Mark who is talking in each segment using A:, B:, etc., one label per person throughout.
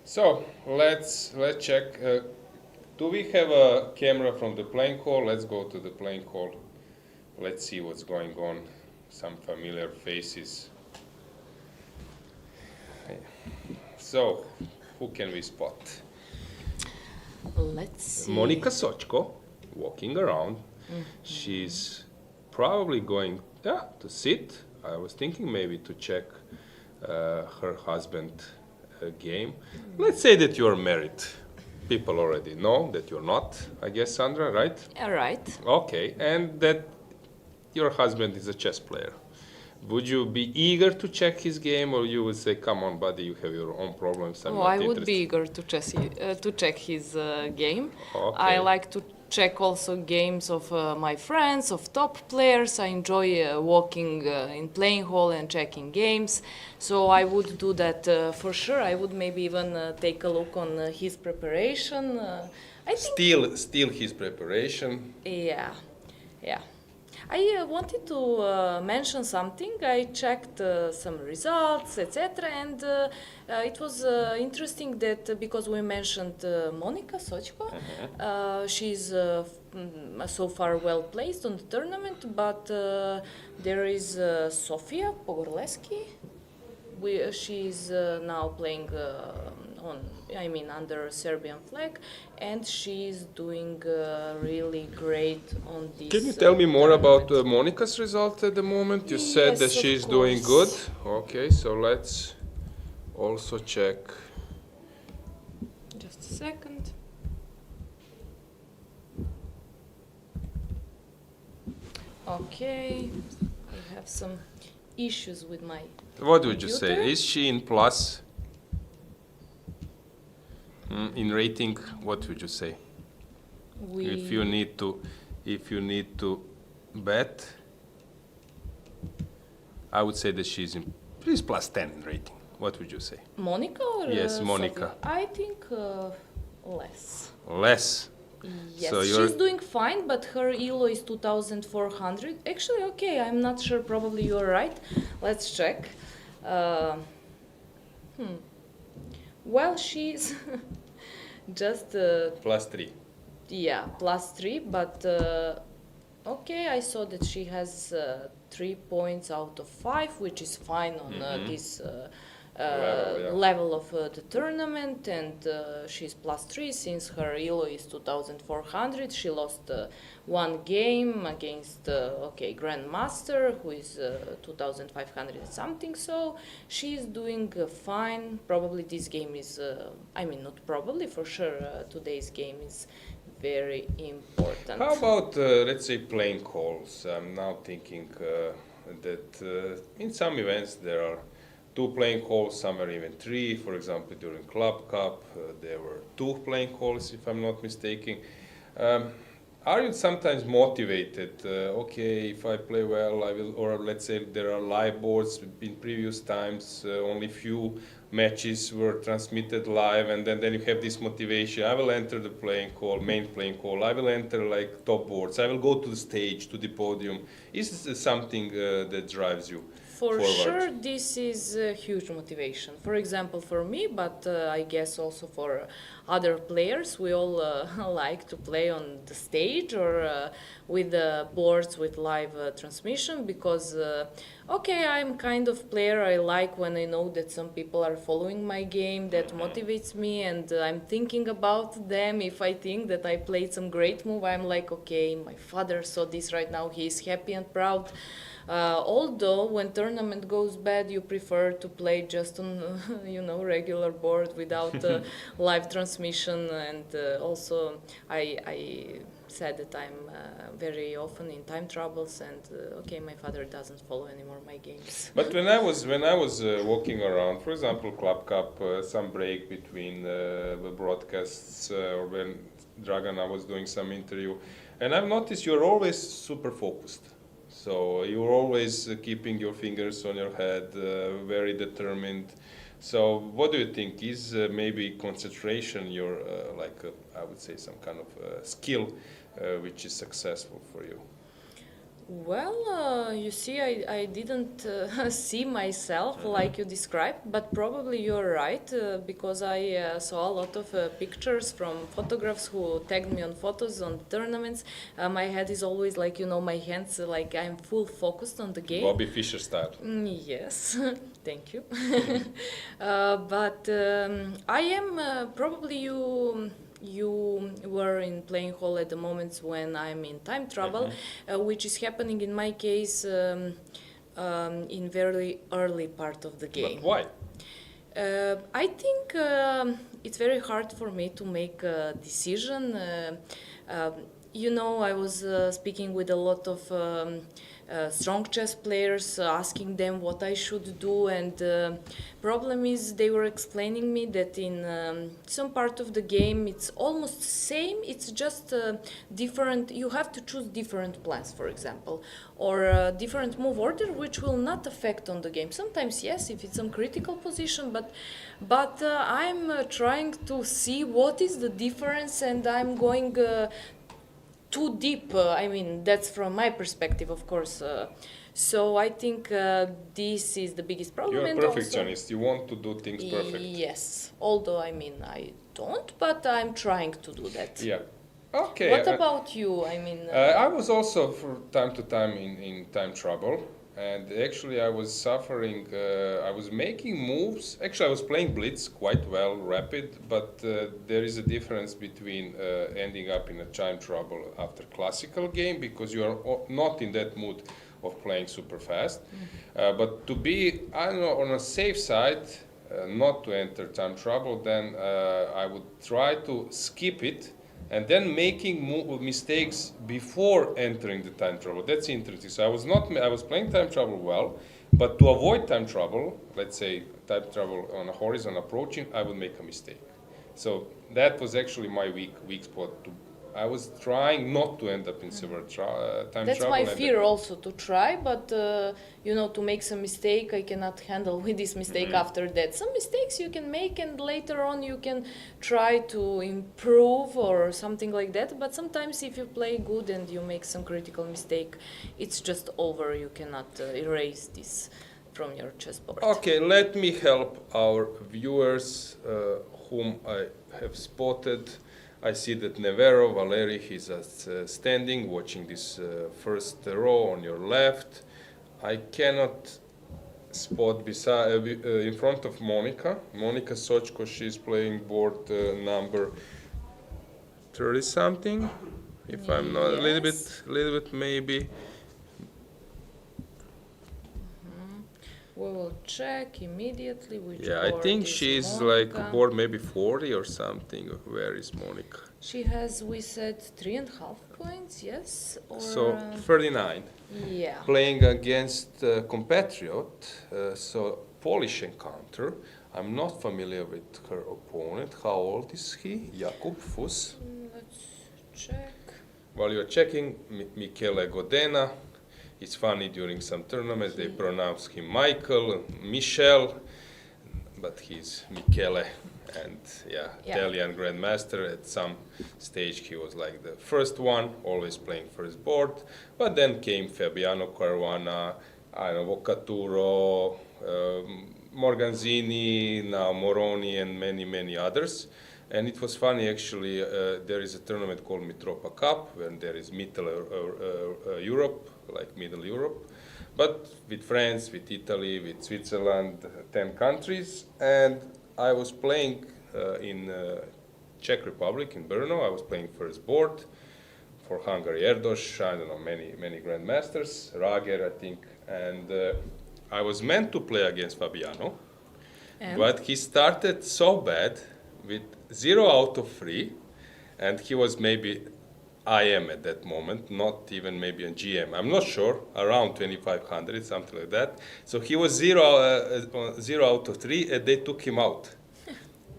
A: So let's check. Do we have a camera from the playing hall? Let's go to the playing hall. Let's see what's going on. Some familiar faces. So, who can we spot?
B: Let's see.
A: Monika Sochko, walking around. She's probably going to sit. I was thinking maybe to check her husband game. Let's say that you're married. People already know that you're not, I guess, Sandra, right?
B: Right.
A: Okay, and that your husband is a chess player. Would you be eager to check his game, or you would say, "Come on, buddy, you have your own problems. I'm not
B: I would
A: interested."
B: be eager to check his game.
A: Okay.
B: I like to check also games of my friends, of top players. I enjoy walking in playing hall and checking games. So I would do that for sure. I would maybe even take a look on his preparation. I think.
A: Steal his preparation.
B: Yeah, yeah. I wanted to mention something. I checked some results, etc., and it was interesting that because we mentioned Monika Sochko, she's so far well placed on the tournament, but there is Sofia Pogorleski. She's now playing under Serbian flag, and she's doing really great on this.
A: Can you tell me more about Monika's result at the moment? You said
B: Yes,
A: that
B: of
A: she's doing good.
B: course.
A: Okay, so let's also check.
B: Just a second. Okay, I have some issues with my
A: What would you say?
B: computer.
A: Is she in plus? In rating, what would you say? If you need to bet, I would say that she's plus 10 in rating. What would you say?
B: Monika or
A: Yes, Monika.
B: Sofia? I think less.
A: Less.
B: Yes,
A: So
B: she's doing fine, but her ELO is 2,400. Actually, okay, I'm not sure. Probably you're right. Let's check. Well, she's just
A: Plus 3.
B: yeah, +3, but okay, I saw that she has 3 points out of 5, which is fine on this
A: Level, yeah.
B: level of the tournament, and she's +3 since her ELO is 2,400. She lost one game against Grandmaster, who is 2,500 something. So she's doing fine. Probably this game is, not probably, for sure. Today's game is very important.
A: How about, let's say, playing calls? I'm now thinking that in some events there are 2 playing calls, some are even 3. For example, during Club Cup, there were 2 playing calls, if I'm not mistaken. Are you sometimes motivated? Okay, if I play well, I will, or let's say there are live boards. In previous times, only few matches were transmitted live, and then you have this motivation. I will enter the playing call, main playing call. I will enter like top boards. I will go to the stage, to the podium. Is this something that drives you
B: For
A: forward?
B: sure, this is a huge motivation. For example, for me, but I guess also for other players, we all like to play on the stage or with boards with live transmission because, I'm kind of player. I like when I know that some people are following my game. That motivates me, and I'm thinking about them. If I think that I played some great move, I'm like, okay, my father saw this right now. He is happy and proud. Although when tournament goes bad, you prefer to play just on regular board without live transmission, and also I said that I'm very often in time troubles, and my father doesn't follow anymore my games.
A: But when I was walking around, for example, Club Cup, some break between the broadcasts, or when Dragana was doing some interview, and I've noticed you're always super focused. So you're always keeping your fingers on your head, very determined. So what do you think? Is maybe concentration your, I would say, some kind of skill which is successful for you?
B: Well, you see, I didn't see myself like you described, but probably you're right because I saw a lot of pictures from photographs who tagged me on photos on tournaments. My head is always like, you know, my hands like I'm full focused on the game.
A: Bobby Fischer style.
B: Yes, thank you. But I am probably you were in playing hall at the moments when I'm in time trouble, which is happening in my case in very early part of the game.
A: But why?
B: I think it's very hard for me to make a decision. You know, I was speaking with a lot of strong chess players, asking them what I should do, and problem is they were explaining me that in some part of the game it's almost same, it's just different. You have to choose different plans, for example, or a different move order, which will not affect on the game. Sometimes yes, if it's some critical position, but I'm trying to see what is the difference, and I'm going too deep. I mean, that's from my perspective, of course. So I think this is the biggest problem.
A: You're a
B: and
A: perfectionist. You want to do things perfect.
B: Yes, although I mean I don't, but I'm trying to do that.
A: Yeah. Okay.
B: What about you? I mean,
A: I was also from time to time in time trouble, and actually I was suffering. I was making moves. Actually, I was playing blitz quite well, rapid, but there is a difference between ending up in a time trouble after classical game because you are not in that mood of playing super fast. But to be, I don't know, on a safe side, not to enter time trouble, then I would try to skip it and then making mistakes before entering the time trouble. That's interesting. So I was playing time trouble well, but to avoid time trouble, let's say time trouble on a horizon approaching, I would make a mistake. So that was actually my weak spot. I was trying not to end up in severe time
B: that's
A: trouble.
B: my fear also, to try, but you know, to make some mistake, I cannot handle with this mistake after that. Some mistakes you can make and later on you can try to improve or something like that, but sometimes if you play good and you make some critical mistake, it's just over. You cannot erase this from your chessboard.
A: Okay, let me help our viewers whom I have spotted. I see that Nevero, Valery, he's standing, watching this first row on your left. I cannot spot in front of Monica. Monica Sochko, she's playing board number 30-something, if I'm not, a little bit maybe.
B: We will check immediately which
A: Yeah, I
B: board
A: think
B: is
A: she's
B: Monica.
A: like board maybe 40 or something. Where is Monica?
B: She has, we said, 3.5 points, yes? Or,
A: So 39.
B: yeah.
A: Playing against compatriot, so Polish encounter. I'm not familiar with her opponent. How old is he? Jakub Fus.
B: Let's check.
A: While you're checking, Michele Godena. It's funny, during some tournaments they pronounce him Michel, but he's Michele, and Italian Grandmaster. At some stage he was like the first one, always playing first board, but then came Fabiano Caruana, Vocaturo, Morganzini, now Moroni, and many others. And it was funny, actually, there is a tournament called Mitropa Cup, where there is Middle Europe, like Middle Europe, but with France, with Italy, with Switzerland, 10 countries. And I was playing in Czech Republic, in Brno. I was playing first board for Hungary, Erdos, I don't know, many grandmasters, Rager, I think. And I was meant to play against Fabiano, but he started so bad with 0 out of 3, and he was maybe IM at that moment, not even maybe a GM. I'm not sure, around 2500, something like that. So he was 0 out of 3, and they took him out.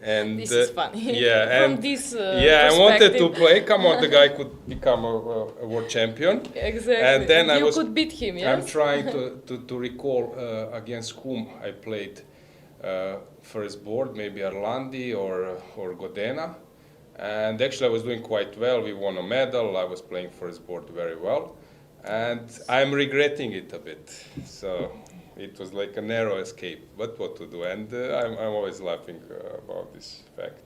A: And
B: this is funny.
A: Yeah,
B: From this
A: I wanted to play. Come on, the guy could become a world champion.
B: Exactly.
A: And then
B: you could beat him. Yes.
A: I'm trying to recall against whom I played first board, maybe Arlandi or Godena. And actually I was doing quite well. We won a medal. I was playing first board very well. and I'm regretting it a bit. So it was like a narrow escape, but what to do? And I'm always laughing about this fact.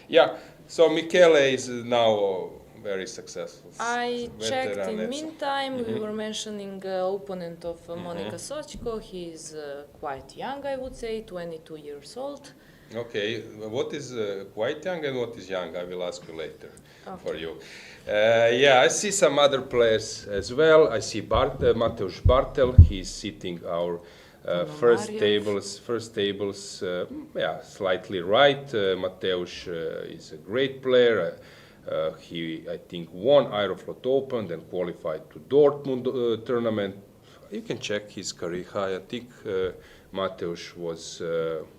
A: Yeah, so Michele is now very successful.
B: I checked
A: veteran,
B: in
A: let's say.
B: meantime, we were mentioning opponent of Monica Sochko. He's quite young, I would say, 22 years old.
A: Okay, what is quite young and what is young? I will ask you later for you. Yeah, I see some other players as well. I see Mateusz Bartel. He's sitting our first tables. Yeah, slightly right. Mateusz is a great player. He, I think, won Aeroflot Open, then qualified to Dortmund tournament. You can check his career high. I think Mateusz was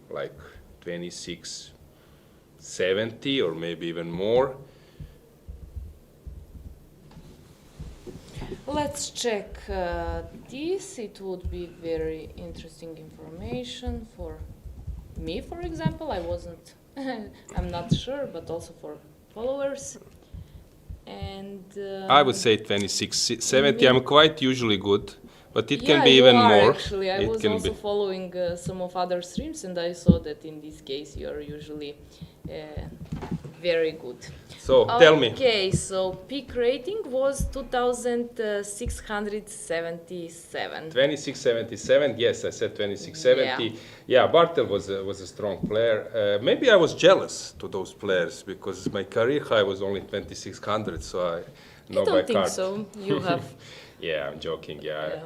A: like 2670 or maybe even more.
B: Let's check this. It would be very interesting information for me, for example. I wasn't, I'm not sure, but also for followers. And
A: I would say 2670. I'm quite usually good, but it can be
B: you
A: even
B: are,
A: more.
B: Actually, I was also following some of other streams, and I saw that in this case you are usually very good.
A: So tell me.
B: Okay, so peak rating was 2677.
A: 2677. Yes, I said 2670. Yeah, Bartel was a strong player. Maybe I was jealous to those players because my career high was only 2600. So I know by
B: I don't think so. You have.
A: Yeah, I'm joking. Yeah,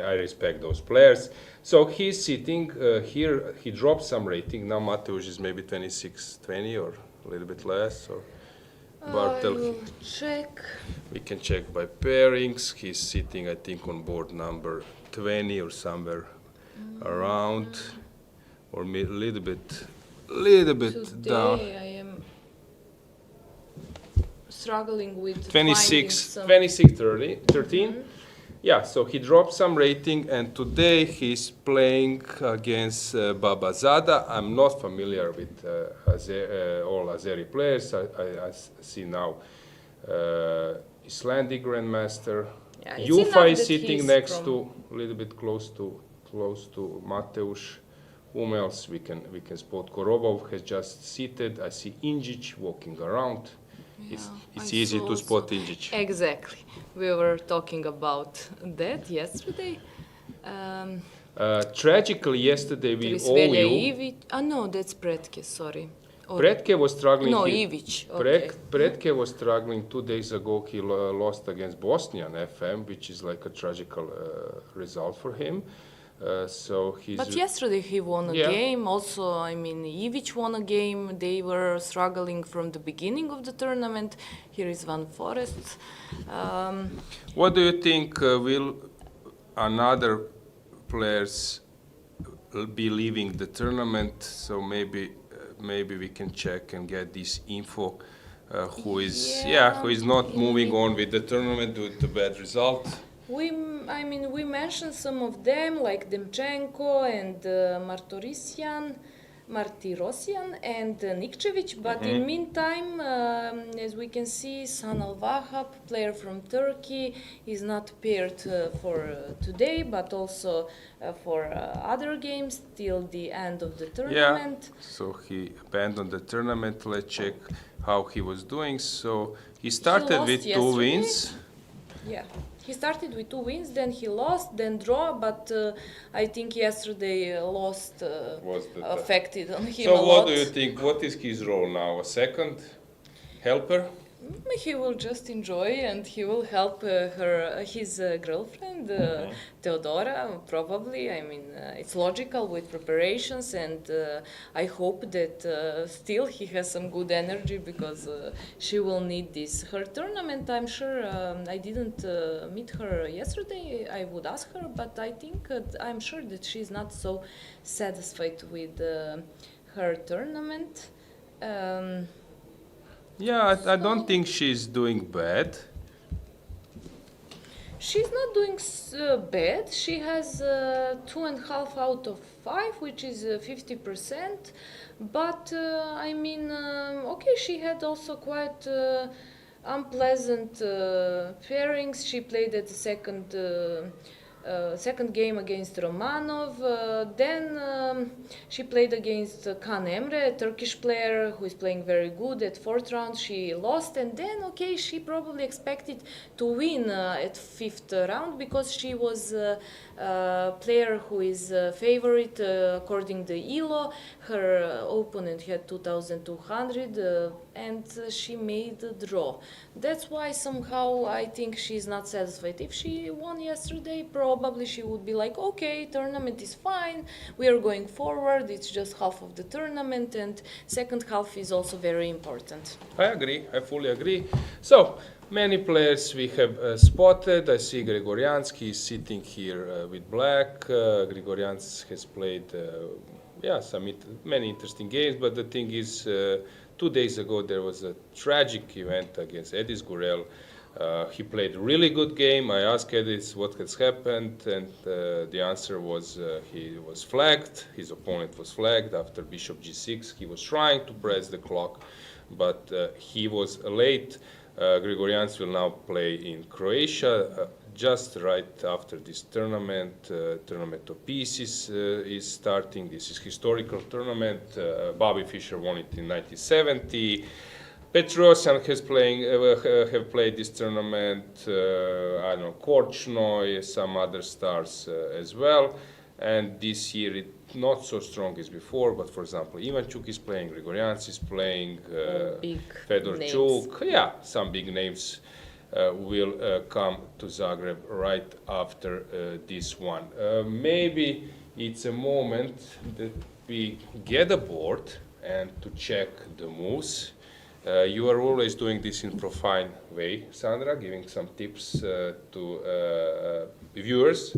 A: I respect those players. So he's sitting here. He dropped some rating. Now Mateusz is maybe 2620 or a little bit less. Or Bartel.
B: I will check.
A: We can check by pairings. He's sitting, I think, on board number 20 or somewhere around, or a little bit down.
B: Today I am struggling with
A: 26, 13. Yeah, so he dropped some rating, and today he's playing against Babazada. I'm not familiar with all Azeri players. I see now Icelandic Grandmaster.
B: Yeah,
A: Jufa is sitting next to, a little bit close to Mateusz. Whom else we can spot? Korobov has just seated. I see Injic walking around. It's easy to spot Injic.
B: Exactly. We were talking about that yesterday.
A: Tragically, yesterday we owe you.
B: No, that's Pretke, sorry.
A: Pretke was struggling.
B: No, Ivic. Okay.
A: Pretke was struggling 2 days ago. He lost against Bosnian FM, which is like a tragical result for him.
B: But yesterday he won a game. Also, I mean, Ivic won a game. They were struggling from the beginning of the tournament. Here is Van Forest.
A: What do you think? Will another players be leaving the tournament? So maybe we can check and get this info. Who is not moving on with the tournament due to bad result?
B: We mentioned some of them, like Demchenko and Martirosyan and Nikčević, but in meantime, as we can see, Sanal Vahap, player from Turkey, is not paired for today, but also for other games till the end of the tournament.
A: Yeah, so he abandoned the tournament. Let's check how he was doing. So he started with 2 wins.
B: Yeah. He started with 2 wins, then he lost, then draw, but I think yesterday lost affected on him a lot.
A: So what do you think? What is his role now? A second helper?
B: He will just enjoy and he will help his girlfriend, Teodora, probably. I mean, it's logical with preparations, and I hope that still he has some good energy because she will need this. Her tournament, I'm sure, I didn't meet her yesterday. I would ask her, but I think I'm sure that she's not so satisfied with her tournament.
A: Yeah, I don't think she's doing bad.
B: She's not doing bad. She has 2.5 out of 5, which is 50%. But I mean, okay, she had also quite unpleasant pairings. She played at the second game against Romanov. Then she played against Kan Emre, a Turkish player who is playing very good. At fourth round she lost, and then okay, she probably expected to win at fifth round because she was a player who is favorite according to ELO. Her opponent had 2,200 and she made a draw. That's why somehow I think she's not satisfied. If she won yesterday, probably she would be like, okay, tournament is fine, we are going forward, it's just half of the tournament, and second half is also very important.
A: I agree, I fully agree. So, many players we have spotted. I see Grigoriansky is sitting here with black. Grigorians has played many interesting games, but the thing is, 2 days ago there was a tragic event against Edis Gurel. He played a really good game. I asked Edis what has happened, and the answer was he was flagged. His opponent was flagged after bishop g6. He was trying to press the clock, but he was late. Grigorians will now play in Croatia just right after this tournament. Tournament of Pieces is starting. This is historical tournament. Bobby Fischer won it in 1970. Petrovac has have played this tournament. I don't know, Korchnoi, some other stars as well. And this year it's not so strong as before, but for example, Ivanchuk is playing, Grigorians is playing, Fedorchuk, yeah, some big names will come to Zagreb right after this one. Maybe it's a moment that we get a board and to check the moves. You are always doing this in profane way, Sandra, giving some tips to viewers.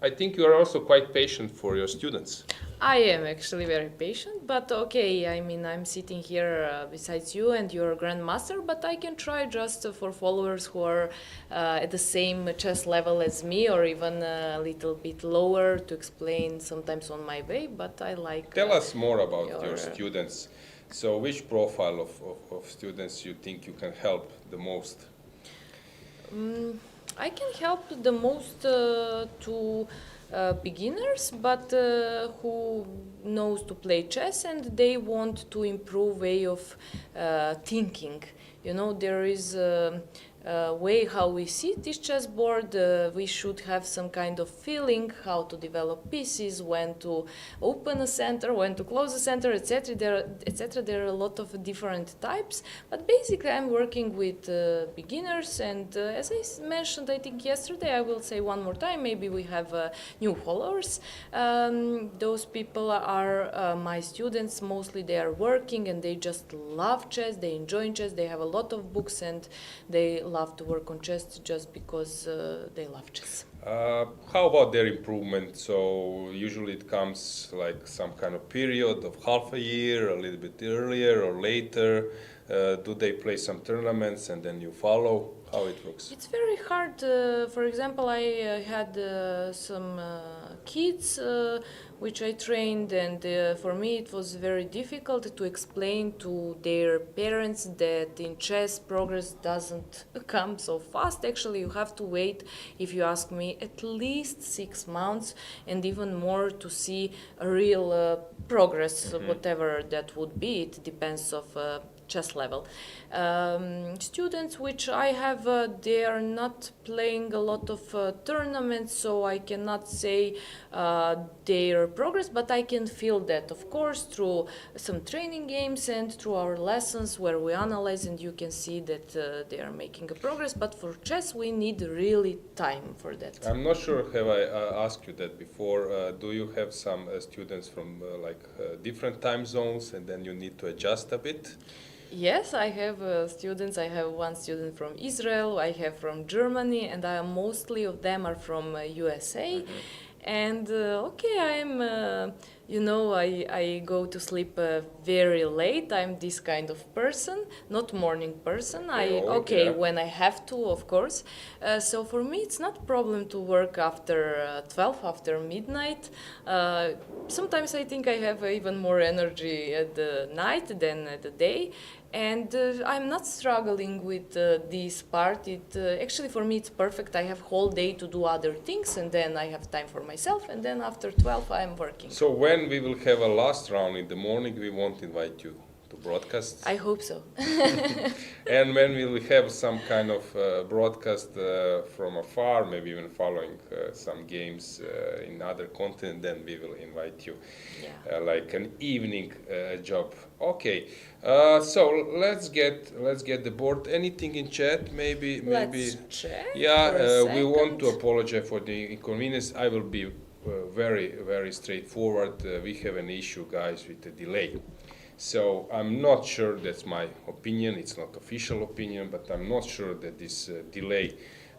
A: I think you are also quite patient for your students.
B: I am actually very patient, but okay, I mean, I'm sitting here besides you and you're a grandmaster, but I can try just for followers who are at the same chess level as me or even a little bit lower to explain sometimes on my way, but I like...
A: Tell us more about your students. So which profile of students you think you can help the most?
B: I can help the most to beginners, but who knows to play chess and they want to improve way of thinking. You know, there is a way how we see this chessboard. We should have some kind of feeling how to develop pieces, when to open a center, when to close a center, etc. There are a lot of different types, but basically I'm working with beginners, and as I mentioned, I think yesterday, I will say one more time, maybe we have new followers. Those people are my students. Mostly they are working and they just love chess, they enjoy chess, they have a lot of books and they love to work on chess just because they love chess.
A: How about their improvement? So usually it comes like some kind of period of half a year, a little bit earlier or later. Do they play some tournaments and then you follow? How it works?
B: It's very hard. For example, I had some kids which I trained, and for me it was very difficult to explain to their parents that in chess progress doesn't come so fast. Actually, you have to wait, if you ask me, at least 6 months and even more to see a real progress, whatever that would be. It depends of chess level. Students which I have, they are not playing a lot of tournaments, so I cannot say their progress, but I can feel that, of course, through some training games and through our lessons where we analyze, and you can see that they are making a progress. But for chess, we need really time for that.
A: I'm not sure have I asked you that before. Do you have some students from different time zones, and then you need to adjust a bit?
B: Yes, I have students. I have one student from Israel, I have from Germany, and mostly of them are from USA. And okay, I'm you know, I go to sleep very late. I'm this kind of person, not morning person.
A: Yeah.
B: When I have to, of course. So for me, it's not problem to work after 12, after midnight. Sometimes I think I have even more energy at the night than at the day. And I'm not struggling with this part. Actually, for me, it's perfect. I have whole day to do other things, and then I have time for myself. And then after 12, I'm working.
A: So when we will have a last round in the morning, we won't invite you to broadcast.
B: I hope so.
A: And when we will have some kind of broadcast from afar, maybe even following some games in other continent, then we will invite you.
B: Yeah.
A: Like an evening job. Okay. So let's get the board. Anything in chat? Maybe.
B: Let's check.
A: Yeah. We want to apologize for the inconvenience. I will be very straightforward. We have an issue, guys, with the delay. So I'm not sure, that's my opinion, it's not official opinion, but I'm not sure that this delay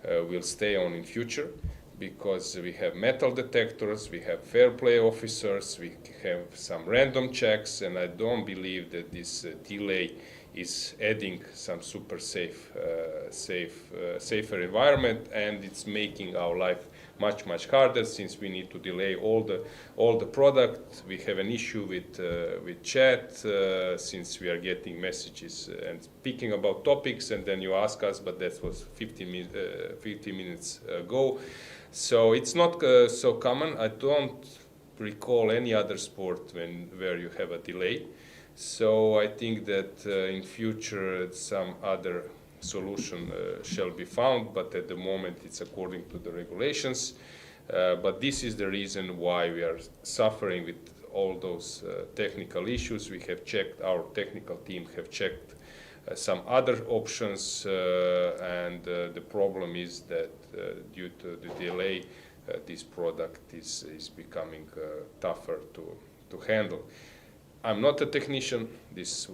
A: will stay on in future, because we have metal detectors, we have fair play officers, we have some random checks, and I don't believe that this delay is adding some super safer environment, and it's making our life much harder, since we need to delay all the product. We have an issue with chat, since we are getting messages and speaking about topics, and then you ask us, but that was 15 minutes ago. So it's not so common. I don't recall any other sport where you have a delay. So I think that in future some other solution shall be found, but at the moment it's according to the regulations. But this is the reason why we are suffering with all those technical issues. We have checked, our technical team have checked some other options, and the problem is that due to the delay, this product is becoming tougher to handle. I'm not a technician, this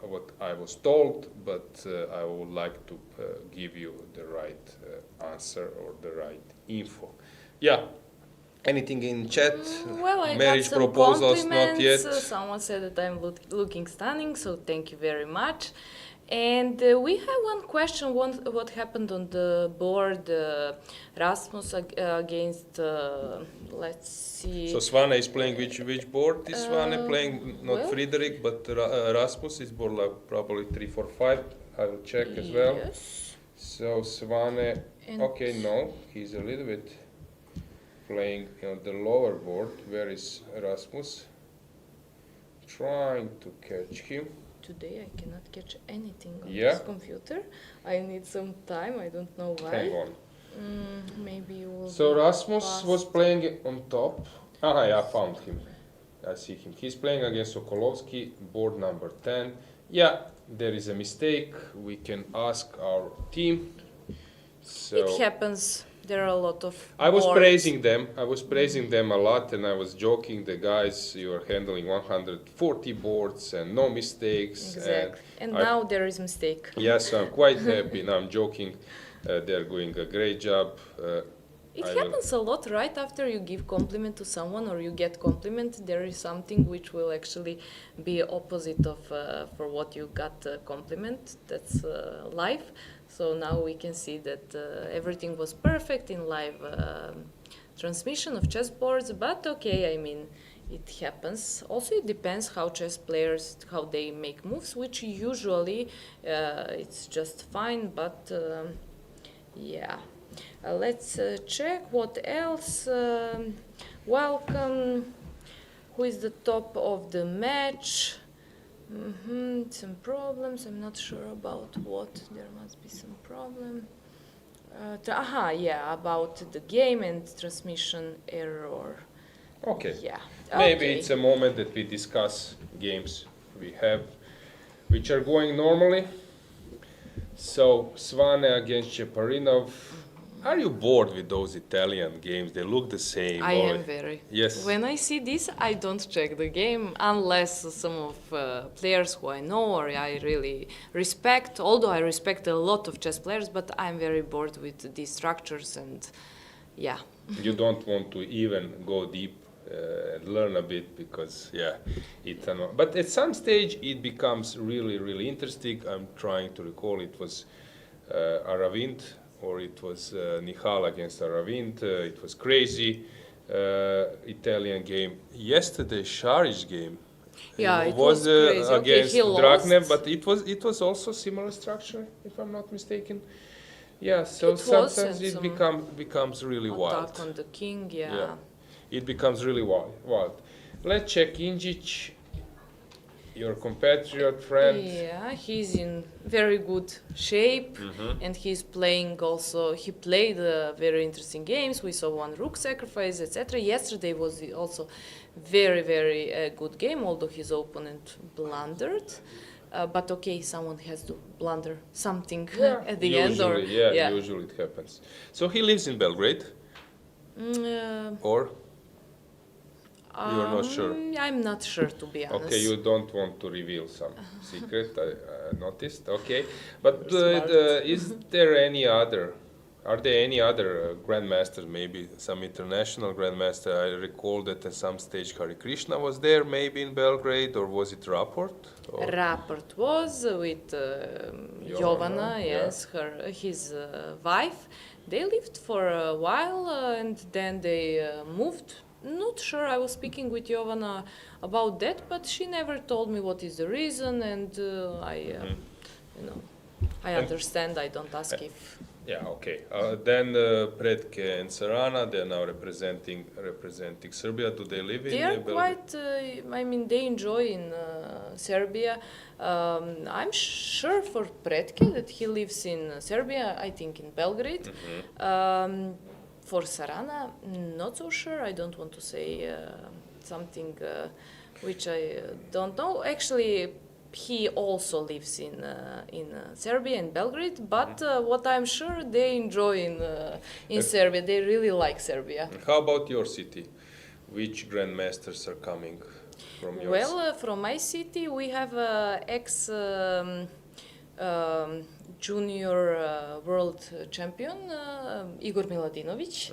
A: what I was told, but I would like to give you the right answer or the right info. Yeah, anything in chat?
B: Well, I
A: Marriage
B: got some
A: proposals, not yet.
B: Someone said that I'm looking stunning, so thank you very much. And we have one question, what happened on the board, Rasmus against, let's see.
A: So Svane is playing which board? Is Svane playing not
B: well,
A: Friedrich, but Rasmus is board like probably 3-4-5. I will check as well.
B: Yes.
A: So Svane,
B: And
A: okay, no, he's a little bit playing on the lower board. Where is Rasmus? Trying to catch him.
B: Today I cannot catch anything on
A: Yeah.
B: this computer. I need some time, I don't know why.
A: Hang on.
B: Maybe you will.
A: So
B: be
A: Rasmus
B: fast.
A: was playing on top. I found him. I see him. He's playing against Sokolovsky, board number 10. Yeah, there is a mistake. We can ask our team. So
B: It happens. There are a lot of
A: I was
B: boards.
A: praising them. I was praising them a lot, and I was joking. The guys, you are handling 140 boards and no mistakes.
B: Exactly. And
A: I-
B: now there is mistake.
A: Yes, I'm quite happy. Now I'm joking. They're doing a great job.
B: It
A: I will-
B: happens a lot right after you give compliment to someone or you get compliment. There is something which will actually be opposite of for what you got compliment. That's life. So now we can see that everything was perfect in live transmission of chessboards. But okay, I mean, it happens. Also, it depends how chess players, how they make moves, which usually it's just fine. But yeah. Let's check what else. Welcome. Who is the top of the match? Some problems. I'm not sure about what. There must be some problem. Yeah, about the game and transmission error.
A: Okay.
B: Yeah.
A: Maybe
B: Okay.
A: it's a moment that we discuss games we have, which are going normally. So Svane against Cheparinov. Are you bored with those Italian games? They look the same.
B: I
A: always.
B: am very.
A: Yes.
B: When I see this, I don't check the game unless some of players who I know or I really respect. Although I respect a lot of chess players, but I'm very bored with these structures and yeah.
A: You don't want to even go deep and learn a bit because but at some stage it becomes really interesting. I'm trying to recall it was Aravind or it was Nihal against Aravind. It was crazy Italian game. Yesterday Shari's game
B: Yeah, it was crazy.
A: against
B: Okay, he
A: Dragnev,
B: lost.
A: but it was also similar structure if I'm not mistaken. Yeah, so
B: It was,
A: sometimes
B: and
A: it
B: some
A: becomes really wild.
B: attack on the king,
A: Yeah.
B: yeah.
A: It becomes really wild. Let's check Injic, your compatriot friend.
B: Yeah, he's in very good shape, and he's playing also. He played very interesting games. We saw one rook sacrifice, etc. Yesterday was also very good game, although his opponent blundered. But okay, someone has to blunder something at the end, or
A: Usually it happens. So he lives in Belgrade, or you're not sure?
B: I'm not sure, to be honest.
A: Okay, you don't want to reveal some secret, I noticed. Okay, but
B: Smart.
A: is there any other? Are there any other grandmasters? Maybe some international grandmaster. I recall that at some stage Hari Krishna was there, maybe in Belgrade, or was it Rapport? Or?
B: Rapport was with Jovana, yes, his wife. They lived for a while and then they moved. Not sure. I was speaking with Jovana about that, but she never told me what is the reason, and I understand. I don't ask if.
A: Yeah, okay. Then Pretke and Sarana, they're now representing Serbia. Do they live in
B: They are
A: Belgrade?
B: quite. They enjoy in Serbia. I'm sure for Pretke that he lives in Serbia. I think in Belgrade. For Sarana, not so sure. I don't want to say something which I don't know. Actually, he also lives in Serbia, in Belgrade. But what I'm sure they enjoy in Serbia. They really like Serbia.
A: How about your city? Which grandmasters are coming from your city?
B: From my city, we have ex junior world champion Igor Miladinovic,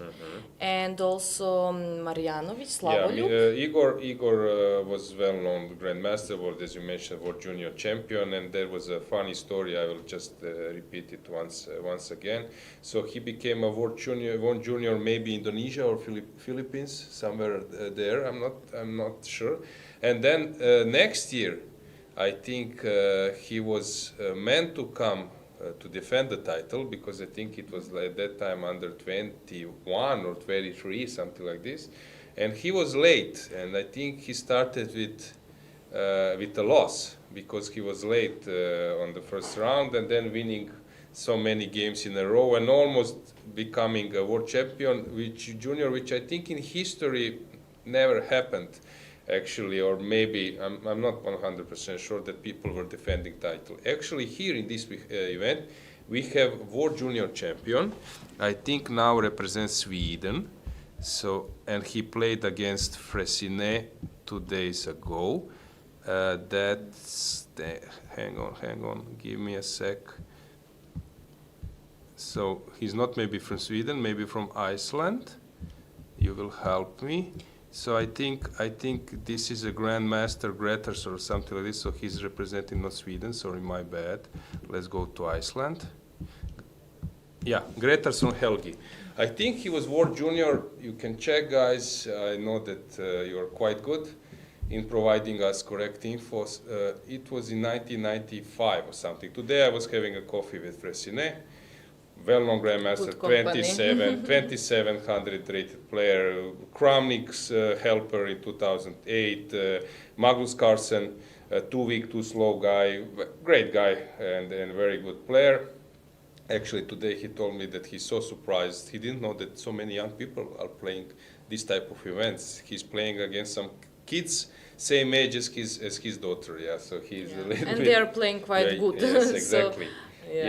B: and also Marjanovic Slavoljub.
A: Igor was well-known grandmaster, world, as you mentioned, world junior champion, and there was a funny story. I will just repeat it once again. So he became a world junior, maybe Indonesia or Philippines, somewhere there. I'm not sure. And then next year, I think he was meant to come to defend the title, because I think it was at that time under 21 or 23, something like this, and he was late, and I think he started with a loss because he was late on the first round, and then winning so many games in a row and almost becoming a world champion, which I think in history never happened. Actually, or maybe, I'm not 100% sure that people were defending title. Actually, here in this event, we have world junior champion. I think now represents Sweden. So, and he played against Fressinet 2 days ago. Hang on, give me a sec. So, he's not maybe from Sweden, maybe from Iceland. You will help me. So I think this is a grandmaster Greters or something like this. So he's representing not Sweden. Sorry, my bad. Let's go to Iceland. Yeah, Gretersson Helgi. I think he was world junior. You can check, guys. I know that you're quite good in providing us correct info. It was in 1995 or something. Today I was having a coffee with Fressinet. Well-known grandmaster, 2700 rated player, Kramnik's helper in 2008, Magnus Carlsen, too weak, too slow guy, great guy and very good player. Actually, today he told me that he's so surprised. He didn't know that so many young people are playing this type of events. He's playing against some kids, same age as his daughter. Yeah, so he's a little
B: and
A: bit,
B: they are playing quite good.
A: Yes, exactly.
B: So,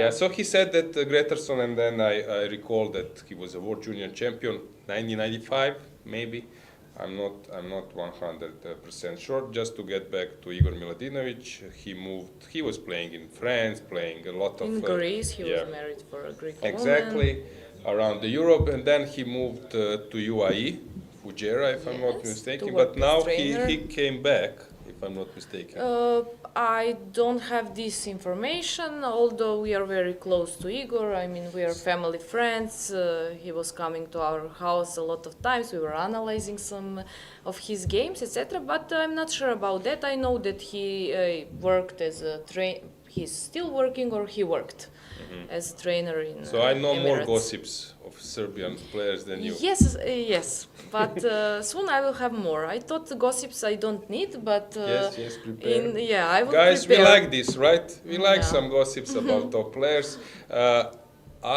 A: So he said that Gretersson, and then I recall that he was a world junior champion, 1995 maybe. I'm not 100% sure. Just to get back to Igor Miladinovic, he was playing in France, playing a lot of...
B: in Greece, he was married for a Greek woman.
A: Exactly, around the Europe, and then he moved to UAE Fujairah, if I'm not
B: Yes,
A: mistaken.
B: to work
A: But now
B: as trainer.
A: he came back, if I'm not mistaken.
B: I don't have this information, although we are very close to Igor. I mean, we are family friends. He was coming to our house a lot of times. We were analyzing some of his games, etc. But I'm not sure about that. I know that he worked as a he's still working, or he worked as a trainer in
A: So I know more
B: Emirates.
A: gossips of Serbian players than you.
B: Yes, yes, but soon I will have more. I thought the gossips I don't need, but
A: Yes, prepare.
B: yeah, I will
A: Guys,
B: prepare.
A: we like this, right? We like
B: Yeah.
A: some gossips about top players.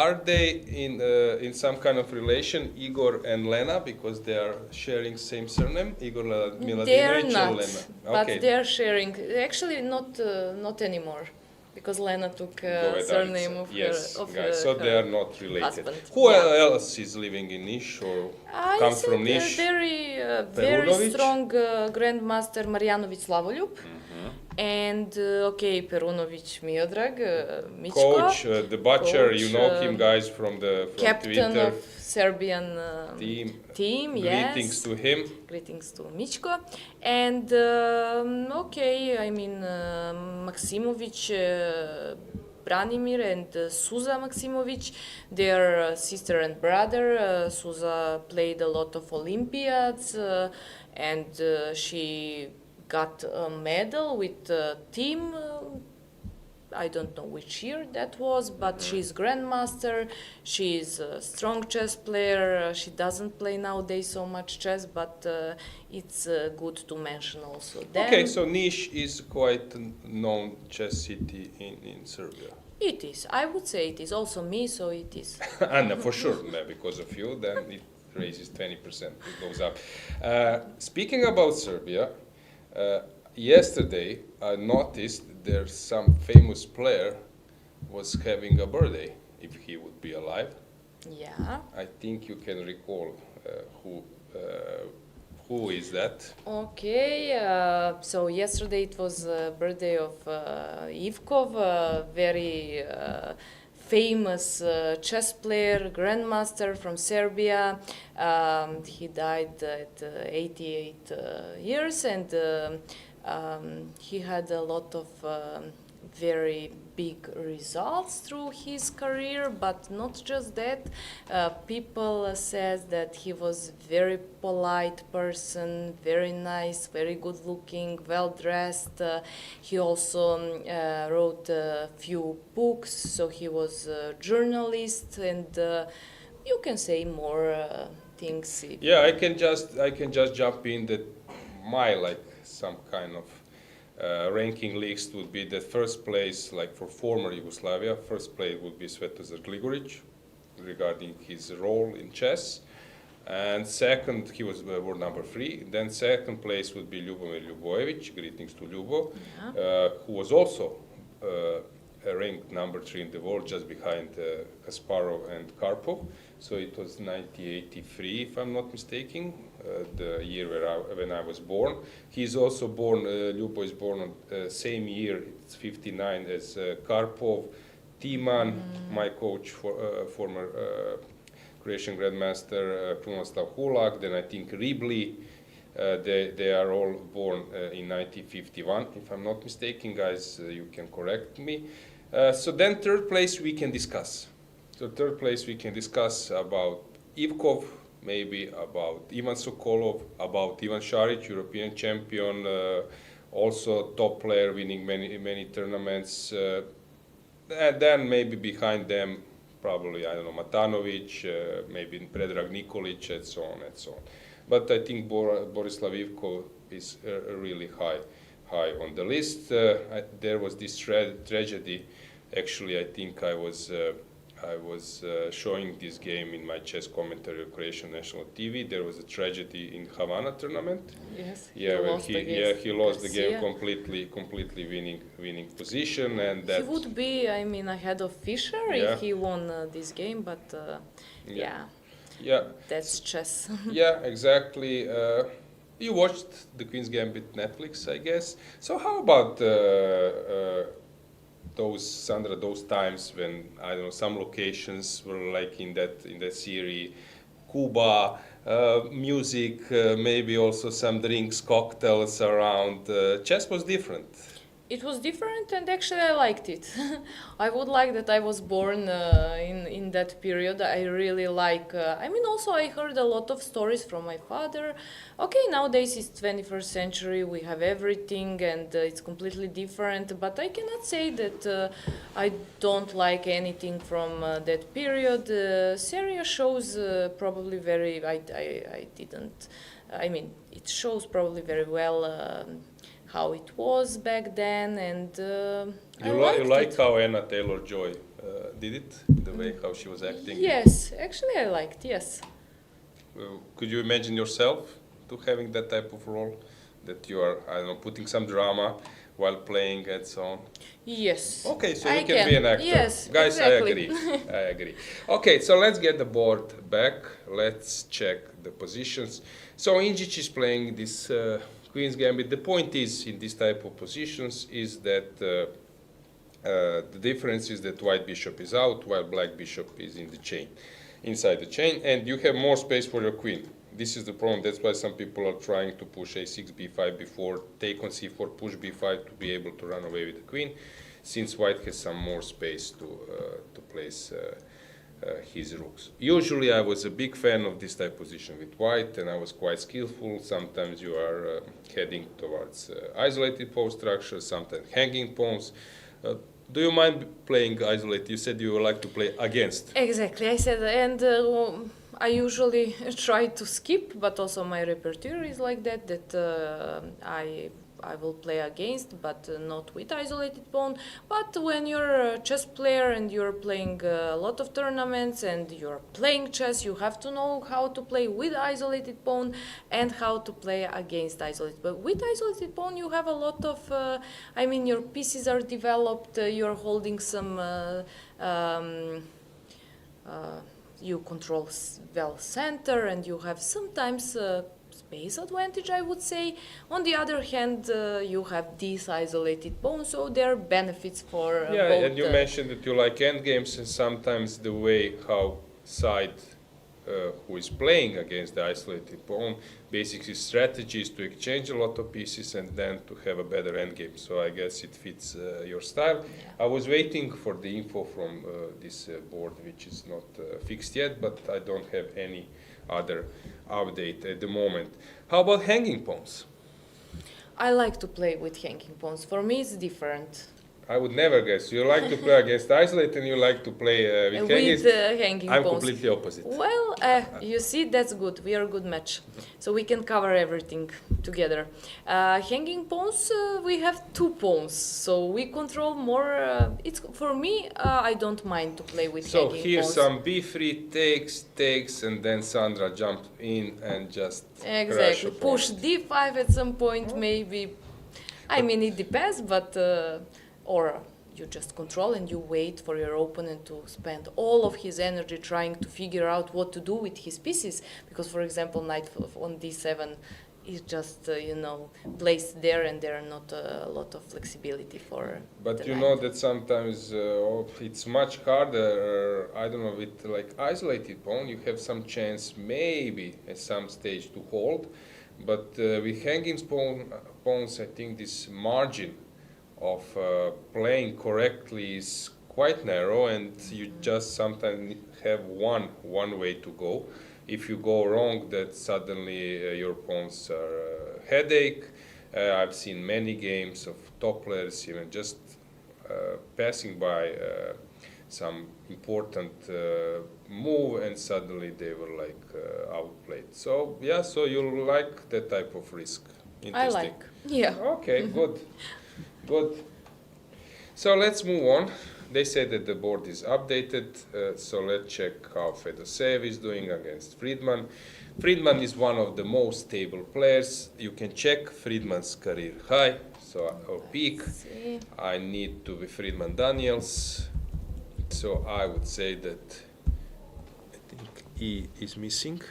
A: Are they in some kind of relation, Igor and Lena, because they are sharing same surname, Igor
B: They are
A: Miladinovic and
B: not,
A: Lena?
B: but
A: Okay.
B: they are sharing. Actually, not anymore, because Lena took
A: Govedanica.
B: surname of
A: Yes,
B: her, of
A: guys, so
B: her
A: they are not related.
B: husband.
A: Who
B: Yeah.
A: else is living in Niš or
B: I
A: comes
B: think
A: from Niš?
B: very
A: Perunovic?
B: strong grandmaster Marjanović Slavoljub. And okay, Perunović Miodrag, Mićko.
A: Coach, the butcher,
B: Coach,
A: you know him, guys, from
B: captain
A: Twitter.
B: of Serbian team, yes.
A: Greetings to him.
B: Greetings to Mićko. And okay, I mean, Maksimović, Branimir and Suza Maksimović, they are sister and brother. Suza played a lot of Olympiads and she got a medal with the team. I don't know which year that was, but she's grandmaster. She's a strong chess player. She doesn't play nowadays so much chess, but it's good to mention also them.
A: Okay, so Niš is quite a known chess city in Serbia.
B: It is. I would say it is. Also me, so it is.
A: And for sure, because of you, then it raises 20%. It goes up. Speaking about Serbia, yesterday I noticed there's some famous player was having a birthday, if he would be alive.
B: Yeah.
A: I think you can recall who is that?
B: Okay, so yesterday it was birthday of Ivkov, a very famous chess player, grandmaster from Serbia. He died at 88 years, and he had a lot of very big results through his career, but not just that. People says that he was very polite person, very nice, very good looking, well dressed. He also wrote a few books, so he was a journalist, and you can say more things.
A: Yeah, I can just jump in that my some kind of ranking list would be that first place, like for former Yugoslavia, first place would be Svetozar Gligoric, regarding his role in chess. And second, he was world number 3. Then second place would be Ljubomir Ljubojevic, greetings to Ljubo, who was also ranked number 3 in the world, just behind Kasparov and Karpov. So it was 1983, if I'm not mistaken, the year when I was born. He's also born, Ljubo is born on same year, it's 59, as Karpov, Timan, my coach, former Croatian grandmaster, Krunoslav Hulak, then I think Ribli. They are all born in 1951, if I'm not mistaken, guys, you can correct me. So then third place we can discuss. So third place we can discuss about Ivkov, maybe about Ivan Sokolov, about Ivan Šarić, European champion, also top player, winning many tournaments. And then maybe behind them, probably, I don't know, Matanovic, maybe Predrag Nikolic, and so on and so on. But I think Borislav Ivkov is really high on the list. There was this tragedy. Actually, I think I was showing this game in my chess commentary on Croatian national TV. There was a tragedy in Havana tournament.
B: Yes.
A: He lost the game completely winning position, and that
B: he would be, I mean, ahead of Fischer if he won this game, but that's chess.
A: Yeah, exactly. You watched the Queen's Gambit Netflix, I guess. So how about those times when, I don't know, some locations were like in that series, Cuba, music, maybe also some drinks, cocktails around. Chess was different.
B: It was different, and actually I liked it. I would like that I was born in that period. I really like. I mean, also I heard a lot of stories from my father. Okay, nowadays it's 21st century. We have everything, and it's completely different. But I cannot say that I don't like anything from that period. Seria shows probably very. I didn't. I mean, it shows probably very well. How it was back then, and
A: You like how Anna Taylor-Joy did it, the way how she was acting?
B: Yes, actually I liked, yes.
A: Could you imagine yourself to having that type of role? That you are, I don't know, putting some drama while playing and so on?
B: Yes.
A: Okay, so
B: I
A: you can be an actor.
B: Yes,
A: Guys,
B: exactly.
A: I agree. I agree. Okay, so let's get the board back. Let's check the positions. So Injic is playing this Queen's Gambit. The point is, in this type of positions, is that the difference is that white bishop is out, while black bishop is in the chain, inside the chain, and you have more space for your queen. This is the problem. That's why some people are trying to push a6, b5 before take on c4, push b5 to be able to run away with the queen, since white has some more space to place his rooks. Usually I was a big fan of this type of position with white, and I was quite skillful. Sometimes you are heading towards isolated pawn structures, sometimes hanging pawns. Do you mind playing isolated? You said you would like to play against.
B: Exactly, I said, and I usually try to skip, but also my repertoire is like that, I will play against, but not with isolated pawn. But when you're a chess player and you're playing a lot of tournaments and you're playing chess, you have to know how to play with isolated pawn and how to play against isolated. But with isolated pawn, you have a lot of, I mean, your pieces are developed, you're holding some, you control well center, and you have sometimes space advantage, I would say. On the other hand, you have these isolated pawns, so there are benefits for
A: yeah,
B: both.
A: and you mentioned that you like endgames, and sometimes the way how side who is playing against the isolated pawn, basically strategy is to exchange a lot of pieces and then to have a better endgame. So I guess it fits your style.
B: Yeah.
A: I was waiting for the info from this board, which is not fixed yet, but I don't have any other update at the moment. How about hanging pawns?
B: I like to play with hanging pawns. For me, it's different.
A: I would never guess. You like to play against isolate and you like to play with hanging.
B: Hanging
A: I'm
B: pawns.
A: completely opposite.
B: Well, you see, that's good. We are a good match. So we can cover everything together. Hanging pawns, we have 2 pawns. So we control more. It's for me, I don't mind to play with
A: So
B: hanging
A: here
B: pawns.
A: some b3 takes, and then Sandra jumped in and just
B: Exactly.
A: crash
B: Push d5 at some point, maybe. I mean, it depends, but or you just control and you wait for your opponent to spend all of his energy trying to figure out what to do with his pieces. Because, for example, knight on d7 is just placed there, and there are not a lot of flexibility for.
A: But
B: the
A: you
B: knight.
A: know that sometimes it's much harder. I don't know, with like isolated pawn, you have some chance maybe at some stage to hold, but with hanging pawns, I think this margin of playing correctly is quite narrow, and you just sometimes have one way to go. If you go wrong, that suddenly your pawns are a headache. I've seen many games of top players even just passing by some important move, and suddenly they were like outplayed. So yeah, so you like that type of risk.
B: I like. Yeah.
A: Okay, good. Good. So let's move on. They said that the board is updated, so let's check how Fedoseev is doing against Friedman. Friedman is one of the most stable players. You can check Friedman's career high, so or peak.
B: See.
A: I need to be Friedman Daniels, so I would say that I think E is missing.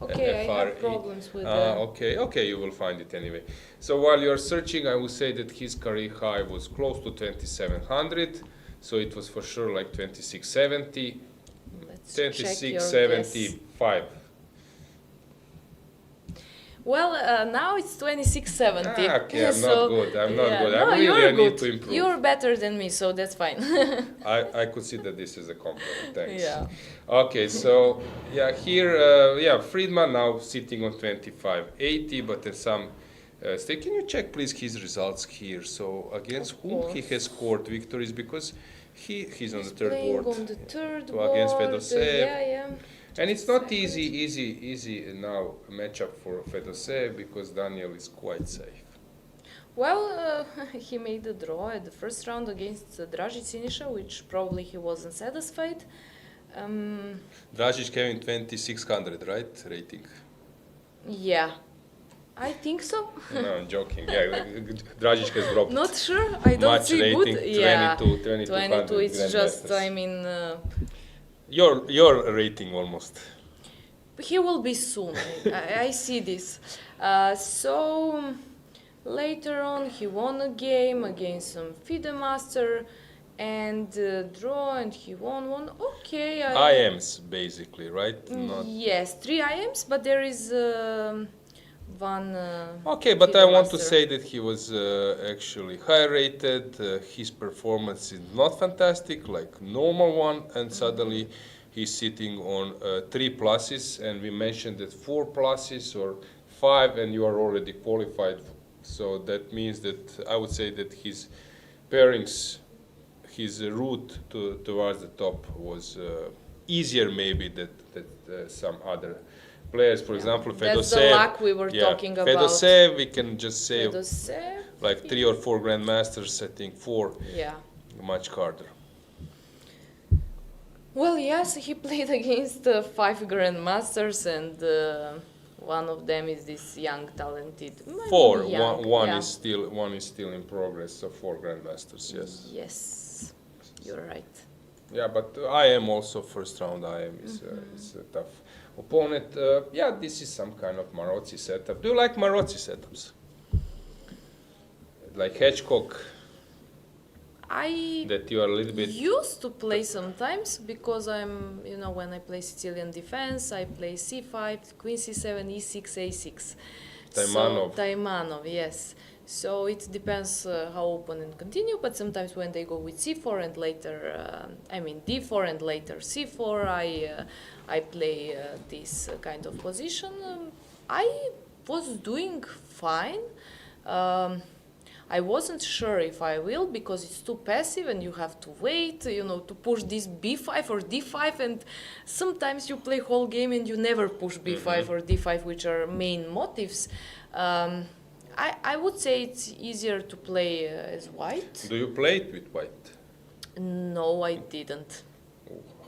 B: Okay, I have problems with that.
A: Okay, you will find it anyway. So while you're searching, I would say that his career high was close to 2700, so it was for sure like 2670.
B: Let's check
A: 26,
B: your guess.
A: 75.
B: Well, now it's 26-70.
A: Okay, I'm not good. I'm not good.
B: No,
A: I really
B: you're
A: need
B: good.
A: to improve.
B: You're better than me, so that's fine.
A: I could see that this is a compliment. Thanks.
B: Yeah.
A: Okay, so yeah, here, Friedman now sitting on 25-80, but in some state. Can you check, please, his results here? So against whom he has scored victories, because he's on the third
B: playing
A: board.
B: on the third
A: So against
B: board.
A: Fedoseev.
B: Yeah.
A: And it's not easy now matchup for Fedoseev, because Daniel is quite safe.
B: Well, he made a draw at the first round against Dražić Siniša, which probably he wasn't satisfied.
A: Dražić having 2600, right, rating?
B: Yeah, I think so.
A: No, I'm joking. Yeah, Dražić has dropped.
B: Not sure. I don't
A: much
B: see
A: rating,
B: good. Yeah,
A: 2200
B: It's just,
A: Grandmasters.
B: I mean,
A: Your rating almost.
B: he will be soon. I see this. So later on, he won a game against some FIDE Master and draw, and he won one. Okay.
A: IMs basically, right? Not
B: Yes, 3 IMs, but there is one.
A: okay, but
B: FIDE
A: I want to
B: Master.
A: say that he was actually high rated. His performance is not fantastic, like normal one, and suddenly he's sitting on 3 pluses, and we mentioned that 4 pluses or 5, and you are already qualified. So that means that I would say that his pairings, his route towards the top was easier maybe than some other players. For example, Fedoseev.
B: That's the luck we were talking about.
A: Fedoseev, we can just say
B: Fedoseev,
A: like 3 or 4 Grandmasters, I think 4,
B: yeah.
A: much harder.
B: Well, yes, he played against 5 Grandmasters, and one of them is this young, talented.
A: 4.
B: Young,
A: One
B: yeah.
A: is still in progress. So 4 Grandmasters, yes.
B: Yes, you're right.
A: Yeah, but I am also first round. I am is a tough opponent. Yeah, this is some kind of Marozzi setup. Do you like Marozzi setups? Like Hedgecock,
B: I
A: that you are a little bit.
B: used to play sometimes because when I play Sicilian defense, I play c5, queen c7, e6, a6.
A: Taimanov.
B: So, Taimanov, yes. So it depends how opponent continue, but sometimes when they go with c4 and later, d4 and later c4, I play this kind of position. I was doing fine. I wasn't sure if I will, because it's too passive and you have to wait, to push this b5 or d5, and sometimes you play whole game and you never push b5 or d5, which are main motives. I would say it's easier to play as white.
A: Do you play it with white?
B: No, I didn't.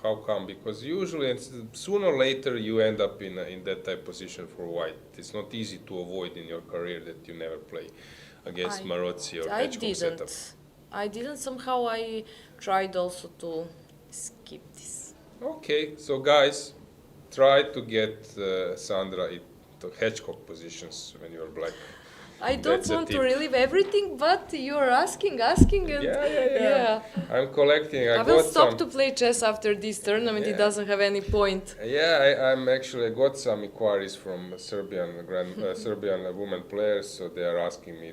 A: How come? Because usually, sooner or later, you end up in that type position for white. It's not easy to avoid in your career that you never play against Marozzi or Hedgecock setup.
B: I didn't. Somehow I tried also to skip this.
A: Okay, so guys, try to get Sandra into Hedgecock positions when you're black.
B: I don't
A: That's a
B: want to
A: tip.
B: relive everything, but you're asking, and
A: Yeah. I'm collecting.
B: I
A: I
B: will
A: got
B: stop
A: some.
B: to play chess after this tournament. It
A: Yeah.
B: doesn't have any point.
A: Yeah, I'm actually. I got some inquiries from Serbian women players, so they are asking me.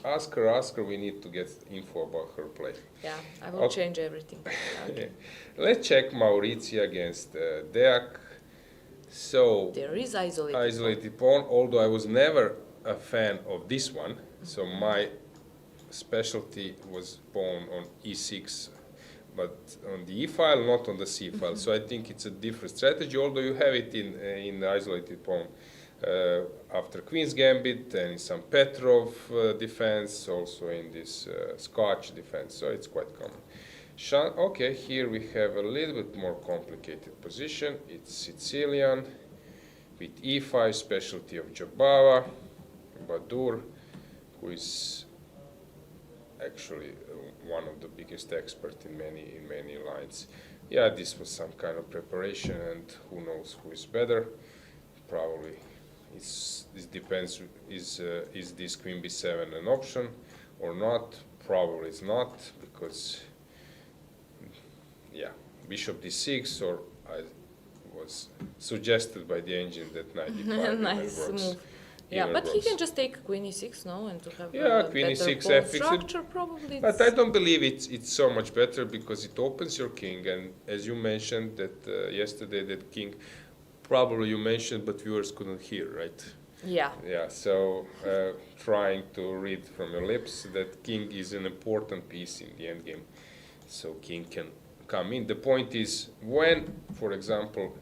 A: Ask her. We need to get info about her play.
B: Yeah, I will
A: Okay.
B: change everything. Okay.
A: Let's check Maurizia against Deak. So
B: There is isolated.
A: isolated pawn. Although I was never a fan of this one, so my specialty was pawn on e6, but on the e file, not on the c file. So I think it's a different strategy. Although you have it in the isolated pawn after Queen's Gambit and in some Petrov defense, also in this Scotch defense. So it's quite common. Okay, here we have a little bit more complicated position. It's Sicilian with e5, specialty of Jabava, Badur, who is actually one of the biggest experts in many lines. Yeah, this was some kind of preparation, and who knows who is better. Probably this depends. Is this Queen b7 an option or not? Probably it's not, because yeah, Bishop d6 or I was suggested by the engine that knight d5
B: Nice
A: even works.
B: move. Yeah,
A: Even
B: but he
A: works.
B: can just take queen e6 now and to have
A: Yeah,
B: a
A: queen
B: better
A: e6
B: pawn
A: f6.
B: structure probably.
A: But I don't believe it's so much better because it opens your king, and as you mentioned that yesterday, that king, probably you mentioned, but viewers couldn't hear, right?
B: Yeah.
A: Yeah, so trying to read from your lips that king is an important piece in the endgame, so king can come in. The point is when, for example,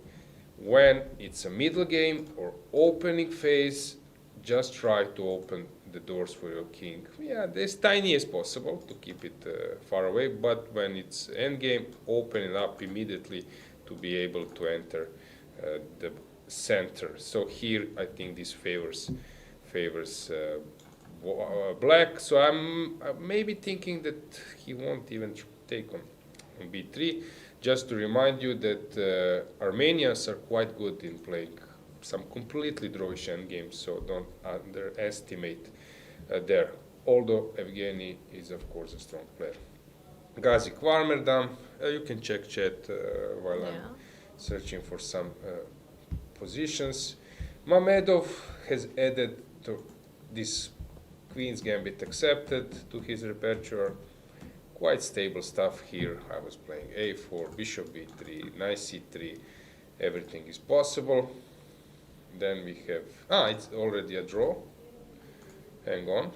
A: when it's a middle game or opening phase, just try to open the doors for your king. Yeah, as tiny as possible to keep it far away, but when it's endgame, open it up immediately to be able to enter the center. So here I think this favors black. So I'm maybe thinking that he won't even take on b3. Just to remind you that Armenians are quite good in playing some completely drawish endgames, so don't underestimate there. Although Evgeny is of course a strong player. Gazi Kvarmerdam, you can check chat while I'm searching for some positions. Mamedov has added to this Queen's Gambit accepted to his repertoire. Quite stable stuff here. I was playing a4, bishop b3, knight c3. Everything is possible. Then we have, it's already a draw. Hang on.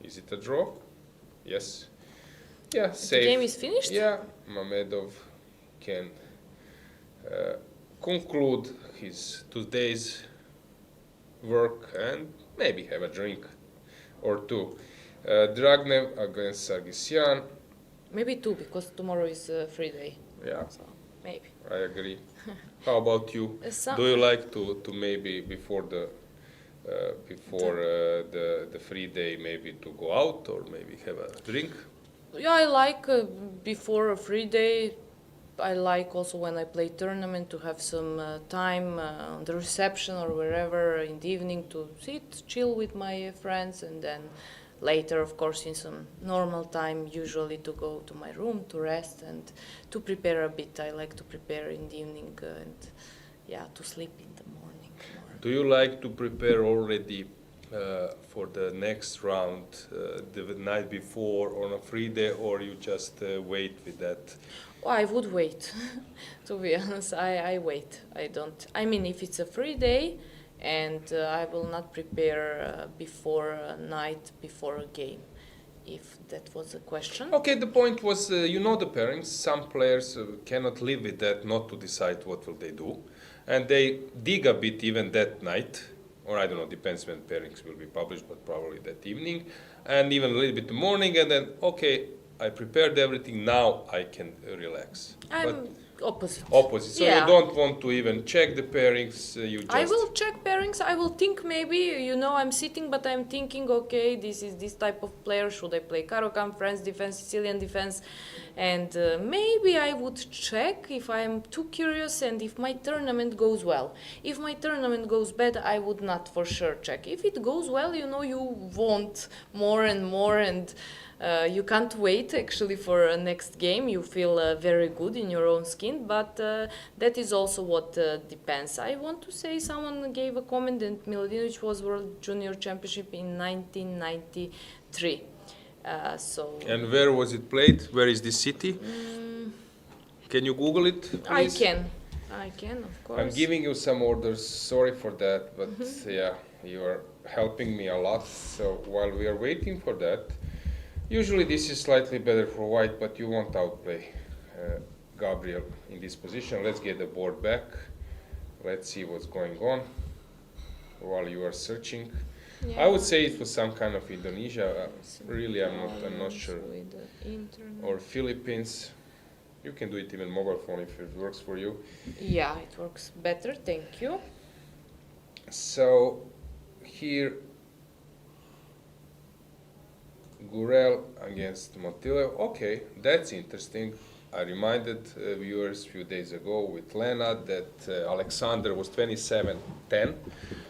A: Is it a draw? Yes. Yeah, safe.
B: The game is finished?
A: Yeah, Mamedov can conclude his today's work and maybe have a drink or two. Dragnev against Sargsyan.
B: Maybe 2 because tomorrow is a free day.
A: Yeah,
B: So maybe.
A: I agree. How about you? Do you like to maybe before the the free day maybe to go out or maybe have a drink?
B: Yeah, I like before a free day. I like also when I play tournament to have some time on the reception or wherever in the evening to sit, chill with my friends, and then later, of course, in some normal time, usually to go to my room to rest and to prepare a bit. I like to prepare in the evening and to sleep in the morning.
A: Do you like to prepare already for the next round the night before on a free day, or you just wait with that?
B: Well, I would wait. To be honest, I wait. I don't. I mean, if it's a free day, and I will not prepare before a night before a game, if that was a question.
A: Okay, the point was, you know the pairings. Some players cannot live with that, not to decide what will they do, and they dig a bit even that night, or I don't know, depends when pairings will be published, but probably that evening, and even a little bit in the morning, and then okay, I prepared everything. Now I can relax.
B: I'm opposite.
A: Opposite. So you don't want to even check the pairings. You just.
B: I will check pairings. I will think maybe, I'm sitting, but I'm thinking, okay, this is this type of player. Should I play Caro-Kann, France defense, Sicilian defense? And maybe I would check if I'm too curious and if my tournament goes well. If my tournament goes bad, I would not for sure check. If it goes well, you want more and more, and you can't wait actually for a next game. You feel very good in your own skin, but that is also what depends. I want to say someone gave a comment that Miladinovic was World Junior Championship in 1993.
A: And where was it played? Where is this city? Can you Google it, please?
B: I can, of course.
A: I'm giving you some orders. Sorry for that, but you are helping me a lot. So while we are waiting for that, usually this is slightly better for white, but you won't outplay Gabriel in this position. Let's get the board back. Let's see what's going on while you are searching. I would say it was some kind of Indonesia. Really, I'm not sure. Or Philippines. You can do it even mobile phone if it works for you.
B: Yeah, it works better. Thank you.
A: So here, Gurel against Montenegro. Okay, that's interesting. I reminded viewers a few days ago with Lena that Alexander was 27-10.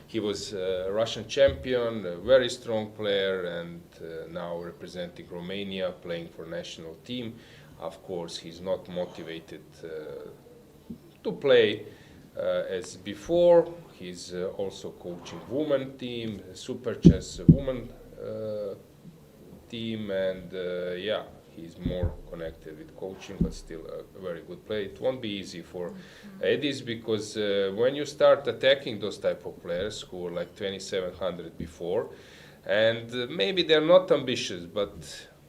A: He was a Russian champion, a very strong player, and now representing Romania, playing for national team. Of course, he's not motivated to play as before. He's also coaching women team, super chess women team, and yeah, he's more connected with coaching, but still a very good player. It won't be easy for Edis because when you start attacking those type of players who were like 2700 before, and maybe they're not ambitious, but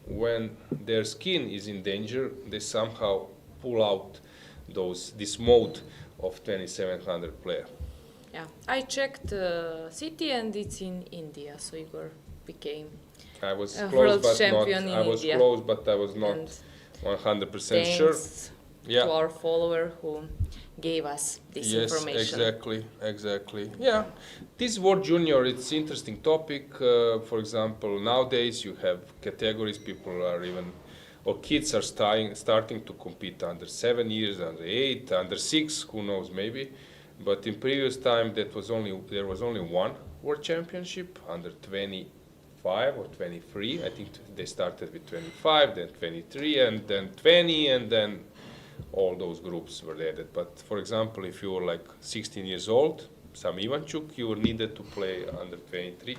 A: when their skin is in danger, they somehow pull out this mode of 2700 player.
B: Yeah, I checked city and it's in India, so Igor became
A: I was close,
B: world
A: but
B: champion
A: not.
B: in
A: I was
B: India.
A: close, but I was not
B: And
A: 100% sure.
B: thanks
A: Yeah.
B: to our follower who gave us this information.
A: Exactly. Yeah, this World Junior, it's interesting topic. For example, nowadays you have categories. People are even, or kids are starting to compete under 7 years, under 8, under 6. Who knows? Maybe. But in previous time, there was only one World Championship under 25 or 23. I think they started with 25, then 23, and then 20, and then all those groups were added. But for example, if you were like 16 years old, some Ivanchuk, you were needed to play under 23,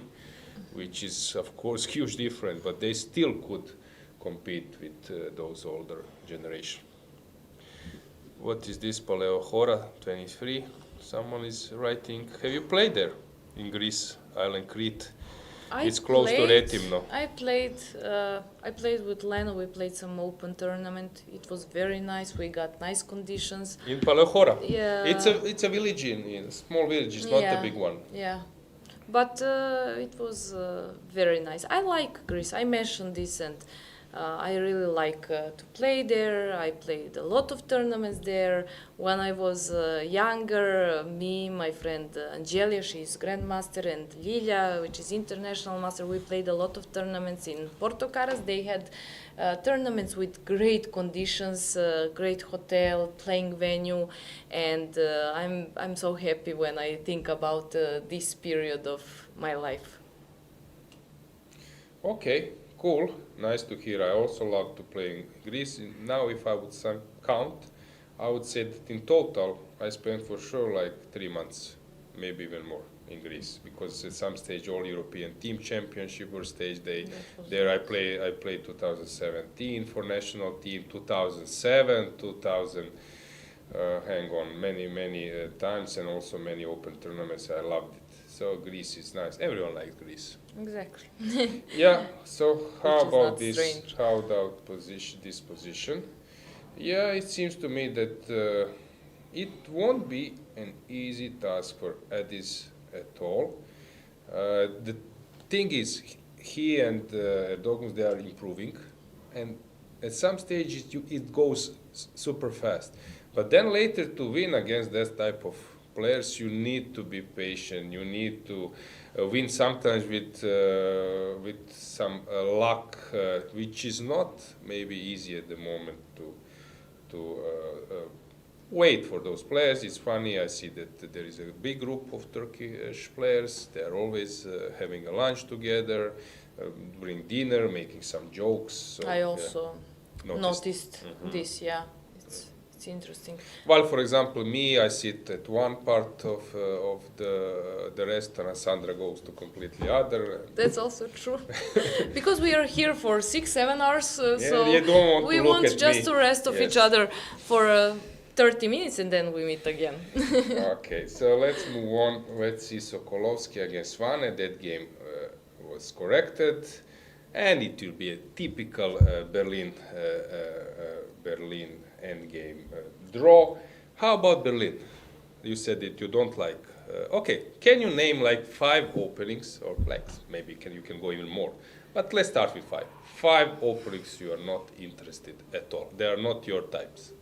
A: which is of course huge difference, but they still could compete with those older generation. What is this? Paleo Hora 23. Someone is writing. Have you played there in Greece, island Crete? It's close to Retimno.
B: I played with Leno. We played some open tournament. It was very nice. We got nice conditions.
A: In Palehora.
B: Yeah.
A: It's a village in a small village. It's not a big one.
B: Yeah, but it was very nice. I like Greece. I mentioned this, and I really like to play there. I played a lot of tournaments there. When I was younger, me, my friend Angelia, she's grandmaster, and Lilia, which is international master, we played a lot of tournaments in Porto Caras. They had tournaments with great conditions, great hotel, playing venue, and I'm so happy when I think about this period of my life.
A: Okay. Cool, nice to hear. I also love to play in Greece. Now, if I would count, I would say that in total, I spent for sure like 3 months, maybe even more, in Greece. Because at some stage, all European team championship were staged. There I played 2017 for national team, 2007, 2000. Hang on, many times, and also many open tournaments. I loved it. So Greece is nice. Everyone likes Greece.
B: Exactly.
A: Yeah. So how
B: Which is
A: about
B: not
A: this?
B: strange.
A: How about this position? Yeah, it seems to me that it won't be an easy task for Edis at all. The thing is, he and Erdogan, they are improving, and at some stage it goes super fast. But then later to win against that type of players, you need to be patient. You need to win sometimes with some luck, which is not maybe easy at the moment to wait for those players. It's funny. I see that there is a big group of Turkish players. They are always having a lunch together, bring dinner, making some jokes. So,
B: I also noticed
A: Mm-hmm.
B: this. Yeah, it's interesting.
A: Well, for example, me, I sit at one part of the restaurant. Sandra goes to completely other.
B: That's also true. Because we are here for 6-7 hours, so
A: you don't want
B: we
A: to look
B: want
A: at
B: just
A: me.
B: to rest of
A: Yes.
B: each other for 30 minutes and then we meet again.
A: Okay, so let's move on. Let's see Sokolovsky against Svane. That game was corrected, and it will be a typical Berlin endgame draw. How about Berlin? You said that you don't like. Okay, can you name like 5 openings, or like maybe you can go even more? But let's start with 5. 5 openings you are not interested at all. They are not your types.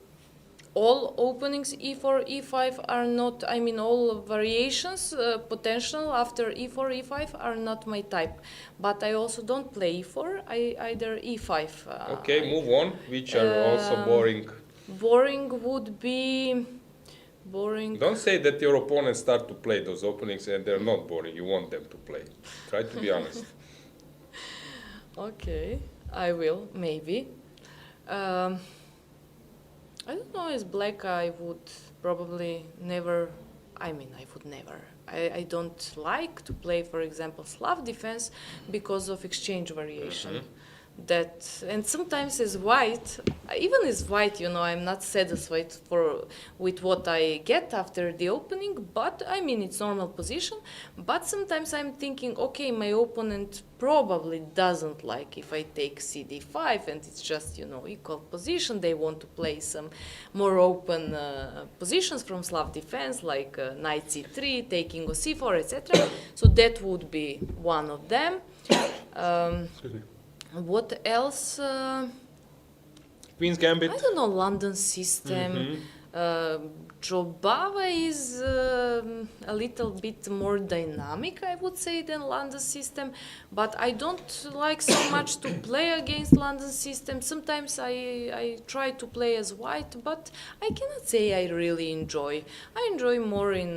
B: All openings e4, e5 are not, I mean all variations potential after e4, e5 are not my type. But I also don't play e4, either e5.
A: Okay, move on. Which are also boring.
B: Boring would be... Boring.
A: Don't say that your opponents start to play those openings and they're not boring. You want them to play. Try to be honest.
B: Okay, I will, maybe. I don't know, as black I would probably never. I mean, I would never. I don't like to play, for example, Slav defense because of exchange variation. That, and sometimes as white, even as white, you know, I'm not satisfied with what I get after the opening, but I mean it's normal position. But sometimes I'm thinking, okay, my opponent probably doesn't like if I take CD5 and it's just, you know, equal position. They want to play some more open positions from Slav defense, like knight C3, taking on C4, etc. So that would be one of them. What else?
A: Queen's Gambit.
B: I don't know, London system. Jobava is a little bit more dynamic, I would say, than London system, but I don't like so much to play against London system. Sometimes I try to play as white, but I cannot say I really enjoy. I enjoy more in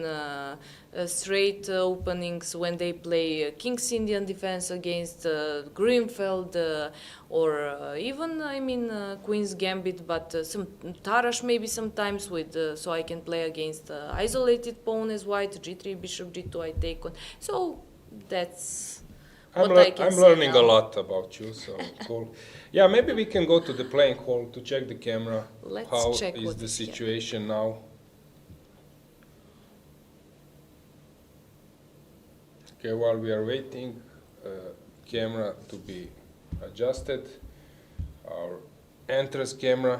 B: straight openings when they play King's Indian defense against Greenfield or even, I mean, Queen's Gambit, but some Tarash maybe sometimes with, so I can play against isolated pawn as white, G3, Bishop G2, I take on. So that's what I can
A: I'm
B: say
A: learning
B: now.
A: a lot about you, so cool. Yeah, maybe we can go to the playing hall to check the camera.
B: Let's
A: How
B: check
A: is
B: what
A: the
B: is
A: situation now? Okay, while we are waiting, camera to be adjusted. Our entrance camera.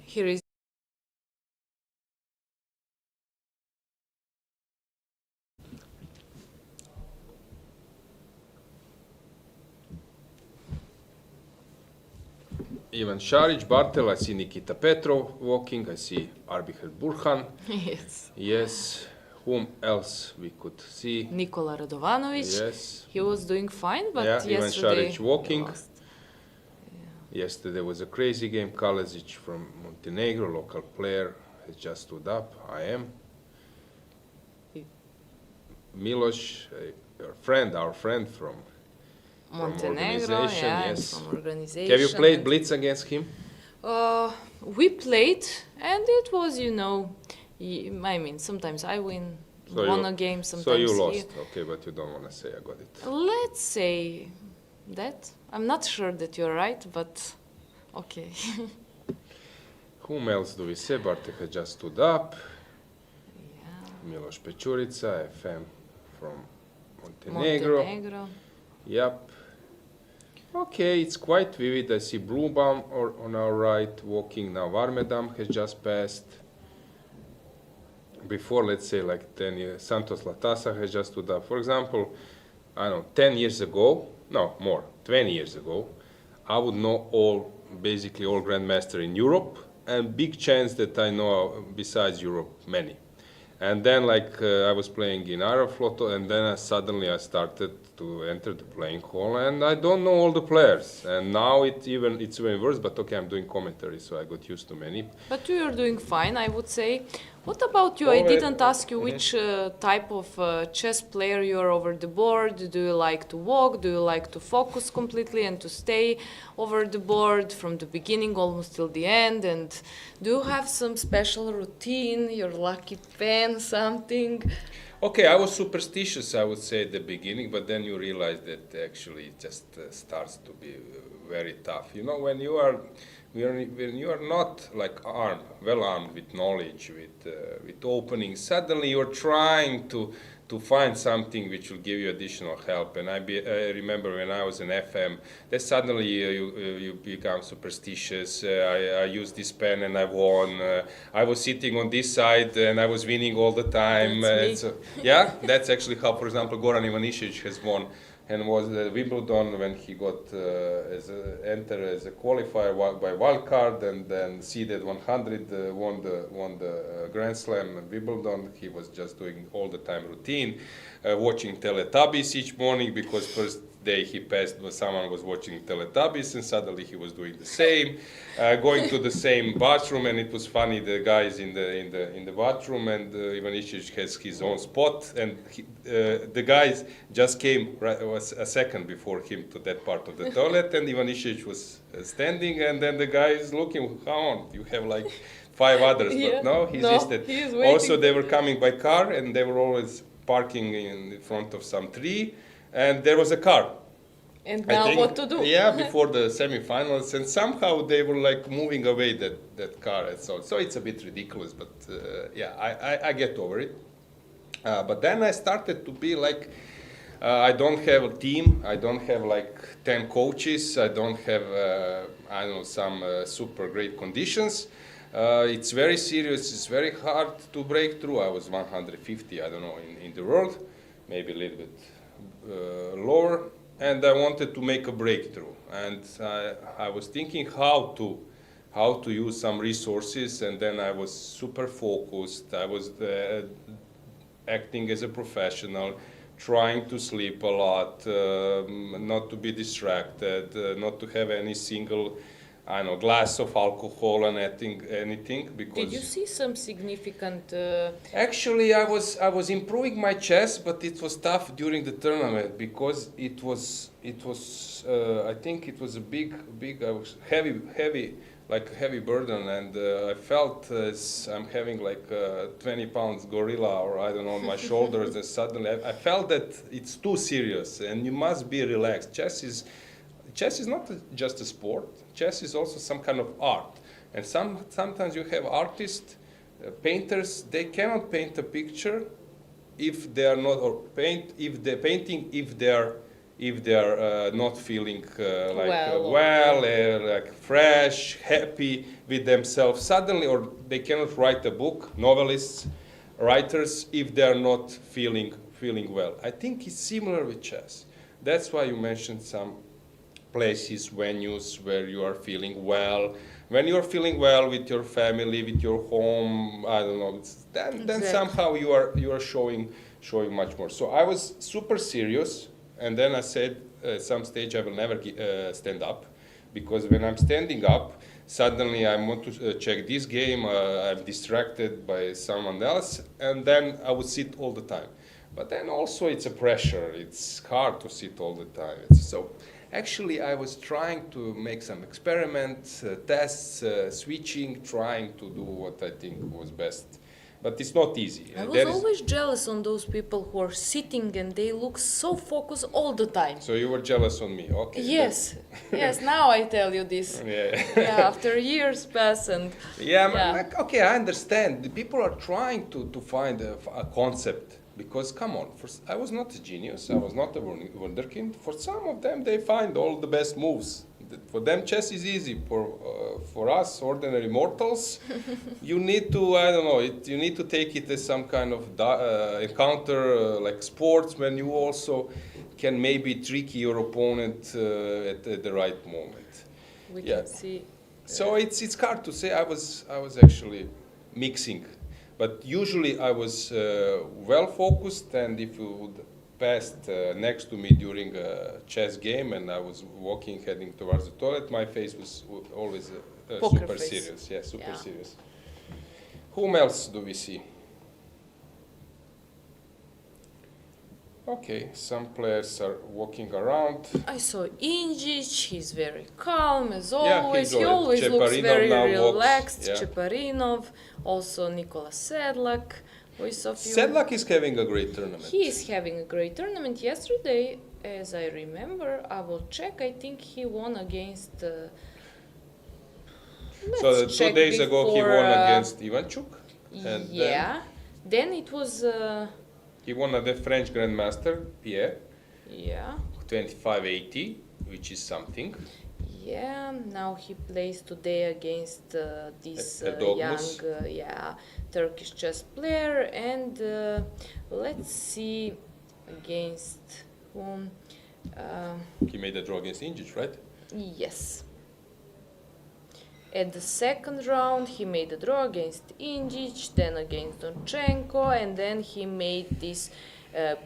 B: Here is
A: Ivan Šarić, Bartel, I see Nikita Petrov walking, I see Arbihel Burhan.
B: yes.
A: Yes, whom else we could see?
B: Nikola Radovanovic.
A: Yes.
B: He was doing fine, but
A: Yeah, Ivan
B: yesterday
A: Šarić walking.
B: he lost.
A: Yesterday was a crazy game. Kalezic from Montenegro, local player, has just stood up. I am. Milos, our friend from
B: Montenegro,
A: organization,
B: yeah,
A: yes.
B: from organization.
A: Have you played
B: and-
A: Blitz against him?
B: We played, and it was, you know, I mean, sometimes I win,
A: So
B: won
A: you-
B: a game, sometimes
A: So you
B: he.
A: lost, okay, but you don't want to say I got it.
B: Let's say that. I'm not sure that you're right, but okay.
A: Whom else do we say? Bartek has just stood up.
B: Yeah.
A: Miloš Pečurica, FM from Montenegro.
B: Montenegro.
A: Yep. Okay, it's quite vivid. I see Bluebaum on our right walking now. Varmedam has just passed. Before, let's say, like 10 years, Santos Latasa has just stood up. For example, I don't know, 10 years ago, no, more, 20 years ago, I would know basically all grandmaster in Europe, and big chance that I know, besides Europe, many. And then, like, I was playing in Aeroflot, and then suddenly I started to enter the playing hall, and I don't know all the players. And now it's even worse, but okay, I'm doing commentary, so I got used to many.
B: But you are doing fine, I would say. What about you? I
A: Alright.
B: didn't ask you which type of chess player you are over the board. Do you like to walk? Do you like to focus completely and to stay over the board from the beginning almost till the end? And do you have some special routine, your lucky pen, something?
A: Okay, I was superstitious, I would say, at the beginning, but then you realize that actually it just starts to be very tough. You know, when you are not like well armed with knowledge, with openings, suddenly you're trying to find something which will give you additional help. And I remember when I was in FM, that suddenly you become superstitious. I used this pen and I won. I was sitting on this side and I was winning all the time.
B: That's me.
A: Yeah, that's actually how, for example, Goran Ivanišević has won. And was Wimbledon when he got entered as a qualifier by wild card, and then seeded 100, won the Grand Slam at Wimbledon. He was just doing all the time routine, watching Teletubbies each morning because first day he passed, someone was watching Teletubbies, and suddenly he was doing the same, going to the same bathroom, and it was funny. The guys in the bathroom, and Ivan Ishich has his own spot, and the guys just came was a second before him to that part of the toilet, and Ivan Ishich was standing, and then the guy is looking, how on, you have like 5 others, but no, he's listed. Also, they were coming by car, and they were always parking in front of some tree, and there was a car.
B: And now what to do?
A: Yeah, before the semifinals, and somehow they were like moving away that car, and so it's a bit ridiculous, but yeah, I get over it. But then I started to be like, I don't have a team, I don't have like 10 coaches, I don't have, I don't know, some super great conditions. It's very serious, it's very hard to break through. I was 150, I don't know, in the world, maybe a little bit lower, and I wanted to make a breakthrough. And I was thinking how to use some resources, and then I was super focused. I was acting as a professional, trying to sleep a lot, not to be distracted, not to have any single, I know, glass of alcohol and anything. Because
B: did you see some significant?
A: Actually, I was improving my chess, but it was tough during the tournament because it was I think it was a big heavy burden, and I felt I'm having like 20 pounds gorilla, or I don't know, on my shoulders, and suddenly I felt that it's too serious, and you must be relaxed. Chess is not just a sport. Chess is also some kind of art. And sometimes you have artists, painters, they cannot paint a picture if they are not, or paint if they're painting if they are not feeling like fresh, happy with themselves suddenly, or they cannot write a book. Novelists, writers, if they are not feeling well. I think it's similar with chess. That's why you mentioned some places, venues where you are feeling well. When you are feeling well with your family, with your home, I don't know, then somehow you are showing much more. So I was super serious, and then I said at some stage I will never stand up, because when I'm standing up, suddenly I want to check this game, I'm distracted by someone else, and then I would sit all the time. But then also it's a pressure, it's hard to sit all the time. So actually, I was trying to make some experiments, tests, switching, trying to do what I think was best. But it's not easy.
B: I was always jealous on those people who are sitting and they look so focused all the time.
A: So you were jealous on me, okay?
B: Yes, yes. Now I tell you this. Yeah, after years pass and.
A: Yeah. Okay, I understand. The people are trying to find a concept. Because, come on, I was not a genius, I was not a wunderkind. For some of them, they find all the best moves. For them, chess is easy. For us, ordinary mortals, you need to, I don't know, you need to take it as some kind of encounter, like sports, when you also can maybe trick your opponent at the right moment.
B: We can see.
A: So it's hard to say. I was actually mixing. But usually I was well focused, and if you would pass next to me during a chess game and I was walking, heading towards the toilet, my face was always super
B: face.
A: Serious. Yeah, super serious. Whom else do we see? Okay, some players are walking around.
B: I saw Injic, he's very calm as always. He always
A: Cheparinov
B: looks very relaxed.
A: Yeah.
B: Cheparinov, also Nikola Sedlak.
A: Sedlak is having a great tournament.
B: He is having a great tournament. Yesterday, as I remember, I will check, I think he won against...
A: so 2 days ago he won against Ivanchuk. And
B: then it was...
A: he won the French Grandmaster, Pierre.
B: Yeah.
A: 25-80, which is something.
B: Yeah, now he plays today against this young Turkish chess player, and let's see against whom.
A: He made a draw against Injic, right?
B: Yes. At the second round, he made a draw against Injic, then against Donchenko, and then he made this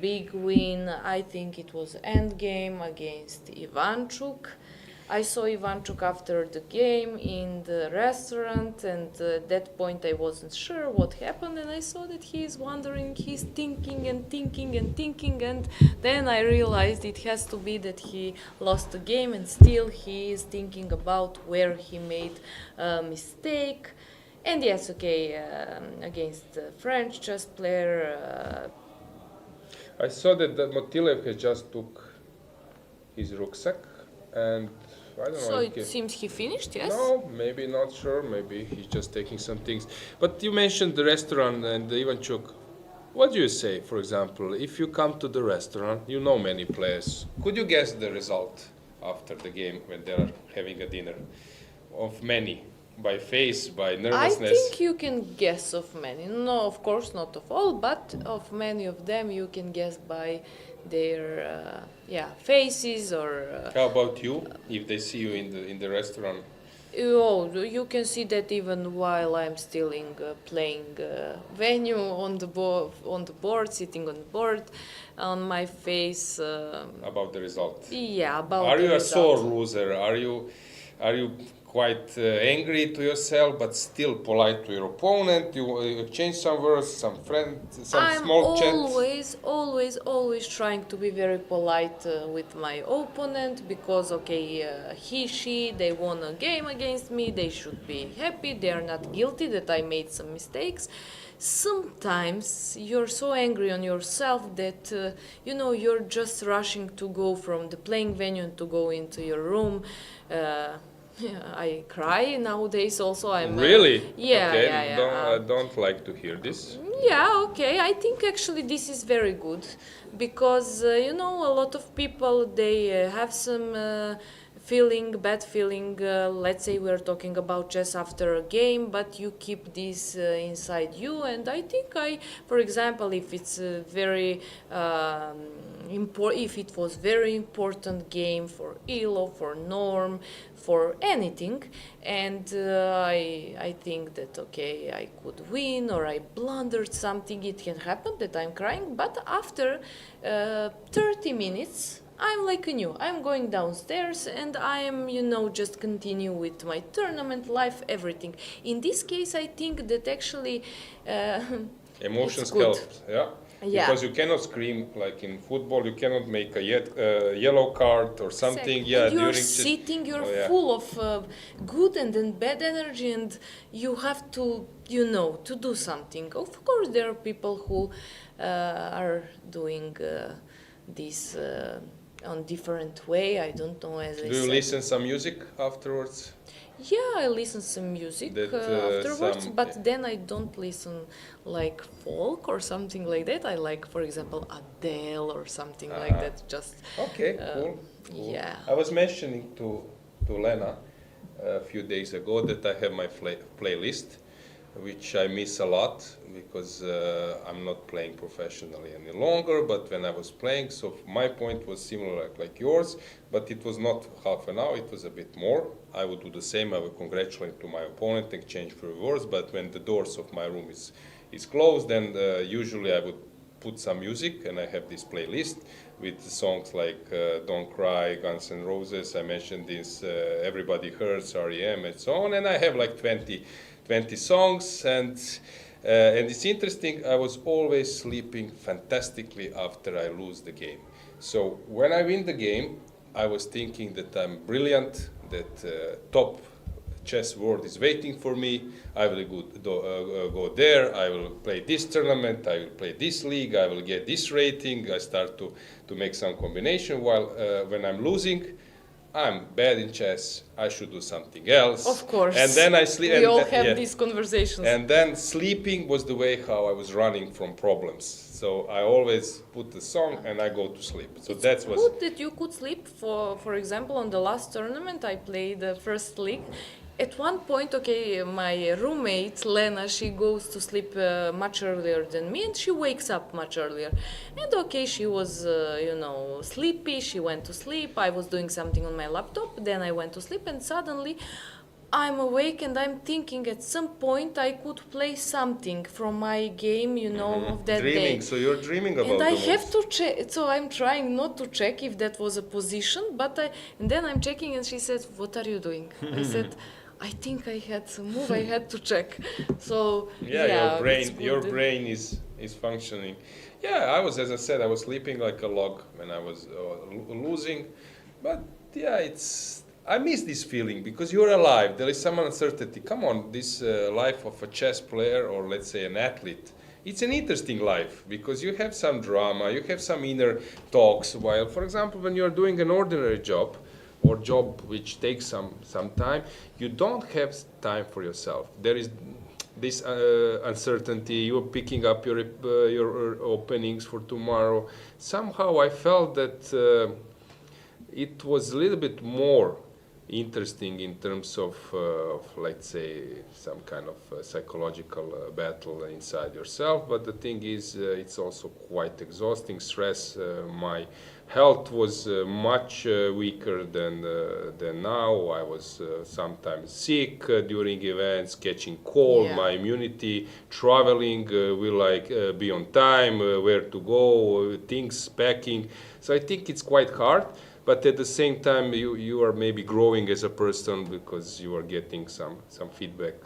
B: big win. I think it was endgame against Ivanchuk. I saw Ivanchuk after the game in the restaurant, and at that point I wasn't sure what happened, and I saw that he's wondering, he's thinking and thinking and thinking, and then I realized it has to be that he lost the game, and still he is thinking about where he made a mistake. And yes, okay, against the French chess player.
A: I saw that Motilev has just took his rucksack, and I don't know.
B: So it seems he finished, yes?
A: No, maybe not sure. Maybe he's just taking some things. But you mentioned the restaurant and the Ivanchuk. What do you say, for example, if you come to the restaurant, you know many players. Could you guess the result after the game when they are having a dinner of many? By face, by nervousness?
B: I think you can guess of many. No, of course not of all, but of many of them you can guess by their faces or.
A: How about you? If they see you in the restaurant?
B: Oh, you can see that even while I'm still in playing venue on the board, sitting on the board, on my face.
A: About the result.
B: Yeah, about.
A: Are
B: the
A: you a
B: result.
A: sore loser? Are you quite angry to yourself, but still polite to your opponent? You exchange some words, some small chat.
B: I'm always trying to be very polite with my opponent, because they won a game against me. They should be happy. They are not guilty that I made some mistakes. Sometimes you're so angry on yourself that you're just rushing to go from the playing venue and to go into your room. I cry nowadays also. I'm
A: Really?
B: Yeah,
A: okay.
B: yeah.
A: I don't like to hear this.
B: Yeah, okay. I think actually this is very good, because a lot of people, they have some bad feeling. Let's say we're talking about chess after a game, but you keep this inside you. And I think for example, if it's very if it was very important game for Ilo, for Norm, for anything, and I think that I could win, or I blundered something, it can happen that I'm crying, but after 30 minutes I'm like new. I'm going downstairs and I'm, just continue with my tournament life, everything. In this case, I think that actually
A: Emotions
B: it's good.
A: help, yeah?
B: Yeah.
A: Because you cannot scream like in football. You cannot make a yellow card or something.
B: Exactly.
A: Yeah,
B: and you're
A: during
B: sitting, you're full of good and then bad energy, and you have to, to do something. Of course, there are people who are doing this on different way. I don't know. As
A: Do you listen some music afterwards?
B: Yeah, I listen some music afterwards, but then I don't listen like folk or something like that. I like, for example, Adele or something like that. Just
A: okay, cool.
B: Yeah.
A: I was mentioning to Lena a few days ago that I have my playlist, which I miss a lot because I'm not playing professionally any longer. But when I was playing, so my point was similar like yours, but it was not half an hour, it was a bit more. I would do the same. I would congratulate to my opponent, exchange few words, but when the doors of my room is closed, then usually I would put some music, and I have this playlist with songs like Don't Cry, Guns N' Roses, I mentioned this, Everybody Hurts, R.E.M., and so on, and I have like 20 songs, and it's interesting, I was always sleeping fantastically after I lose the game. So when I win the game, I was thinking that I'm brilliant, that top chess world is waiting for me, I will go there, I will play this tournament, I will play this league, I will get this rating, I start to make some combination, while when I'm losing, I'm bad in chess, I should do something else.
B: Of course.
A: And then I sleep.
B: We all have these conversations.
A: And then sleeping was the way how I was running from problems. So I always put the song and I go to sleep. So that's was
B: good that you could sleep. For example, on the last tournament I played the first league. At one point, my roommate, Lena, she goes to sleep much earlier than me, and she wakes up much earlier. And she was, sleepy, she went to sleep, I was doing something on my laptop, then I went to sleep, and suddenly I'm awake and I'm thinking at some point I could play something from my game, you know, of that
A: Dreaming,
B: day.
A: so you're dreaming about
B: And I
A: the
B: have
A: moves.
B: to check, so I'm trying not to check if that was a position, but and then I'm checking and she said, "What are you doing?" I said, "I think I had some move, I had to check." So,
A: Yeah,
B: yeah, it's
A: your
B: good.
A: brain is functioning. Yeah, I was, as I said, I was sleeping like a log when I was losing, but yeah, I miss this feeling because you're alive. There is some uncertainty. Come on, this life of a chess player or let's say an athlete, it's an interesting life because you have some drama, you have some inner talks. While, for example, when you're doing an ordinary job or job which takes some time, you don't have time for yourself. There is this uncertainty. You're picking up your openings for tomorrow. Somehow, I felt that it was a little bit more interesting in terms of let's say, some kind of psychological battle inside yourself. But the thing is, it's also quite exhausting. Stress. My health was much weaker than now. I was sometimes sick during events, catching cold.
B: Yeah.
A: My immunity, traveling, will like be on time, where to go, things, packing. So I think it's quite hard. But at the same time, you are maybe growing as a person because you are getting some feedback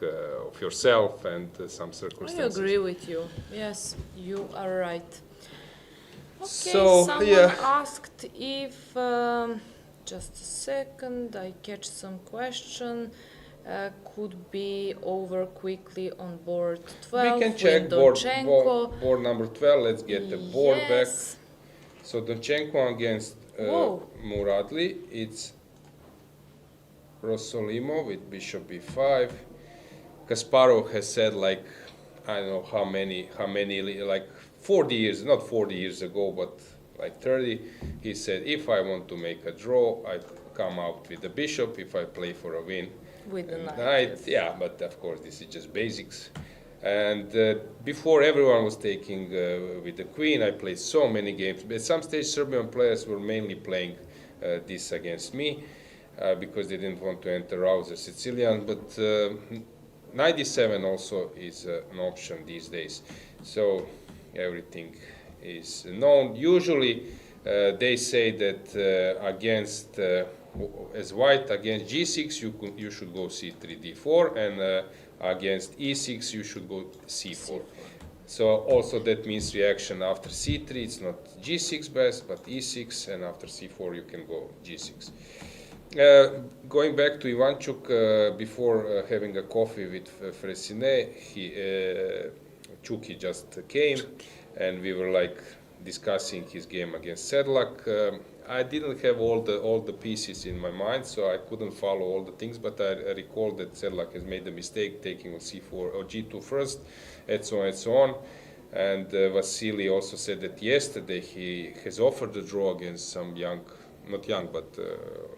A: of yourself and some
B: I
A: circumstances.
B: agree with you. Yes, you are right. Okay,
A: So,
B: someone
A: yeah.
B: asked if, just a second, I catch some question. Could be over quickly on board 12.
A: We can check
B: with
A: board
B: Donchenko.
A: board number 12. Let's get the board back.
B: Yes.
A: So Donchenko against
B: Whoa.
A: Muradli. It's Rossolimo with bishop b5. Kasparov has said, like, I don't know how many like 40 years, not 40 years ago, but like 30, he said, if I want to make a draw, I come out with the bishop. If I play for a win,
B: With the
A: and
B: knight. Yes.
A: yeah, but of course this is just basics. And before everyone was taking with the queen, I played so many games. But at some stage, Serbian players were mainly playing this against me because they didn't want to enter Rauser Sicilian. But knight d7 also is an option these days. So everything is known. Usually they say that against as white against g6 you should go c3 d4, and against e6 you should go c4. So also that means reaction after c3, it's not g6 best but e6, and after c4 you can go g6. Going back to Ivanchuk, before having a coffee with Fressinet, Chuki just came and we were like discussing his game against Sedlak. I didn't have all the pieces in my mind, so I couldn't follow all the things, but I recall that Sedlak has made a mistake taking on c4 or g2 first, and so on and so on. And Vasily also said that yesterday he has offered a draw against some not young, but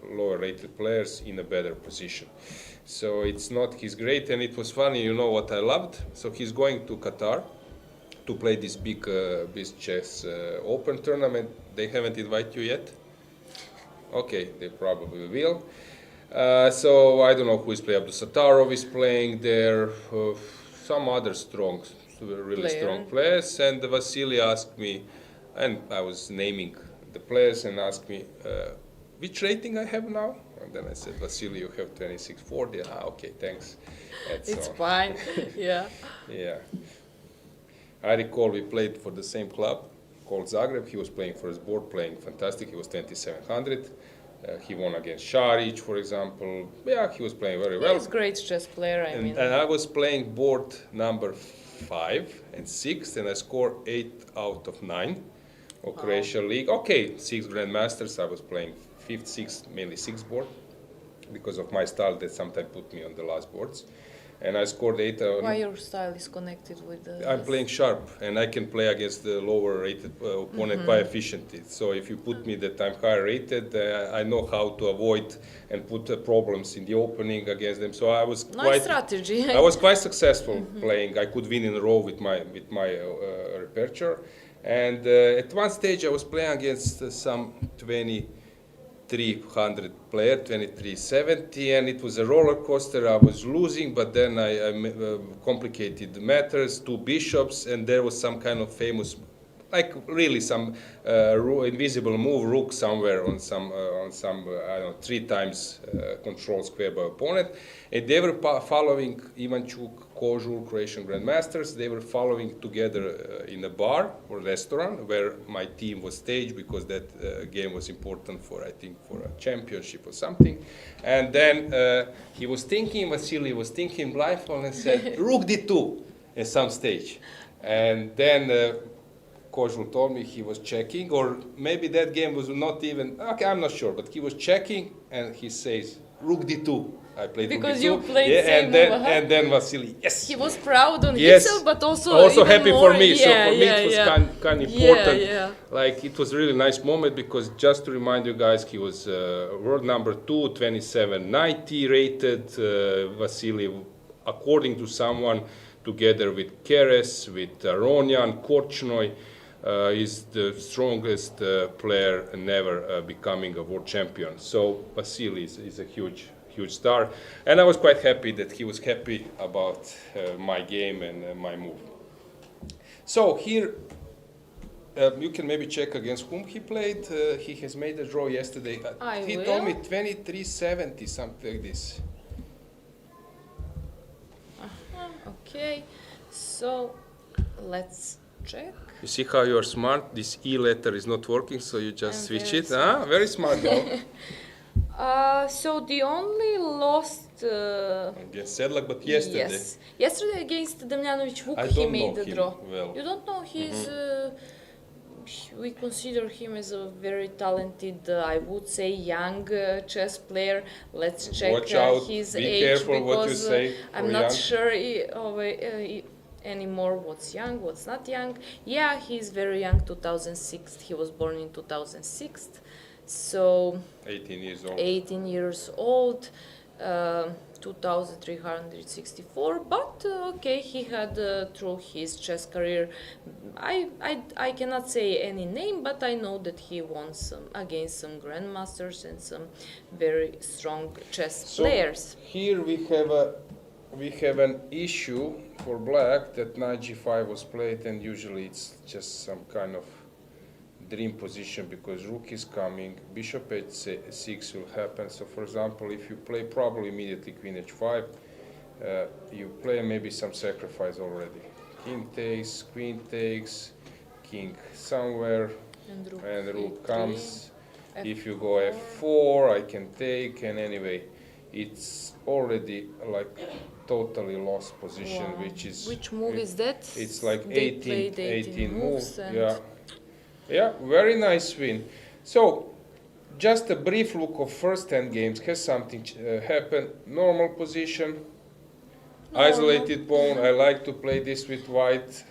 A: lower rated players in a better position. So it's not his great, and it was funny, you know what I loved? So he's going to Qatar to play this big chess open tournament. They haven't invited you yet? Okay, they probably will. So I don't know who is playing. Abdusattarov is playing there. Some other really strong players. And Vasily asked me, and I was naming the players, and asked me which rating I have now. And then I said, Vasily, you have 2640. Okay, thanks.
B: It's fine. Yeah.
A: Yeah. I recall we played for the same club called Zagreb. He was playing for his board, playing fantastic. He was 2700. He won against Šarić, for example. Yeah, he was playing very well.
B: He's a great chess player, I mean.
A: And I was playing board number 5 and 6, and I scored 8 out of 9 of Croatia League. Okay, 6 Grandmasters. I was playing 5th, 6th, mainly 6th board because of my style that sometimes put me on the last boards. And I scored 8.
B: Why your style is connected with the...
A: I'm playing sharp, and I can play against the lower rated opponent quite efficiently. So if you put me that I'm higher rated, I know how to avoid and put problems in the opening against them. So I was
B: Nice strategy.
A: I was quite successful playing. I could win in a row with my repertoire. And at one stage I was playing against some 20 2300 player, 2370, and it was a roller coaster. I was losing, but then I complicated matters, 2 bishops, and there was some kind of famous, like really some invisible move, rook somewhere on some I don't know, 3 times control square by opponent. And they were following Ivanchuk, Kožul, Croatian Grandmasters. They were following together in a bar or restaurant where my team was staged because that game was important for, I think, for a championship or something. And then he was thinking, Vasily was thinking blindfold and said, Rook D2 at some stage. And then Kožul told me he was checking, or maybe that game was not even, okay, I'm not sure, but he was checking and he says, Rook D2. I played
B: because
A: Rook D2.
B: you played same
A: and then Vasily, yes.
B: He was proud on
A: yes.
B: himself, but also even
A: happy
B: more,
A: for me.
B: Yeah,
A: so for me it was kind of important.
B: Yeah.
A: Like it was a really nice moment because just to remind you guys, he was world number 2, 2790 rated. Vasily, according to someone, together with Keres, with Ronyan, Korchnoi, is the strongest player never becoming a world champion. So Vasily is a huge star, and I was quite happy that he was happy about my game and my move. So here you can maybe check against whom he played. He has made a draw yesterday. He told me 2370, something like this.
B: Okay, so let's check.
A: You see how you are smart? This E letter is not working, so you just switch it.
B: Smart.
A: Very smart, girl.
B: So the only lost
A: Against Sedlak, but yesterday.
B: Yes, yesterday against Damjanovic Vuk
A: I
B: he
A: don't
B: made
A: know
B: the
A: him
B: draw.
A: well.
B: You don't know he's we consider him as a very talented, I would say, young chess player. Let's check
A: Watch out.
B: his
A: Be
B: age
A: careful
B: because
A: what you say
B: I'm not
A: young.
B: sure anymore what's young, what's not young. Yeah, he's very young, 2006. He was born in 2006, so
A: 18 years old.
B: 18 years old. 2,364, but okay, he had through his chess career, I cannot say any name, but I know that he won some against some grandmasters and some very strong chess players.
A: Here we have an issue for black that knight g5 was played, and usually it's just some kind of dream position because rook is coming, bishop h6 will happen. So for example, if you play probably immediately queen h5, you play maybe some sacrifice already. King takes, queen takes, king somewhere, and rook comes. If you go f4, I can take, and anyway, it's already like totally lost position,
B: Which move is that?
A: It's like
B: They
A: 18
B: moves.
A: move. Yeah, very nice win. So, just a brief look of first 10 games. Has something happened? Normal position, isolated pawn. I like to play this with white.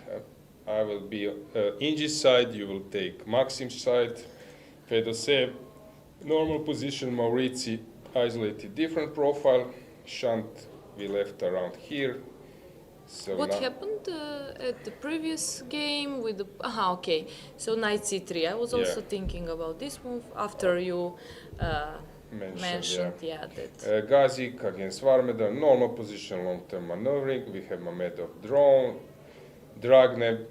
A: I will be Ingi's side, you will take Maxim's side. Fedosev, normal position, Maurizi, isolated different profile. Shant, we left around here. So
B: what happened at the previous game with the... okay. So knight c3. I was also thinking about this move after you mentioned that...
A: Gazik against Varmedov, normal position, long-term maneuvering. We have Mamedov drawn. Dragnev,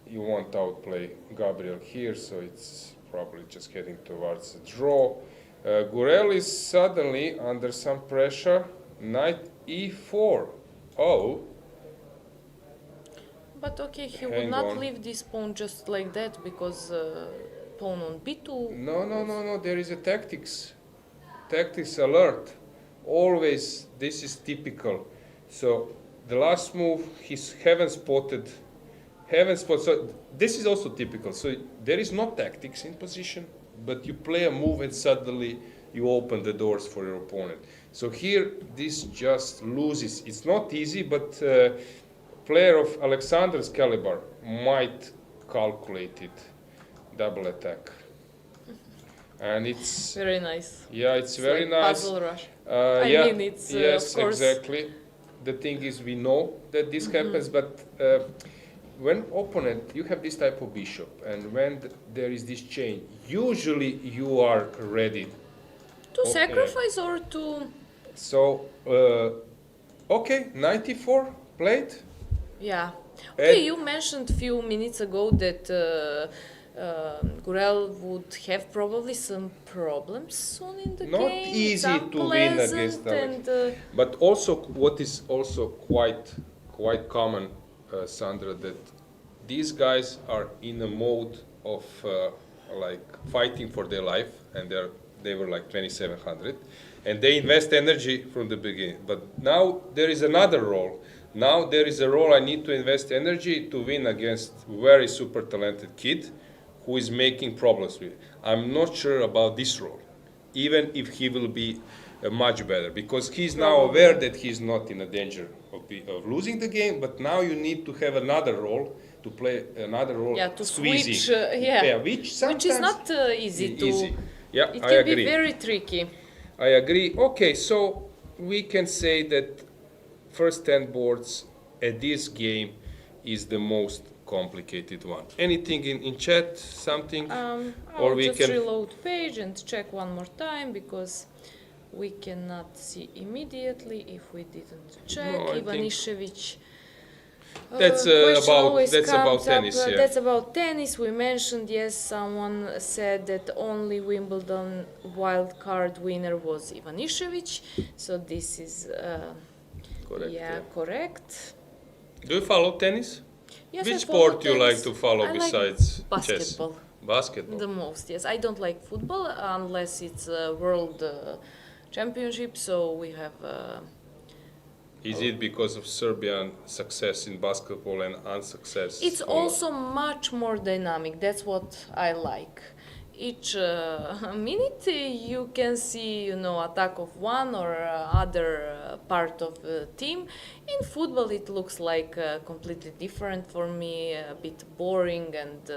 A: you won't outplay Gabriel here, so it's probably just heading towards a draw. Gurel is suddenly under some pressure. Knight e4. Oh.
B: But okay, he would not leave this pawn just like that because pawn on b2.
A: No. There is a tactics alert. Always, this is typical. So the last move, he's haven't spotted. So this is also typical. So there is no tactics in position, but you play a move and suddenly you open the doors for your opponent. So here, this just loses. It's not easy, but player of Alexander's caliber might calculate it, double attack. And it's...
B: Very nice.
A: Yeah, it's very
B: like
A: nice.
B: Puzzle rush.
A: It's... yes,
B: of course.
A: exactly. The thing is, we know that this happens, but when opponent, you have this type of bishop, and when there is this chain, usually you are ready
B: To
A: Okay.
B: sacrifice or to...
A: So, okay, 94 played.
B: Yeah. Okay,
A: And
B: you mentioned a few minutes ago that Gurel would have probably some problems soon in the
A: not
B: game.
A: easy
B: It's
A: to win against
B: unpleasant
A: Alex.
B: and
A: But also, what is also quite common, Sandra, that these guys are in a mode of like fighting for their life, and they were like 2700, and they invest energy from the beginning. But now there is another role. Now there is a role I need to invest energy to win against very super talented kid who is making problems with. I'm not sure about this role, even if he will be much better, because he's now
B: Probably.
A: aware that he's not in a danger of losing the game. But now you need to have another role, to play another role,
B: yeah, to
A: squeezing.
B: switch, yeah,
A: Which sometimes
B: which is not easy to.
A: easy. Yeah,
B: It
A: I
B: can be
A: agree.
B: very tricky.
A: I agree. Okay, so we can say that first 10 boards at this game is the most complicated one. Anything in chat? Something? Or
B: I'll
A: we
B: just
A: can
B: reload page and check one more time because we cannot see immediately if we didn't check.
A: No, I think
B: Ivanišević.
A: that's
B: Question always
A: about
B: comes
A: tennis.
B: up.
A: Yeah.
B: That's about tennis. We mentioned, yes, someone said that only Wimbledon wild card winner was Ivanišević. So this is
A: Correct.
B: yeah, correct.
A: Do you follow tennis?
B: Yes,
A: Which
B: I follow
A: sport you like
B: tennis.
A: to follow
B: I like
A: besides chess?
B: basketball.
A: Basketball.
B: The most, yes. I don't like football unless it's a world championship. So we have.
A: Is it because of Serbian success in basketball and unsuccess?
B: It's
A: on-
B: also much more dynamic. That's what I like. Each minute you can see, attack of one or other part of the team. In football, it looks like completely different for me, a bit boring, and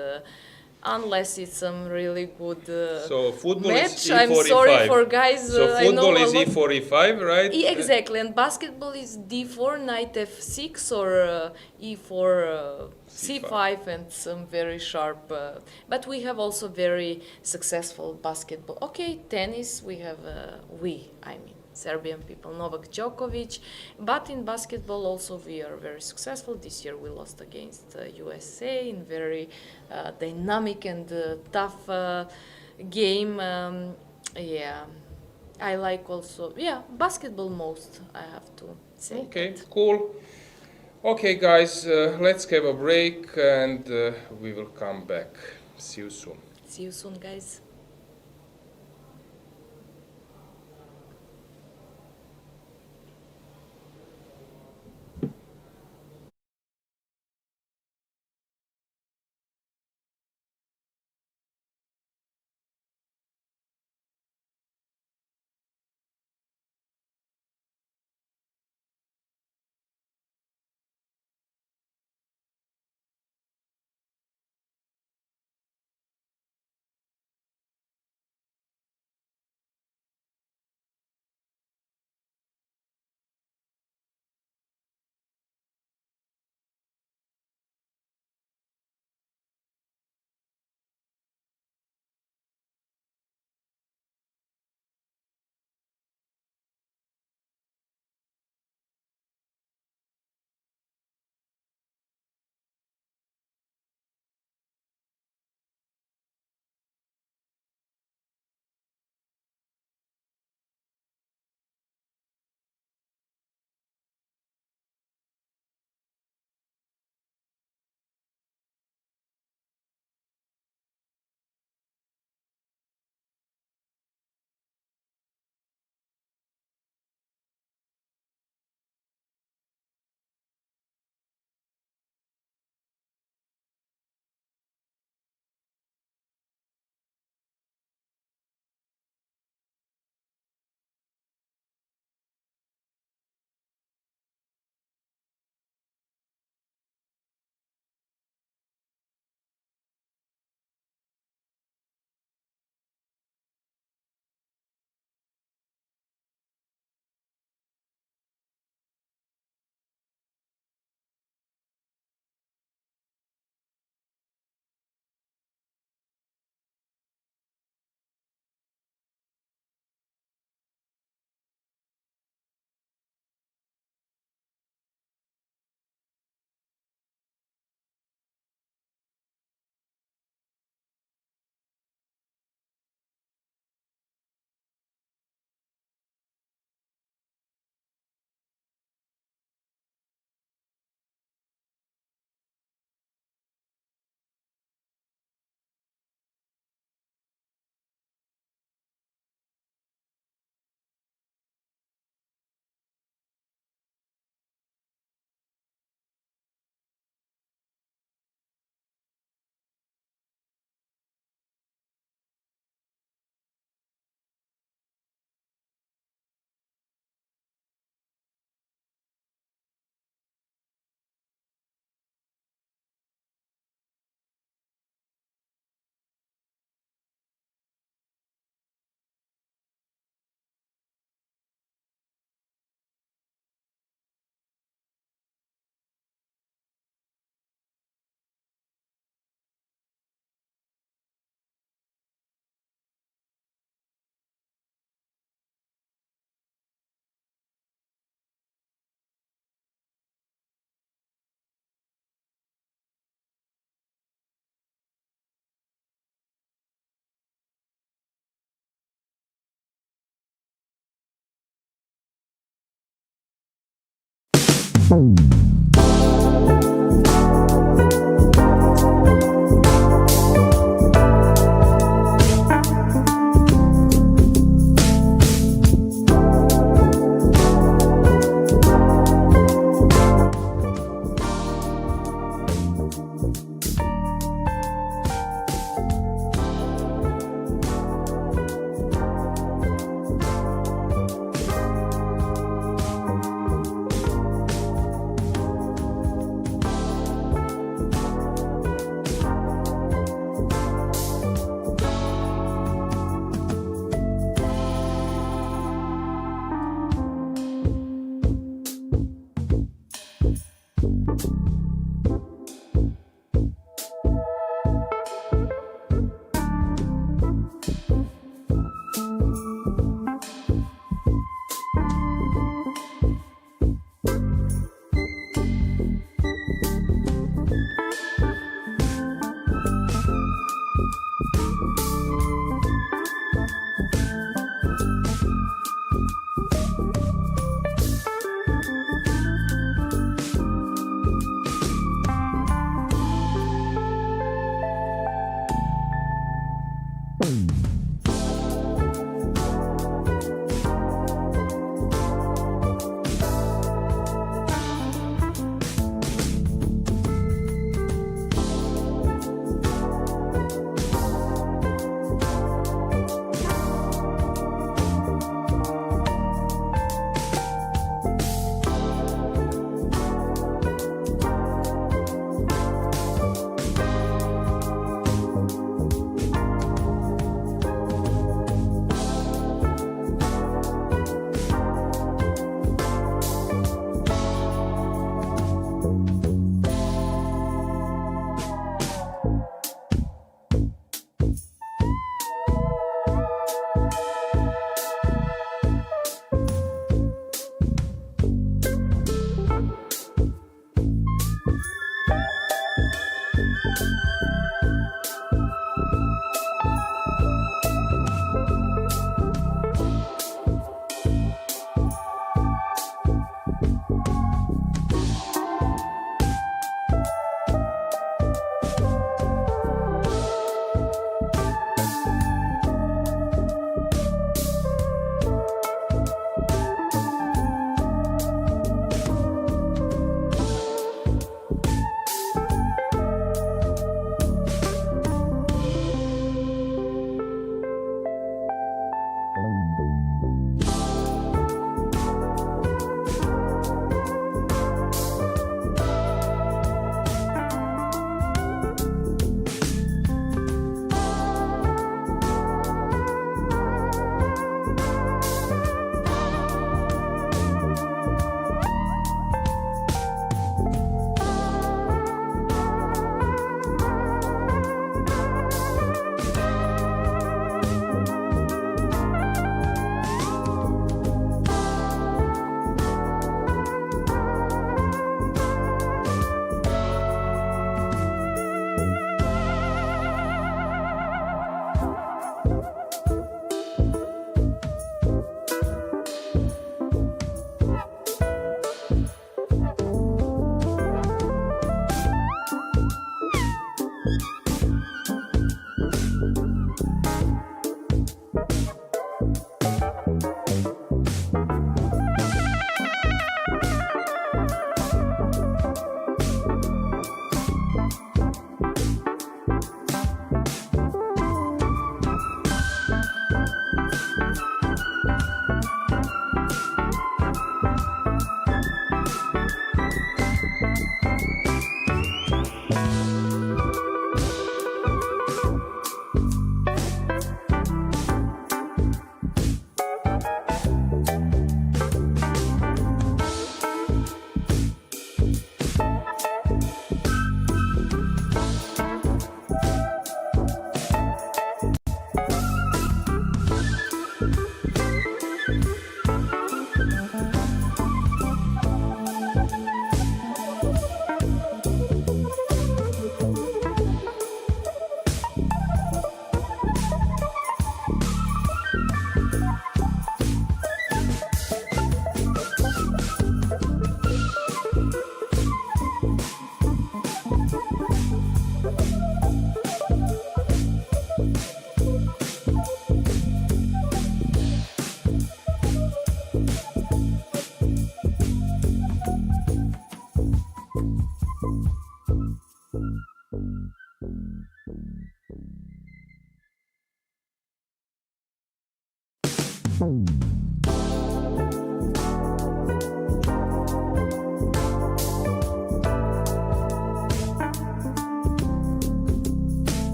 B: unless it's some really good
A: So football
B: match.
A: is
B: I'm
A: E4,
B: sorry
A: E5.
B: for guys.
A: So
B: I know
A: football
B: a
A: is
B: lot.
A: E4, E5, right?
B: Exactly, and basketball is D4, knight F6, or E4, C5, and some very sharp. But we have also very successful basketball. Okay, tennis, we have, Serbian people, Novak Djokovic. But in basketball also we are very successful. This year we lost against USA in very dynamic and tough game. Yeah. I like also, basketball most, I have to say.
A: Okay,
B: that.
A: cool. Okay, guys, let's have a break and we will come back. See you soon.
B: See you soon, guys.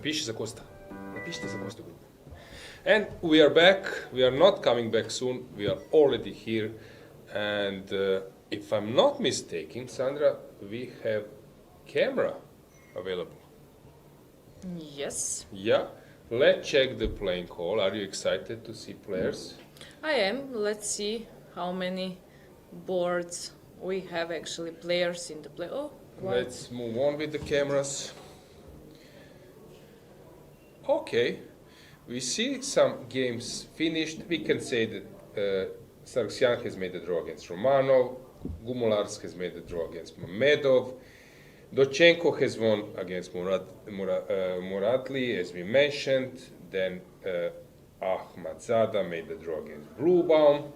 A: Napiši za Kosta. Napišite za Kosta grupu. And we are back. We are not coming back soon. We are already here. And if I'm not mistaken, Sandra, we have camera available.
B: Yes,
A: Yeah. Let's check the playing hall. Are you excited to see players?
B: I am. Let's see how many boards we have actually players in the play. Oh, quite.
A: Let's move on with the cameras. Okay. We see some games finished. We can say that Sargsyan has made a draw against Romanov, Gumulars has made a draw against Mamedov, Dochenko has won against Muratli, as we mentioned. Then Ahmadzada made a draw against Bluebaum.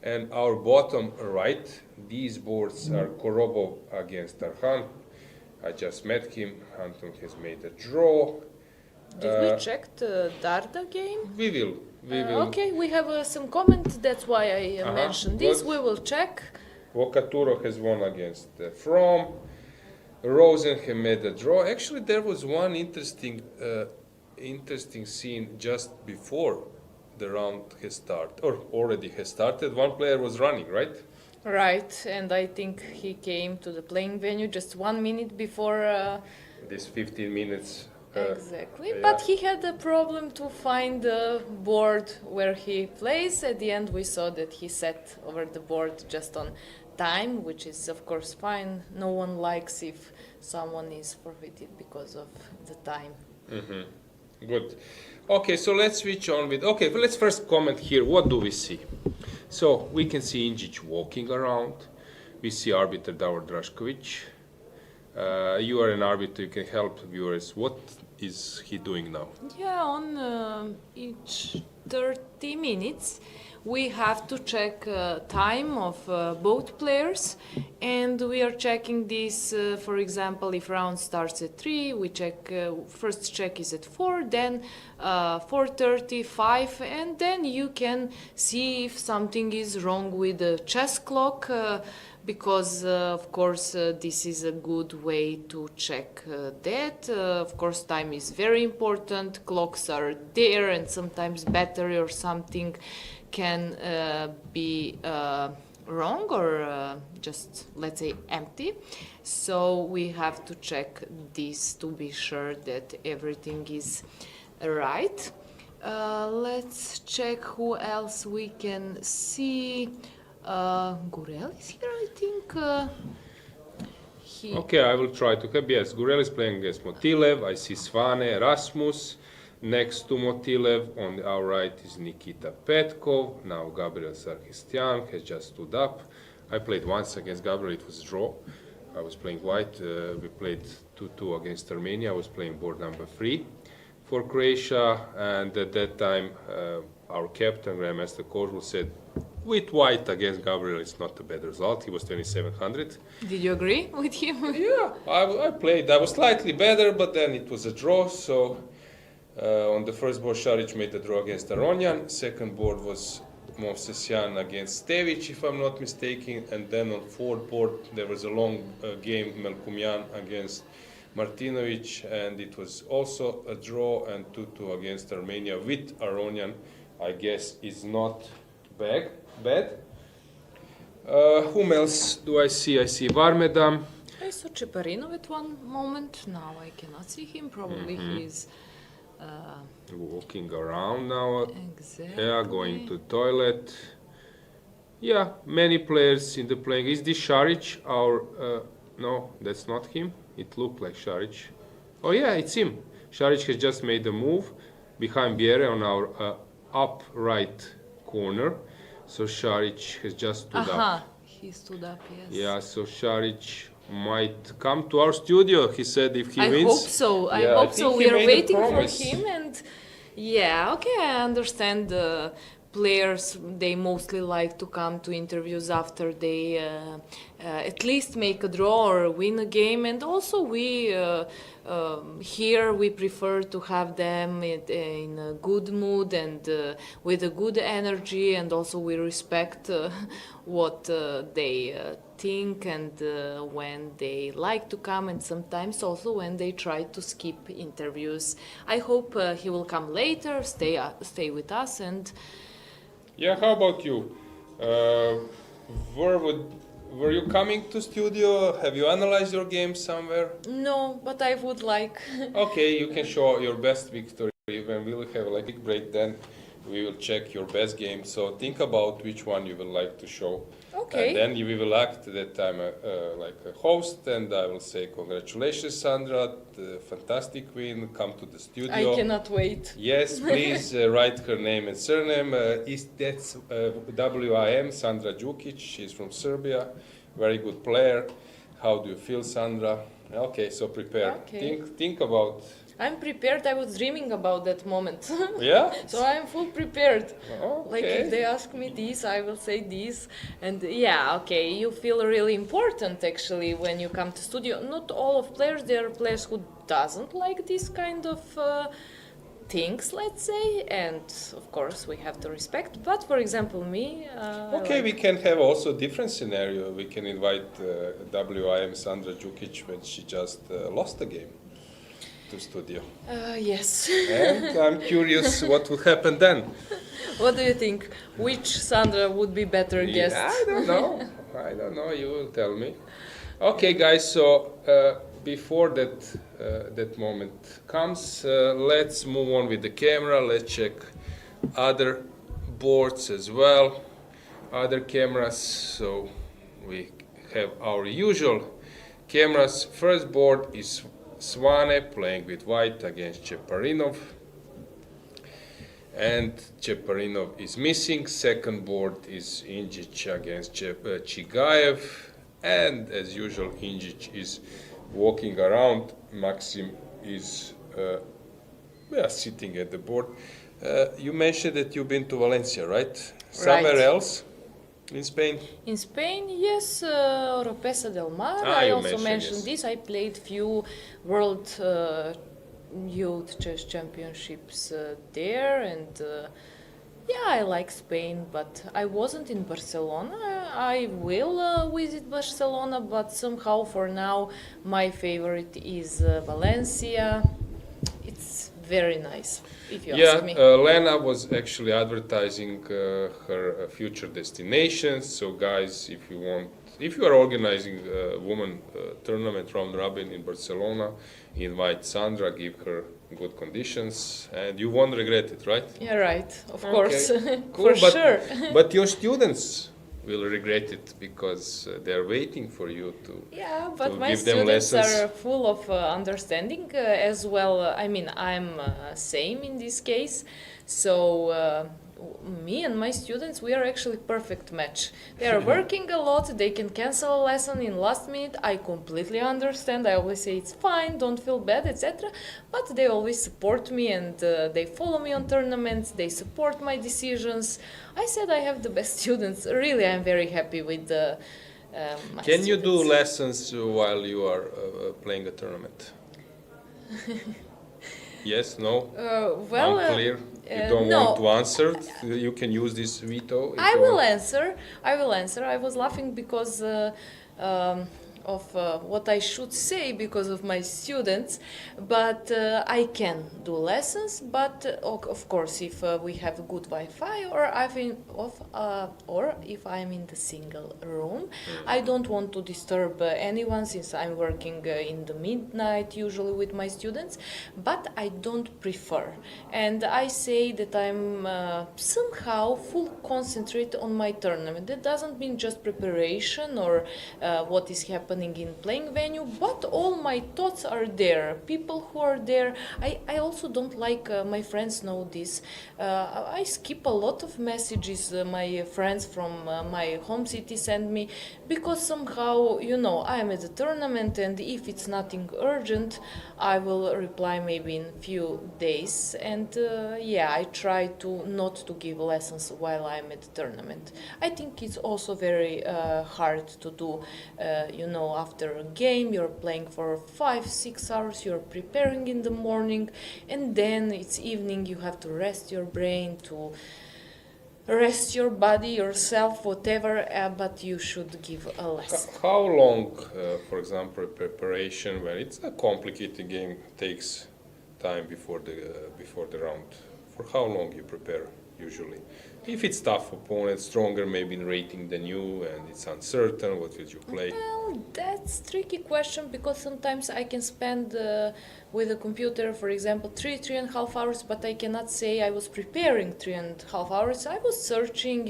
A: And our bottom right, these boards are Korobov against Tarhan. I just met him. Anton has made a draw.
B: Did we check the Darda game?
A: We will.
B: Okay, we have some comments. That's why I mentioned this.
A: Good.
B: We will check.
A: Vokaturo has won against From. Rosen has made a draw. Actually, there was one interesting scene just before the round has started, or already has started. One player was running, right?
B: Right, and I think he came to the playing venue just 1 minute before.
A: This 15 minutes.
B: Exactly,
A: yeah.
B: but he had a problem to find the board where he plays. At the end, we saw that he set over the board just on time, which is of course fine. No one likes if someone is forfeited because of the time.
A: Mm-hmm. Good. Okay, so let's switch on with. Okay, well, let's first comment here. What do we see? So we can see Injic walking around. We see arbiter Davor Drašković. You are an arbiter. You can help viewers. What is he doing now?
B: Yeah, on each 30 minutes we have to check time of both players, and we are checking this, for example, if round starts at 3, we check, first check is at 4, then 4:30, 5, and then you can see if something is wrong with the chess clock, because of course this is a good way to check that. Of course, time is very important, clocks are there, and sometimes battery or something can be wrong or just, let's say, empty. So we have to check this to be sure that everything is right. Let's check who else we can see. Gurel is here, I think.
A: Okay, I will try to help. Yes, Gurel is playing against Motilev. I see Svane, Rasmus. Next to Motilev, on our right is Nikita Petkov. Now Gabriel Sarkisian has just stood up. I played once against Gabriel, it was a draw. I was playing white. We played 2-2 against Armenia. I was playing board number 3 for Croatia. And at that time, our captain, Grandmaster Kozul, said, with white against Gabriel, it's not a bad result. He was 2700.
B: Did you agree with him?
A: Yeah, I played. I was slightly better, but then it was a draw. So on the first board, Šarić made a draw against Aronjan. Second board was Movsesyan against Stevic, if I'm not mistaken. And then on fourth board, there was a long game, Melkumyan against Martinovic. And it was also a draw, and 2-2 against Armenia with Aronjan. I guess is not bad. Whom else do I see? I see Varmedam.
B: I saw Cheparinov at one moment. Now I cannot see him. Probably he's
A: walking around now.
B: exactly.
A: Yeah, going to toilet. Yeah, many players in the playing. Is this Šarić? No, that's not him. It looked like Šarić. Oh yeah, it's him. Šarić has just made a move behind Bjere on our up right corner. So Šarić has just stood up.
B: He stood up, yes.
A: Yeah, so Šarić might come to our studio, he said, if he wins.
B: I hope so. I
A: Yeah,
B: hope so.
A: think
B: We
A: he
B: are
A: made a
B: waiting for
A: promise.
B: him, and yeah, okay, I understand the players, they mostly like to come to interviews after they at least make a draw or win a game, and also we here we prefer to have them in a good mood and with a good energy, and also we respect what they think, and when they like to come, and sometimes also when they try to skip interviews. I hope he will come later, stay with us, and
A: Yeah, how about you? Uh, where were you coming to studio? Have you analyzed your game somewhere?
B: no, but I would like.
A: Okay, you can show your best victory. When we will have like a big break, then we will check your best game. So think about which one you would like to show.
B: Okay.
A: And then we will act that I'm like a host, and I will say congratulations, Sandra, the fantastic win. Come to the studio.
B: I cannot wait.
A: Yes, please write her name and surname. That's WIM, Sandra Đukić. She's from Serbia, very good player. How do you feel, Sandra? Okay, so prepare.
B: Okay.
A: Think about.
B: I'm prepared. I was dreaming about that moment.
A: Yeah.
B: So I'm full prepared.
A: Okay.
B: Like if they ask me this, I will say this. And yeah, okay, you feel really important actually when you come to studio. Not all of players, there are players who doesn't like this kind of things, let's say, and of course we have to respect. But for example, me.
A: Okay, we can have also different scenario. We can invite WIM Sandra Đukić when she just lost the game to studio.
B: Yes.
A: And I'm curious what would happen then.
B: What do you think? Which Sandra would be better guest?
A: Yeah, I don't know. I don't know. You will tell me. Okay, guys. So before that moment comes, let's move on with the camera. Let's check other boards as well, other cameras. So we have our usual cameras. First board is Svane playing with white against Cheparinov. And Cheparinov is missing. Second board is Injic against Chigaev. And as usual, Injic is walking around. Maxim is sitting at the board. You mentioned that you've been to Valencia, right? Somewhere else in Spain?
B: In Spain, yes, Oropesa del Mar.
A: Ah,
B: I
A: you
B: also
A: mentioned,
B: mentioned
A: yes.
B: this. I played few World Youth Chess Championships there, and yeah, I like Spain, but I wasn't in Barcelona. I will visit Barcelona, but somehow for now my favorite is Valencia. It's very nice, if you ask me.
A: Lena was actually advertising her future destinations. So guys, if you are organizing a woman tournament round robin in Barcelona, invite Sandra, give her good conditions, and you won't regret it, right?
B: Yeah, right, of course,
A: Cool,
B: for sure.
A: But your students will regret it because they're waiting for you to.
B: Yeah, but
A: to
B: my
A: give them
B: students
A: lessons.
B: are full of understanding as well. I mean, I'm same in this case. So me and my students, we are actually perfect match. They are working a lot. They can cancel a lesson in last minute. I completely understand. I always say it's fine, don't feel bad, etc. But they always support me, and they follow me on tournaments. They support my decisions. I said I have the best students. Really, I'm very happy with my
A: Can you do
B: students.
A: lessons while you are playing a tournament? Yes, no?
B: Well,
A: Unclear? You don't
B: no.
A: want to answer? You can use this veto. If
B: I
A: you
B: will
A: want.
B: answer. I will answer. I was laughing because of what I should say because of my students, but I can do lessons. But of course, if we have good Wi-Fi, or if I'm in the single room, I don't want to disturb anyone since I'm working in the midnight usually with my students. But I don't prefer, and I say that I'm somehow full concentrate on my tournament. That doesn't mean just preparation or what is happening in playing venue, but all my thoughts are there. People who are there, I also don't like, my friends know this, I skip a lot of messages my friends from my home city send me, because somehow, I am at the tournament, and if it's nothing urgent, I will reply maybe in few days. And I try to not to give lessons while I'm at the tournament. I think it's also very hard to do, after a game you're playing for 5-6 hours, you're preparing in the morning, and then it's evening, you have to rest your brain to rest your body, yourself, whatever, but you should give a lesson.
A: How long, for example, preparation when it's a complicated game takes time before the round? For how long you prepare usually? If it's tough opponent, stronger maybe in rating than you, and it's uncertain, what will you play?
B: Well, that's tricky question because sometimes I can spend with a computer, for example, 3.5 hours, but I cannot say I was preparing 3.5 hours. I was searching,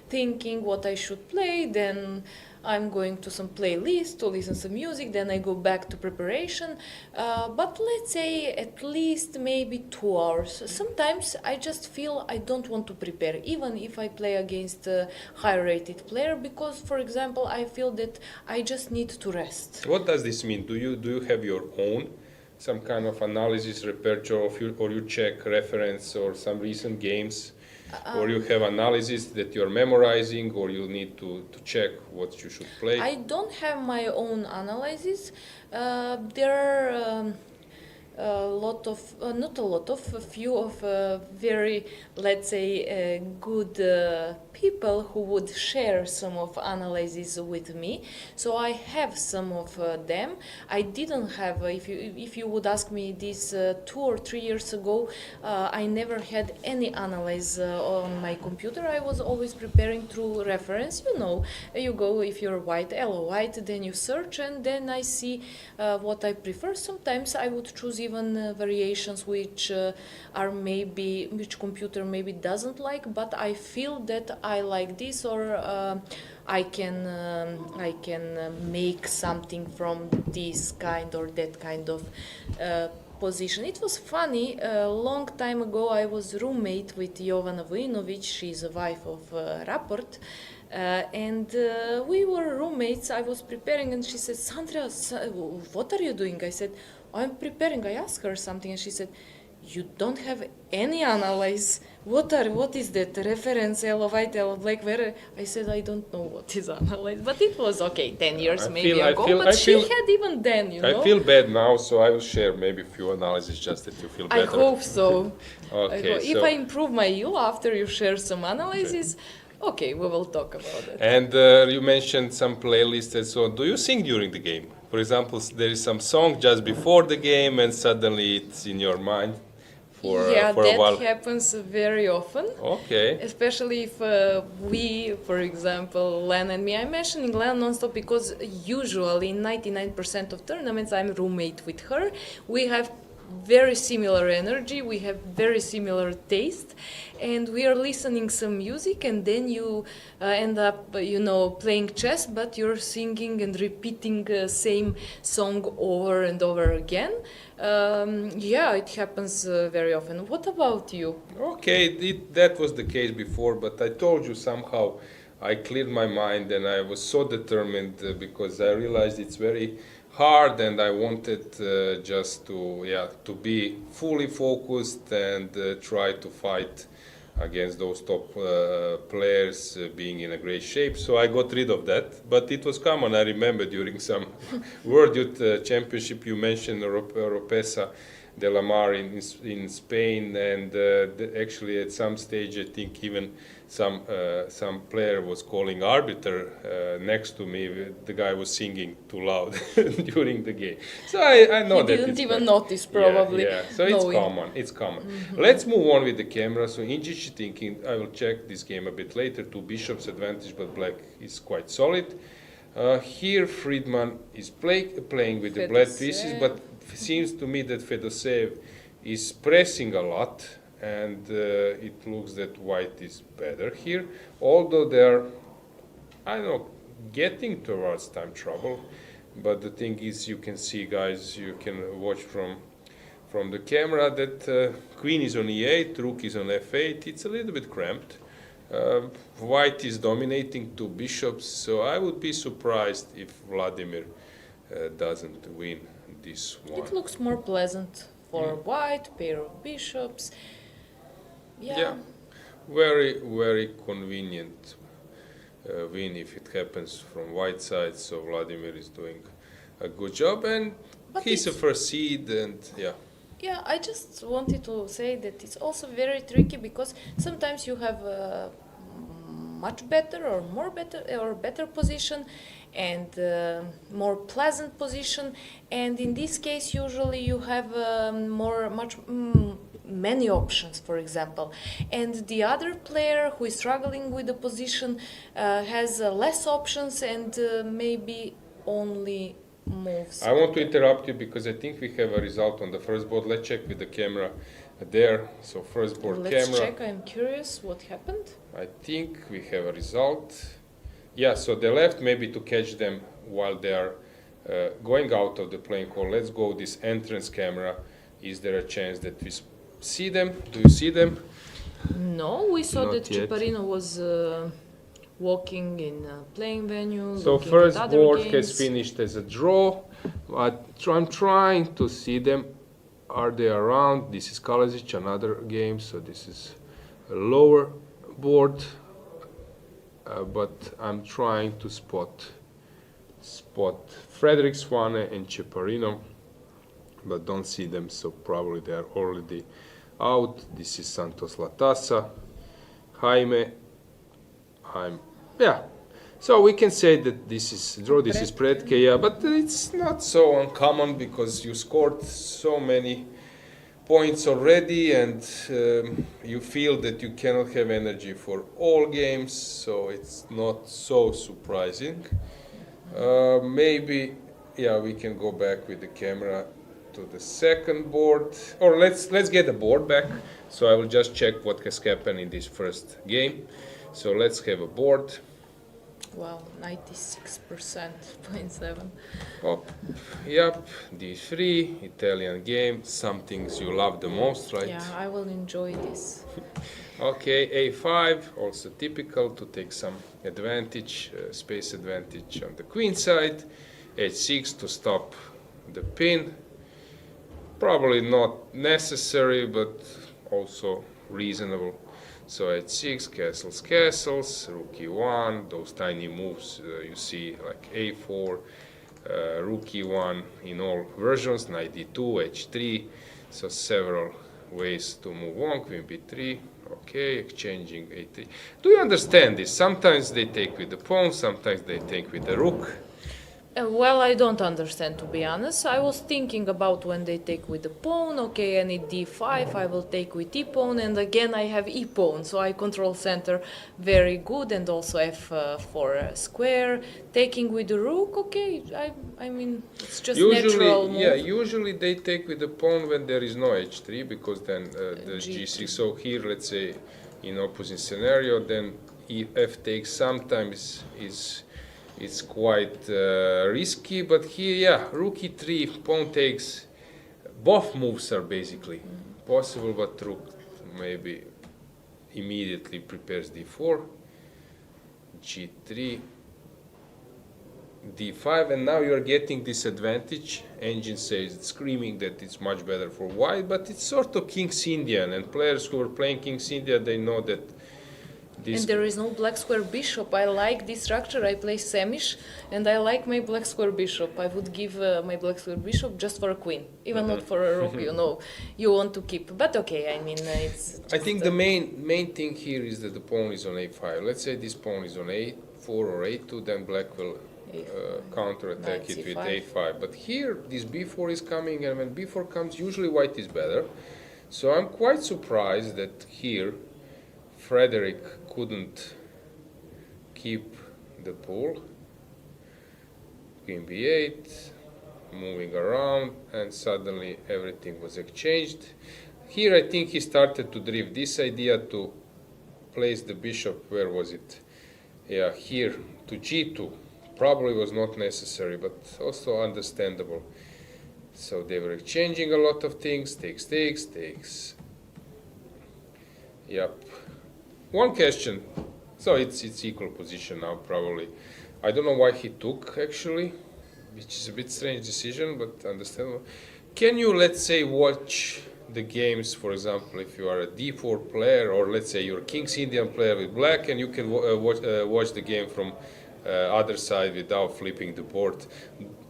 B: thinking what I should play, then I'm going to some playlist to listen to music, then I go back to preparation. But let's say at least maybe 2 hours. Sometimes I just feel I don't want to prepare, even if I play against a high-rated player, because, for example, I feel that I just need to rest.
A: What does this mean? Do you have your own some kind of analysis repertoire of or you check reference or some recent games? Or you have analysis that you're memorizing, or you need to check what you should play?
B: I don't have my own analysis. There are a few of very, let's say, good people who would share some of analysis with me. So I have some of them. I didn't have, if you would ask me this 2 or 3 years ago, I never had any analysis on my computer. I was always preparing through reference. You go, if you're white, hello white, then you search, and then I see what I prefer. Sometimes I would choose even variations which which computer maybe doesn't like, but I feel that I like this, or I can make something from this kind or that kind of position. It was funny, a long time ago I was roommate with Jovana Vojinovic. She's a wife of Rapport, and we were roommates. I was preparing and she said, Sandra, what are you doing? I said, I'm preparing. I asked her something and she said, you don't have any analyze. What is that? Reference, yellow, white, yellow, black, where? I said, I don't know what is analyze. But it was okay, 10 years ago. She had even then,
A: I feel bad now, so I will share maybe a few analyses just that you feel better.
B: I hope so.
A: Okay,
B: if I improve my you after you share some analysis, okay, we will talk about it.
A: And you mentioned some playlists and so on. Do you sing during the game? For example, there is some song just before the game and suddenly it's in your mind for a while.
B: That happens very often.
A: Okay.
B: Especially if we, for example, Len and me, I'm mentioning Len nonstop because usually in 99% of tournaments I'm roommate with her. We have very similar energy, we have very similar taste, and we are listening some music, and then you end up playing chess, but you're singing and repeating same song over and over again. It happens very often. What about you?
A: Okay, that was the case before, but I told you somehow I cleared my mind and I was so determined because I realized it's very hard, and I wanted just to be fully focused and try to fight against those top players being in a great shape. So I got rid of that, but it was common. I remember during some World Youth Championship you mentioned Oropesa de la Mar in Spain, and actually at some stage I think even some player was calling arbiter next to me. The guy was singing too loud during the game. So I know that.
B: He didn't even notice, probably.
A: Yeah. So it's common. It's common. Mm-hmm. Let's move on with the camera. So in GG thinking, I will check this game a bit later. 2 bishops advantage, but black is quite solid. Here Friedman is playing with the black pieces, but seems to me that Fedoseev is pressing a lot, and it looks that white is better here, although they're, getting towards time trouble. But the thing is, you can see, guys, you can watch from the camera that queen is on e8, rook is on f8. It's a little bit cramped. White is dominating 2 bishops, so I would be surprised if Vladimir doesn't win this one.
B: It looks more pleasant for white, pair of bishops. Yeah.
A: Very, very convenient win if it happens from white side, so Vladimir is doing a good job, and he's a first seed, and
B: Yeah, I just wanted to say that it's also very tricky because sometimes you have a much better or more better or better position and more pleasant position, and in this case usually you have many options, for example, and the other player who is struggling with the position has less options and maybe only moves.
A: I want to interrupt you because I think we have a result on the first board. Let's check with the camera there. So first board
B: Let's
A: camera.
B: check. I'm curious what happened.
A: I think we have a result. Yeah, so the left, maybe to catch them while they are going out of the playing hall. Let's go this entrance camera. Is there a chance that we see them? Do you see them?
B: No, we saw
A: Not
B: that
A: yet.
B: Ciparino was walking in a playing venue.
A: So
B: looking
A: first
B: at other
A: board
B: games.
A: has finished as a draw, but I'm trying to see them. Are they around? This is Kalazic, another game, so this is a lower board, but I'm trying to spot Frederick Swane and Ciparino, but don't see them, so probably they are already out. This is Santos Latasa, Jaime. Yeah. So we can say that this is draw, this is Pretke, yeah, but it's not so uncommon because you scored so many points already and you feel that you cannot have energy for all games, so it's not so surprising. Maybe, yeah, we can go back with the camera to the second board, or let's get the board back. So I will just check what has happened in this first game. So let's have a board.
B: Wow, 96%, 0.7.
A: Oh, yep, D3, Italian game, some things you love the most, right?
B: Yeah, I will enjoy this.
A: Okay, A5, also typical to take some advantage, space advantage on the queen side. H6 to stop the pin. Probably not necessary, but also reasonable. So H6, castles, castles, rook E1, those tiny moves you see like A4, rook E1 in all versions, knight D2, H3, so several ways to move on, queen B3, okay, exchanging A3. Do you understand this? Sometimes they take with the pawn, sometimes they take with the rook.
B: Well, I don't understand, to be honest. I was thinking about when they take with the pawn, okay, I need d5, I will take with e-pawn, and again I have e-pawn, so I control center very good, and also f4 square. Taking with the rook, okay, I mean, it's just natural move.
A: Yeah, usually they take with the pawn when there is no h3, because then the g6, so here, let's say, in opposite scenario, then f takes sometimes is it's quite risky, but here, yeah, rook e3, pawn takes, both moves are basically possible, but rook maybe immediately prepares d4, g3, d5, and now you're getting this advantage. Engine says it's screaming that it's much better for white, but it's sort of King's Indian, and players who are playing King's Indian, they know that
B: and there is no black square bishop. I like this structure. I play Semish, and I like my black square bishop. I would give my black square bishop just for a queen, even not for a rook. You know, you want to keep. But okay, I mean, it's.
A: I think the main thing here is that the pawn is on a5. Let's say this pawn is on a4 or a2, then black will counterattack it with a5. But here, this b4 is coming, and when b4 comes, usually white is better. So I'm quite surprised that here Frederick couldn't keep the pool. Queen b8, moving around, and suddenly everything was exchanged. Here I think he started to drift this idea to place the bishop, where was it? Yeah, here, to g2. Probably was not necessary, but also understandable. So they were exchanging a lot of things, takes. Yep. One question, so it's equal position now probably. I don't know why he took actually, which is a bit strange decision, but understandable. Can you, let's say, watch the games, for example, if you are a d4 player, or let's say you're a King's Indian player with black, and you can watch the game from other side without flipping the board.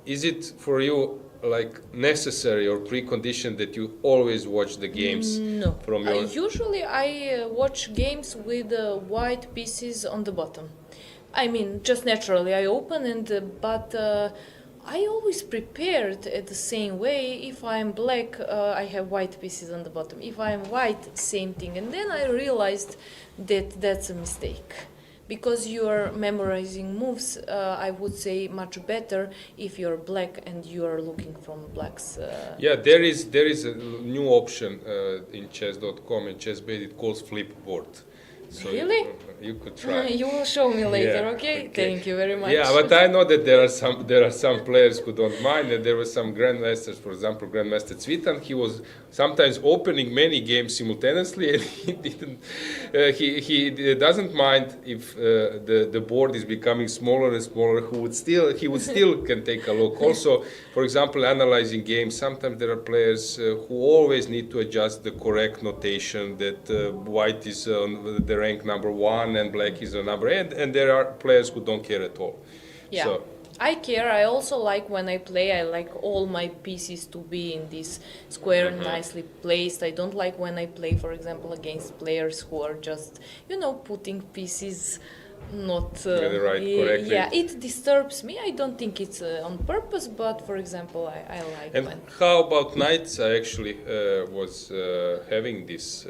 A: Is it for you like necessary or precondition that you always watch the games
B: No.
A: from your?
B: Usually I watch games with white pieces on the bottom. I mean, just naturally I open but I always prepared it the same way. If I'm black, I have white pieces on the bottom. If I'm white, same thing. And then I realized that that's a mistake. Because you're memorizing moves, I would say much better if you're black and you are looking from black's.
A: Yeah, there is a new option in chess.com and chessbait. It calls flipboard. So
B: Really?
A: you could try.
B: You will show me later,
A: Yeah,
B: okay?
A: okay.
B: Thank you very much.
A: Yeah, but I know that there are some players who don't mind, and there were some grandmasters, for example, Grandmaster Cvitan. He was sometimes opening many games simultaneously, and he didn't. He doesn't mind if the board is becoming smaller and smaller. He would still can take a look. Also, for example, analyzing games. Sometimes there are players who always need to adjust the correct notation that white is on the rank number 1 and black is on number 8, and there are players who don't care at all.
B: Yeah.
A: So,
B: I care. I also like when I play, I like all my pieces to be in this square, nicely placed. I don't like when I play, for example, against players who are just, putting pieces not
A: correctly.
B: Yeah, it disturbs me. I don't think it's on purpose, but for example, I like
A: and
B: when.
A: how about knights? I actually was having this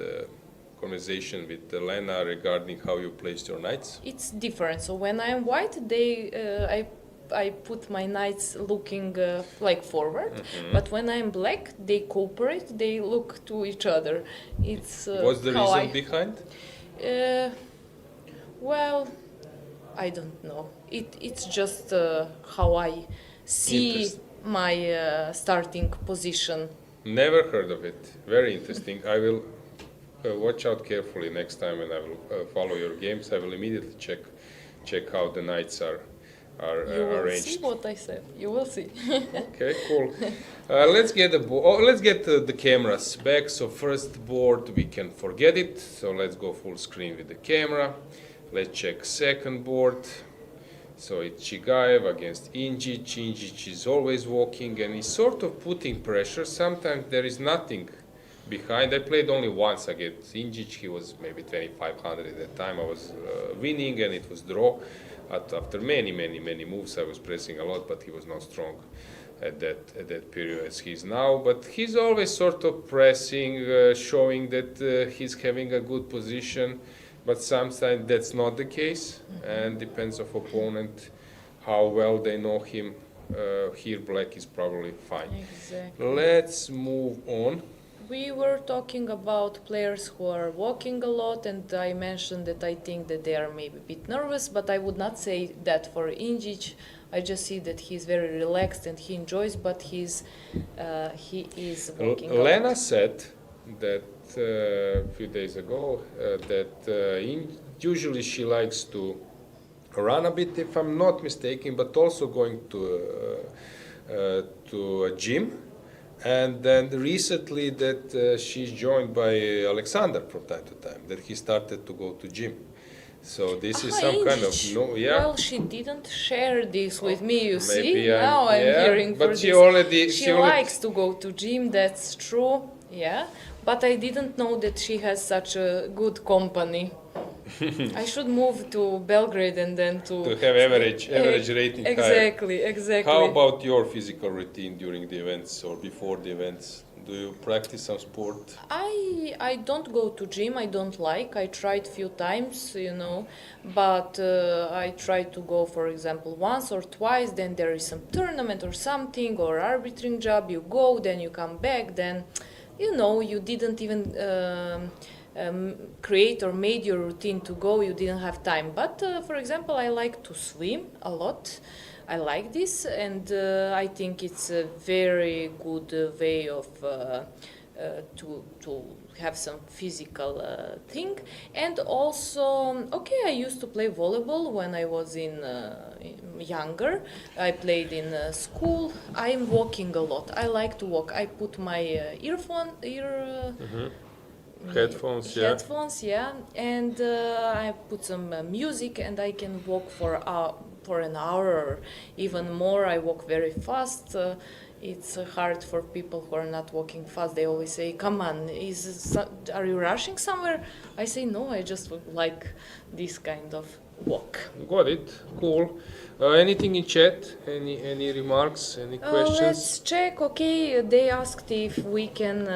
A: conversation with Lena regarding how you placed your knights.
B: It's different. So when I'm white, I put my knights looking like forward, but when I'm black, they cooperate. They look to each other. It's
A: What's the
B: how
A: reason behind?
B: Well, I don't know. It's just how I see
A: Interesting.
B: my starting position.
A: Never heard of it. Very interesting. I will watch out carefully next time when I will follow your games. I will immediately check how the knights are
B: You will
A: arranged.
B: see what I said. You will see.
A: Okay, cool. Let's get the cameras back. So first board, we can forget it. So let's go full screen with the camera. Let's check second board. So it's Chigaev against Injic. Injic is always walking and he's sort of putting pressure. Sometimes there is nothing behind. I played only once against Injic. He was maybe 2500 at that time. I was winning and it was draw. After many moves, I was pressing a lot, but he was not strong at that period as he is now. But he's always sort of pressing, showing that he's having a good position. But sometimes that's not the case, and depends of opponent, how well they know him. Here, black is probably fine.
B: Exactly.
A: Let's move on.
B: We were talking about players who are walking a lot, and I mentioned that I think that they are maybe a bit nervous, but I would not say that for Injic. I just see that he's very relaxed and he enjoys, but he is walking a
A: Lena
B: lot.
A: said that a few days ago that usually she likes to run a bit, if I'm not mistaken, but also going to a gym. And then recently that she's joined by Alexander from time to time, that he started to go to gym. So this is some kind of
B: Well, she didn't share this with me, you see.
A: Maybe
B: Now I'm hearing
A: but
B: for
A: she
B: this. She
A: already
B: likes to go to gym, that's true, yeah. But I didn't know that she has such a good company. I should move to Belgrade and then to
A: have average rating higher.
B: Exactly.
A: How about your physical routine during the events or before the events? Do you practice some sport?
B: I don't go to gym. I don't like. I tried few times, but I try to go, for example, once or twice. Then there is some tournament or something or arbitrage job. You go, then you come back. Then, you didn't even create or made your routine to go. You didn't have time. But for example, I like to swim a lot. I like this, and I think it's a very good way of to have some physical thing. And also, I used to play volleyball when I was in younger. I played in school. I'm walking a lot. I like to walk. I put my headphones, yeah, and I put some music, and I can walk for an hour or even more. I walk very fast. it's hard for people who are not walking fast. They always say, "Come on, are you rushing somewhere?" I say, "No, I just would like this kind of walk."
A: Got it. Cool. Anything in chat? Any remarks? Any questions?
B: Let's check. Okay, they asked if we can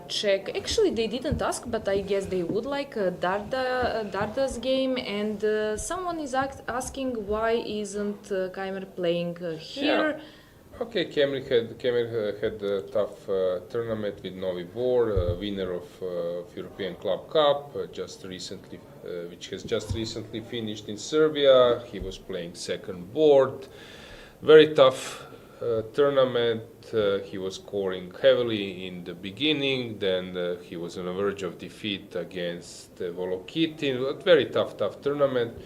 B: check. Actually, they didn't ask, but I guess they would like Darda's game. And someone is asking why isn't Keimer playing here?
A: Yeah. Okay, Kemri had a tough tournament with Novi Bor, winner of European Club Cup, which has just recently finished in Serbia. He was playing second board. Very tough tournament. He was scoring heavily in the beginning. Then he was on the verge of defeat against Volokitin. A very tough tournament.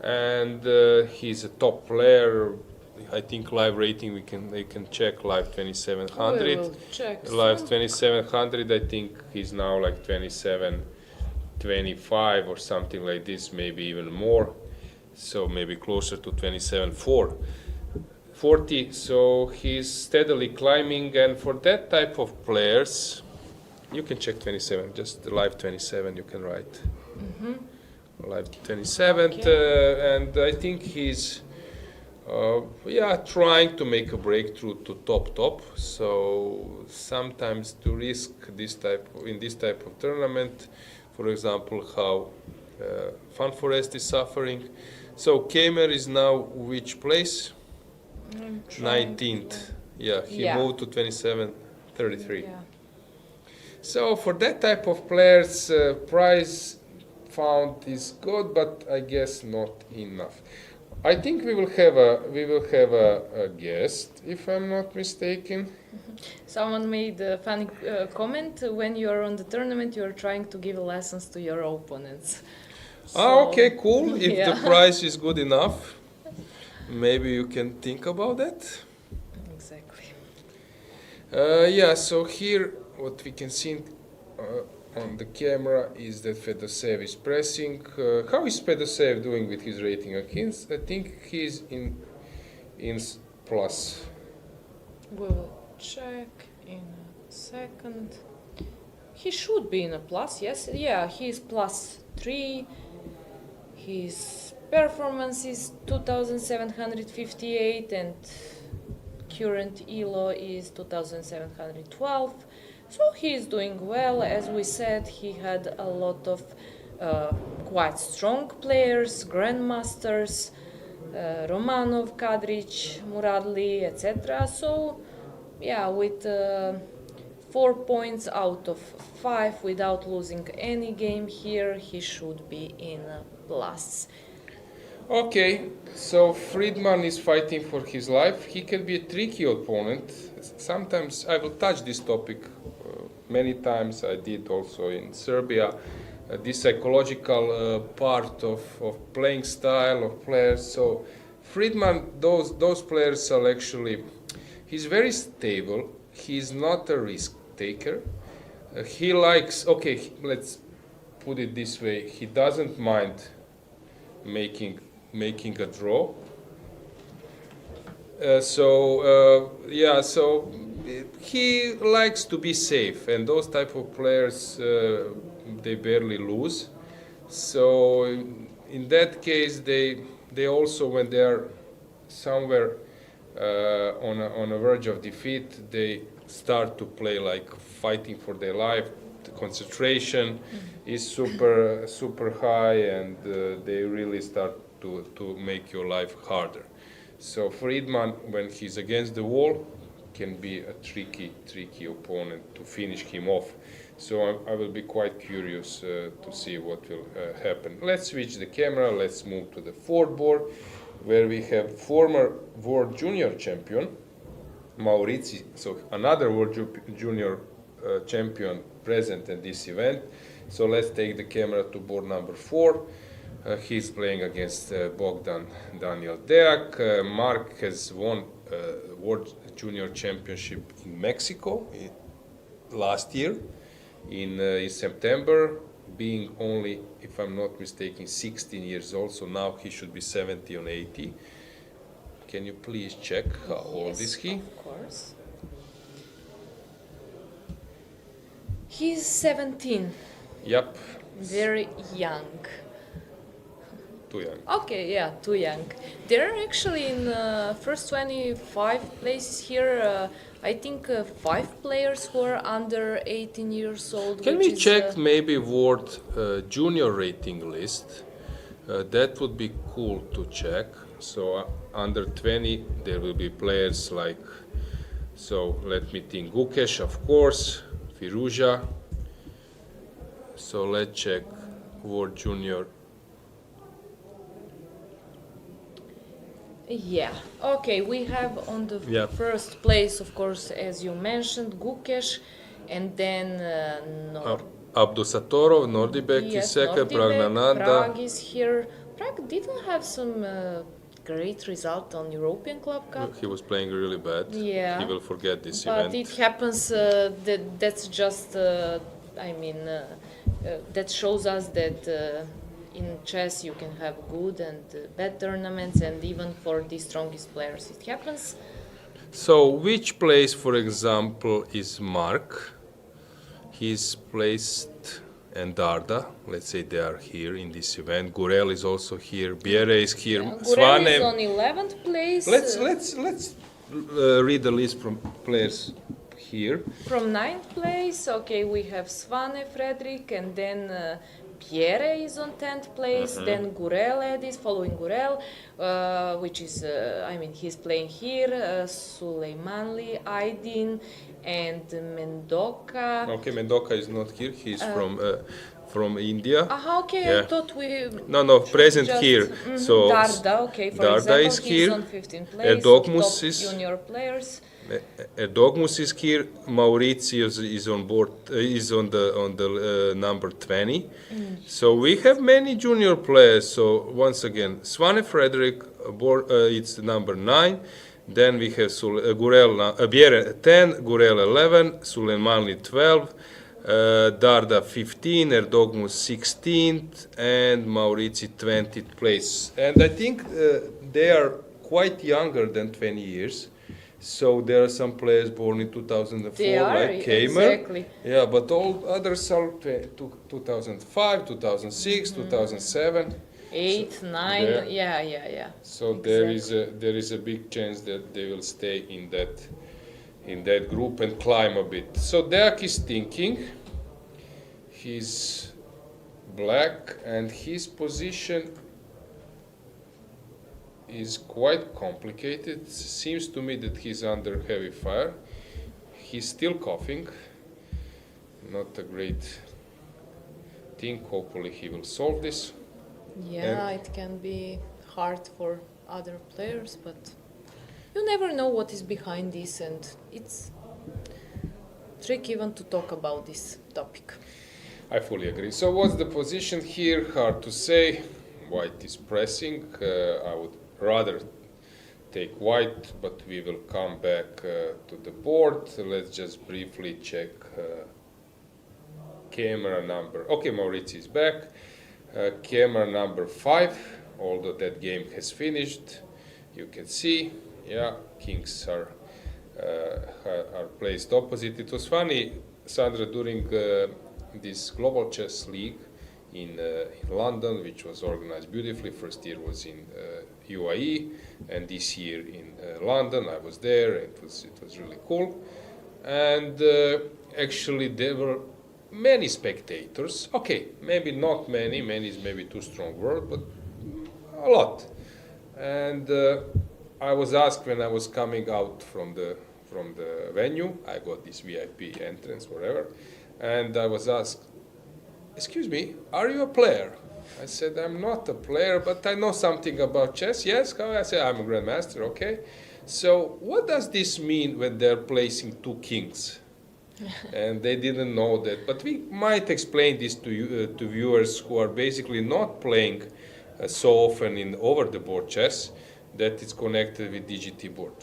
A: And he's a top player. I think live rating they can check live 2700.
B: We will check
A: Live
B: soon.
A: 2700. I think he's now like 2725 or something like this, maybe even more. So maybe closer to 2740. So he's steadily climbing, and for that type of players, you can check 27. Just the live 27 you can write. Live 27th, and I think he's trying to make a breakthrough to top. So sometimes to risk in this type of tournament, for example, how Fan Forest is suffering. So Keimer is now which place? 19th. Yeah, he moved to 2733.
B: Yeah.
A: So for that type of players, prize found is good, but I guess not enough. I think we will have a guest, if I'm not mistaken.
B: Someone made a funny comment. When you are on the tournament, you are trying to give lessons to your opponents.
A: Okay, cool. If the price is good enough, maybe you can think about that.
B: Exactly.
A: So here what we can see on the camera is that Fedoseev is pressing. How is Fedoseev doing with his rating? I think he's in plus.
B: We will check in a second. He should be in a plus, yes. Yeah, he's +3. His performance is 2758 and current ELO is 2712. So he is doing well. As we said, he had a lot of quite strong players, grandmasters, Romanov, Kadric, Muradli, etc. So, yeah, with 4 points out of 5 without losing any game here, he should be in a plus.
A: Okay, so Friedman is fighting for his life. He can be a tricky opponent. Sometimes I will touch this topic many times. I did also in Serbia. This psychological part of playing style of players. So Friedman, those players are actually, he's very stable. He's not a risk taker. He likes, okay, let's put it this way. He doesn't mind making a draw. So he likes to be safe, and those type of players they barely lose. So in that case, they also, when they are somewhere on a verge of defeat, they start to play like fighting for their life. The concentration is super high, and they really start to make your life harder. So Friedman, when he's against the wall, can be a tricky opponent to finish him off. So I will be quite curious to see what will happen. Let's switch the camera. Let's move to the fourth board, where we have former world junior champion Maurizi. So another world junior champion present at this event. So let's take the camera to board number 4. He's playing against Bogdan Daniel Deak. Mark has won World Junior Championship in Mexico last year in September, being only, if I'm not mistaken, 16 years old. So now he should be 70 or 80. Can you please check how old is he?
B: Of course. He's 17,
A: Yep.
B: very young.
A: Too young.
B: Okay, yeah, too young. There are actually in first 25 places here, I think 5 players who are under 18 years old.
A: Can
B: which
A: we
B: is,
A: check maybe world junior rating list? That would be cool to check. So under 20 there will be players like, so let me think, Gukesh of course, Firuja. So let's check world junior.
B: Yeah, okay, we have on the
A: Yeah.
B: first place, of course, as you mentioned, Gukesh, and then
A: Abdusatorov, Nordibek is second, Pragnananda.
B: Prague is here. Prague didn't have some great result on European Club Cup.
A: He was playing really bad.
B: Yeah.
A: He will forget this
B: But
A: event.
B: it happens that's just, that shows us that in chess you can have good and bad tournaments, and even for the strongest players it happens.
A: So which place, for example, is Mark? He's placed, and Darda, let's say they are here in this event. Gurel is also here. Biere is here.
B: Gurel is on 11th place.
A: Let's read the list from players here.
B: From 9th place, okay, we have Svane Fredrik, and then Pierre is on 10th place, then Gurel is following Gurel, which is, he's playing here, Suleymanli, Aydin, and Mendoka.
A: Okay, Mendoka is not here. He's from India.
B: Okay,
A: Yeah.
B: I thought we...
A: No, present
B: just-
A: here. So
B: Darda, okay, for
A: Darda
B: example,
A: is
B: he's
A: here.
B: on 15th place,
A: Erdogmus
B: top
A: is-
B: junior players.
A: Dogmus is here. Mauritius is on board. Is on the number 20. So we have many junior players. So once again, Svane Frederick, it's number 9. Then we have Gurel, Biere 10, Gurel 11, Suleymanli 12, Darda 15, Erdogmus 16th, and Maurizi 20th place. And I think they are quite younger than 20 years. So there are some players born in 2004,
B: They are,
A: like Kamer.
B: exactly.
A: Yeah, but all others are 2005, 2006, 2007.
B: 8, 9,
A: Yeah.
B: yeah.
A: So there is a big chance that they will stay in that group and climb a bit. So Deak is thinking. He's black, and his position is quite complicated. Seems to me that he's under heavy fire. He's still coughing. Not a great thing. Hopefully he will solve this.
B: Yeah, it can be hard for other players, but you never know what is behind this, and it's tricky even to talk about this topic.
A: I fully agree. So what's the position here? Hard to say. White is pressing. I would rather take white, but we will come back to the board. Let's just briefly check camera number. Okay, Mauricio is back. Camera number 5, although that game has finished. You can see, yeah, kings are placed opposite. It was funny, Sandra, during this Global Chess League in London, which was organized beautifully. First year was in UAE, and this year in London. I was there. It was really cool, and actually there were many spectators. Okay, maybe not many. Many is maybe too strong word, but a lot. And I was asked when I was coming out from the venue. I got this VIP entrance, whatever, and I was asked, "Excuse me, are you a player?" I said, "I'm not a player, but I know something about chess." "Yes," I said, "I'm a grandmaster." "Okay, so what does this mean when they're placing two kings?" And they didn't know that. But we might explain this to you, to viewers who are basically not playing so often in over-the-board chess, that it's connected with DGT board.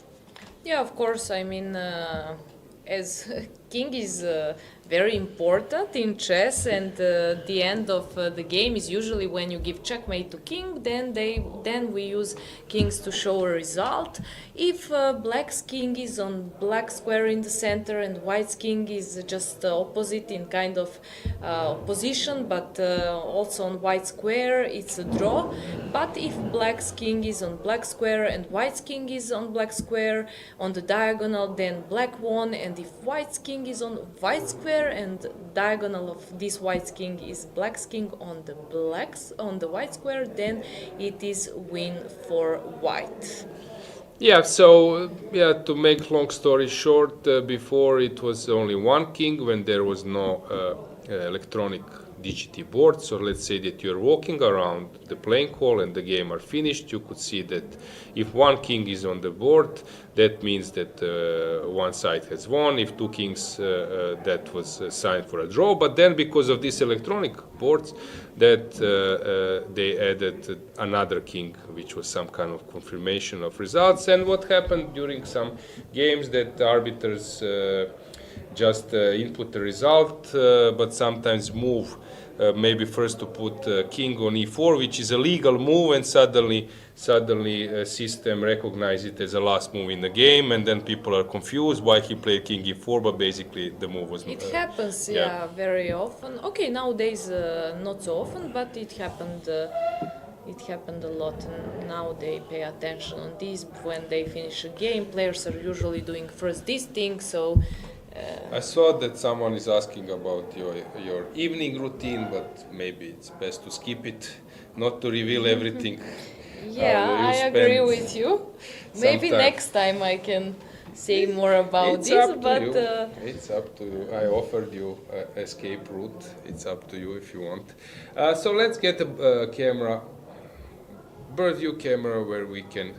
B: Yeah, of course. I mean, as king is very important in chess, and the end of the game is usually when you give checkmate to king. Then we use kings to show a result. If black's king is on black square in the center and white's king is just opposite in kind of position, but also on white square, it's a draw. But if black's king is on black square and white's king is on black square on the diagonal, then black won. And if white's king is on white square and diagonal of this white's king is black's king on the white square, then it is win for white.
A: Yeah, so to make long story short, before it was only one king when there was no electronic DGT board. So let's say that you're walking around the playing hall and the game are finished. You could see that if one king is on the board, that means that one side has won. If two kings, that was signed for a draw. But then because of these electronic boards, that they added another king, which was some kind of confirmation of results. And what happened during some games that the arbiters just input the result, but sometimes move maybe first to put king on e4, which is a legal move, and suddenly system recognize it as a last move in the game, and then people are confused why he played king e4, but basically the move was
B: it happens very often. Okay, nowadays not so often, but it happened a lot, and now they pay attention on this. When they finish a game, players are usually doing first this thing, so
A: I saw that someone is asking about your evening routine, but maybe it's best to skip it, not to reveal everything.
B: I agree with you. Maybe next time I can say more about this, but
A: it's up to you. I offered you escape route. It's up to you if you want. So let's get a camera, bird view camera, where we can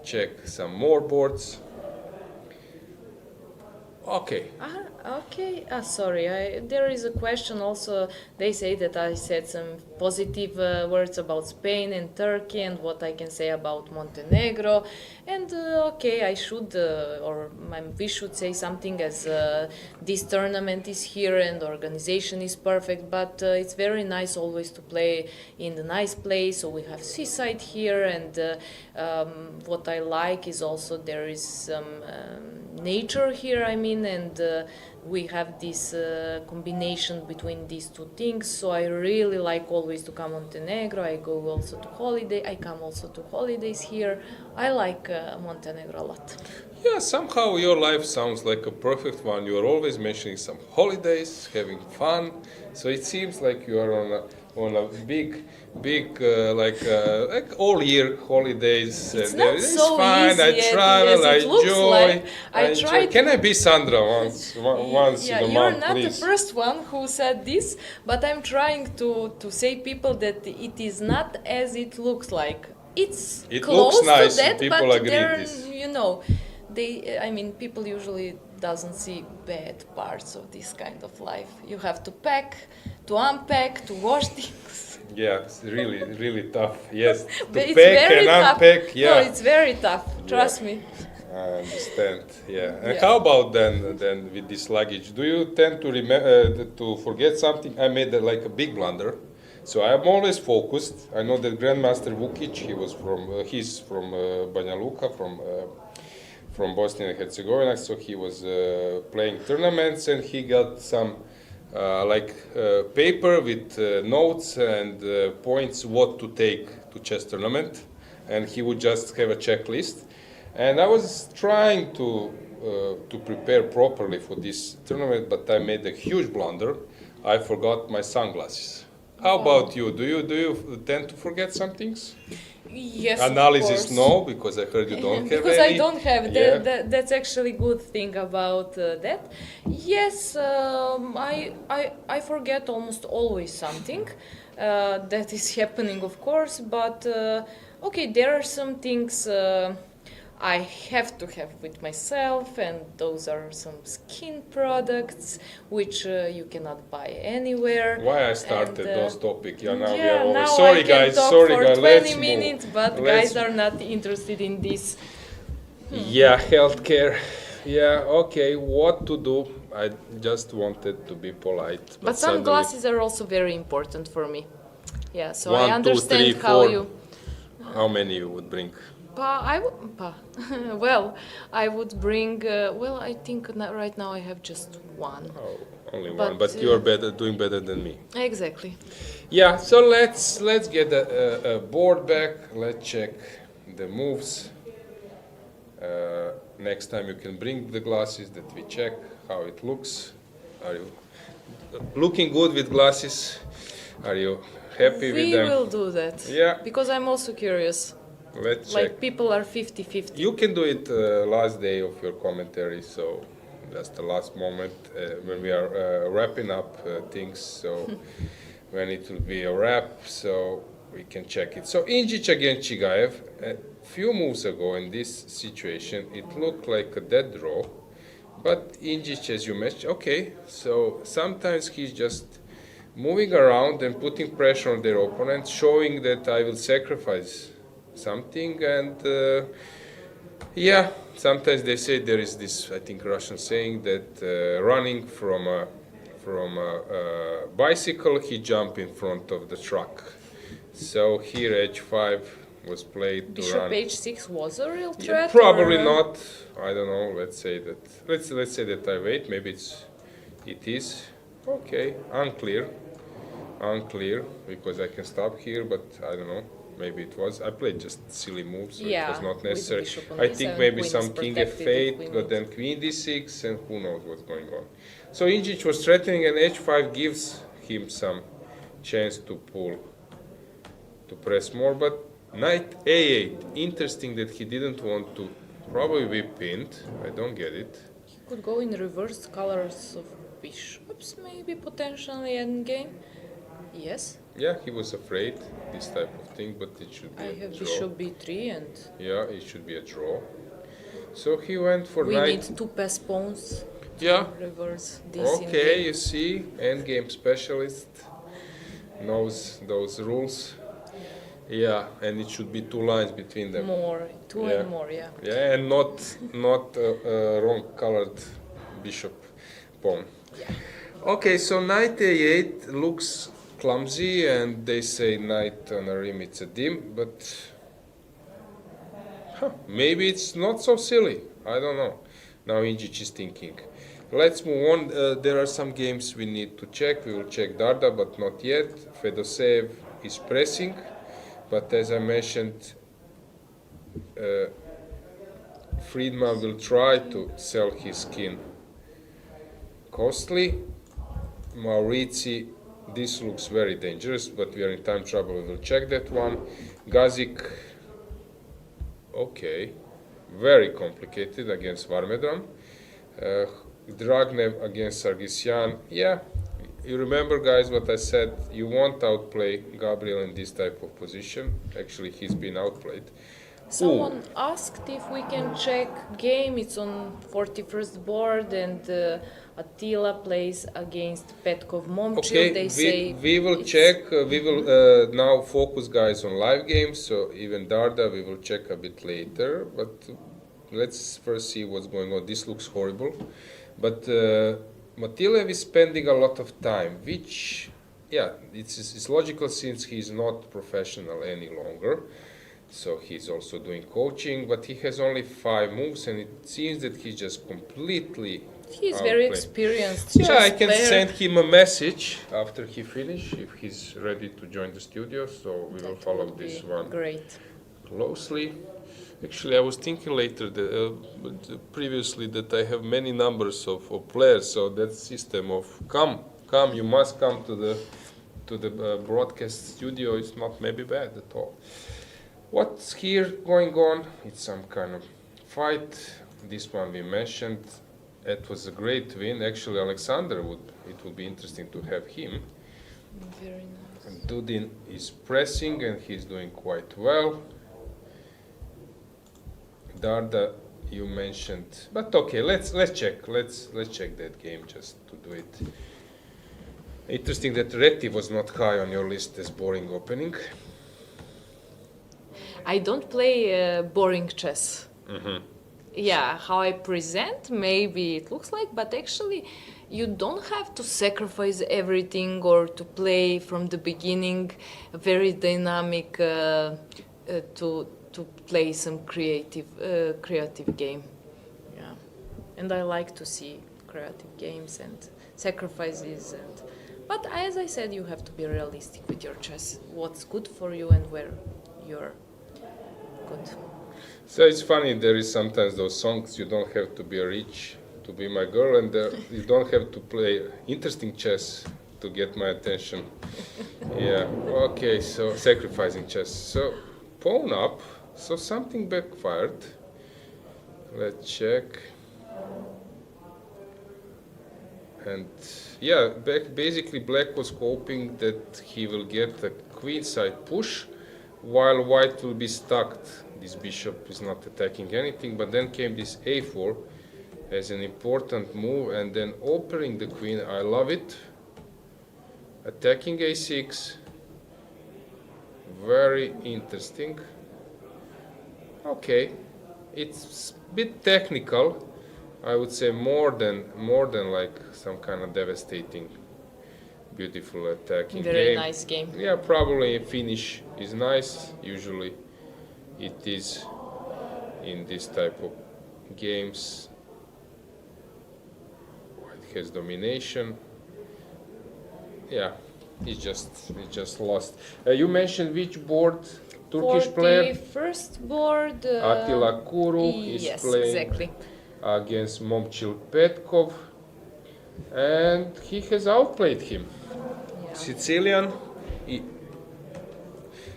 A: check some more boards. Okay.
B: Sorry. There is a question also. They say that I said some positive words about Spain and Turkey and what I can say about Montenegro. And I should, we should say something as this tournament is here and the organization is perfect. But it's very nice always to play in the nice place. So we have seaside here, and what I like is also there is some nature here. and we have this combination between these two things. So I really like always to come Montenegro. I go also to holiday. I come also to holidays here. I like Montenegro a lot.
A: Yeah, somehow your life sounds like a perfect one. You are always mentioning some holidays, having fun. So it seems like you are on a big like all year holidays.
B: It's
A: and
B: not so
A: fine.
B: easy
A: I travel. I enjoy.
B: Like.
A: Can I be Sandra once in a month,
B: you're not
A: please?
B: the first one who said this, but I'm trying to say people that it is not as it looks like. It close
A: looks nice.
B: To that,
A: People
B: but
A: agree
B: there,
A: this.
B: people usually doesn't see bad parts of this kind of life. You have to pack, to unpack, to wash things.
A: Yeah, it's really tough. Yes, to
B: But
A: pack and unpack. Yeah,
B: no, it's very tough. Trust me.
A: I understand. Yeah. And how about then with this luggage? Do you tend to forget something? I made like a big blunder. So I'm always focused. I know that Grandmaster Vukic, he's from Banja Luka, from Bosnia and Herzegovina. So he was playing tournaments, and he got some paper with notes and points what to take to chess tournament, and he would just have a checklist. And I was trying to prepare properly for this tournament, but I made a huge blunder. I forgot my sunglasses. How about you? Do you tend to forget some things?
B: Yes,
A: Analysis,
B: of course.
A: no, because I heard you don't have
B: because
A: any.
B: I don't have.
A: Yeah.
B: That's actually good thing about that. Yes, I forget almost always something. That is happening, of course. But there are some things I have to have with myself, and those are some skin products which you cannot buy anywhere.
A: Why I started those topics? Yeah, now we are over.
B: Now
A: Sorry,
B: I can
A: guys.
B: talk
A: Sorry,
B: for
A: guys.
B: 20 minutes, but
A: Let's
B: guys are not interested in this.
A: Yeah, healthcare. Yeah, okay, what to do? I just wanted to be polite.
B: But some
A: suddenly-
B: glasses are also very important for me. Yeah, so I
A: 1, 2,
B: understand
A: 3,
B: how
A: 4.
B: you.
A: How many you would bring?
B: Well, I would bring. Well, I think right now I have just one.
A: Oh, only
B: But,
A: one. But you are doing better than me.
B: Exactly.
A: Yeah. So let's get a board back. Let's check the moves. Next time you can bring the glasses that we check how it looks. Are you looking good with glasses? Are you happy with
B: We
A: them?
B: will do that.
A: Yeah.
B: Because I'm also curious.
A: Let's
B: Like
A: check.
B: people are 50-50.
A: You can do it last day of your commentary, so that's the last moment when we are wrapping up things. So when it will be a wrap, so we can check it. So Injic against Chigaev. A few moves ago in this situation, it looked like a dead draw, but Injic, as you mentioned, okay. So sometimes he's just moving around and putting pressure on their opponent, showing that I will sacrifice something, and yeah, sometimes they say there is this, I think, Russian saying that running from a bicycle, he jump in front of the truck. So here h5 was played to
B: Bishop
A: run.
B: h6 was a real
A: Yeah,
B: threat?
A: probably
B: or,
A: not. I don't know. Let's say that. Let's say that I wait. Maybe it is. Okay, unclear, because I can stop here, but I don't know. Maybe it was. I played just silly moves, so it
B: Yeah,
A: was not
B: with
A: necessary.
B: bishop on
A: I
B: d7,
A: think maybe
B: queen
A: some
B: is
A: king
B: protected
A: f8,
B: with
A: but
B: queen
A: then queen d6, and who knows what's going on. So Injic was threatening, and h5 gives him some chance to press more, but knight a8. Interesting that he didn't want to probably be pinned. I don't get it.
B: He could go in reverse colors of bishops, maybe potentially endgame. Yes,
A: Yeah, he was afraid this type of thing, but it should be
B: I
A: a
B: have
A: draw.
B: bishop b3 and
A: Yeah, it should be a draw. So he went for
B: we
A: knight.
B: need two pass pawns.
A: Yeah.
B: Reverse this in
A: Okay,
B: game.
A: you see, endgame specialist knows those rules. Yeah, and it should be two lines between them.
B: More, two
A: Yeah.
B: and more, yeah.
A: Yeah, and not wrong colored bishop pawn.
B: Yeah.
A: Okay, so knight a8 looks clumsy, and they say knight on a rim it's a dim, but maybe it's not so silly. I don't know. Now Injic is thinking. Let's move on. There are some games we need to check. We will check Darda, but not yet. Fedoseev is pressing, but as I mentioned, Friedman will try to sell his skin costly. Maurizi, this looks very dangerous, but we are in time trouble. We will check that one. Gazik, okay, very complicated against Varmedran. Dragnev against Sargsyan. Yeah, you remember, guys, what I said. You won't outplay Gabriel in this type of position. Actually, he's been outplayed.
B: Someone asked if we can check game. It's on 41st board, and Attila plays against Petkov Momchil.
A: Okay,
B: They say
A: we will check. We will now focus, guys, on live games. So even Darda, we will check a bit later. But let's first see what's going on. This looks horrible. But Matilev is spending a lot of time, which, yeah, it's logical since he's not professional any longer. So he's also doing coaching, but he has only 5 moves, and it seems that he's just completely
B: he's very
A: outplayed.
B: experienced.
A: Yeah, I
B: chess
A: can
B: player.
A: send him a message after he finishes if he's ready to join the studio. So we will
B: That
A: follow
B: would
A: this
B: be
A: one
B: Great.
A: closely. Actually, I was thinking later, previously, that I have many numbers of players. So that system of come, you must come to the broadcast studio is not maybe bad at all. What's here going on? It's some kind of fight. This one we mentioned. It was a great win. Actually, Alexander it would be interesting to have him.
B: Very nice.
A: And Dudin is pressing, and he's doing quite well. Darda, you mentioned, but okay, let's check. Let's check that game just to do it. Interesting that Reti was not high on your list as boring opening.
B: I don't play boring chess. yeah, how I present, maybe it looks like, but actually you don't have to sacrifice everything or to play from the beginning very dynamic to play some creative game. Yeah, and I like to see creative games and sacrifices and. But as I said, you have to be realistic with your chess. What's good for you and where you're good.
A: So it's funny, there is sometimes those songs, you don't have to be rich to be my girl, and you don't have to play interesting chess to get my attention. Yeah, okay, so sacrificing chess. So pawn up, so something backfired. Let's check. And yeah, basically black was hoping that he will get a queenside push, while white will be stuck. This bishop is not attacking anything, but then came this a4 as an important move, and then opening the queen. I love it. Attacking a6, very interesting. Okay, it's a bit technical. I would say more than like some kind of devastating, beautiful attacking
B: Very
A: game.
B: nice game.
A: Yeah, probably finish is nice. Usually, it is in this type of games. White has domination. Yeah, he just lost. You mentioned which board? Turkish player?
B: 41st board.
A: Attila Kuru is
B: yes,
A: playing
B: exactly.
A: against Momchil Petkov, and he has outplayed him.
B: Yeah.
A: Sicilian.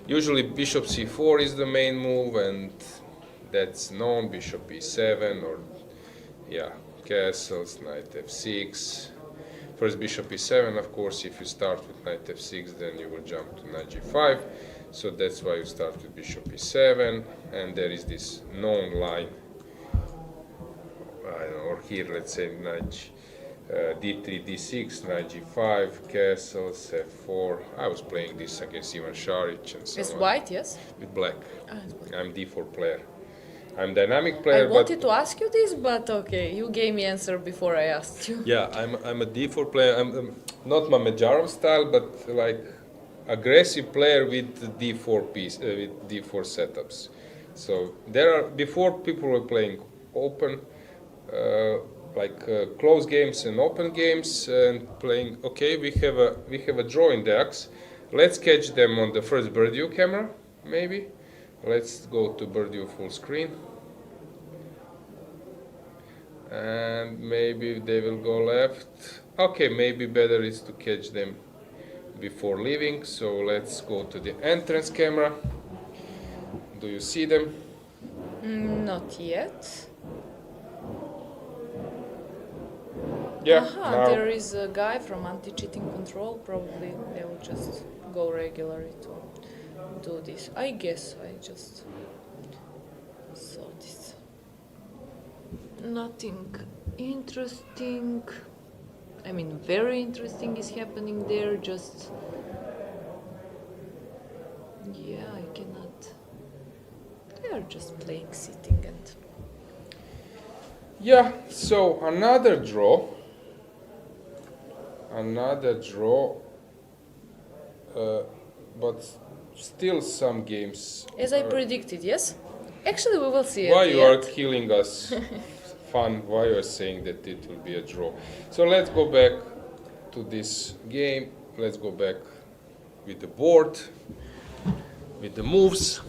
A: Usually bishop c4 is the main move, and that's known. Bishop e7 or yeah, castles, knight f6. First bishop e7, of course. If you start with knight f6, then you will jump to knight g5. So that's why you start with bishop e7, and there is this known line. Or here, let's say knight d3, d6, knight g5, castles, f4. I was playing this against Ivan Šarić and so
B: It's
A: on.
B: white, yes?
A: With black.
B: It's black.
A: I'm d4 player. I'm dynamic player,
B: I wanted to ask you this, but okay, you gave me answer before I asked you.
A: yeah, I'm a d4 player. I'm not Mamedyarov style, but like aggressive player with d4 piece, with d4 setups. So there are, before people were playing open, close games and open games, and playing. Okay, we have a draw in the axe. Let's catch them on the first bird view camera, maybe. Let's go to bird view full screen, and maybe they will go left. Okay, maybe better is to catch them before leaving. So let's go to the entrance camera. Do you see them?
B: Not yet.
A: Yeah.
B: Aha, there is a guy from anti-cheating control. Probably they will just go regularly to do this. I guess I just saw this. Nothing interesting. I mean, very interesting is happening there. Just yeah, I cannot. They are just playing, sitting, and
A: Yeah. So another draw. But still some games.
B: as I predicted, yes. Actually, we will see.
A: Why
B: at the
A: you are
B: end.
A: killing us? Fun. Why you are saying that it will be a draw? So let's go back to this game. Let's go back with the board, with the moves.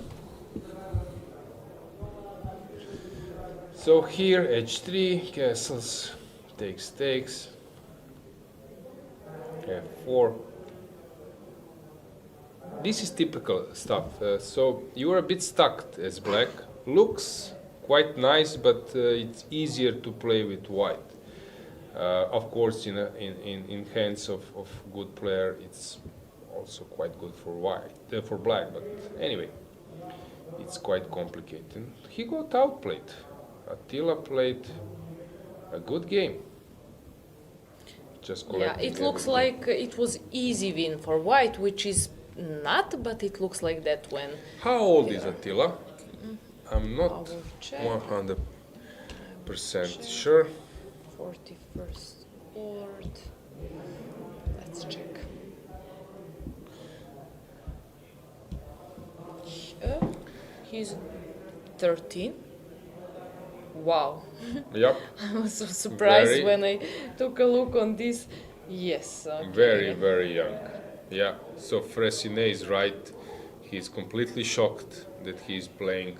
A: So here h3, castles, takes, f4. This is typical stuff. So you are a bit stuck as black. Looks quite nice, but it's easier to play with white. Of course, in hands of good player, it's also quite good for white, for black. But anyway, it's quite complicated. He got outplayed. Attila played a good game. Just
B: Yeah, it looks like it was easy win for white, which is not, but it looks like that when.
A: How old is Attila? I'm
B: I
A: not
B: will check.
A: 100. 100% sure.
B: 41st board. Let's check. He's 13. Wow.
A: Yep.
B: I was so surprised
A: Very-
B: when I took a look on this. Yes. Okay.
A: Very, very young. Yeah. So Fressinet is right. He's completely shocked that he's playing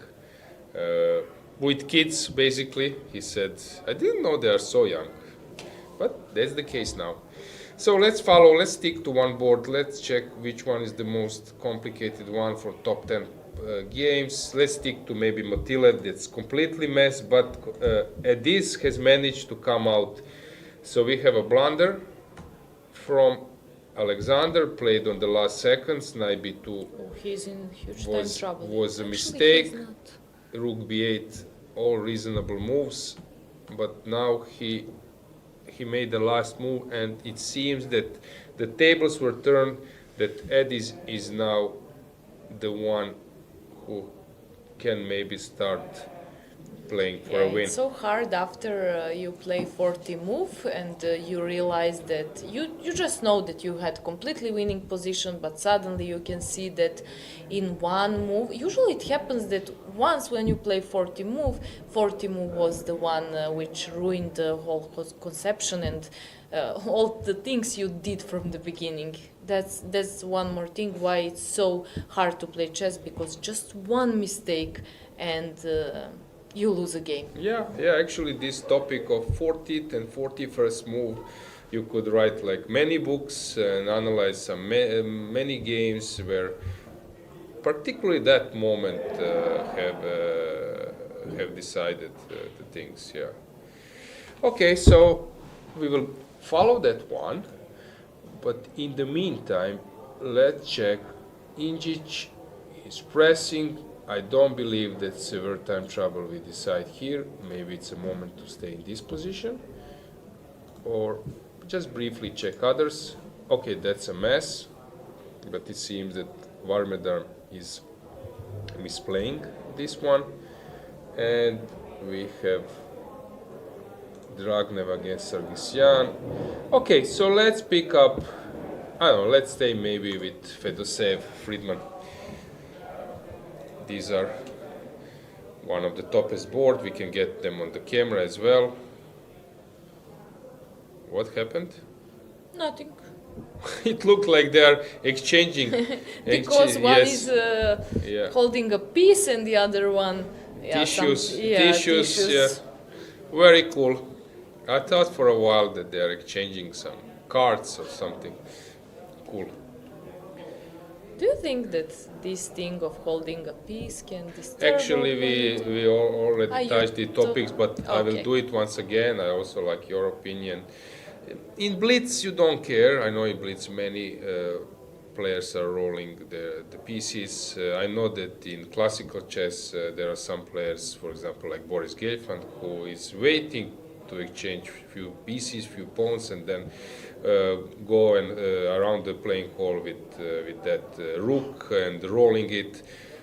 A: with kids, basically. He said, I didn't know they are so young. But that's the case now. So let's follow, let's stick to one board. Let's check which one is the most complicated one for top 10 games. Let's stick to maybe Motilet, that's completely mess, but Edis has managed to come out. So we have a blunder from Alexander, played on the last seconds, knight b2
B: Oh, he's in huge
A: was,
B: time trouble.
A: was a
B: Actually,
A: mistake.
B: he's not.
A: Rook b8, all reasonable moves, but now he made the last move, and it seems that the tables were turned, that Edis is now the one who can maybe start playing for
B: Yeah,
A: a win.
B: it's so hard after you play 40 move and you realize that you just know that you had completely winning position, but suddenly you can see that in one move, usually it happens that once when you play 40 move was the one which ruined the whole conception and all the things you did from the beginning. That's one more thing why it's so hard to play chess, because just one mistake and you lose a game.
A: Yeah, actually this topic of 40th and 41st move, you could write like many books and analyze some many games where particularly that moment have decided the things, yeah. Okay, so we will follow that one, but in the meantime, let's check. Injic is pressing. I don't believe that severe time trouble will decide here. Maybe it's a moment to stay in this position. Or just briefly check others. Okay, that's a mess. But it seems that Varmedar is misplaying this one. And we have Dragnev against Sargsyan. Okay, so let's pick up, I don't know, let's stay maybe with Fedoseev, Friedman. These are one of the toughest board. We can get them on the camera as well. What happened?
B: Nothing.
A: It looked like they are exchanging.
B: Because one
A: yes.
B: is
A: Yeah.
B: holding a piece and the other one
A: Tissues,
B: tissues.
A: yeah. Very cool. I thought for a while that they are exchanging some cards or something. Cool.
B: Do you think that this thing of holding a piece can disturb?
A: Actually, we already
B: you
A: touched the topics, but I will
B: okay.
A: do it once again. I also like your opinion. In Blitz, you don't care. I know in Blitz many players are rolling the pieces. I know that in classical chess there are some players, for example, like Boris Gelfand, who is waiting to exchange few pieces, few pawns, and then go and around the playing hall with that rook and rolling it.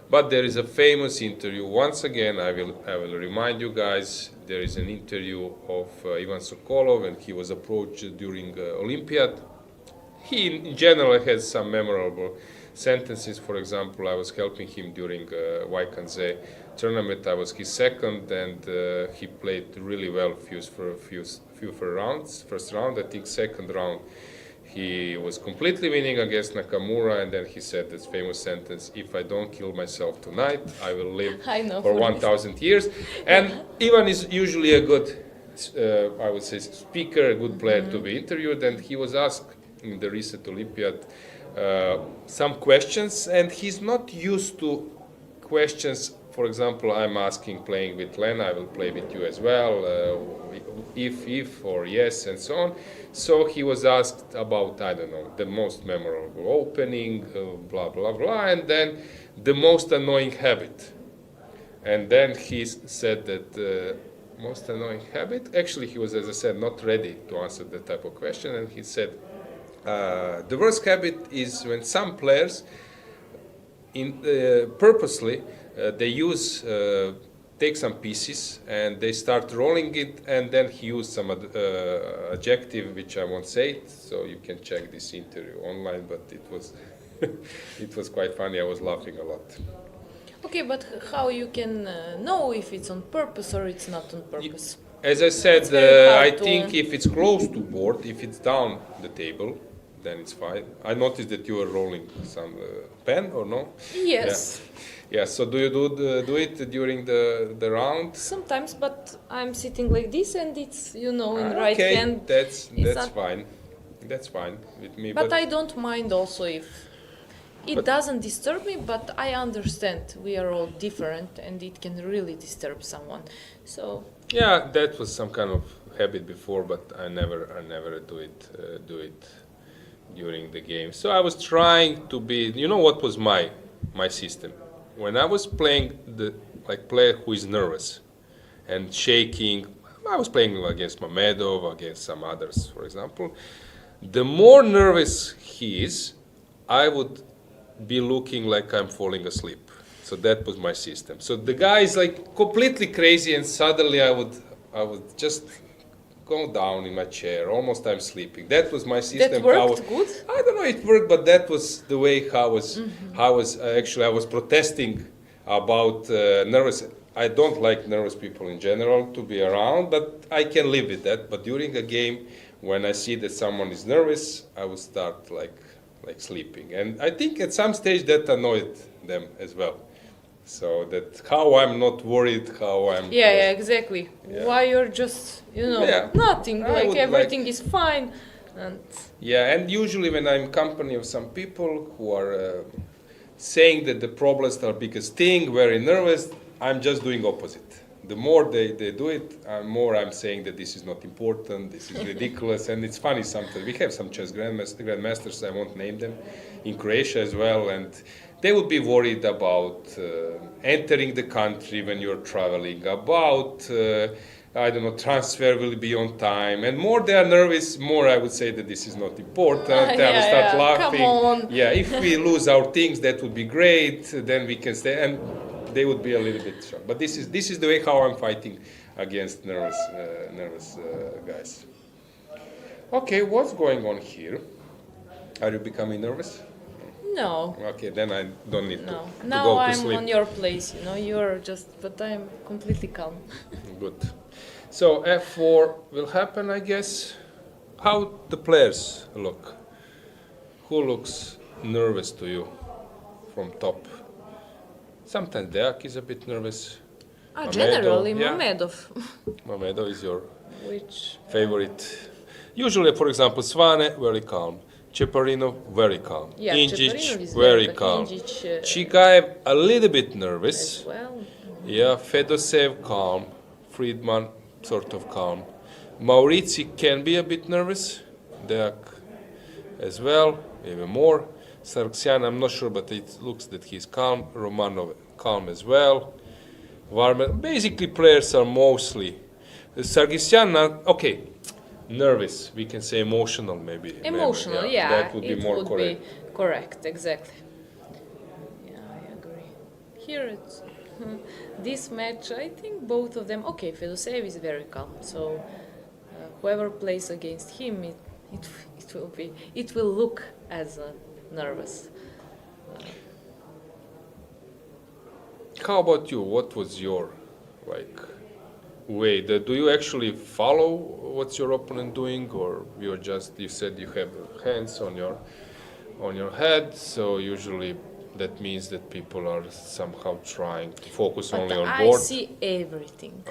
A: But there is a famous interview. Once again, I will remind you guys. There is an interview of Ivan Sokolov, and he was approached during Olympiad. He, in general, has some memorable sentences. For example, I was helping him during Vaikanze tournament. I was his second, and he played really well few rounds. First round, I think second round, he was completely winning against Nakamura, and then he said this famous sentence, "If I don't kill myself tonight, I will live for 1,000 years." And Ivan is usually a good, I would say, speaker, a good player to be interviewed, and he was asked in the recent Olympiad some questions, and he's not used to questions. For example, I'm asking, playing with Lena, I will play with you as well, if or yes, and so on. So he was asked about, I don't know, the most memorable opening, blah, blah, blah, and then the most annoying habit. And then he said that most annoying habit, actually he was, as I said, not ready to answer that type of question, and he said, the worst habit is when some players purposely they use take some pieces and they start rolling it, and then he used some adjective which I won't say, so you can check this interview online, but it was it was quite funny. I was laughing a lot.
B: Okay, but how you can know if it's on purpose or it's not on purpose?
A: As I said,
B: very hard
A: I
B: to-
A: think if it's close to board, if it's down the table, then it's fine. I noticed that you were rolling some pen, or no?
B: Yes,
A: Yeah. So do you do it during the round?
B: sometimes, but I'm sitting like this and it's, you know, in right
A: Okay,
B: hand.
A: that's
B: not-
A: fine. That's fine with me.
B: But I don't mind also if it
A: But-
B: doesn't disturb me, but I understand we are all different and it can really disturb someone. So
A: Yeah, that was some kind of habit before, but I never do it during the game. So I was trying to be. You know what was my system? When I was playing the player who is nervous and shaking, I was playing against Mamedov, against some others, for example. The more nervous he is, I would be looking like I'm falling asleep. So that was my system. So the guy is like completely crazy, and suddenly I would just go down in my chair. Almost I'm sleeping. That was my system.
B: that worked good?
A: I don't know it worked, but that was the way how I was actually I was protesting about nervous. I don't like nervous people in general to be around, but I can live with that. But during a game, when I see that someone is nervous, I would start like sleeping, and I think at some stage that annoyed them as well. So that how I'm not worried, how I'm
B: Yeah, exactly.
A: Yeah.
B: Why you're just,
A: Yeah.
B: nothing,
A: I would
B: everything is fine. And
A: Yeah, and usually when I'm in company of some people who are saying that the problems are biggest thing, very nervous, I'm just doing opposite. The more they do it, more I'm saying that this is not important, this is ridiculous, and it's funny sometimes. We have some chess grandmasters, I won't name them, in Croatia as well, and they would be worried about entering the country when you're traveling, about I don't know, transfer will be on time, and more they are nervous, more I would say that this is not important. They will start laughing.
B: Come on.
A: Yeah, if we lose our things, that would be great. Then we can stay, and they would be a little bit shocked. But this is the way how I'm fighting against nervous guys. Okay, what's going on here? Are you becoming nervous?
B: no,
A: Okay, then I don't need
B: no.
A: to
B: Now
A: go to
B: I'm
A: sleep.
B: on your place, you're just, but I'm completely calm.
A: Good. So F4 will happen, I guess. How the players look? Who looks nervous to you from top? Sometimes Deak is a bit nervous. Mamedov,
B: Generally,
A: yeah.
B: Mamedov.
A: Mamedov is your
B: Which,
A: favorite. Usually, for example, Svane, very calm. Ceparinov, very calm.
B: yeah,
A: Injic,
B: Ceparinov is
A: very
B: but
A: calm.
B: Injic,
A: Chigaev, a little bit nervous.
B: as well.
A: Yeah, Fedosev, calm. Friedman, sort of calm. Maurizi can be a bit nervous. Deak as well, even more. Sargsyan, I'm not sure, but it looks that he's calm. Romanov, calm as well. Varmer, basically players are mostly. Sargsyan, okay, nervous. We can say emotional, maybe.
B: Emotional,
A: maybe,
B: yeah,
A: that would be
B: it
A: more
B: would
A: correct.
B: be correct, exactly. Yeah, I agree. Here it's this match. I think both of them. Okay, Fedoseev is very calm, so whoever plays against him, it will look as nervous.
A: How about you? What was your way? Do you actually follow what's your opponent doing, or you said you have hands on your head, so usually that means that people are somehow trying to focus
B: But
A: only on
B: I
A: board.
B: see everything,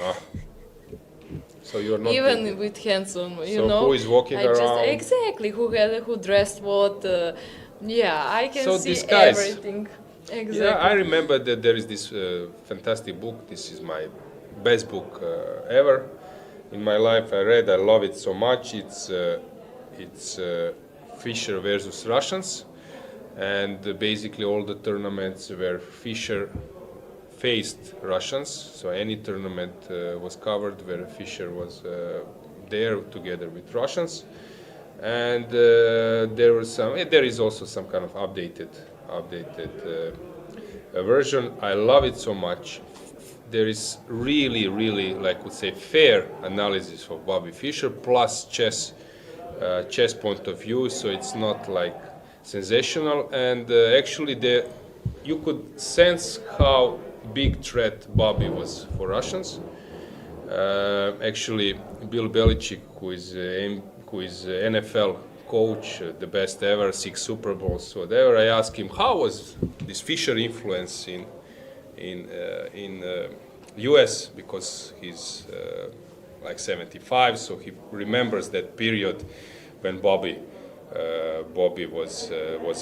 A: So you're not
B: even with hands on.
A: So who is walking around?
B: Exactly who dressed what. Yeah, I can
A: So
B: see
A: disguise.
B: everything. Exactly.
A: Yeah, I remember that there is this fantastic book. This is my best book ever in my life. I read. I love it so much. It's Fischer versus Russians, and basically all the tournaments where Fischer faced Russians. So any tournament was covered where Fischer was there together with Russians, and there is also some kind of updated version. I love it so much. there is really, really, like would say, fair analysis of Bobby Fischer plus chess point of view. So it's not like sensational, and actually you could sense how big threat Bobby was for Russians. Actually, Bill Belichick, who is NFL coach, the best ever, 6 Super Bowls, whatever. I asked him how was this Fischer influence in U.S. because he's like 75, so he remembers that period when Bobby was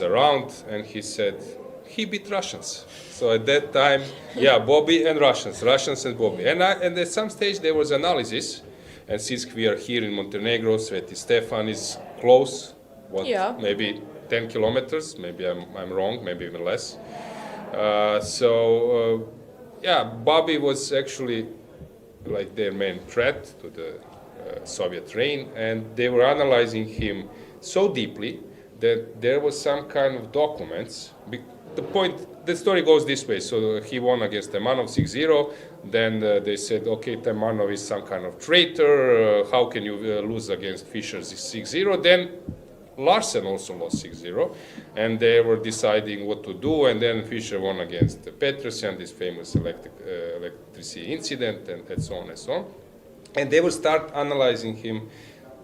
A: around, and he said he beat Russians. So at that time, yeah, Bobby and Russians and Bobby. And at some stage there was analysis, and since we are here in Montenegro, Sveti Stefan is close, maybe 10 kilometers, maybe I'm wrong, maybe even less. Bobby was actually like their main threat to the Soviet reign, and they were analyzing him so deeply that there was some kind of documents. The story goes this way. So he won against Temanov 6-0. Then they said, okay, Temanov is some kind of traitor. How can you lose against Fischer 6-0? Then Larsen also lost 6-0. And they were deciding what to do. And then Fischer won against Petrosian, this famous electricity incident, and so on and so on. And they will start analyzing him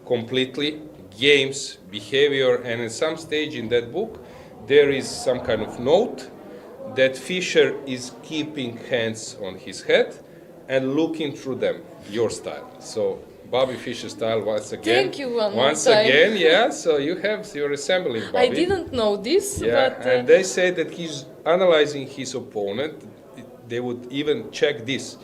A: completely, games, behavior, and at some stage in that book, there is some kind of note that Fischer is keeping hands on his head and looking through them, your style. So Bobby Fischer style once again.
B: Thank you
A: once again, yeah. So you're assembling Bobby.
B: I didn't know this,
A: yeah,
B: but
A: and they say that he's analyzing his opponent. They would even check this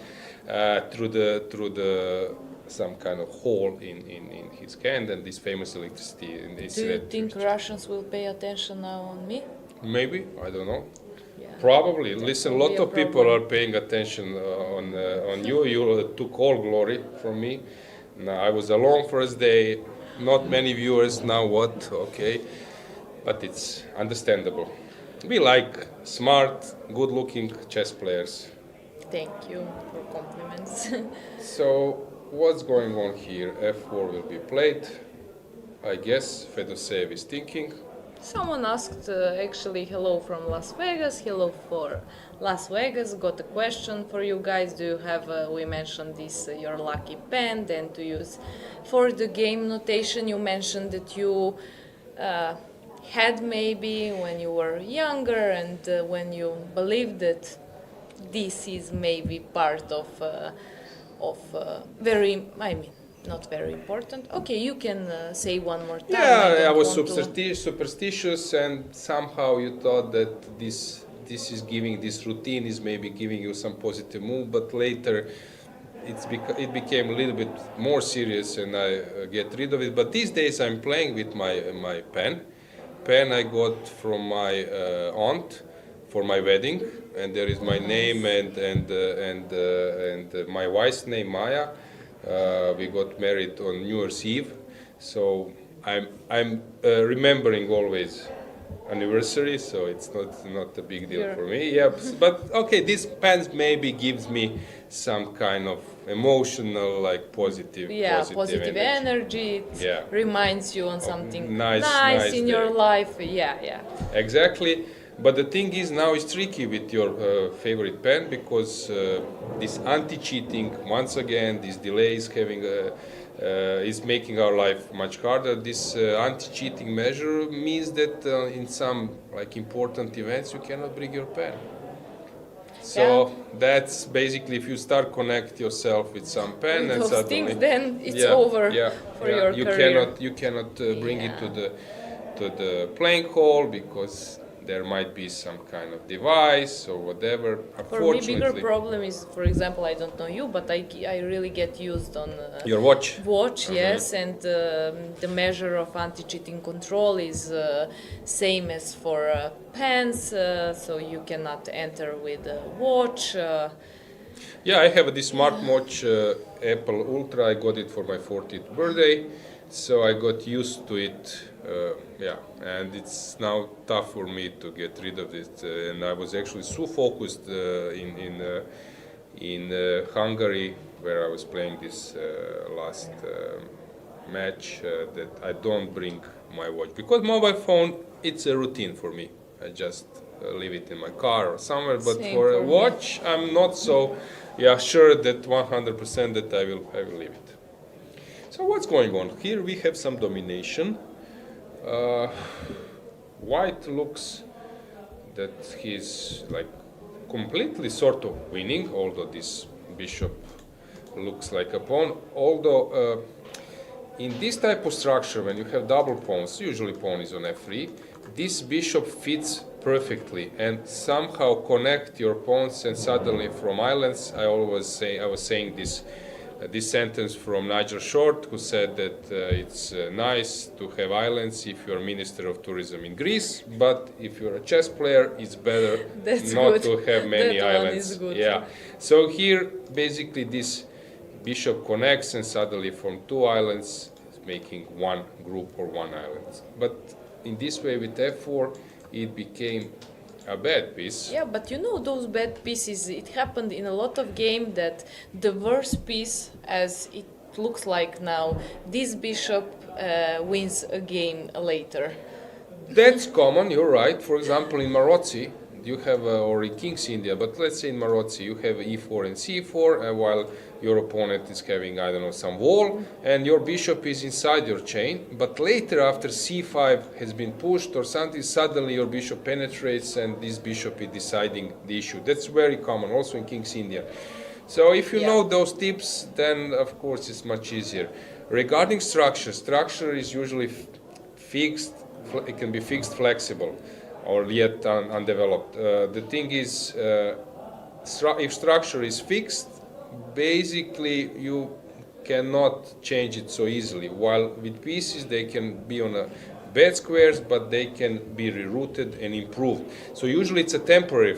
A: through the some kind of hole in his hand, and this famous electricity.
B: Do you think Russians will pay attention now on me?
A: Maybe, I don't know.
B: Yeah.
A: Probably.
B: That
A: Listen, a
B: will
A: lot
B: be a
A: of people
B: problem.
A: are paying attention on you. You took all glory from me. Now, I was alone first day. Not many viewers. Now what? Okay, but it's understandable. We like smart, good-looking chess players.
B: Thank you for compliments.
A: So what's going on here? F4 will be played. I guess Fedoseev is thinking.
B: Someone asked actually hello from Las Vegas, hello for Las Vegas, got a question for you guys. Do you have, we mentioned this, your lucky pen, then to use for the game notation. You mentioned that you had maybe when you were younger, and when you believed that this is maybe part of very, I mean, not very important. Okay, you can say one more time.
A: Yeah, I was
B: want to-
A: superstitious, and somehow you thought that this is giving, this routine is maybe giving you some positive move, but later it became a little bit more serious, and I get rid of it. But these days I'm playing with my pen. Pen I got from my aunt for my wedding, and there is my name and my wife's name, Maya. We got married on New Year's Eve, so I'm remembering always anniversary, so it's not a big deal for me. Yeah, but okay, this pen maybe gives me some kind of emotional, like positive
B: energy. It reminds you on something nice in your
A: day.
B: life. Yeah.
A: Exactly. But the thing is, now it's tricky with your favorite pen, because this anti-cheating, once again, this delay is is making our life much harder. This anti-cheating measure means that in some like important events you cannot bring your pen. So that's basically, if you start connect yourself with some pen, and
B: those
A: suddenly
B: things, then it's over for your career.
A: You cannot bring it to the playing hall, because there might be some kind of device or whatever.
B: For me, bigger problem is, for example, I don't know you, but I really get used on
A: your watch.
B: Yes, and the measure of anti-cheating control is same as for pens, so you cannot enter with a watch.
A: Yeah, I have this smartwatch, Apple Ultra. I got it for my 40th birthday, so I got used to it. And it's now tough for me to get rid of it. And I was actually so focused in in Hungary, where I was playing this last match, that I don't bring my watch, because mobile phone, it's a routine for me. I just leave it in my car or somewhere. But
B: Same
A: for a
B: for me.
A: watch, I'm not so sure that 100% that I will leave it. So what's going on? Here we have some domination. White looks that he's like completely sort of winning, although this bishop looks like a pawn. Although in this type of structure, when you have double pawns, usually pawn is on f3, this bishop fits perfectly and somehow connect your pawns, and suddenly from islands, I was saying this sentence from Nigel Short, who said that it's nice to have islands if you're Minister of Tourism in Greece, but if you're a chess player, it's better not to have many
B: That one
A: islands.
B: is good.
A: Yeah. So here, basically, this bishop connects, and suddenly from two islands, it's making one group or one island. But in this way, with f4, it became a bad piece.
B: Yeah, but you know those bad pieces, it happened in a lot of games that the worst piece, as it looks like now, this bishop wins a game later.
A: That's common, you're right. For example, in Marozzi, you have, or in King's India, but let's say in Marozzi, you have e4 and c4, while your opponent is having, I don't know, some wall, and your bishop is inside your chain. But later, after c5 has been pushed or something, suddenly your bishop penetrates, and this bishop is deciding the issue. That's very common, also in King's India. So if you know those tips, then of course it's much easier. Regarding structure is usually fixed. It can be fixed, flexible, or yet undeveloped. The thing is, if structure is fixed, basically you cannot change it so easily. While with pieces, they can be on a bad squares, but they can be rerouted and improved. So usually it's a temporary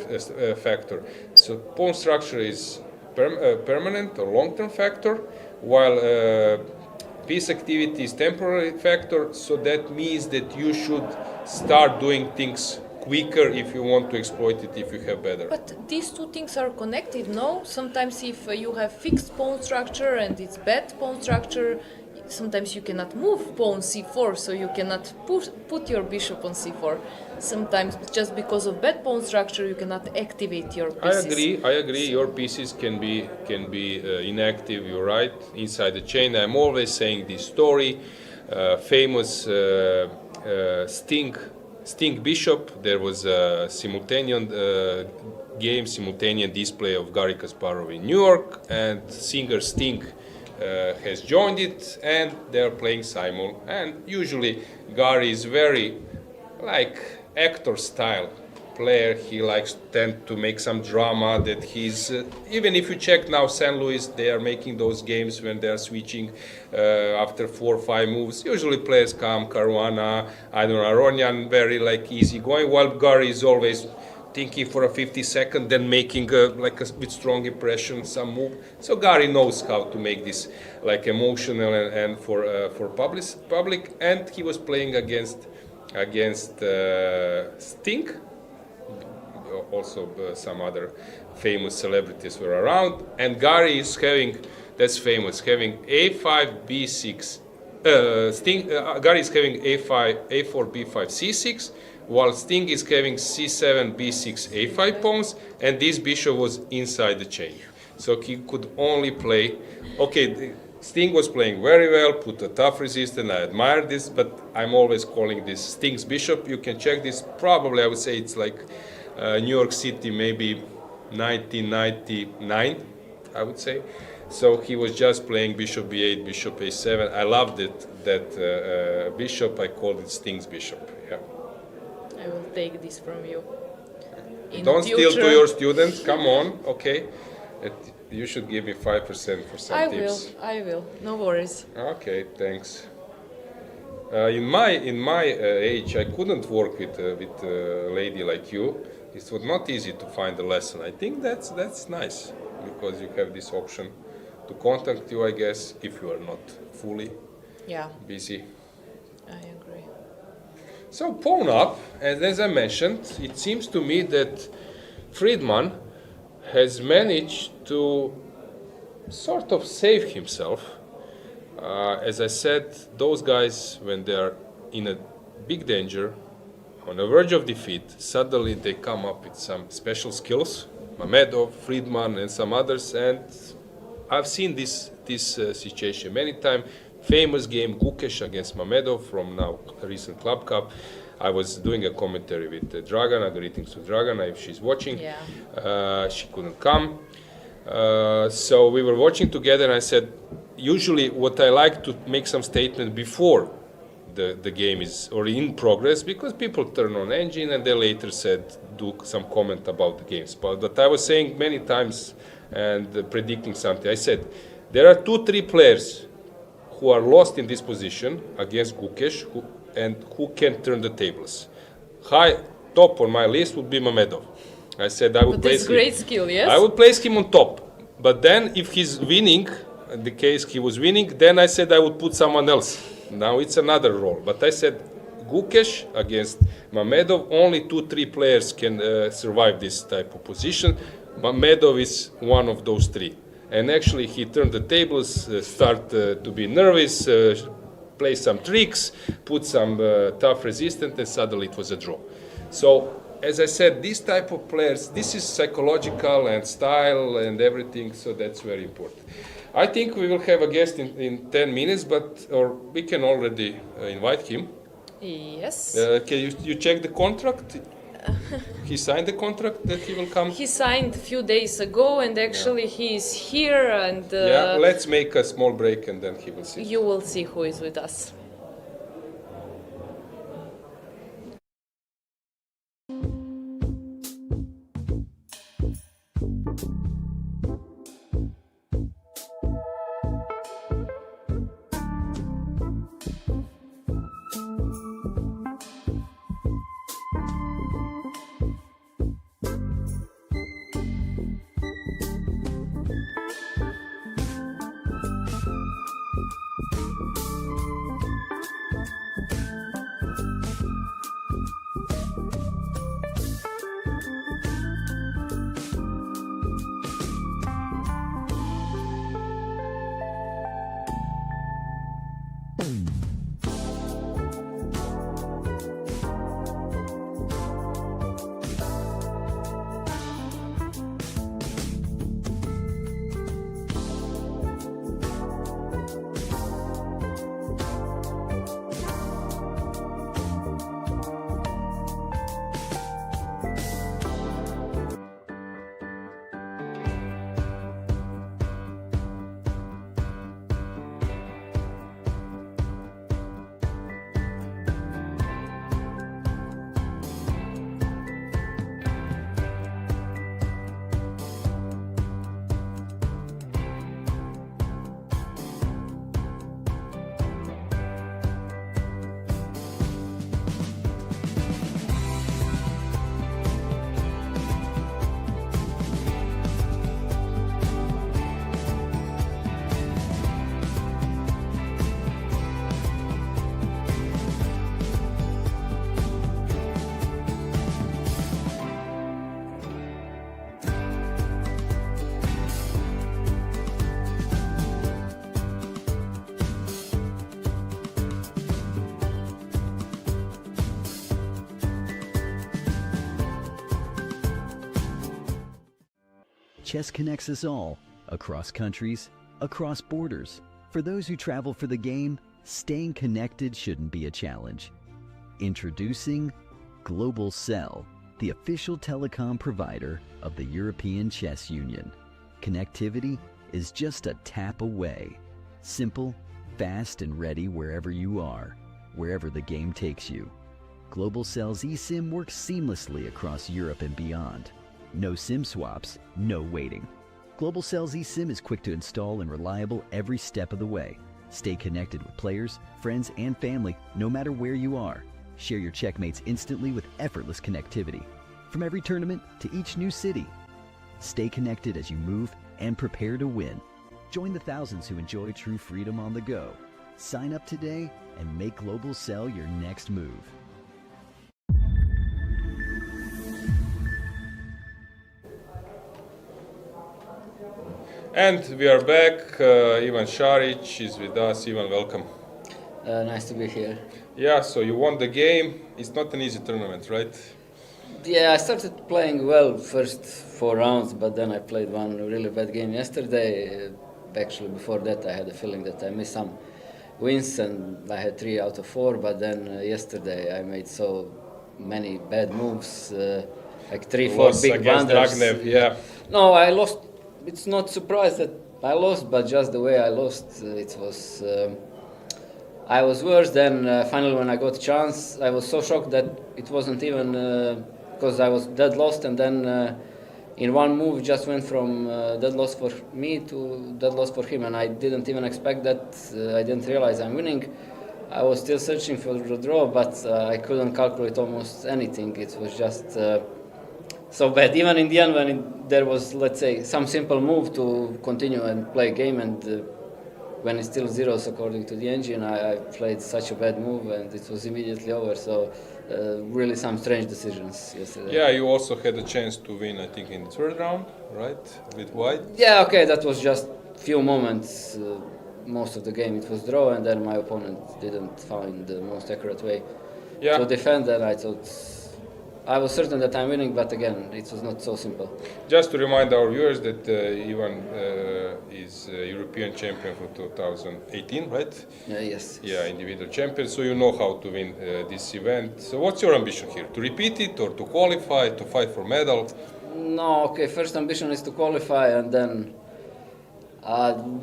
A: factor. So pawn structure is permanent or long-term factor, while piece activity is temporary factor. So that means that you should start doing things quicker if you want to exploit it, if you have better.
B: But these two things are connected, no? Sometimes if you have fixed pawn structure and it's bad pawn structure, sometimes you cannot move pawn c4, so you cannot put your bishop on c4. Sometimes just because of bad pawn structure, you cannot activate your pieces.
A: I agree. Your pieces can be inactive. You're right, inside the chain. I'm always saying this story, famous Sting Bishop. There was a simultaneous display of Garry Kasparov in New York, and singer Sting has joined it, and they're playing simul. And usually Garry is very like actor style player. He likes tend to make some drama, that he's even if you check now St. Louis, they are making those games when they are switching after 4 or 5 moves. Usually players come Caruana, I don't know, Aronian, very like easy going, while Garry is always thinking for a 50-second, then making with strong impression some move. So Garry knows how to make this like emotional and for public. And he was playing against Sting. Also some other famous celebrities were around, and Garry is having, that's famous, having a5 b6. Garry is having a5 a4 b5 c6, while Sting is having c7 b6 a5 pawns, and this bishop was inside the chain, so he could only play. Okay, Sting was playing very well, put a tough resistance. I admire this, but I'm always calling this Sting's bishop. You can check this. Probably I would say it's like New York City, maybe 1999, I would say. So he was just playing bishop b8, bishop a7. I loved it, that bishop. I called it Sting's bishop. Yeah.
B: I will take this from you.
A: Don't steal to your students. Come on, okay. You should give me 5% for some tips.
B: I will. No worries.
A: Okay, thanks. In my age, I couldn't work with a lady like you. It was not easy to find a lesson. I think that's nice, because you have this option to contact you, I guess, if you are not fully busy.
B: I agree.
A: So pawn up, and as I mentioned, it seems to me that Friedman has managed to sort of save himself. As I said, those guys, when they are in a big danger, on the verge of defeat, suddenly they come up with some special skills. Mamedov, Friedman, and some others, and I've seen this situation many times. Famous game Gukesh against Mamedov from now a recent Club Cup. I was doing a commentary with Dragana, greetings to Dragana if she's watching.
B: Yeah.
A: She couldn't come. So we were watching together, and I said, usually what I like to make some statement before the game is or in progress, because people turn on engine and they later said do some comment about the games. But I was saying many times and predicting something. I said there are 2-3 players who are lost in this position against Gukesh who can turn the tables. High top on my list would be Mamedov. I said I would place him.
B: Great skill, yes.
A: I would place him on top. But then if he's winning, in the case he was winning, then I said I would put someone else. Now it's another role. But I said Gukesh against Mamedov, only 2-3 players can survive this type of position. Mamedov is one of those 3. And actually he turned the tables, start to be nervous, play some tricks, put some tough resistance, and suddenly it was a draw. So, as I said, these type of players, this is psychological and style and everything, so that's very important. I think we will have a guest in 10 minutes, or we can already invite him.
B: Yes.
A: Can you check the contract? He signed the contract that he will come?
B: He signed a few days ago, and actually he is here, and
A: yeah, let's make a small break and then he will see.
B: You will see who is with us.
C: Chess connects us all, across countries, across borders. For those who travel for the game, staying connected shouldn't be a challenge. Introducing Global Cell, the official telecom provider of the European Chess Union. Connectivity is just a tap away. Simple, fast, and ready wherever you are, wherever the game takes you. Global Cell's eSIM works seamlessly across Europe and beyond. No SIM swaps, no waiting. Global Cell's eSIM is quick to install and reliable every step of the way. Stay connected with players, friends, and family no matter where you are. Share your checkmates instantly with effortless connectivity. From every tournament to each new city. Stay connected as you move and prepare to win. Join the thousands who enjoy true freedom on the go. Sign up today and make Global Cell your next move.
A: And we are back. Ivan Šarić is with us. Ivan, welcome.
D: Nice to be here.
A: Yeah, so you won the game. It's not an easy tournament, right?
D: Yeah, I started playing well first 4 rounds, but then I played one really bad game yesterday. Actually, before that, I had a feeling that I missed some wins, and I had 3 out of 4. But then yesterday, I made so many bad moves, like 3-4 big blunders.
A: Dragnev, yeah.
D: No, I lost. It's not surprised that I lost, but just the way I lost, it was. I was worse. Then finally, when I got a chance, I was so shocked that it wasn't even because I was dead lost, and then in one move just went from dead loss for me to dead loss for him, and I didn't even expect that. I didn't realize I'm winning. I was still searching for the draw, but I couldn't calculate almost anything. It was just so bad. Even in the end, when there was, let's say, some simple move to continue and play a game, and when it's still zeros according to the engine, I played such a bad move, and it was immediately over. So really some strange decisions yesterday.
A: Yeah, you also had a chance to win, I think, in the 3rd round, right? With white?
D: Yeah, okay, that was just few moments. Most of the game it was draw, and then my opponent didn't find the most accurate way to defend, and I thought I was certain that I'm winning, but again, it was not so simple.
A: Just to remind our viewers that Ivan is European champion for 2018, right?
D: Yes.
A: Yeah, individual champion, so you know how to win this event. So what's your ambition here? To repeat it or to qualify, to fight for medal?
D: No, okay, first ambition is to qualify, and then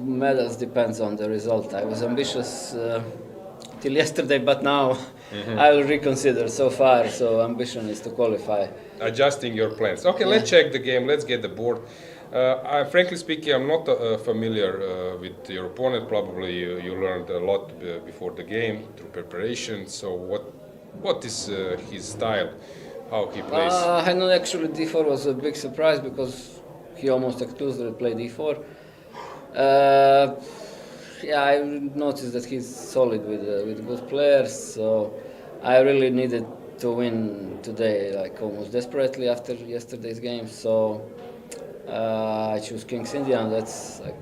D: medals depends on the result. I was ambitious till yesterday, but now I will reconsider so far. So ambition is to qualify.
A: Adjusting your plans. Okay, let's check the game. Let's get the board. Frankly speaking, I'm not familiar with your opponent. Probably you learned a lot before the game through preparation. So what is his style? How he plays?
D: Actually, d4 was a big surprise because he almost exclusively played d4. Yeah, I noticed that he's solid with good players, so I really needed to win today, like almost desperately after yesterday's game. So I choose King's Indian. That's like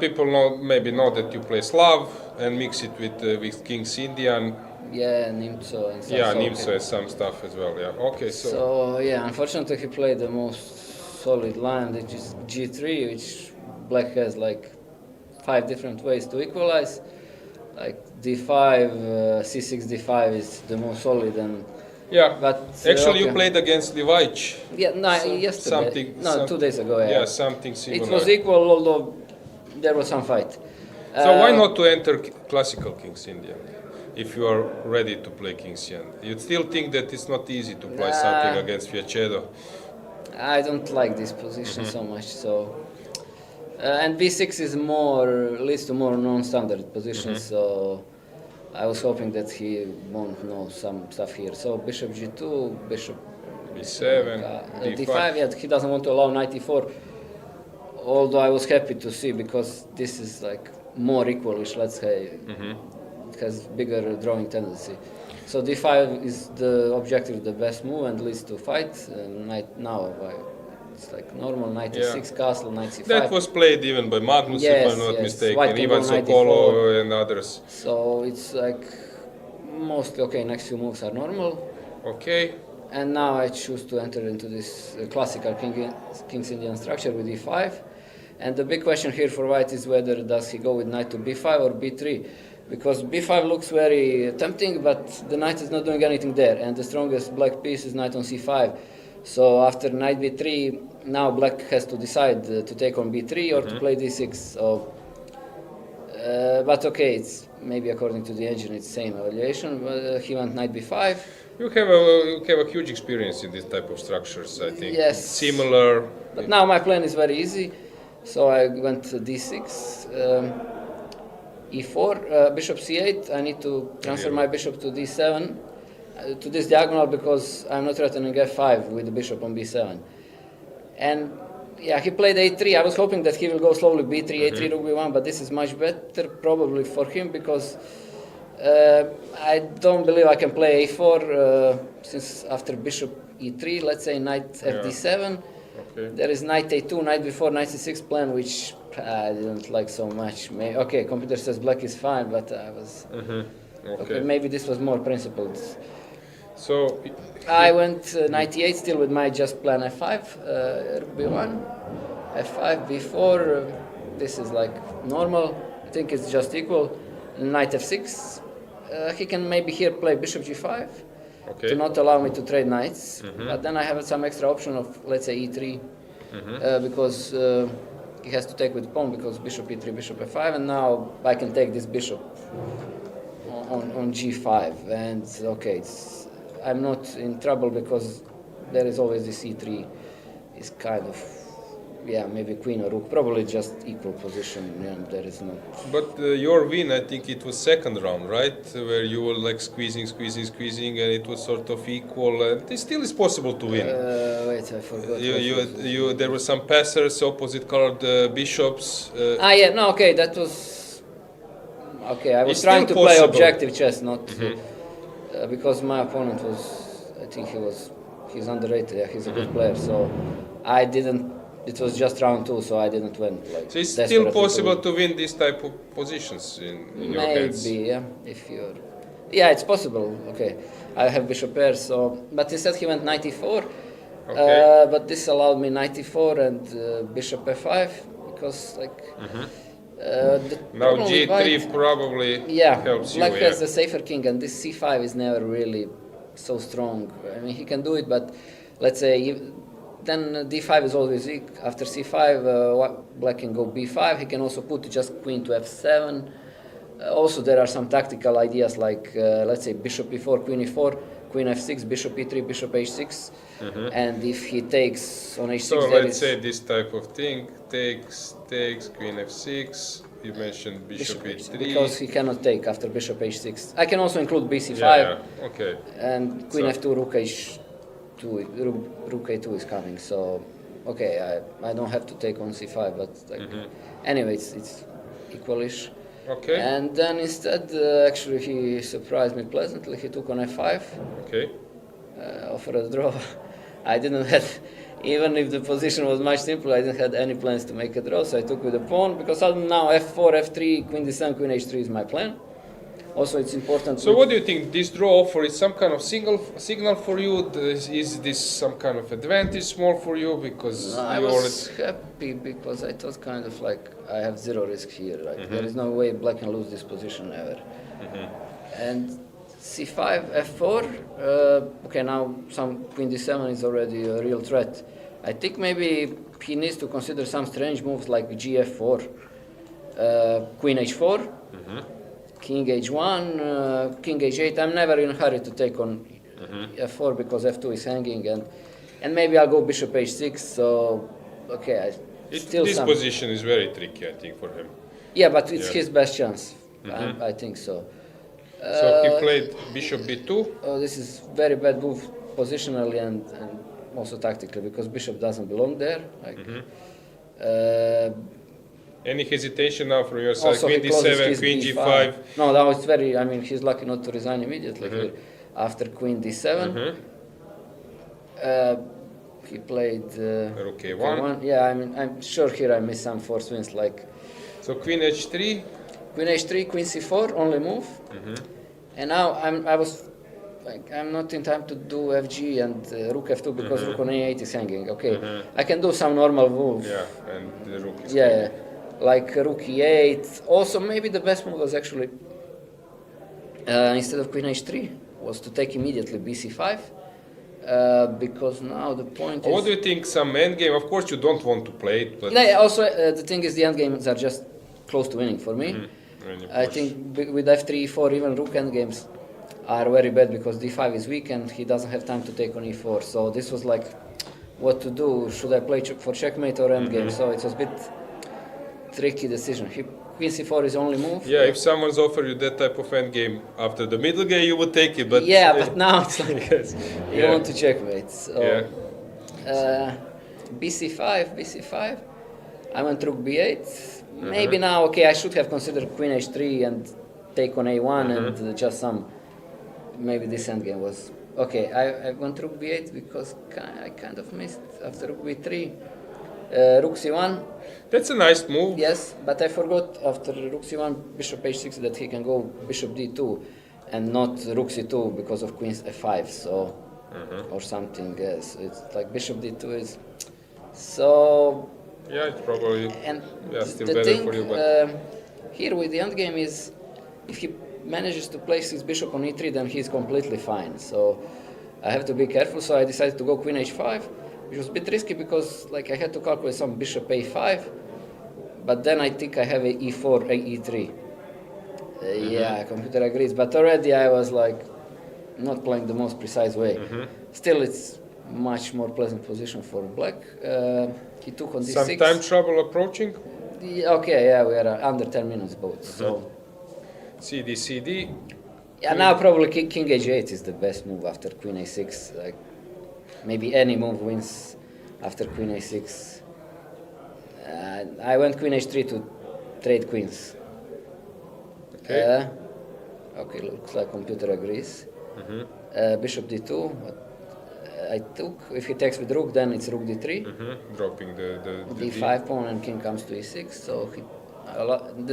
A: people know that you play Slav and mix it with King's Indian.
D: Yeah, Nimzo and stuff.
A: Yeah, Nimzo and some stuff as well. Yeah, okay.
D: So yeah, unfortunately he played the most solid line, which is G3, which Black has like 5 different ways to equalize. Like D5, C6, D5 is the most solid, and but
A: actually you played against Levic.
D: Yeah, yesterday. 2 days ago.
A: Yeah, something similar.
D: It was equal, although there was some fight.
A: So why not to enter classical King's Indian? If you are ready to play King's Indian, you still think that it's not easy to play something against Fiacedo?
D: I don't like this position so much. So. And b6 leads to more non-standard positions, so I was hoping that he won't know some stuff here. So bishop g2, bishop
A: b7,
D: d5. Yeah, he doesn't want to allow knight e4. Although I was happy to see, because this is like more equalish. Let's say it has bigger drawing tendency. So d5 is the objective, the best move, and leads to fight. Knight now. It's like normal knight e6, castle, knight c5.
A: That was played even by Magnus, if I'm not mistaken, Ivan Sokolo and others.
D: So it's like mostly okay. Next few moves are normal.
A: Okay.
D: And now I choose to enter into this classical King's Indian structure with e5. And the big question here for white is whether does he go with knight to b5 or b3. Because b5 looks very tempting, but the knight is not doing anything there. And the strongest black piece is knight on c5. So after knight b3, now black has to decide to take on b3 or to play d6. So, but okay, it's maybe according to the engine, it's same evaluation. But he went knight b5.
A: You have a huge experience in this type of structures, I think.
D: Yes.
A: Similar.
D: But now my plan is very easy. So I went to d6, e4, bishop c8. I need to transfer my bishop to d7. To this diagonal, because I'm not threatening f5 with the bishop on b7. And yeah, he played a3. I was hoping that he will go slowly b3, a3, rook b1, but this is much better probably for him, because I don't believe I can play a4 since after bishop e3, let's say knight fd7.
A: Okay.
D: There is knight a2, knight b4, knight c6 plan, which I didn't like so much. Okay, computer says black is fine, but I was... Okay, maybe this was more principled.
A: So
D: I went knight e8 still with my just plan f5, rook b1, f5, b4. This is like normal. I think it's just equal. Knight f6. He can maybe here play bishop g5 to not allow me to trade knights. But then I have some extra option of, let's say, e3 because he has to take with pawn because bishop e3, bishop f5, and now I can take this bishop on g5. And okay, I'm not in trouble because there is always this e3 is kind of, yeah, maybe queen or rook, probably just equal position. Yeah, there is no.
A: But your win, I think it was second round, right? Where you were like squeezing, and it was sort of equal. It still is possible to win.
D: Wait, I forgot.
A: There were some passers, opposite colored bishops.
D: Yeah, no, okay, that was. Okay, I was
A: It's
D: trying to
A: still
D: play
A: possible.
D: objective chess, not because my opponent was. I think he's underrated. Yeah, he's a good player, so I didn't. It was just round 2, so I didn't win. Like,
A: So it's still possible to win this type of positions in your hands.
D: Maybe, yeah, if you're. Yeah, it's possible. Okay, I have bishop pair, so. But instead he went knight e4.
A: Okay.
D: But this allowed me knight e4 and bishop f5 because like.
A: Now g3 probably helps you.
D: Black has the safer king, and this c5 is never really so strong. I mean, he can do it, but let's say. Then d5 is always weak. After c5, black can go b5. He can also put just queen to f7. Also, there are some tactical ideas like, let's say, bishop e4, queen e4, queen f6, bishop e3, bishop h6. And if he takes on h6...
A: So let's say this type of thing, takes, queen f6. You mentioned bishop e3.
D: Because he cannot take after bishop h6. I can also include bc5.
A: Yeah. Okay.
D: And queen f2, rook h2. Rook a2 is coming, so okay, I don't have to take on c5, but like anyway, it's equalish.
A: Okay.
D: And then instead, actually, he surprised me pleasantly. He took on f5.
A: Okay.
D: Offered a draw. I didn't have, even if the position was much simpler, I didn't have any plans to make a draw, so I took with the pawn because now f4, f3, queen d7, queen h3 is my plan. Also, it's important.
A: So, what do you think? This draw offer is some kind of signal for you? Is this some kind of advantage small for you? Because
D: I was happy because I thought kind of like I have zero risk here. Like there is no way black can lose this position ever. And c5, f4. Okay, now some queen d7 is already a real threat. I think maybe he needs to consider some strange moves like gf4, queen h4. King h1, king h8. I'm never in a hurry to take on f4 because f2 is hanging, and maybe I'll go bishop h6. So, okay,
A: this position is very tricky, I think, for him.
D: Yeah, but it's his best chance. I think so.
A: So he played bishop b2.
D: Oh, this is very bad move positionally and also tactically because bishop doesn't belong there. Like,
A: any hesitation now from your side? Queen d7, queen g5.
D: No, that was very. I mean, he's lucky not to resign immediately here. After queen d7, he played
A: rook a1.
D: Yeah, I mean, I'm sure here I missed some force wins. Like,
A: so queen h3.
D: Queen h3, queen c4, only move. And now I'm not in time to do fg and rook f2 because rook on a8 is hanging. Okay, I can do some normal move.
A: Yeah, and the rook is
D: yeah. Like rook e8. Also, maybe the best move was actually instead of queen h3 was to take immediately bc5 because now the point is.
A: What do you think? Some endgame? Of course, you don't want to play it, but
D: also the thing is the endgames are just close to winning for me. I think with f3, e4, even rook endgames are very bad because d5 is weak and he doesn't have time to take on e4. So this was like, what to do? Should I play for checkmate or endgame? So it was a bit tricky decision. Queen c4 is only move.
A: Yeah, if someone's offered you that type of endgame after the middle game, you would take it. But
D: yeah, but now it's like you want to checkmate. So, bc5. I went rook b8. Maybe now, okay, I should have considered queen h3 and take on a1 and just some. Maybe this endgame was Okay, I went rook b8 because I kind of missed after rook b3. Rook c1.
A: That's a nice move.
D: Yes, but I forgot after rook c1, bishop h6 that he can go bishop d2 and not rook c2 because of queen f5, so or something else. It's like bishop d2 is so.
A: Yeah, it's probably
D: And
A: still
D: the
A: better
D: thing
A: for you. But
D: here with the endgame is if he manages to place his bishop on e3, then he's completely fine. So I have to be careful. So I decided to go queen h5, which was a bit risky because like I had to calculate some bishop a5, but then I think I have a e4, a e3. Yeah, computer agrees, but already I was like not playing the most precise way. Still, it's much more pleasant position for black. He took on d6.
A: some time trouble approaching.
D: Okay, yeah, we are under 10 minutes both. So
A: CD, CD.
D: yeah, now probably king h8 is the best move after queen a6. Like maybe any move wins after queen a6. I went queen h3 to trade queens.
A: Okay.
D: Okay, looks like computer agrees. Bishop d2. I took. If he takes with rook, then it's rook d3.
A: Dropping the
D: d5 pawn and king comes to e6. So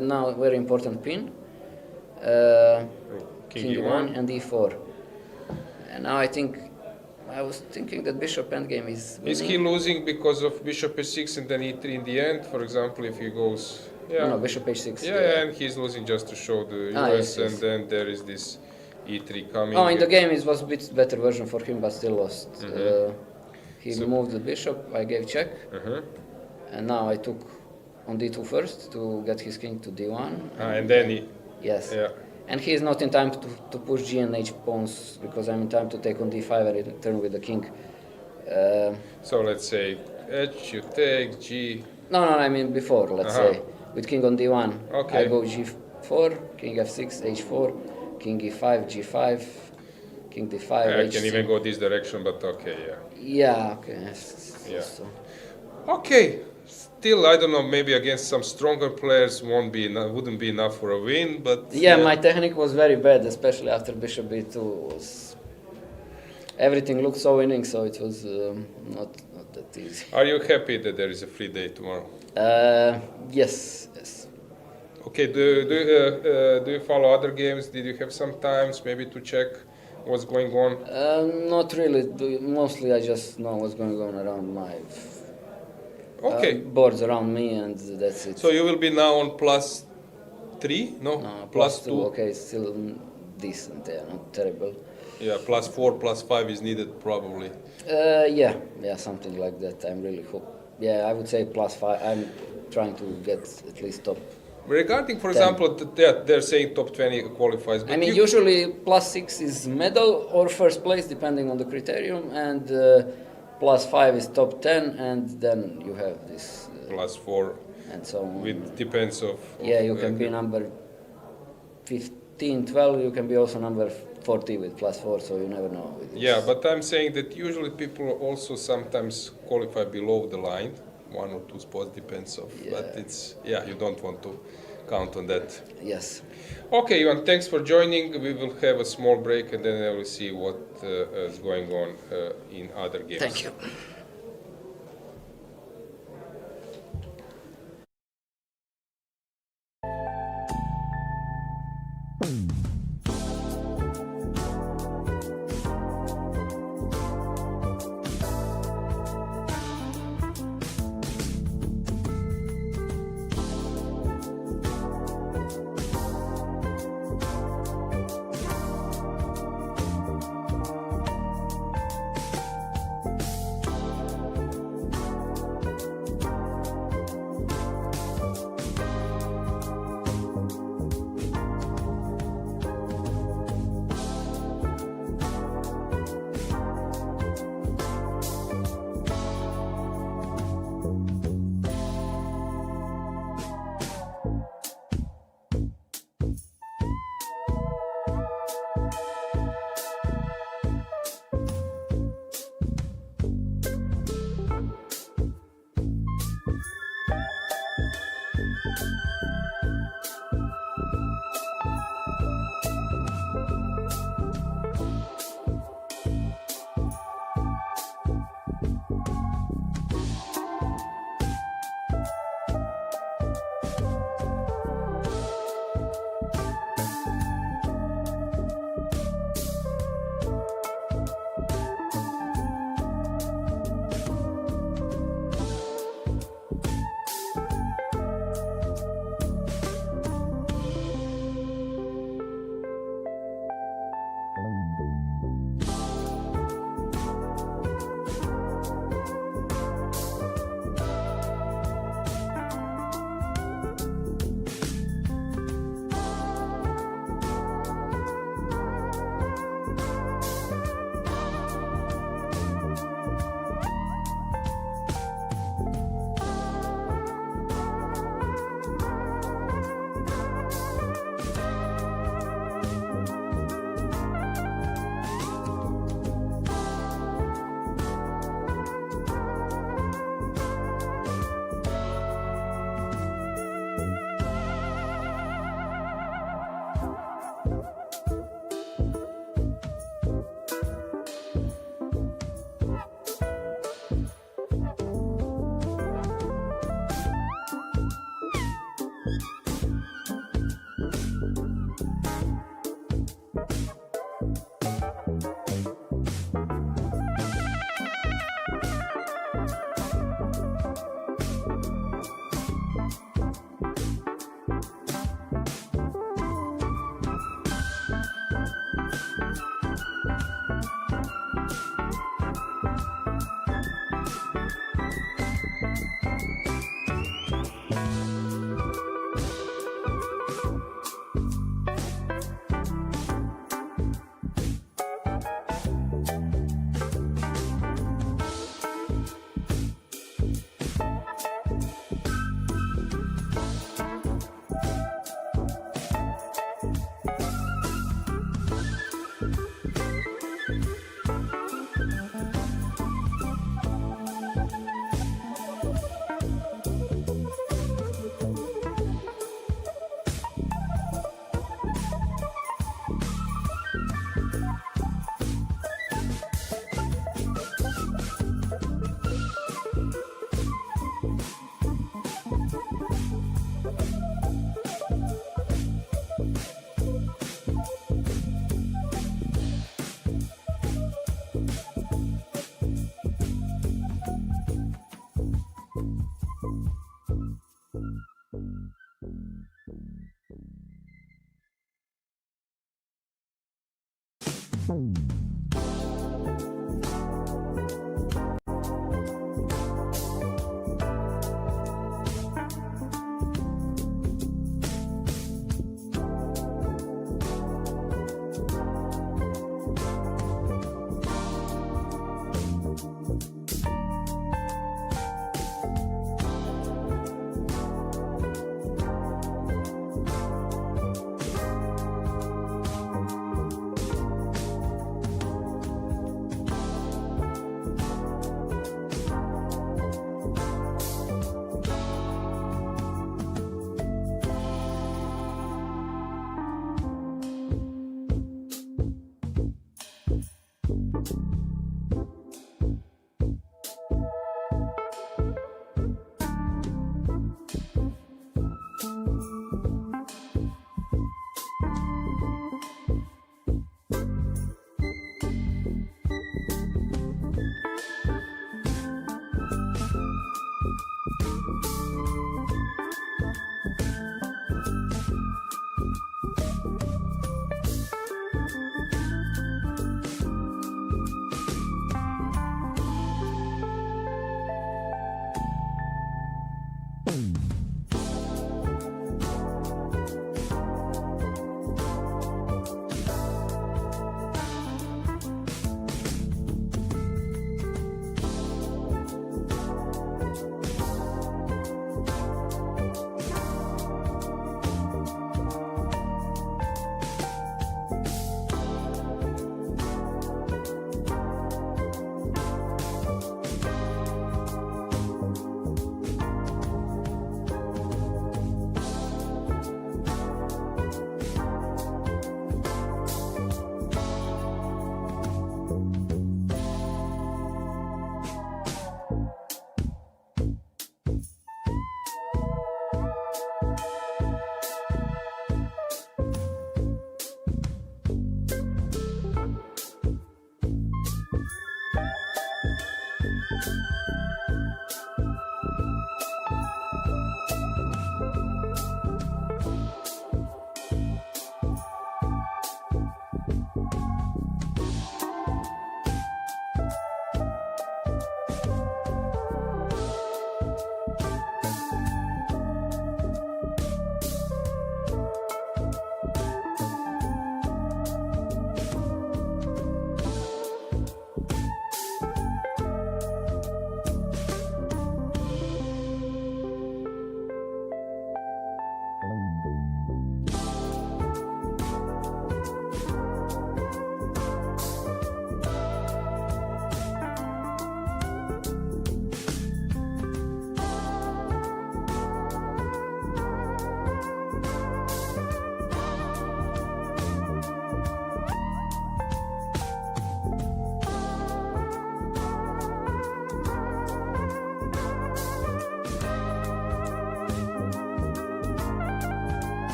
D: now very important pin. King e1 and e4. And now I was thinking that bishop endgame is winning.
A: Is he losing because of bishop h6 and then e3 in the end? For example, if he goes,
D: No, bishop h6.
A: yeah, and he's losing just to show the US,
D: yes,
A: and
D: yes.
A: then there is this e3 coming.
D: Oh, in the game it was a bit better version for him, but still lost. He moved the bishop, I gave check, and now I took on d2 first to get his king to d1.
A: And then he,
D: Yes.
A: yeah.
D: And he is not in time to push g and h pawns because I'm in time to take on d5 and return with the king.
A: So let's say h, you take g.
D: No, I mean before, let's say. With king on d1,
A: Okay.
D: I go g4, king f6, h4, king e5, g5, king d5,
A: I
D: h6.
A: can even go this direction, but okay, yeah.
D: Yeah, okay.
A: Yeah.
D: So.
A: Okay, still I don't know. Maybe against some stronger players wouldn't be enough for a win, but
D: Yeah, my technique was very bad, especially after bishop b2. Everything looked so winning, so it was not that easy.
A: Are you happy that there is a free day tomorrow?
D: Yes.
A: Okay, do you follow other games? Did you have some times maybe to check what's going on?
D: Not really. Mostly I just know what's going on around my boards around me, and that's it.
A: So you will be now on +3? No, +2.
D: Okay, it's still decent. Yeah, not terrible.
A: Yeah, +4, +5 is needed probably.
D: Yeah, something like that. I'm really Yeah, I would say +5. I'm trying to get at least top.
A: Regarding, for
D: 10.
A: example, they're saying top 20 qualifies. But
D: I mean, usually +6 is medal or first place, depending on the criterion, and +5 is top 10, and then you have this
A: +4.
D: and so on.
A: It depends of
D: Yeah, you can be number 15, 12. You can be also number 40 with +4, so you never know.
A: Yeah, but I'm saying that usually people also sometimes qualify below the line, 1 or 2 spots depends of.
D: Yeah.
A: But it's you don't want to count on that.
D: Yes.
A: Okay, Ivan, thanks for joining. We will have a small break and then I will see what is going on in other games.
D: Thank you.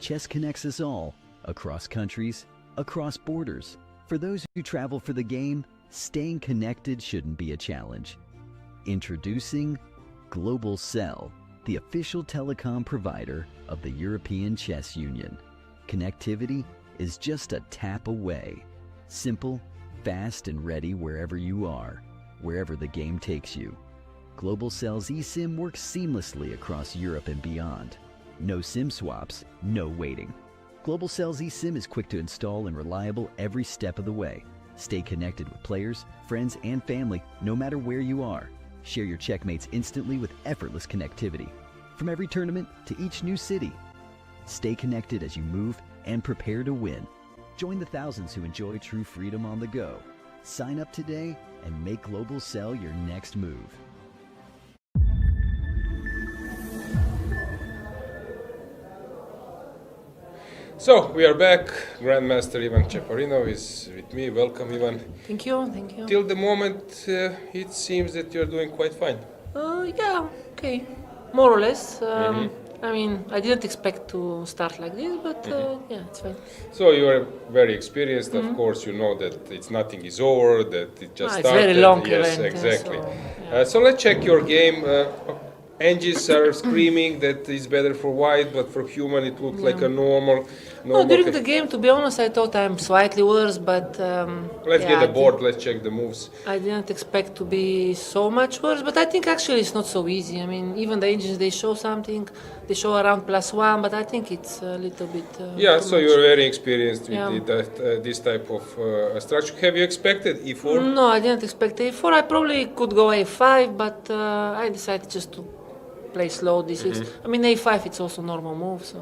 C: Chess connects us all, across countries, across borders. For those who travel for the game, staying connected shouldn't be a challenge. Introducing Global Cell, the official telecom provider of the European Chess Union. Connectivity is just a tap away. Simple, fast, and ready wherever you are, wherever the game takes you. Global Cell's eSIM works seamlessly across Europe and beyond. No SIM swaps, no waiting. Global Cell's eSIM is quick to install and reliable every step of the way. Stay connected with players, friends, and family no matter where you are. Share your checkmates instantly with effortless connectivity. From every tournament to each new city. Stay connected as you move and prepare to win. Join the thousands who enjoy true freedom on the go. Sign up today and make Global Cell your next move.
A: So we are back. Grandmaster Ivan Chaparinov is with me. Welcome, Ivan.
E: Thank you, thank you.
A: Till the moment, it seems that you're doing quite fine.
E: Yeah, okay, more or less. I mean, I didn't expect to start like this, but yeah, it's fine.
A: So you are very experienced. Of course, you know that it's nothing is over. That it just
E: It's
A: started.
E: very long
A: yes,
E: event,
A: exactly.
E: so, yeah.
A: So let's check your game. Engines are screaming that it's better for white, but for human it looked like a normal.
E: No, during the game, to be honest, I thought I'm slightly worse, but
A: Let's
E: yeah,
A: get the board. Let's check the moves.
E: I didn't expect to be so much worse, but I think actually it's not so easy. I mean, even the engines, they show something, they show around +1, but I think it's a little bit.
A: Yeah,
E: too
A: so
E: much.
A: you're very experienced with
E: Yeah.
A: this type of structure. Have you expected E4?
E: No, I didn't expect A4. I probably could go A5, but I decided just to play slow D6. I mean, A5, it's also normal move, so.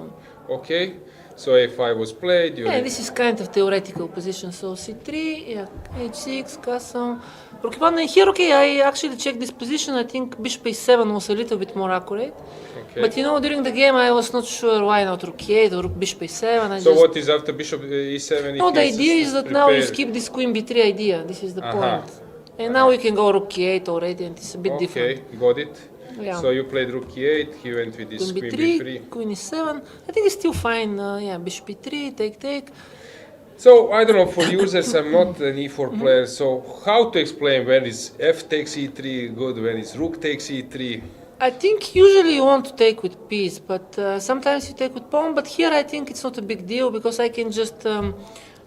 A: Okay, so A5 was played.
E: Yeah, this is kind of theoretical position. So C3, yeah, H6, castle, Rook 1. And here, okay, I actually checked this position. I think Bishop A7 was a little bit more accurate.
A: Okay.
E: But you know, during the game, I was not sure why not Rook E8 or Rook Bishop A7.
A: So what is after Bishop E7?
E: No, the idea is that now you
A: prepare-
E: skip this Queen B3 idea. This is the point. And now we can go Rook E8 already, and it's a bit different.
A: Okay, got it.
E: Yeah.
A: So you played Rook E8, he went with this
E: Queen
A: Queen
E: B3,
A: B3.
E: Queen E7. I think it's still fine. Yeah, Bishop E3, take.
A: So I don't know, for users, I'm not an E4 player, so how to explain when is F takes E3 good, when is Rook takes E3?
E: I think usually you want to take with piece, but sometimes you take with pawn. But here I think it's not a big deal because I can just,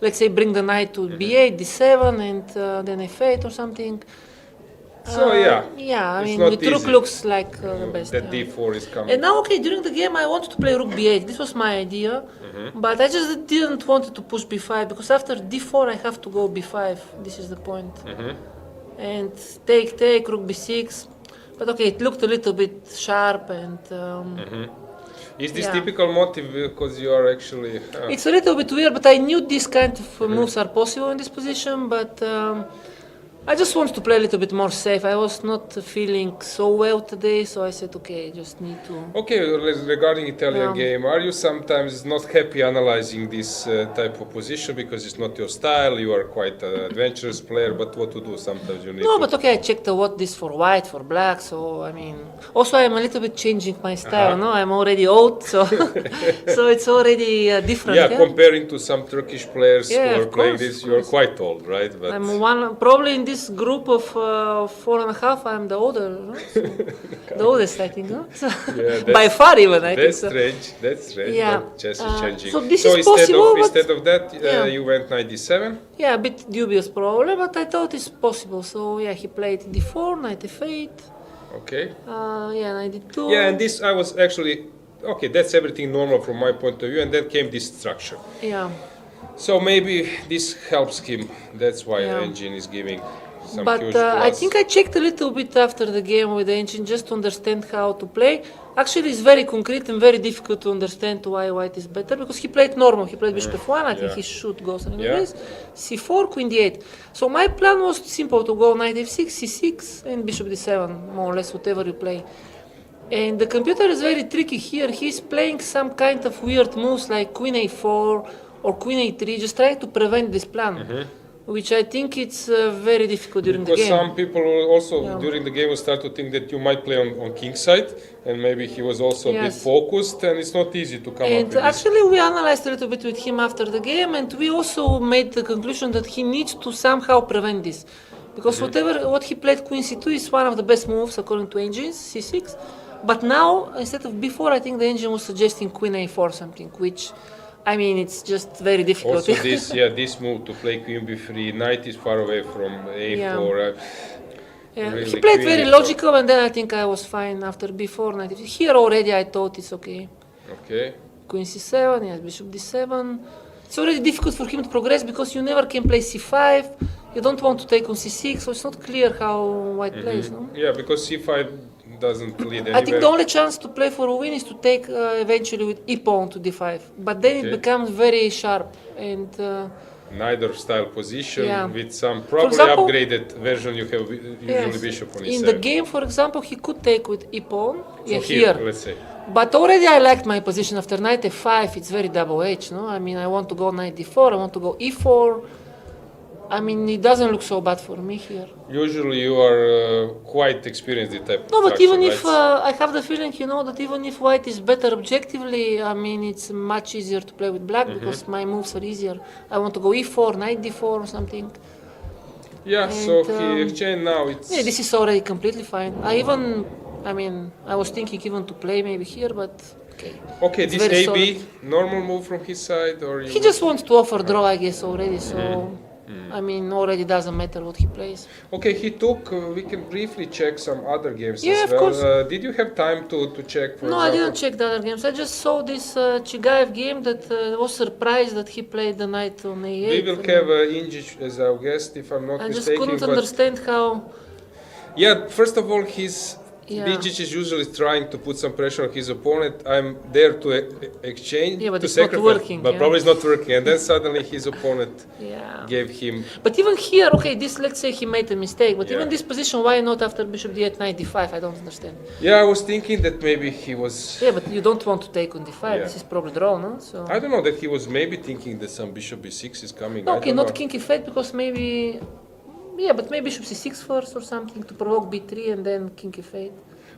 E: let's say, bring the knight to B8, D7, and then F8 or something.
A: So yeah,
E: Yeah, I
A: it's
E: mean,
A: not
E: with Rook
A: easy.
E: looks like the best.
A: that
E: yeah.
A: D4 is coming.
E: And now, okay, during the game I wanted to play Rook B8. This was my idea, but I just didn't want to push B5 because after D4 I have to go B5. This is the point. And take Rook B6. But okay, it looked a little bit sharp and.
A: Is this
E: yeah.
A: typical motive because you are actually...
E: It's a little bit weird, but I knew these kind of moves are possible in this position, but I just wanted to play a little bit more safe. I was not feeling so well today, so I said, okay, I just need to...
A: Okay, regarding Italian game, are you sometimes not happy analyzing this type of position because it's not your style, you are quite an adventurous player, but what to do? Sometimes you need
E: No,
A: to...
E: but okay, I checked what this for white, for black, so I mean... Also, I'm a little bit changing my style, no? I'm already old, so so it's already different.
A: Yeah, comparing to some Turkish players
E: Yeah,
A: who are
E: of
A: playing
E: course,
A: this,
E: of
A: you're
E: course.
A: quite old, right? But
E: I'm probably in this group of 4.5, I'm the older, no? So, the oldest, I think, no? So,
A: Yeah,
E: by
A: that's-
E: far even, I think
A: that's
E: so.
A: strange. That's strange.
E: Yeah,
A: But chess is changing.
E: so this is
A: instead
E: possible,
A: of
E: but-
A: instead of that,
E: Yeah.
A: you went knight d7.
E: Yeah, a bit dubious probably, but I thought it's possible. So yeah, he played d4, knight f8,
A: Okay.
E: yeah, knight d2.
A: Yeah, and this I was actually okay. That's everything normal from my point of view, and then came this structure.
E: Yeah,
A: So maybe this helps him. That's why
E: Yeah.
A: engine is giving some
E: but
A: huge
E: I
A: plus.
E: think I checked a little bit after the game with the engine just to understand how to play. Actually, it's very concrete and very difficult to understand why white is better, because he played normal. He played bishop f1. I think he should go something like this. c4, queen d8. So my plan was simple, to go knight f6, c6, and bishop d7, more or less whatever you play. And the computer is very tricky here. He's playing some kind of weird moves like queen a4 or queen a3, just trying to prevent this plan. Which I think it's very difficult during the game.
A: Because some people will also during the game will start to think that you might play on king side, and maybe he was also a bit focused, and it's not easy to come up with
E: actually, we analyzed a little bit with him after the game, and we also made the conclusion that he needs to somehow prevent this. Because what he played queen c2 is one of the best moves according to engines, c6. But now, instead of b4, I think the engine was suggesting queen a4 something, which, I mean, it's just very difficult.
A: Also, this move to play queen b3, knight is far away from a4. Really
E: he played very logical, and then I think I was fine after b4, knight. Here already I thought it's okay.
A: Okay.
E: Queen c7, yes, bishop d7. It's already difficult for him to progress because you never can play c5. You don't want to take on c6, so it's not clear how white plays, no?
A: Yeah, because c5 doesn't lead anywhere.
E: I think the only chance to play for a win is to take eventually with e pawn to d5, but then it becomes very sharp and.
A: Neither style position with some
E: For
A: probably
E: example,
A: upgraded version. You have usually bishop on e7.
E: In the game, for example, he could take with e pawn.
A: So
E: here,
A: let's say.
E: But already I liked my position after knight f5. It's very double-edged, no? I mean, I want to go knight d4. I want to go e4. I mean, it doesn't look so bad for me here.
A: Usually you are quite experienced in type.
E: No, but even if I have the feeling, you know, that even if white is better objectively, I mean, it's much easier to play with black because my moves are easier. I want to go e4, knight d4 or something.
A: Yeah, and, so he exchanged now. It's
E: yeah, this is already completely fine. I mean, I was thinking even to play maybe here, but okay.
A: Okay,
E: it's
A: this AB
E: solid.
A: normal move from his side, or
E: he just wants to offer draw, I guess, already. So. I mean, already doesn't matter what he plays.
A: Okay, he took, we can briefly check some other games
E: of
A: as well.
E: course.
A: Did you have time to check, for
E: No,
A: example?
E: I didn't check the other games. I just saw this Chigaev game that was surprised that he played the knight on a8.
A: We will have Injic as our guest, if I'm not
E: I just
A: mistaken.
E: couldn't understand how...
A: Yeah, first of all, Injic is usually trying to put some pressure on his opponent. I'm there to exchange,
E: but
A: to
E: it's
A: sacrifice,
E: not working.
A: but probably it's not working. And then suddenly his opponent gave him...
E: But even here, okay, let's say he made a mistake, but even this position, why not after bishop d8, knight d5? I don't understand.
A: Yeah, I was thinking that maybe he was...
E: Yeah, but you don't want to take on d5. This is probably draw, no? So
A: I don't know, that he was maybe thinking that some bishop b6 is coming.
E: No, okay, not king e8 because maybe... Yeah, but maybe bishop c6 first or something to provoke b3 and then king e8.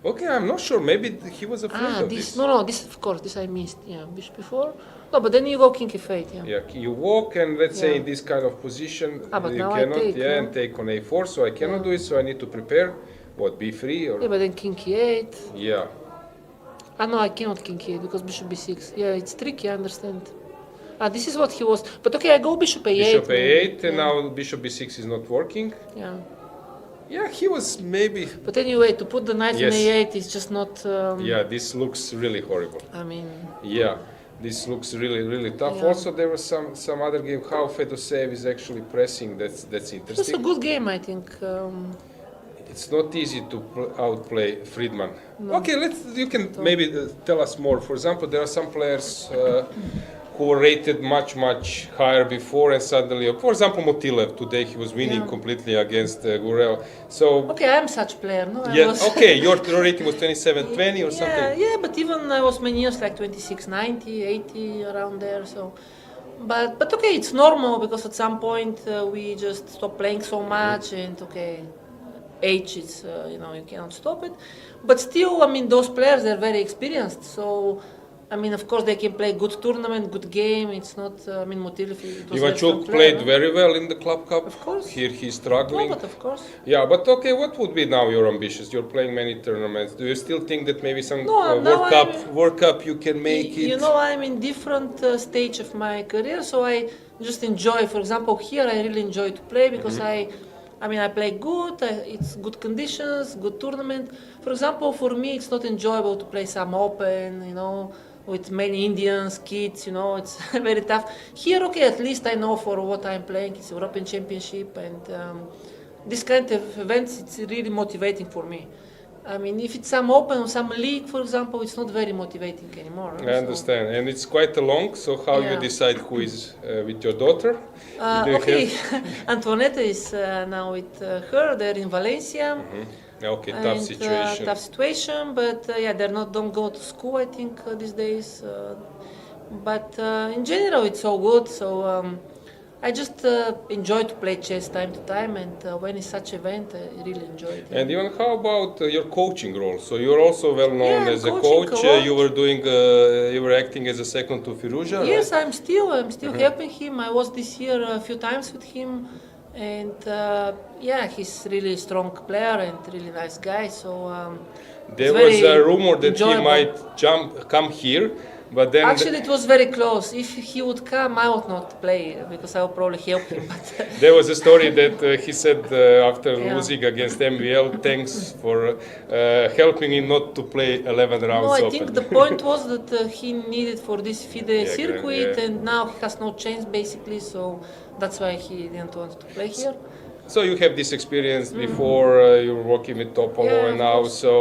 A: Okay, I'm not sure. Maybe he was afraid of this.
E: No, this of course, this I missed. Yeah, bishop b4. No, but then you go king e8.
A: Yeah, you walk and let's say in this kind of position
E: but
A: you
E: now
A: cannot.
E: I take,
A: and take on a4. So I cannot do it. So I need to prepare. What, b3 or?
E: Yeah, but then king e8.
A: Yeah.
E: No, I cannot king e8 because bishop b6. Yeah, it's tricky. I understand. This is what he was. But okay, I go bishop a8.
A: Bishop a8, and now bishop b6 is not working.
E: Yeah.
A: Yeah, he was maybe.
E: But anyway, to put the knight on a8 is just not.
A: Yeah, this looks really horrible.
E: I mean.
A: Yeah, this looks really tough.
E: Yeah.
A: Also, there was some other game how Fedoseev is actually pressing. That's interesting.
E: It's a good game, I think.
A: It's not easy to outplay Friedman.
E: No.
A: Okay, you can maybe tell us more. For example, there are some players who were rated much higher before, and suddenly, for example, Motilev today he was winning completely against Gurel. So
E: okay, I'm such player, no?
A: Okay, your rating was 27-20 or something.
E: Yeah, but even I was many years like 26-90, 80 around there. So, but okay, it's normal because at some point we just stop playing so much, and okay, age is you cannot stop it. But still, I mean, those players they're very experienced, so. I mean, of course, they can play good tournament, good game. It's not, I mean, Motilev.
A: Ivanchuk played very well in the Club Cup.
E: Of course.
A: Here he's struggling.
E: No, but of course.
A: Yeah, but okay, what would be now your ambitions? You're playing many tournaments. Do you still think that maybe some World Cup you can make it?
E: You know, I'm in different stage of my career, so I just enjoy. For example, here I really enjoy to play because I play good. It's good conditions, good tournament. For example, for me, it's not enjoyable to play some open, with many Indians, kids, it's very tough. Here, okay, at least I know for what I'm playing. It's European Championship, and this kind of events, it's really motivating for me. I mean, if it's some open or some league, for example, it's not very motivating anymore.
A: I understand, and it's quite long. So how you
E: Yeah.
A: decide who is with your daughter? Do you
E: Okay,
A: have-
E: Antoinette is now with her. They're in Valencia.
A: Okay, tough
E: And,
A: situation.
E: tough situation, but yeah, don't go to school, I think, these days. But in general, it's all good. So I just enjoy to play chess time to time, and when it's such event, I really enjoy it.
A: And even how about your coaching role? So you're also well known
E: Yeah,
A: as a
E: coaching
A: coach.
E: a lot.
A: You were acting as a second to Firuza,
E: Yes,
A: right?
E: I'm still helping him. I was this year a few times with him, and yeah, he's really strong player and really nice guy. So
A: There
E: it's
A: was
E: very
A: a rumor that
E: enjoyable.
A: he might come here, but then
E: Actually, it was very close. If he would come, I would not play because I would probably help him. But
A: there was a story that he said after
E: Yeah.
A: losing against MVL, thanks for helping him not to play 11 rounds.
E: no, I
A: open.
E: think the point was that he needed for this FIDE circuit,
A: yeah.
E: and now he has no chance basically. So that's why he didn't want to play here.
A: So you have this experience before you were working with Topolo,
E: Yeah,
A: and
E: of
A: now
E: course.
A: so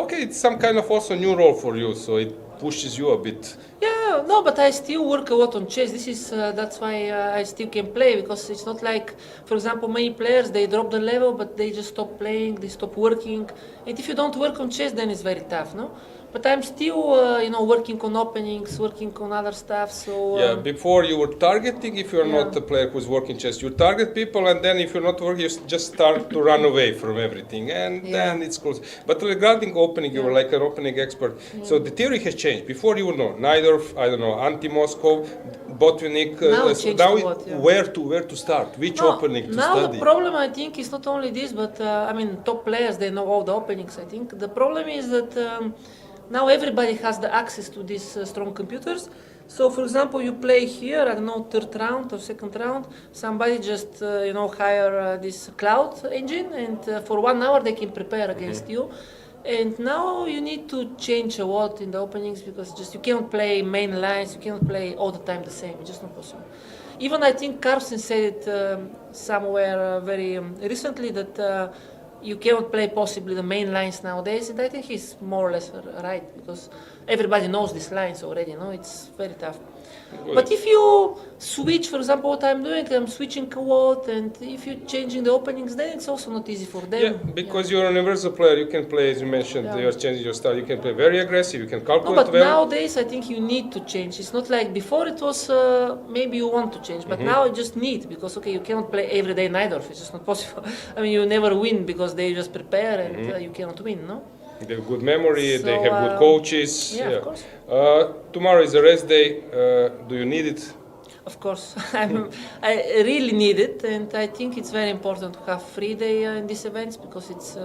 A: okay, it's some kind of also new role for you. So it pushes you a bit.
E: Yeah, no, but I still work a lot on chess. This is that's why I still can play, because it's not like, for example, many players they drop the level, but they just stop playing, they stop working. And if you don't work on chess, then it's very tough, no? But I'm still, working on openings, working on other stuff. So
A: Yeah, before you were targeting, if you're not
E: Yeah.
A: a player who's working chess, you target people, and then if you're not working, you just start to run away from everything, and
E: Yeah.
A: then it's close. But regarding opening, you were
E: Yeah.
A: like an opening expert. So the theory has changed. Before you would know, Najdorf, I don't know, anti-Moscow, Botvinnik.
E: Now it changed a lot, yeah.
A: Where to start? Which
E: No,
A: opening to
E: now
A: study?
E: the problem I think is not only this, but I mean top players they know all the openings. I think the problem is that now everybody has the access to these strong computers. So for example, you play here, I don't know, third round or second round, somebody just hire this cloud engine, and for 1 hour they can prepare against you. And now you need to change a lot in the openings, because just you cannot play main lines, you cannot play all the time the same. It's just not possible. Even I think Carlsen said it somewhere very recently that you cannot play possibly the main lines nowadays, and I think he's more or less right, because everybody knows these lines already. No, it's very tough. But if you switch, for example, what I'm doing, I'm switching a lot, and if you're changing the openings, then it's also not easy for them.
A: Yeah, because you're a universal player, you can play, as you mentioned,
E: Yeah.
A: you're changing your style, you can play very aggressive, you can
E: No,
A: calculate
E: but
A: well.
E: nowadays I think you need to change. It's not like before it was maybe you want to change, but now you just need, because okay, you cannot play every day Najdorf. It's just not possible. I mean, you never win because they just prepare and you cannot win, no?
A: They have good memory, they
E: So,
A: have good coaches.
E: yeah, of course.
A: Tomorrow is a rest day. Do you need it?
E: Of course, I really need it, and I think it's very important to have free day in these events, because it's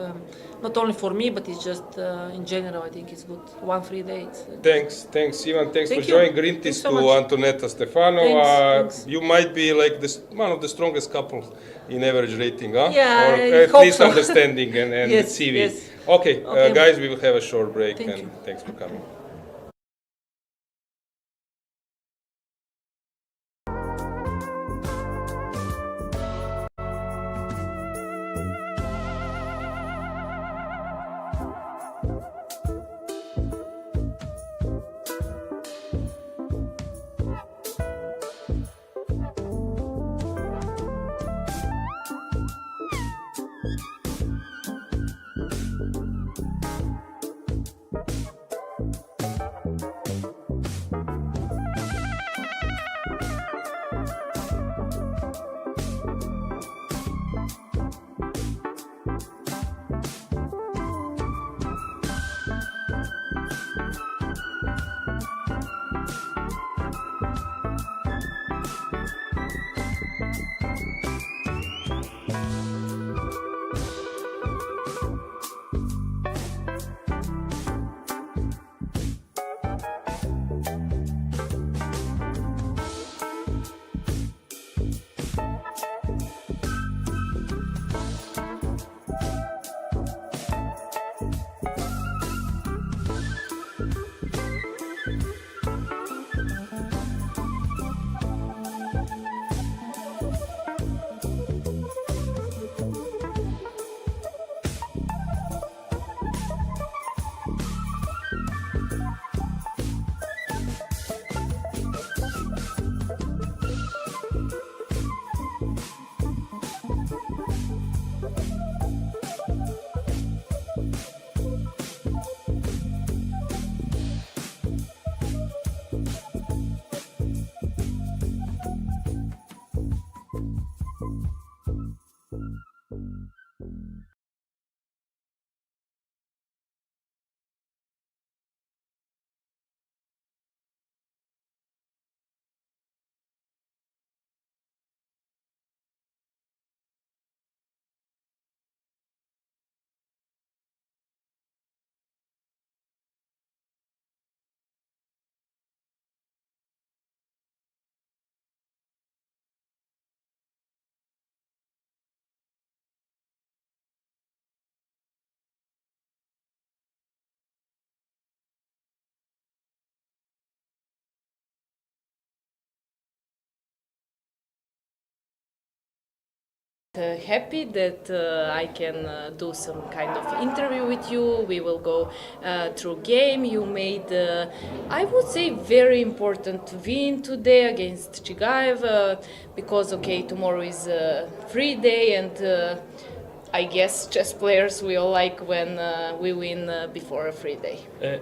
E: not only for me, but it's just in general. I think it's good. One free day.
A: Thanks, Ivan. Thanks
E: Thank
A: for
E: you.
A: joining.
E: Thanks
A: Greetings
E: so
A: to
E: much.
A: Antonetta Stefanova.
E: Thanks.
A: You might be like one of the strongest couples in average rating, huh?
E: Yeah,
A: or
E: I
A: at
E: hope
A: least
E: so.
A: understanding and
E: Yes,
A: CV.
E: yes.
A: Okay,
E: Okay.
A: guys, we will have a short break,
E: Thank
A: and
E: you.
A: thanks for coming.
B: Happy that I can do some kind of interview with you. We will go through game. You made, I would say, very important win today against Chigaev because, okay, tomorrow is free day and I guess chess players will like when we win before a free day.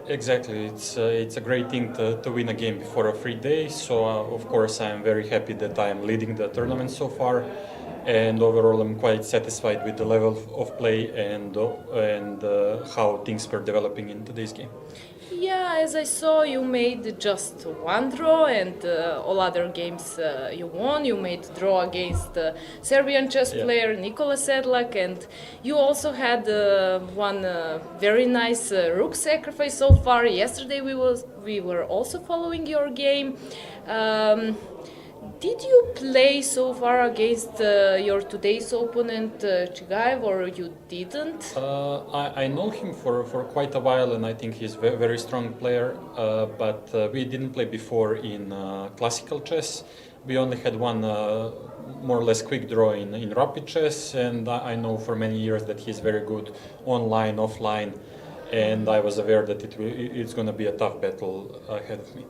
F: Exactly, it's a great thing to win a game before a free day. So of course I am very happy that I am leading the tournament so far, and overall I'm quite satisfied with the level of play and how things were developing in today's game.
B: Yeah, as I saw, you made just one draw and all other games you won. You made draw against Serbian chess player Nikola Sedlak, and you also had one very nice rook sacrifice so far. Yesterday we were also following your game. Did you play so far against your today's opponent Chigaev, or you didn't?
F: I know him for quite a while, and I think he's a very strong player, but we didn't play before in classical chess. We only had one more or less quick draw in rapid chess, and I know for many years that he's very good online, offline, and I was aware that it's going to be a tough battle ahead of me.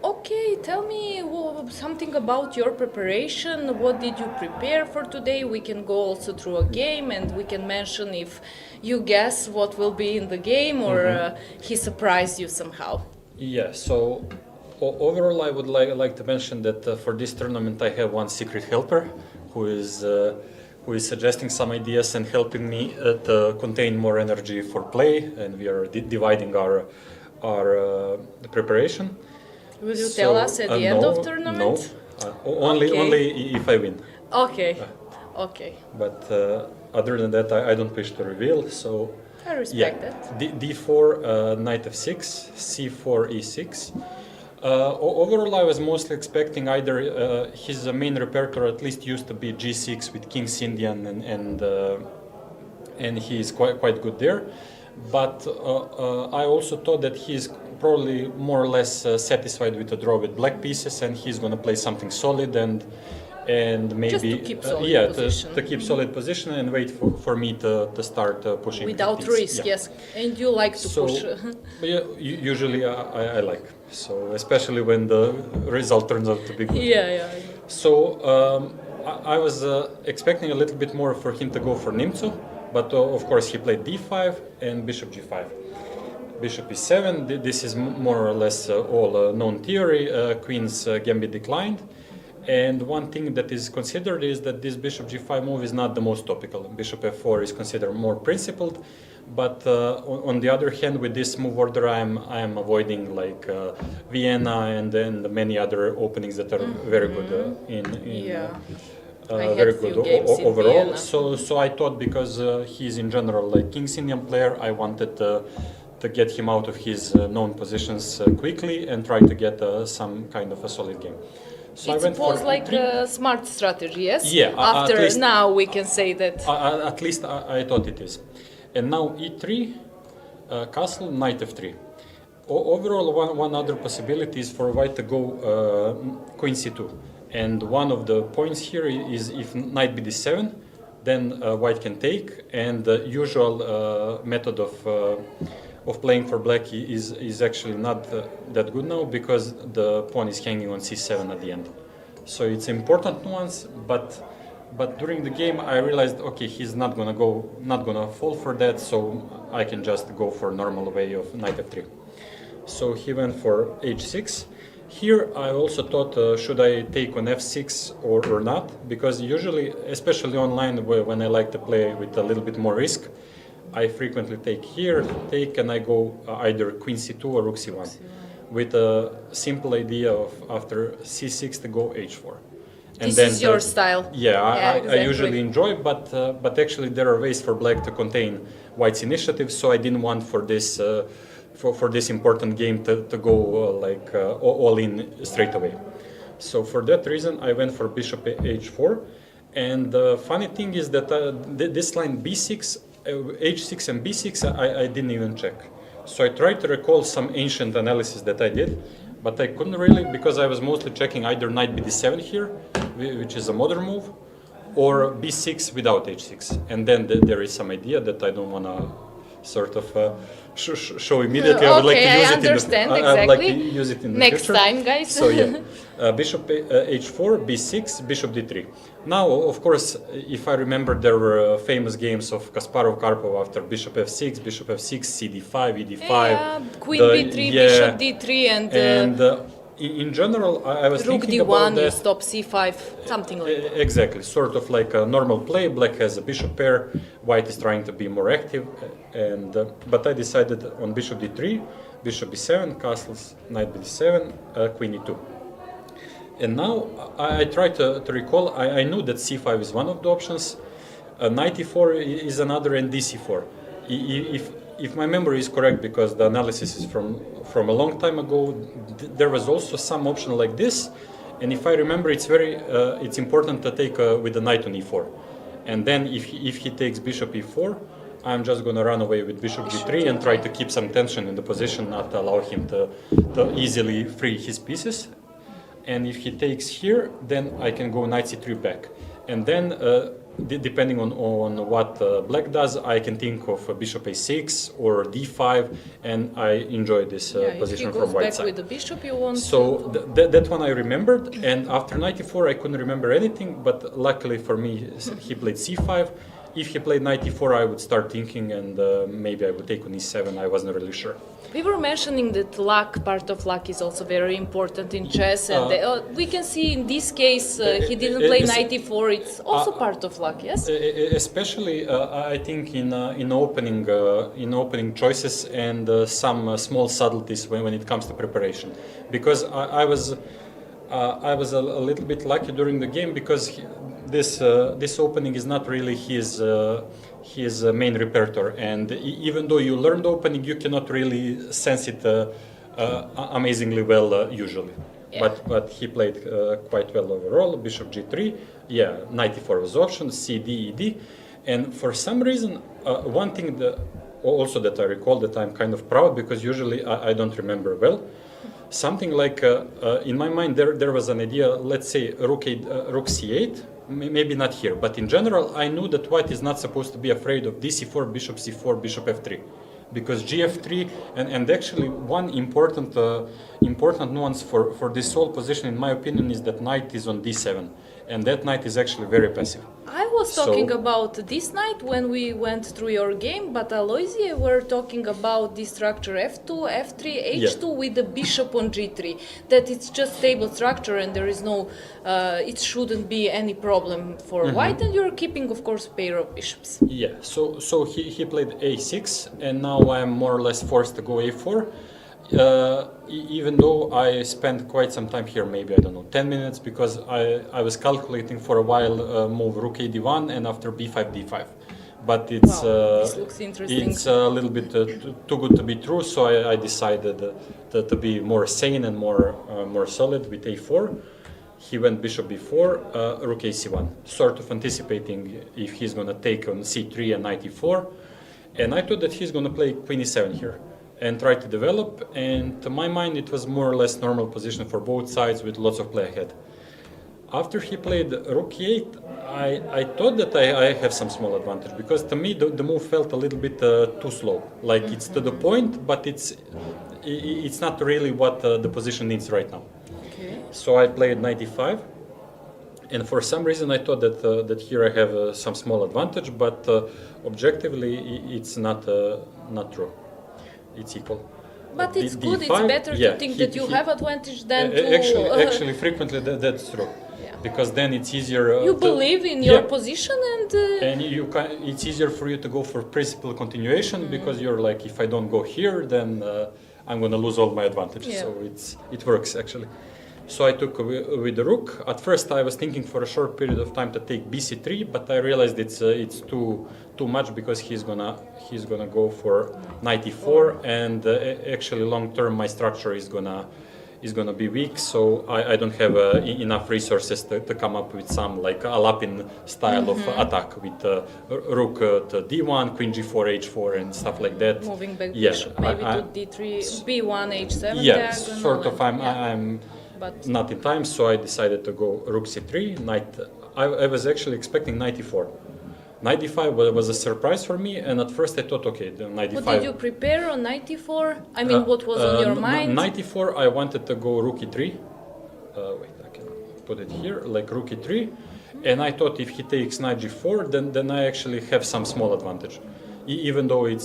B: Okay, tell me something about your preparation. What did you prepare for today? We can go also through a game and we can mention if you guess what will be in the game or he surprised you somehow.
F: Yeah, so overall I would like to mention that for this tournament I have one secret helper who is suggesting some ideas and helping me to contain more energy for play, and we are dividing our preparation.
B: Will you tell us at the end of tournament?
F: No, only if I win.
B: Okay, okay.
F: But other than that, I don't wish to reveal. So
B: I respect that.
F: D4, knight f6, c4, e6. Overall, I was mostly expecting either his main repertoire at least used to be g6 with king's Indian, and he is quite good there. But I also thought that he's probably more or less satisfied with a draw with black pieces, and he's going to play something solid and maybe
B: just to keep solid position.
F: To keep solid position and wait for me to start pushing
B: without risk. Yes, and you like to push.
F: Yeah, usually I like, so especially when the result turns out to be good.
B: Yeah.
F: So I was expecting a little bit more for him to go for Nimzo, but of course he played d5 and bishop g5. Bishop e7, this is more or less all known theory. Queen's gambit declined. And one thing that is considered is that this bishop g5 move is not the most topical. Bishop f4 is considered more principled, but on the other hand, with this move order, I am avoiding like Vienna and then many other openings that are very good very good overall. So I thought because he's in general like King's Indian player, I wanted to get him out of his known positions quickly and try to get some kind of a solid game. So
B: it was like a smart strategy, yes?
F: Yeah.
B: After least, now we can say that.
F: At least I thought it is. And now e3, castle, knight f3. Overall, one other possibility is for white to go queen c2. And one of the points here is if knight bd7, then white can take. And the usual method of playing for black is actually not that good now, because the pawn is hanging on c7 at the end. So it's important nuance, but during the game I realized, okay, he's not gonna fall for that, so I can just go for normal way of knight f3. So he went for h6. Here I also thought, should I take on f6 or not? Because usually, especially online, when I like to play with a little bit more risk, I frequently take here, and I go either queen c2 or rook c1, with a simple idea of after c6 to go h4. And
B: this is your style.
F: Yeah,
B: exactly.
F: I usually enjoy, but actually there are ways for black to contain white's initiative, so I didn't want for this for this important game to go all in straight away. So for that reason, I went for bishop h4, and the funny thing is that this line b6. H6 and b6 I didn't even check. So I tried to recall some ancient analysis that I did, but I couldn't really, because I was mostly checking either knight bd7 here, which is a modern move, or b6 without h6. And then there is some idea that I don't want to sort of show immediately. I would like to
B: Okay,
F: use
B: I
F: it
B: understand,
F: I would like to
B: exactly.
F: use it in the
B: Next
F: future.
B: time, guys.
F: So yeah, bishop h4, b6, bishop d3. Now, of course, if I remember, there were famous games of Kasparov-Karpov after bishop f6, bishop f6, cd5, ed5.
B: Yeah, queen b3, bishop d3, and
F: in general, I was
B: rook
F: thinking about
B: d1,
F: that.
B: you stop c5, something like that.
F: Exactly, sort of like a normal play. Black has a bishop pair, white is trying to be more active, and but I decided on bishop d3, bishop b7, castles, knight b7, queen e2. And now I try to recall, I knew that c5 is one of the options, knight e4 is another, and dc4. If my memory is correct, because the analysis is from a long time ago, there was also some option like this. And if I remember, it's important to take with the knight on e4. And then if he takes bishop e4, I'm just going to run away with bishop g3 and try to keep some tension in the position, not allow him to easily free his pieces. And if he takes here, then I can go knight c3 back. And then depending on what black does, I can think of bishop a6 or d5, and I enjoy this position from white side.
B: If he goes back with the bishop, you want
F: so that one I remembered, and after knight e4 I couldn't remember anything, but luckily for me he played c5. If he played knight e4, I would start thinking, and maybe I would take on e7, I wasn't really sure.
B: We were mentioning that part of luck is also very important in chess, and we can see in this case he didn't play knight e4. It's also part of luck, yes.
F: Especially, I think in opening choices and some small subtleties when it comes to preparation, because I was a little bit lucky during the game, because this opening is not really his main repertoire, and even though you learn the opening, you cannot really sense it amazingly well usually. Yeah. But he played quite well overall. Bishop g3, yeah, knight e4 was option, cd, ed, and for some reason, one thing that I recall that I'm kind of proud, because usually I don't remember well. Something like in my mind there was an idea. Let's say rook c8. Maybe not here, but in general, I knew that white is not supposed to be afraid of dc4, bishop c4, bishop f3, because gf3, and actually one important nuance for this whole position, in my opinion, is that knight is on d7, and that knight is actually very passive.
B: I was talking about this knight when we went through your game, but Aloysia were talking about this structure f2, f3, h2 with the bishop on g3. That it's just stable structure and there is no, it shouldn't be any problem for white, and you're keeping, of course, a pair of bishops.
F: Yeah, so he played a6, and now I'm more or less forced to go a4. Even though I spent quite some time here, maybe, I don't know, 10 minutes, because I was calculating for a while move rook a d1 and after b5, d5. But it's,
B: this looks interesting.
F: It's a little bit too good to be true, so I decided to be more sane and more solid with a4. He went bishop b4, rook ac1, sort of anticipating if he's going to take on c3 and knight e4. And I thought that he's going to play queen e7 here and try to develop, and to my mind it was more or less normal position for both sides with lots of play ahead. After he played rook e8, I thought that I have some small advantage, because to me the move felt a little bit too slow. Like it's to the point, but it's not really what the position needs right now. Okay. So I played knight e5, and for some reason I thought that here I have some small advantage, but objectively it's not true. It's equal.
B: But it's good, it's better to think that you have advantage than to...
F: Actually, frequently that's true. Yeah. Because then it's easier...
B: you believe in your position, and...
F: and it's easier for you to go for principal continuation, because you're like, if I don't go here, then I'm going to lose all my advantages. Yeah. So it works, actually. So I took with the rook. At first I was thinking for a short period of time to take bc3, but I realized it's too much, because he's gonna go for knight e4, and actually long term my structure is gonna be weak, so I don't have enough resources to come up with some like a Lapin style of attack with rook to d1, queen g4, h4 and stuff like that.
B: Moving back bishop maybe to d3, b1, h7
F: yeah, sort of. I'm not in time, so I decided to go rook c3, knight I was actually expecting knight e4. Knight d5 was a surprise for me, and at first I thought, okay, the knight d5.
B: What did you prepare on knight e4? I mean, what was on your mind?
F: Knight e4, I wanted to go rook e3. Wait, I can put it here, like rook e3. And I thought if he takes knight g4, then I actually have some small advantage. Even though it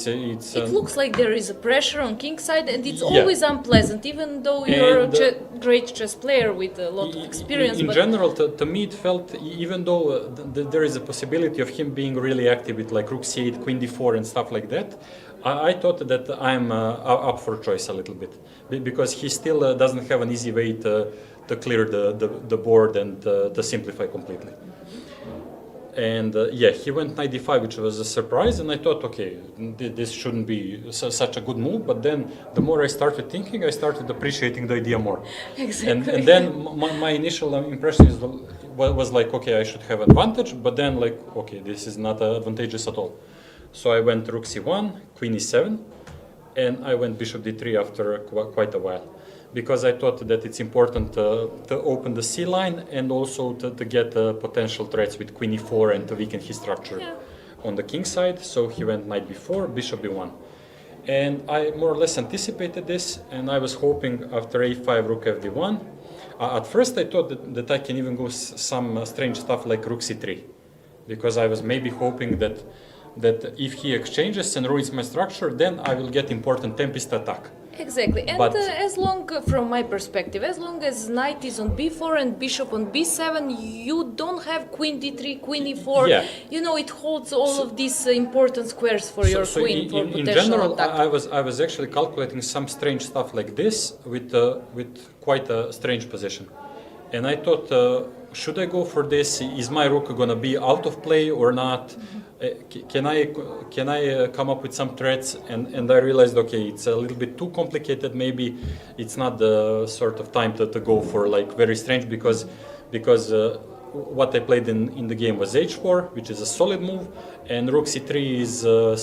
B: looks like there is a pressure on king side, and it's
F: Yeah.
B: always unpleasant, even though you're
F: And,
B: a great chess player with a lot of experience.
F: In
B: but
F: general, to me it felt, even though there is a possibility of him being really active with like rook c8, queen d4 and stuff like that, I thought that I'm up for choice a little bit, because he still doesn't have an easy way to clear the board and to simplify completely. And yeah, he went knight d5, which was a surprise, and I thought, okay, this shouldn't be such a good move. But then, the more I started thinking, I started appreciating the idea more.
B: Exactly.
F: And then my initial impression was like, okay, I should have advantage. But then, like, okay, this is not advantageous at all. So I went rook c1, queen e7, and I went bishop d3 after quite a while, because I thought that it's important to open the C line and also to get potential threats with queen e4 and to weaken his structure on the king side. So he went knight b4, bishop b1. And I more or less anticipated this, and I was hoping after a5, rook fd1. At first I thought that I can even go some strange stuff like rook c3, because I was maybe hoping that if he exchanges and ruins my structure, then I will get important tempest attack.
B: Exactly, and
F: But-
B: as long, from my perspective, as long as knight is on b4 and bishop on b7, you don't have queen d3, queen e4.
F: Yeah.
B: You know, it holds all of these important squares for your queen for
F: in
B: potential
F: general,
B: attack.
F: I was actually calculating some strange stuff like this with quite a strange position, and I thought, should I go for this? Is my rook gonna be out of play or not? Can I come up with some threats? And I realized, okay, it's a little bit too complicated. Maybe it's not the sort of time to go for like very strange, because what I played in the game was h4, which is a solid move, and rook c3 is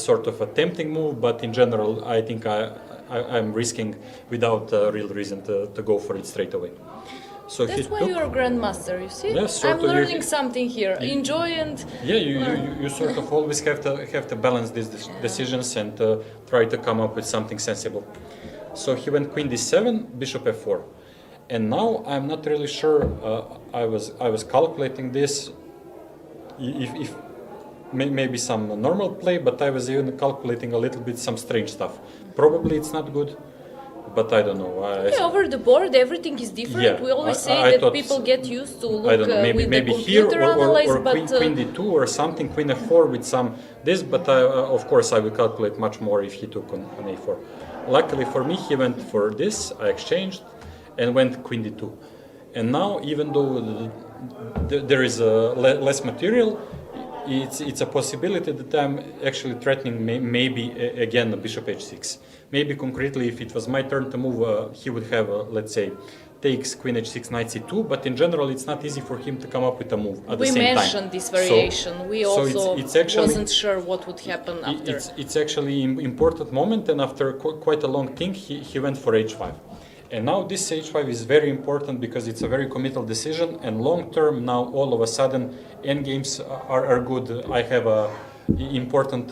F: sort of a tempting move, but in general I think I'm risking without a real reason to go for it straight away. So
B: That's
F: he
B: why
F: took,
B: you're a grandmaster, you see?
F: Yes, sort
B: I'm
F: of,
B: learning something here. Enjoy and
F: yeah, you sort of always have to balance these decisions and try to come up with something sensible. So he went queen d7, bishop f4, and now I'm not really sure. I was calculating this, if maybe some normal play, but I was even calculating a little bit some strange stuff. Probably it's not good, but I don't know.
B: over the board everything is different.
F: Yeah,
B: We always
F: I
B: say that
F: thought-
B: people get used to look
F: I don't know, maybe
B: with the
F: here
B: computer
F: or
B: analyze, but
F: queen d2 or something, queen f4 with some this, but of course I will calculate much more if he took on a4. Luckily for me, he went for this, I exchanged, and went queen d2. And now, even though there is less material, it's a possibility that I'm actually threatening maybe again bishop h6. Maybe concretely, if it was my turn to move, he would have, let's say, takes queen h6, knight c2, but in general it's not easy for him to come up with a move at the same time.
B: We mentioned this variation. We also
F: it's actually,
B: wasn't sure what would happen after.
F: It's actually an important moment, and after quite a long think, he went for h5. And now this h5 is very important because it's a very committal decision, and long term now all of a sudden endgames are good. I have a important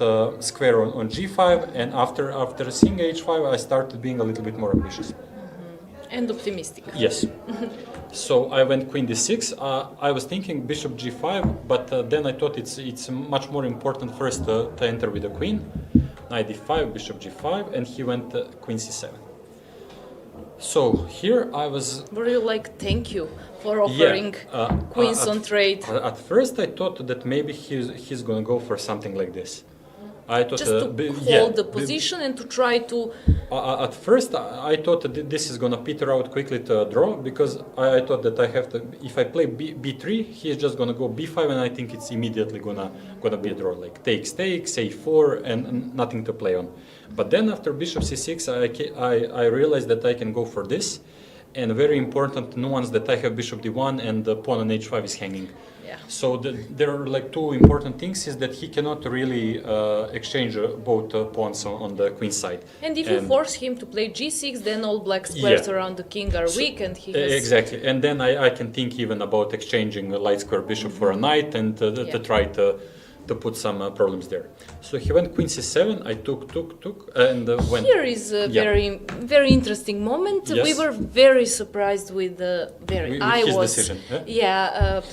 F: square on g5, and after seeing h5 I started being a little bit more ambitious.
B: And optimistic.
F: Yes. So I went queen d6. I was thinking bishop g5, but then I thought it's much more important first to enter with the queen. Knight d5, bishop g5, and he went queen c7. So here I was.
B: Were you like, thank you for offering queens on trade?
F: At first I thought that maybe he's gonna go for something like this. I thought,
B: just to hold the position and to try to...
F: at first I thought that this is gonna peter out quickly to a draw, because I thought that I have to, if I play b3, he is just gonna go b5, and I think it's immediately gonna be a draw, like takes, a4, and nothing to play on. But then after bishop c6, I realized that I can go for this, and very important nuance that I have bishop d1 and the pawn on h5 is hanging.
B: Yeah.
F: So there are like two important things is that he cannot really exchange both pawns on the queen side.
B: And if you force him to play g6, then all black squares around the king are weak, and he has...
F: Exactly, and then I can think even about exchanging a light square bishop for a knight and to try to put some problems there. So he went queen c7, I took, and went...
B: Here is a very interesting moment.
F: Yes.
B: We were very surprised with the
F: his decision.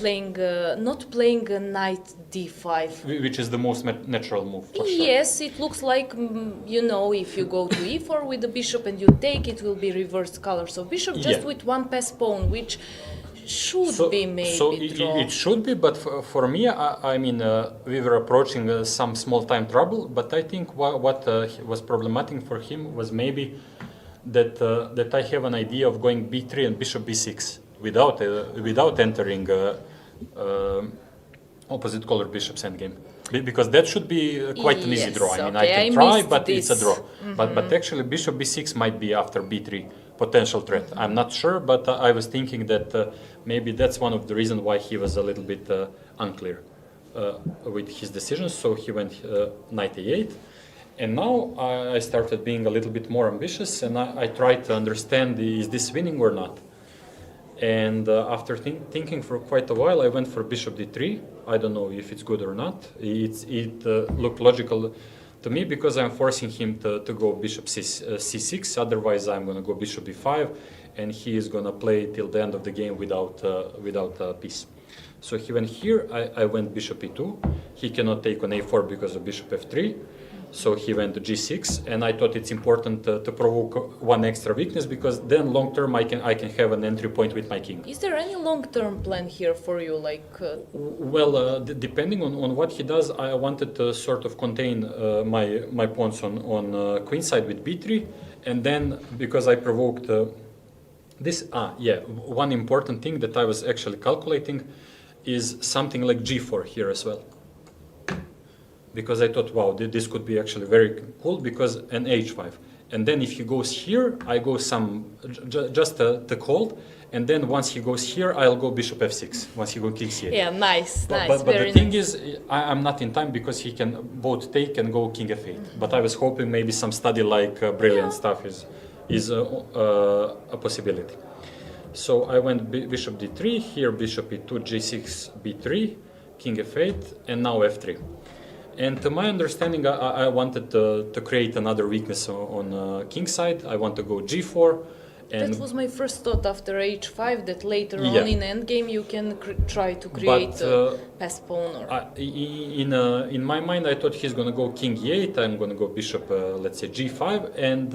B: Playing not playing a knight d5.
F: Which is the most natural move, for sure.
B: Yes, it looks like, you know, if you go to e4 with the bishop and you take, it will be reversed colors of bishop, just with one pass pawn, which should be maybe draw.
F: It should be, but for me, I mean, we were approaching some small time trouble, but I think what was problematic for him was maybe that I have an idea of going b3 and bishop b6 without entering opposite color bishop's endgame. Because that should be quite an easy draw. I mean, I can try, but it's a draw. But actually, bishop b6 might be after b3 potential threat. I'm not sure, but I was thinking that maybe that's one of the reasons why he was a little bit unclear with his decisions. So he went knight a8. And now I started being a little bit more ambitious, and I tried to understand, is this winning or not? And after thinking for quite a while, I went for bishop d3. I don't know if it's good or not. It looked logical to me because I'm forcing him to go bishop c6. Otherwise, I'm going to go bishop b5, and he is going to play till the end of the game without a piece. So he went here. I went bishop e2. He cannot take on a4 because of bishop f3. So he went to g6, and I thought it's important to provoke one extra weakness, because then long term I can have an entry point with my king.
B: Is there any long-term plan here for you? Like,
F: well, depending on what he does, I wanted to sort of contain my pawns on queen side with b3, and then because I provoked this, one important thing that I was actually calculating is something like g4 here as well. Because I thought, wow, this could be actually very cool, because an h5. And then if he goes here, I go just the cold, and then once he goes here, I'll go bishop f6, once he goes king c8.
B: yeah, nice.
F: But the thing is, I'm not in time, because he can both take and go king f8. But I was hoping maybe some study like brilliant stuff is a possibility. So I went bishop d3, here bishop e2, g6, b3, king f8, and now f3. And to my understanding, I wanted to create another weakness on king side. I want to go g4. And
B: that was my first thought after h5, that later on in endgame you can try to create a pass pawn. Or
F: in my mind, I thought he's going to go king e8. I'm going to go bishop, let's say, g5. And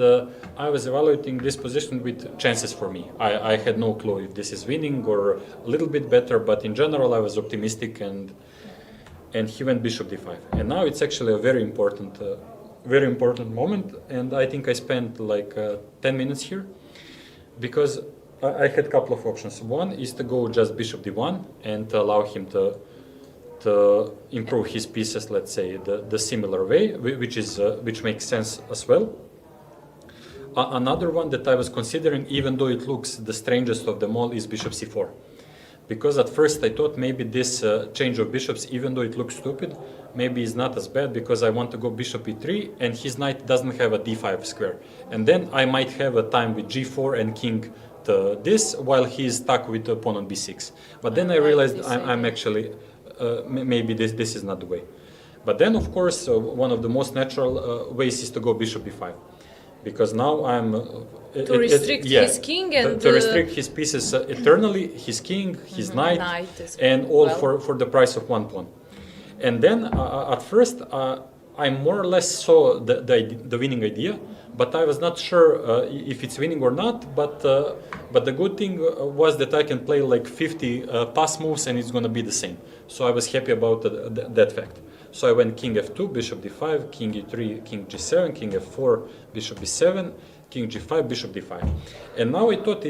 F: I was evaluating this position with chances for me. I had no clue if this is winning or a little bit better. But in general, I was optimistic, and he went bishop d5. And now it's actually a very important moment. And I think I spent like 10 minutes here, because I had a couple of options. One is to go just bishop d1 and to allow him to improve his pieces, let's say, the similar way, which makes sense as well. Another one that I was considering, even though it looks the strangest of them all, is bishop c4. Because at first I thought maybe this change of bishops, even though it looks stupid, maybe is not as bad, because I want to go bishop e3 and his knight doesn't have a d5 square. And then I might have a time with g4 and king to this, while he's stuck with the pawn on b6. But then I realized I'm actually, maybe this is not the way. But then, of course, one of the most natural ways is to go bishop b5. Because now I'm...
B: to restrict his king and...
F: To restrict his pieces eternally, his king, his knight, and all for the price of one pawn. And then, at first, I more or less saw the winning idea, but I was not sure if it's winning or not. But the good thing was that I can play like 50 pass moves, and it's going to be the same. So I was happy about that fact. So I went king f2, bishop d5, king e3, king g7, king f4, bishop b7, king g5, bishop d5. And now I thought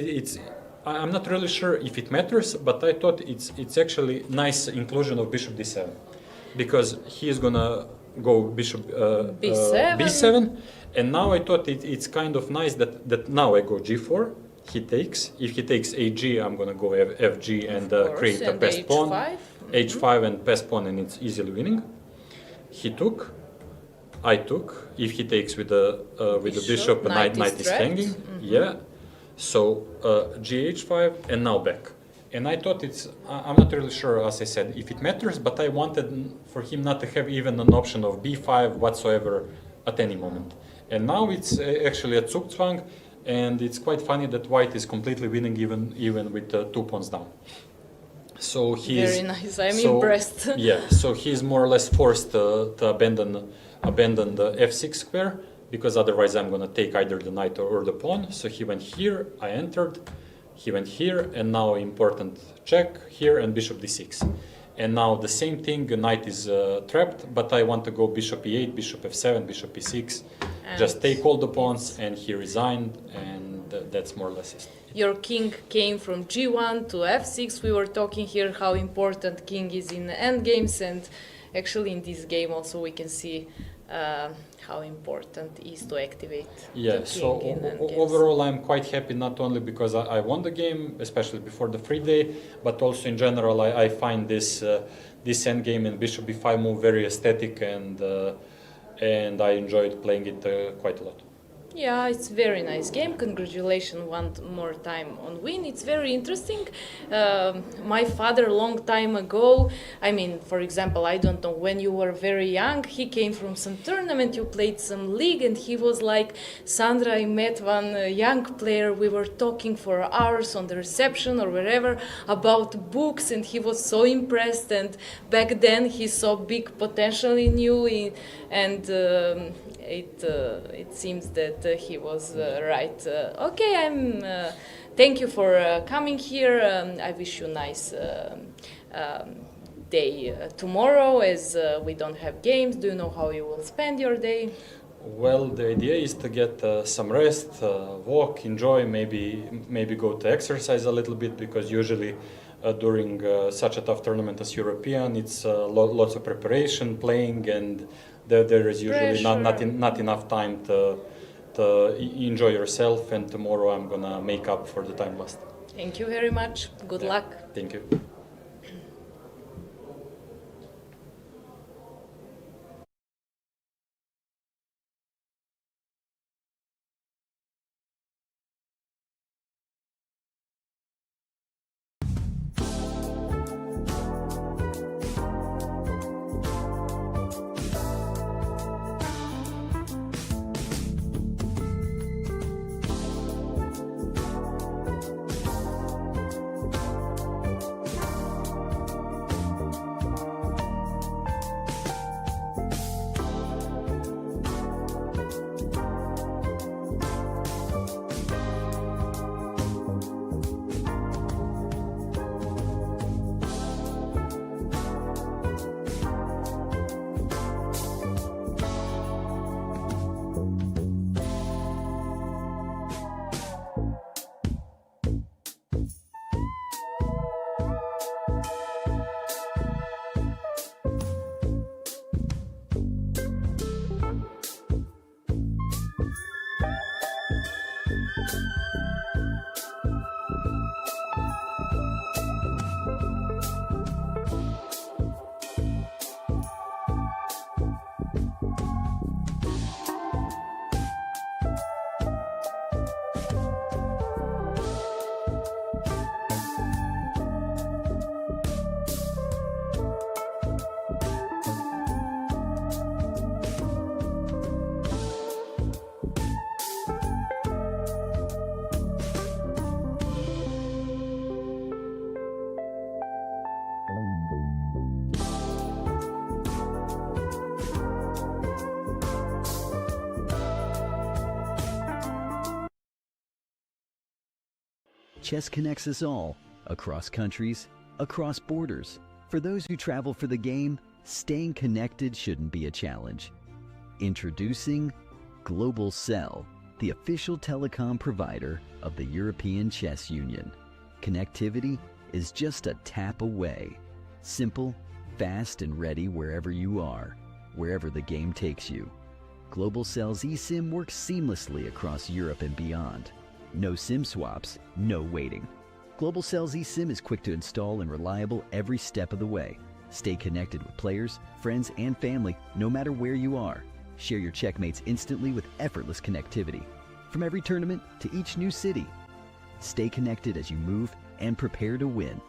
F: I'm not really sure if it matters, but I thought it's actually nice inclusion of bishop d7. Because he is going to go bishop b7. And now I thought it's kind of nice that now I go g4, he takes. If he takes ag, I'm going to go fg and create a passed pawn. h5 and pass pawn, and it's easily winning. He took, I took. If he takes with the bishop, knight is hanging. Yeah. So gh5 and now back. And I thought I'm not really sure, as I said, if it matters, but I wanted for him not to have even an option of b5 whatsoever at any moment. And now it's actually a Zugzwang, and it's quite funny that white is completely winning even with 2 pawns down. So he's
B: very nice. I'm impressed.
F: Yeah, so he's more or less forced to abandon the f6 square, because otherwise I'm gonna take either the knight or the pawn. So he went here, I entered, he went here, and now important check here and bishop d6. And now the same thing, the knight is trapped, but I want to go bishop e8, bishop f7, bishop e6, just take all the pawns, and he resigned, and that's more or less it.
B: Your king came from g1 to f6. We were talking here how important king is in endgames, and actually in this game also we can see how important it is to activate the king
F: so
B: in endgames.
F: overall I'm quite happy, not only because I won the game, especially before the free day, but also in general I find this endgame and bishop b5 move very aesthetic, and I enjoyed playing it quite a lot.
B: Yeah, it's a very nice game. Congratulations one more time on win. It's very interesting. My father, long time ago, I mean, for example, I don't know, when you were very young, he came from some tournament, you played some league, and he was like, Sandra, I met one young player, we were talking for hours on the reception or wherever about books, and he was so impressed, and back then he saw big potential in you, and it seems that he was right. Okay, thank you for coming here. I wish you a nice day tomorrow, as we don't have games. Do you know how you will spend your day?
F: Well, the idea is to get some rest, walk, enjoy, maybe go to exercise a little bit, because usually during such a tough tournament as European, it's lots of preparation, playing, and there is usually not enough time to enjoy yourself, and tomorrow I'm gonna make up for the time lost.
B: Thank you very much. Good luck.
F: Thank you.
C: Chess connects us all, across countries, across borders. For those who travel for the game, staying connected shouldn't be a challenge. Introducing Global Cell, the official telecom provider of the European Chess Union. Connectivity is just a tap away. Simple, fast, and ready wherever you are, wherever the game takes you. Global Cell's eSIM works seamlessly across Europe and beyond. No SIM swaps, no waiting. Global Cell's eSIM is quick to install and reliable every step of the way. Stay connected with players, friends, and family no matter where you are. Share your checkmates instantly with effortless connectivity. From every tournament to each new city. Stay connected as you move and prepare to win.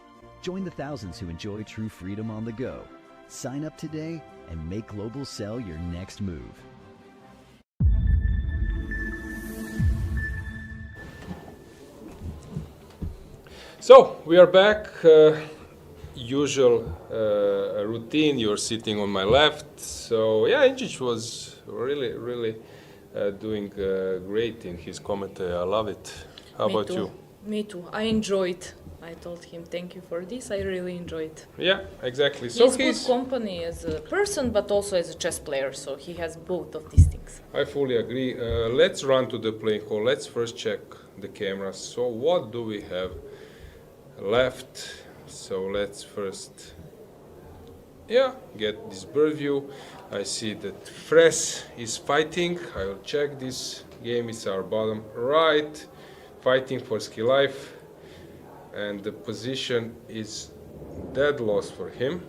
C: Join the thousands who enjoy true freedom on the go. Sign up today and make Global Cell your next move.
A: So we are back. Usual routine. You're sitting on my left. So yeah, Injic was really doing great in his commentary. I love it. How about you?
B: Me too. I enjoyed. I told him thank you for this. I really enjoyed.
A: Yeah, exactly. So
B: He's good company as a person, but also as a chess player. So he has both of these things.
A: I fully agree. Let's run to the playing hall. Let's first check the cameras. So what do we have left? So let's first, get this bird view. I see that Fres is fighting. I will check this game. It's our bottom right, fighting for skill life, and the position is dead loss for him.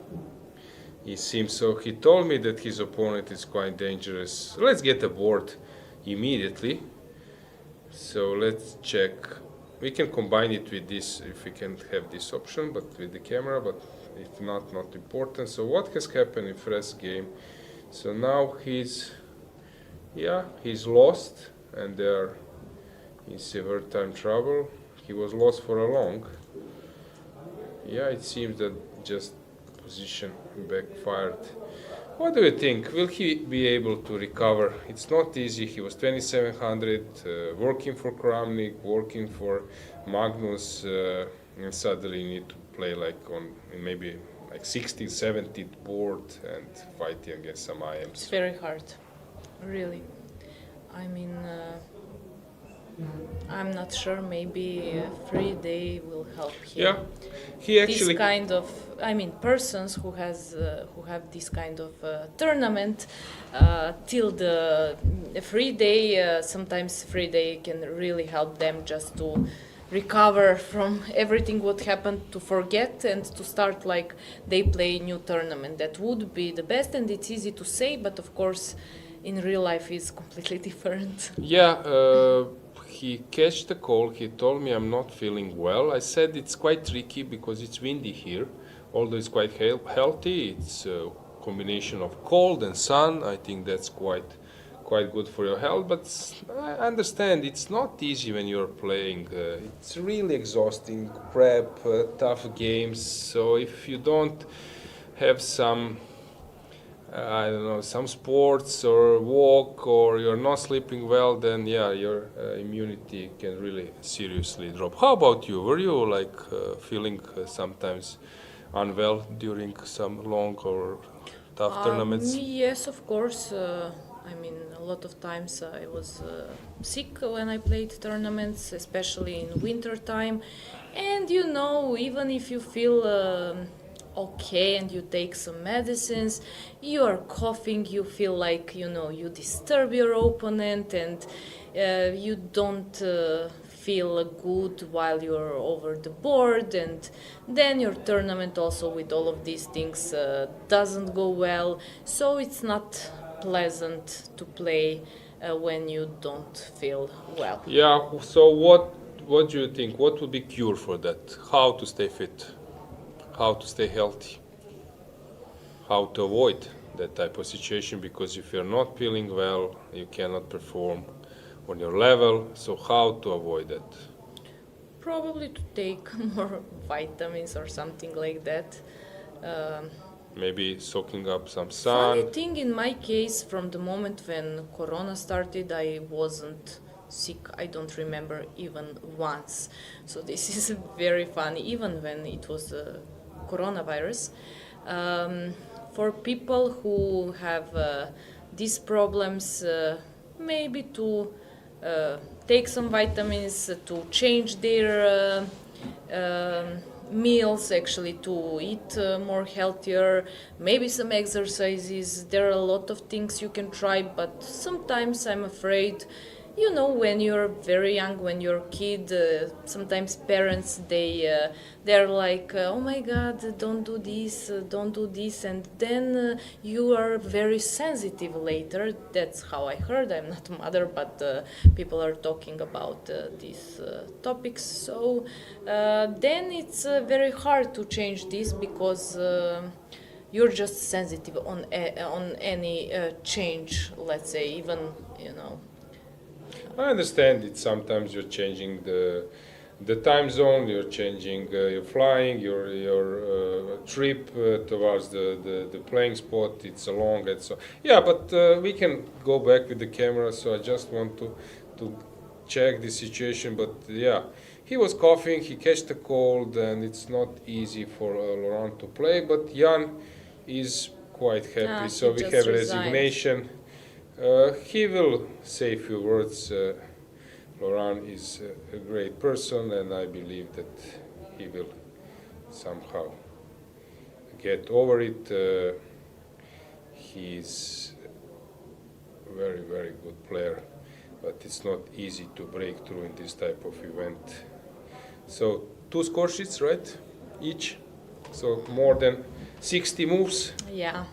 A: He seems so. He told me that his opponent is quite dangerous. Let's get a board immediately. So let's check. We can combine it with this if we can have this option, but with the camera, but if not important. So what has happened in first game? So now he's lost, and they're in severe time trouble. He was lost for a long. Yeah, it seems that just position backfired. What do you think? Will he be able to recover? It's not easy. He was 2700, working for Kramnik, working for Magnus, and suddenly you need to play like on maybe like 16th, 17th board and fighting against some IMs.
B: It's very hard, really. I mean, I'm not sure. Maybe FIDE will help him.
A: Yeah, he actually.
B: This kind of, persons who have this kind of tournament till the FIDE. Sometimes FIDE can really help them just to recover from everything what happened, to forget and to start like they play new tournament. That would be the best, and it's easy to say, but of course, in real life, it's completely different.
A: Yeah. He catched the call. He told me I'm not feeling well. I said it's quite tricky because it's windy here, although it's quite healthy. It's a combination of cold and sun. I think that's quite good for your health. But I understand it's not easy when you're playing. It's really exhausting, prep, tough games. So if you don't have some some sports or walk, or you're not sleeping well, then your immunity can really seriously drop. How about you? Were you feeling sometimes unwell during some long or tough tournaments?
B: Yes, of course. A lot of times I was sick when I played tournaments, especially in winter time. And even if you feel okay and you take some medicines, you are coughing, you feel like you disturb your opponent, and you don't feel good while you're over the board, and then your tournament also with all of these things doesn't go well. So it's not pleasant to play when you don't feel well.
A: Yeah, so what do you think? What would be cure for that? How to stay fit? How to stay healthy, how to avoid that type of situation, because if you're not feeling well, you cannot perform on your level. So how to avoid that?
B: Probably to take more vitamins or something like that.
A: Maybe soaking up some sun.
B: Funny thing in my case, from the moment when Corona started, I wasn't sick. I don't remember even once. So this is very funny, even when it was coronavirus. For people who have these problems, maybe to take some vitamins, to change their meals, actually to eat more healthier, maybe some exercises. There are a lot of things you can try, but sometimes I'm afraid you know, when you're very young, when you're a kid, sometimes parents, they're like, oh my God, don't do this, and then you are very sensitive later. That's how I heard. I'm not a mother, but people are talking about these topics. So then it's very hard to change this because you're just sensitive on any change, let's say, even, you know.
A: I understand it. Sometimes you're changing the time zone. You're changing. You're flying. Your trip towards the playing spot. It's a long and so yeah. But we can go back with the camera. So I just want to check the situation. But yeah, he was coughing. He catched a cold, and it's not easy for Laurent to play. But Jan is quite happy. So we have resignation. He will say a few words. Laurent is a great person, and I believe that he will somehow get over it. He's a very, very good player, but it's not easy to break through in this type of event. So 2 score sheets, right? Each. So more than 60 moves.
B: Yeah.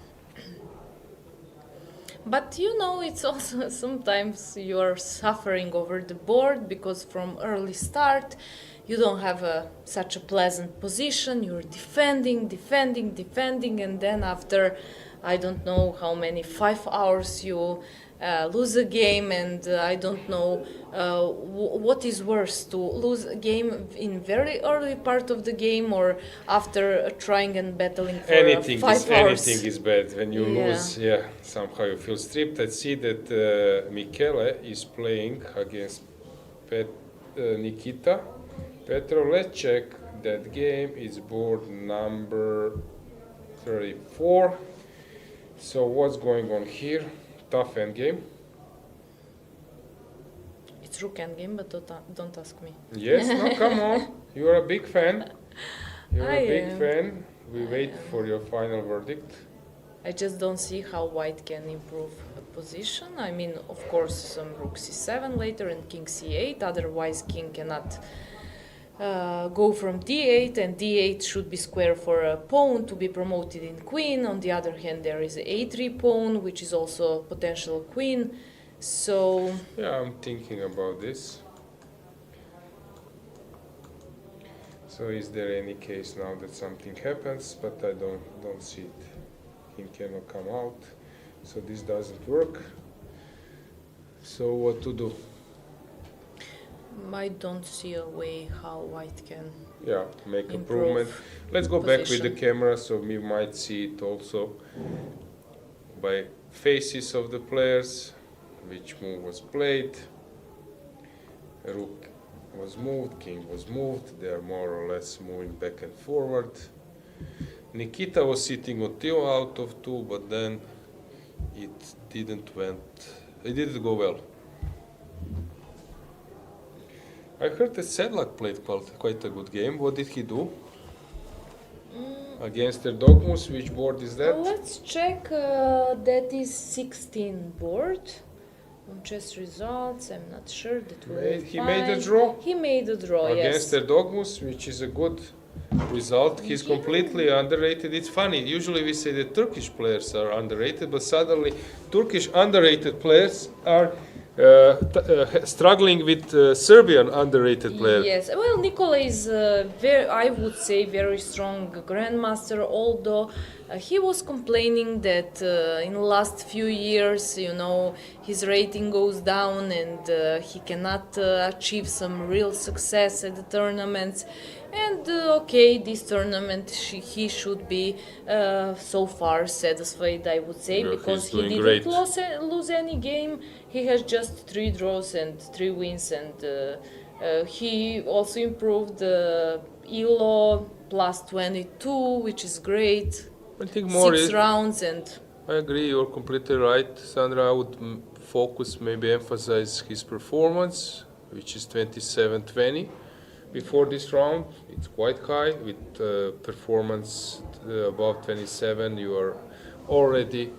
B: But you know, it's also sometimes you're suffering over the board because from early start you don't have such a pleasant position. You're defending, and then after I don't know how many 5 hours you lose a game, and I don't know what is worse, to lose a game in very early part of the game or after trying and battling for 5 hours.
A: Anything is bad when you lose. Yeah, somehow you feel stripped. I see that Michele is playing against Nikita Petrov. Let's check that game. It's board number 34. So what's going on here? Tough endgame.
B: It's rook endgame, but don't ask me.
A: Yes, no, come on. You're a big fan. You're
B: I
A: a big
B: am.
A: fan. We wait for your final verdict.
B: I just don't see how white can improve a position. I mean, of course, some rook c7 later and king c8. Otherwise, king cannot go from d8, and d8 should be square for a pawn to be promoted in queen. On the other hand, there is a a3 pawn, which is also a potential queen. So
A: Yeah, I'm thinking about this. So is there any case now that something happens, but I don't see it. King cannot come out, so this doesn't work. So what to do?
B: I don't see a way how white can.
A: Yeah, make
B: Improve
A: improvement. Let's go back with the
B: position.
A: camera so we might see it also by faces of the players, which move was played. Rook was moved, king was moved. They are more or less moving back and forward. Nikita was sitting on 2 out of 2, but then it didn't go well. I heard that Sedlak played quite a good game. What did he do? Against Dogmus, which board is that?
B: Let's check. That is 16 board. On chess results, I'm not sure that will
A: He made a draw?
B: He made a draw,
A: Against
B: yes.
A: Dogmus, which is a good result. He's completely underrated. It's funny, usually we say that Turkish players are underrated, but suddenly Turkish underrated players are struggling with Serbian underrated players.
B: Yes, well, Nikola is I would say, very strong grandmaster, although he was complaining that in the last few years, you know, his rating goes down and he cannot achieve some real success at the tournaments. And okay, this tournament he should be so far satisfied, I would say,
A: Yeah,
B: because
A: he's
B: he
A: doing
B: didn't
A: great.
B: lose any game. He has just 3 draws and 3 wins, and he also improved ELO plus 22, which is great.
A: I think more
B: 6
A: is,
B: rounds, and
A: I agree, you're completely right, Sandra. I would focus, maybe emphasize his performance, which is 27-20. Before this round, it's quite high. With performance above 27, you are already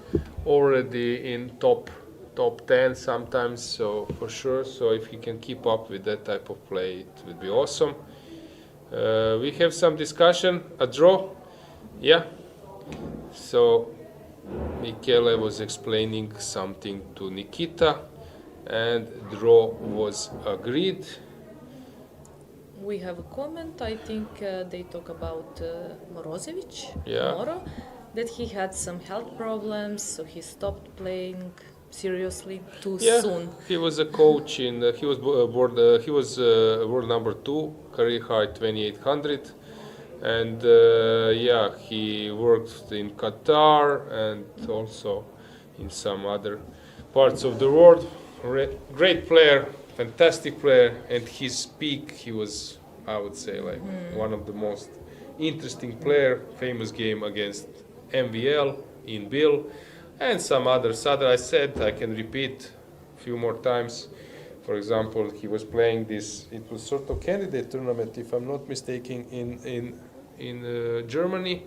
A: in top top 10 sometimes, so for sure. So if he can keep up with that type of play, it would be awesome. We have some discussion, a draw, yeah. So Michele was explaining something to Nikita, and draw was agreed.
B: We have a comment. I think they talk about Morozevic
A: Yeah.
B: tomorrow, that he had some health problems, so he stopped playing seriously too soon.
A: He was a coach in. He was world number 2, career high 2800, and he worked in Qatar and also in some other parts of the world. Great player, fantastic player, and his peak, he was, I would say, like one of the most interesting player. Famous game against MVL in Bill, and some others. I said I can repeat a few more times. For example, he was playing this. It was sort of candidate tournament, if I'm not mistaken, in Germany,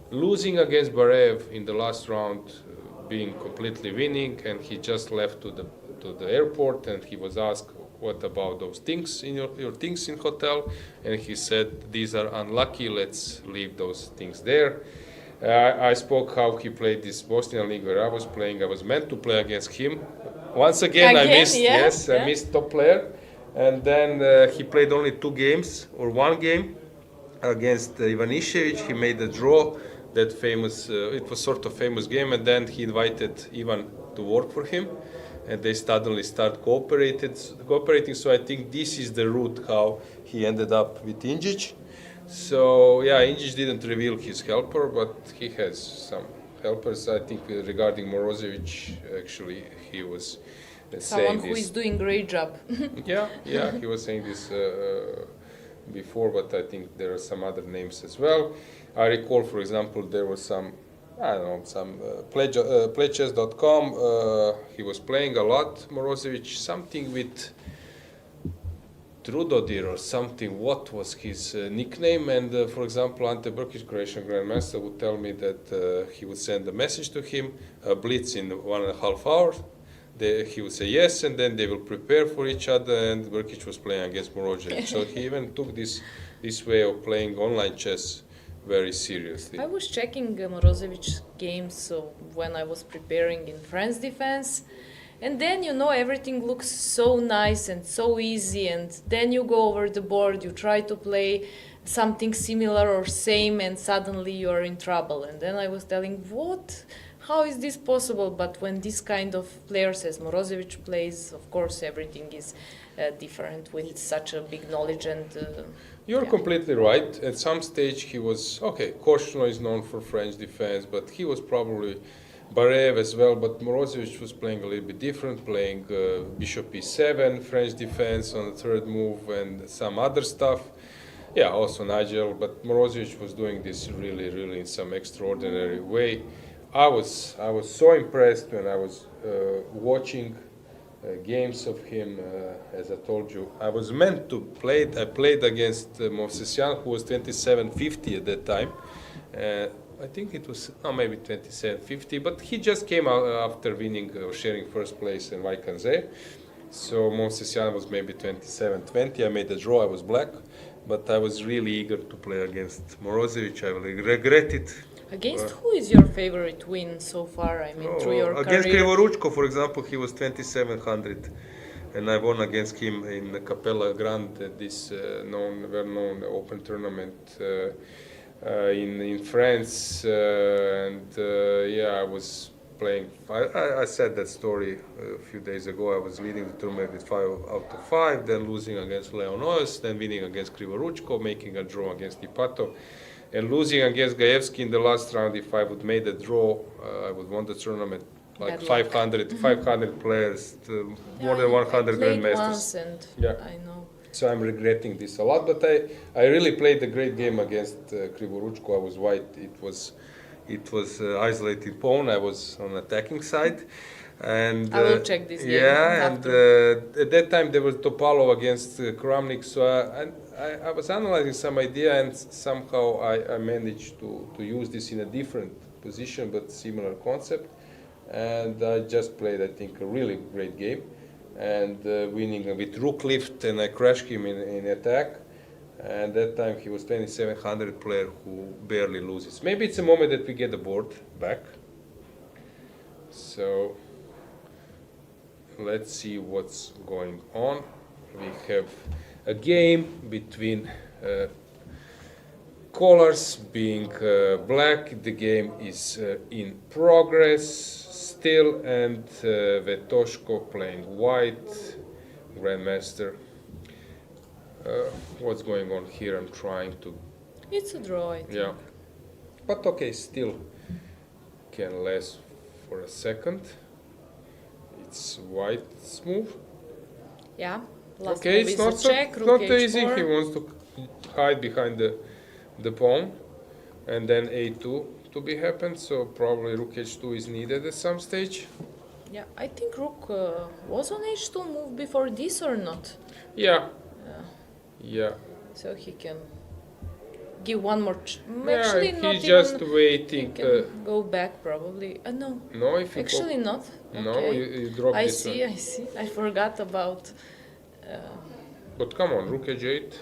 A: losing against Barev in the last round, being completely winning, and he just left to the airport, and he was asked, what about those things in your things in hotel? And he said, these are unlucky, let's leave those things there. I spoke how he played this Bosnian league where I was playing. I was meant to play against him. Once again, I missed.
B: Yeah,
A: yes,
B: yeah.
A: I missed top player. And then he played only 2 games or 1 game against Ivanišević. He made a draw. That famous, it was sort of famous game. And then he invited Ivan to work for him, and they suddenly start cooperating. So I think this is the route how he ended up with Inđić. So yeah, Inđić didn't reveal his helper, but he has some helpers. I think regarding Morozevic, actually he was saying
B: Someone who
A: this.
B: is doing great job.
A: Yeah, he was saying this before, but I think there are some other names as well. I recall, for example, there was some, I don't know, some playchess.com. He was playing a lot, Morozevic, something with Trudodir or something. What was his nickname? And for example, Ante Brkić, Croatian Grandmaster, would tell me that he would send a message to him, a blitz in 1.5 hours. He would say yes, and then they will prepare for each other, and Brkić was playing against Morozevic. So he even took this way of playing online chess very seriously.
B: I was checking Morozevic games when I was preparing in France defense, and then everything looks so nice and so easy, and then you go over the board, you try to play something similar or same, and suddenly you are in trouble. And then I was telling, what? How is this possible? But when this kind of players as Morozevic plays, of course everything is different with such a big knowledge and
A: You're completely right. At some stage he was, okay, Korchnoi is known for French defense, but he was probably Barev as well, but Morozevic was playing a little bit different, playing bishop e7, French defense on the third move, and some other stuff. Yeah, also Nigel, but Morozevic was doing this really, really in some extraordinary way. I was so impressed when I was watching games of him. As I told you, I was meant to play. I played against Movsesyan, who was 2750 at that time. I think it was maybe 2750, but he just came out after winning or sharing first place in Vaikanze. So Movsesyan was maybe 2720. I made a draw. I was black, but I was really eager to play against Morozevic. I will regret it.
B: Against who is your favorite win so far? I mean, through your
A: against
B: career?
A: Krivoručko, for example, he was 2700, and I won against him in the Capella Grande, this well-known open tournament in France. I was playing. I said that story a few days ago. I was leading the tournament with 5 out of 5, then losing against Leonois, then winning against Krivoručko, making a draw against Ipatov. And losing against Gaevsky in the last round. If I would made a draw, I would won the tournament. Like 500 players, more than 100 grandmasters.
B: Once and I know.
A: So I'm regretting this a lot. But I really played a great game against Krivoručko. I was white. It was isolated pawn. I was on attacking side. And
B: I will check this game.
A: Yeah, and at that time there was Topalov against Kramnik. So I was analyzing some idea, and somehow I managed to use this in a different position, but similar concept. and I just played, I think, a really great game, and winning with rook lift, and I crashed him in attack. And that time he was 2700 player who barely loses. Maybe it's a moment that we get the board back. So let's see what's going on. We have a game between colors being black. The game is in progress still, and Vetoshko playing white, Grandmaster. What's going on here? I'm trying to...
B: It's a draw, I think.
A: Yeah. But okay, still can last for a second. It's white's move.
B: Yeah. Last
A: Okay,
B: move
A: it's
B: is
A: not
B: a
A: so
B: check, rook
A: not
B: h4.
A: easy. He wants to hide behind the pawn, and then a2 to be happened. So probably rook h2 is needed at some stage.
B: Yeah, I think rook was on h2 move before this or not.
A: Yeah. Yeah.
B: So he can give one more.
A: Yeah,
B: Actually, not
A: he's just
B: even. He
A: waiting.
B: can go back probably. No.
A: No, if you
B: Actually, not.
A: No,
B: Okay.
A: you drop
B: I
A: this
B: see.
A: one.
B: I see. I forgot about.
A: But come on, rook h8.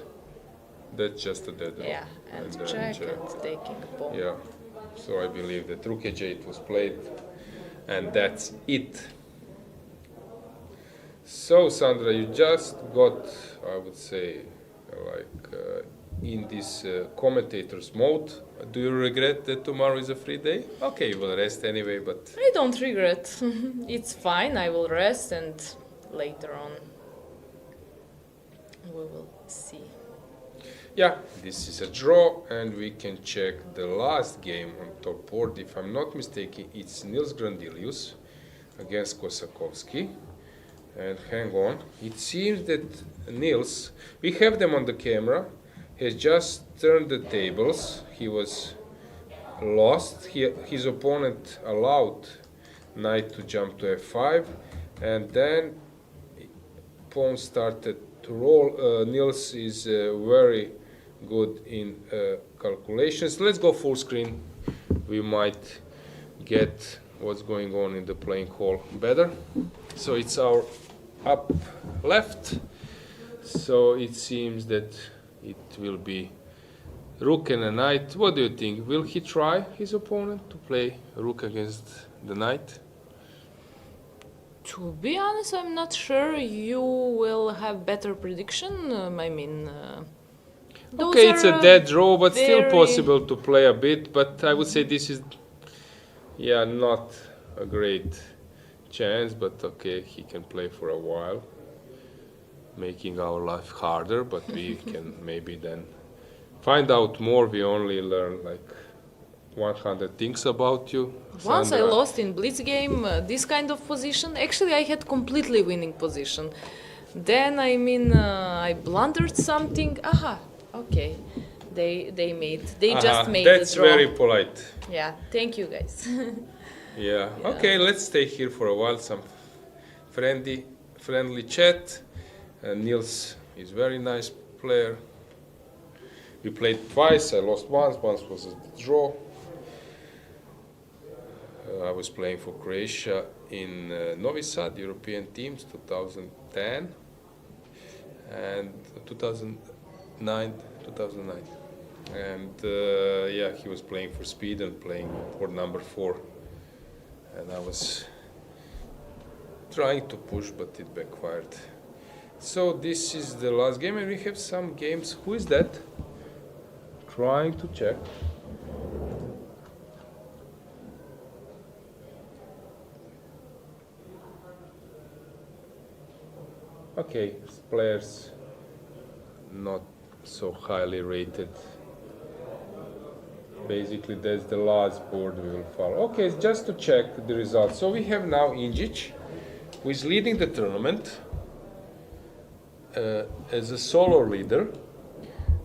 A: That's just a dead draw.
B: Yeah, and
A: then
B: check and taking a pawn.
A: Yeah, so I believe that rook h8 was played, and that's it. So Sandra, you just got, I would say, in this commentator's mode. Do you regret that tomorrow is a free day? Okay, you will rest anyway, but...
B: I don't regret. It's fine. I will rest, and later on we will see.
A: Yeah, this is a draw, and we can check the last game on top board. If I'm not mistaken, it's Nils Grandilius against Kosakovsky. And hang on, it seems that Nils, we have them on the camera, has just turned the tables. He was lost. His opponent allowed knight to jump to f5, and then pawn started to roll. Nils is very good in calculations. Let's go full screen. We might get what's going on in the playing hall better. So it's our up left. So it seems that it will be rook and a knight. What do you think? Will he try his opponent to play rook against the knight?
B: To be honest, I'm not sure. You will have better prediction. I mean,
A: Okay, it's a dead draw, but still
B: very-
A: possible to play a bit. But I would say this is, yeah, not a great chance. But okay, he can play for a while, making our life harder. But we can maybe then find out more. We only learn like 100 things about you.
B: Once I
A: Sandra.
B: lost in blitz game this kind of position. Actually, I had completely winning position. Then I mean I blundered something. Aha, okay. They just made
A: That's
B: the draw.
A: very polite.
B: Yeah, thank you guys.
A: Yeah. Okay, let's stay here for a while. Some friendly chat. Niels is very nice player. We played twice. I lost once. Once was a draw. I was playing for Croatia in Novi Sad, European teams, 2010 and 2009. And yeah, he was playing for Sweden, playing for number 4. And I was trying to push, but it backfired. So this is the last game, and we have some games. Who is that? Trying to check. Okay, players not so highly rated. Basically, that's the last board we will follow. Okay, just to check the results. So we have now Injic, who is leading the tournament as a solo leader.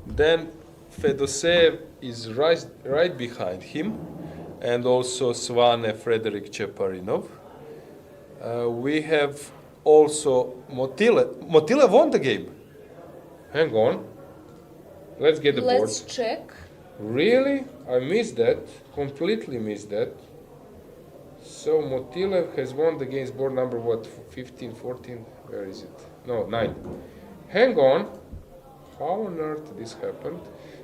A: Then Fedoseev is right behind him, and also Svane Frederick Cheparinov. We have also Motile. Motile won the game. Hang on. Let's get the
B: Let's
A: board.
B: check.
A: Really? I missed that. Completely missed that. So Motilev has won the game's board number what? 15, 14? Where is it? No, 9. Hang on. How on earth this happened?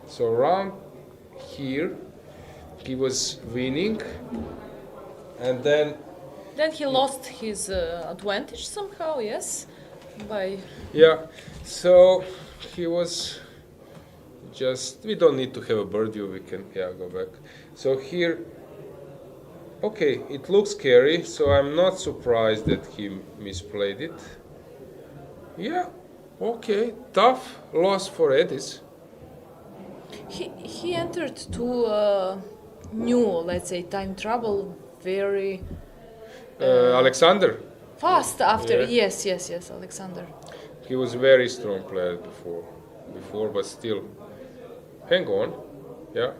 A: So around here, he was winning, and then
B: He lost his advantage somehow, yes, by
A: yeah. So he was just. We don't need to have a bird view. We can go back. So here. Okay, it looks scary, so I'm not surprised that he misplayed it. Yeah, okay, tough loss for Edis.
B: he entered to new, let's say, time trouble very
A: Alexander,
B: fast after.
A: Yeah.
B: Yes, Alexander.
A: he was very strong player before, but still. Hang on, yeah.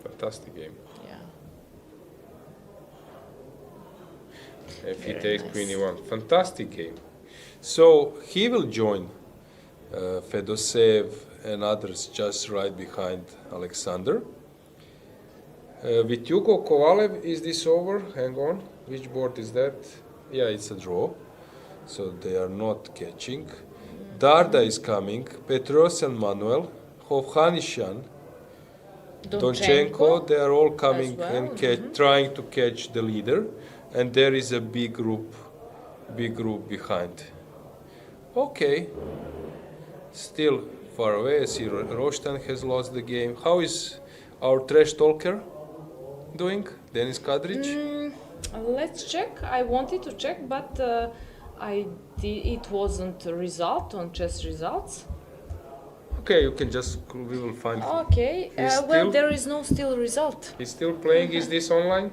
A: Fantastic game.
B: Yeah.
A: If he
B: Very
A: takes
B: nice.
A: Queen E1, fantastic game. So he will join Fedoseev and others just right behind Alexander. With Yugo Kovalev, is this over? Hang on, which board is that? Yeah, it's a draw, so they are not catching. Darda is coming, Petros and Manuel, Hovhannisyan, Donchenko, they are all coming
B: well,
A: and trying to catch the leader, and there is a big group behind. Okay, still far away. I see Rostan has lost the game. How is our trash talker doing, Denis Kadric?
B: Let's check. I wanted to check, but it wasn't a result on chess results.
A: Okay, you can just, we will find him.
B: Okay,
A: He's
B: well,
A: still-
B: there is no still result.
A: He's still playing, is this online?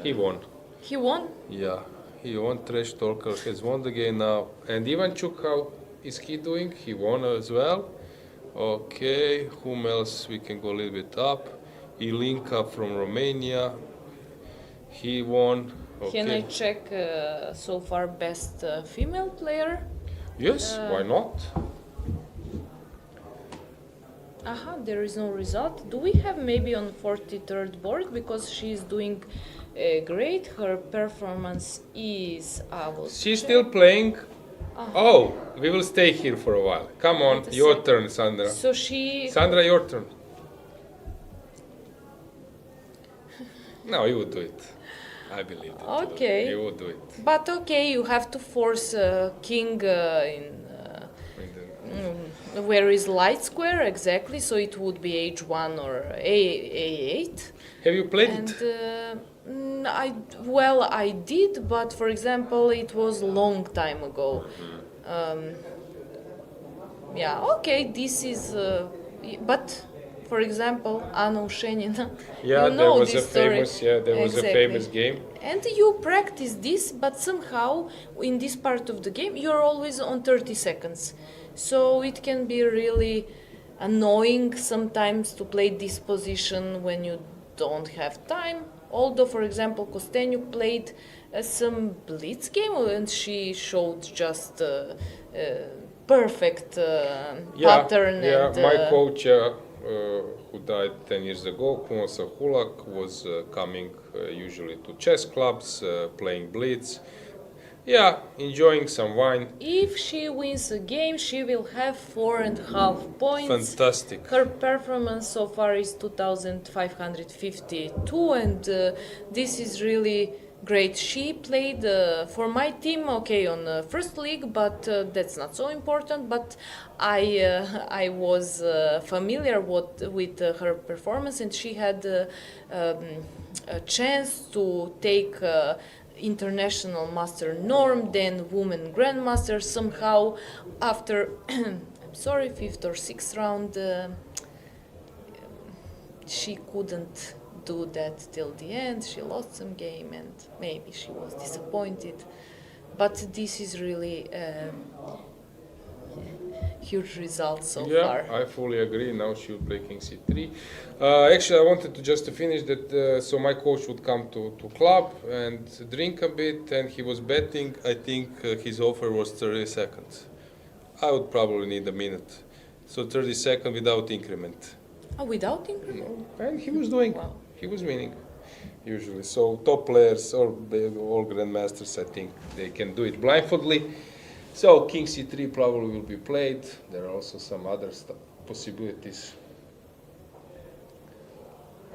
A: He won.
B: He won.
A: Yeah, he won. Trash Talker has won the game now. And Ivanchuk, how is he doing? He won as well. Okay, whom else? We can go a little bit up. Ilinka from Romania. He won. Okay.
B: Can I check so far best female player?
A: Yes, why not?
B: There is no result. Do we have maybe on 43rd board, because she is doing great. Her performance is.
A: She's still playing. Oh, we will stay here for a while. Come on,
B: Wait a
A: your
B: sec.
A: turn, Sandra.
B: So she.
A: Sandra, your turn. No, you would do it. I believe that.
B: Okay.
A: You would do it.
B: But okay, you have to force king in. Where is light square exactly? So it would be h1 or a8.
A: Have you played
B: And
A: it?
B: I did, but for example, it was a long time ago. Okay, this is. But for example, Anna Ushenina.
A: Yeah,
B: you
A: there
B: know
A: was
B: this
A: a
B: story.
A: famous. Yeah, there was a
B: Exactly.
A: famous game.
B: And you practice this, but somehow in this part of the game you're always on 30 seconds. So it can be really annoying sometimes to play this position when you don't have time. Although, for example, Kostenyuk played some blitz game and she showed just perfect pattern.
A: Yeah,
B: and,
A: my coach who died 10 years ago, Kumosa Hulak, was coming usually to chess clubs, playing blitz. Yeah, enjoying some wine.
B: If she wins a game, she will have 4.5 points.
A: Fantastic.
B: Her performance so far is 2,552, and this is really great. She played for my team, okay, on first league, but that's not so important. But I was familiar with her performance, and she had a chance to take international master norm, then Women Grandmasters. Somehow, after fifth or sixth round, she couldn't do that till the end. She lost some game, and maybe she was disappointed. But this is really huge results so far.
A: Yeah, I fully agree. Now she will play King C3. Actually, I wanted to finish that. So my coach would come to club and drink a bit, and he was betting. I think his offer was 30 seconds. I would probably need a minute. So 32nd without increment.
B: Oh, without increment?
A: And he was doing,
B: Wow.
A: he was winning, usually. So top players or all grandmasters, I think they can do it blindfoldly. So king c3 probably will be played. There are also some other possibilities.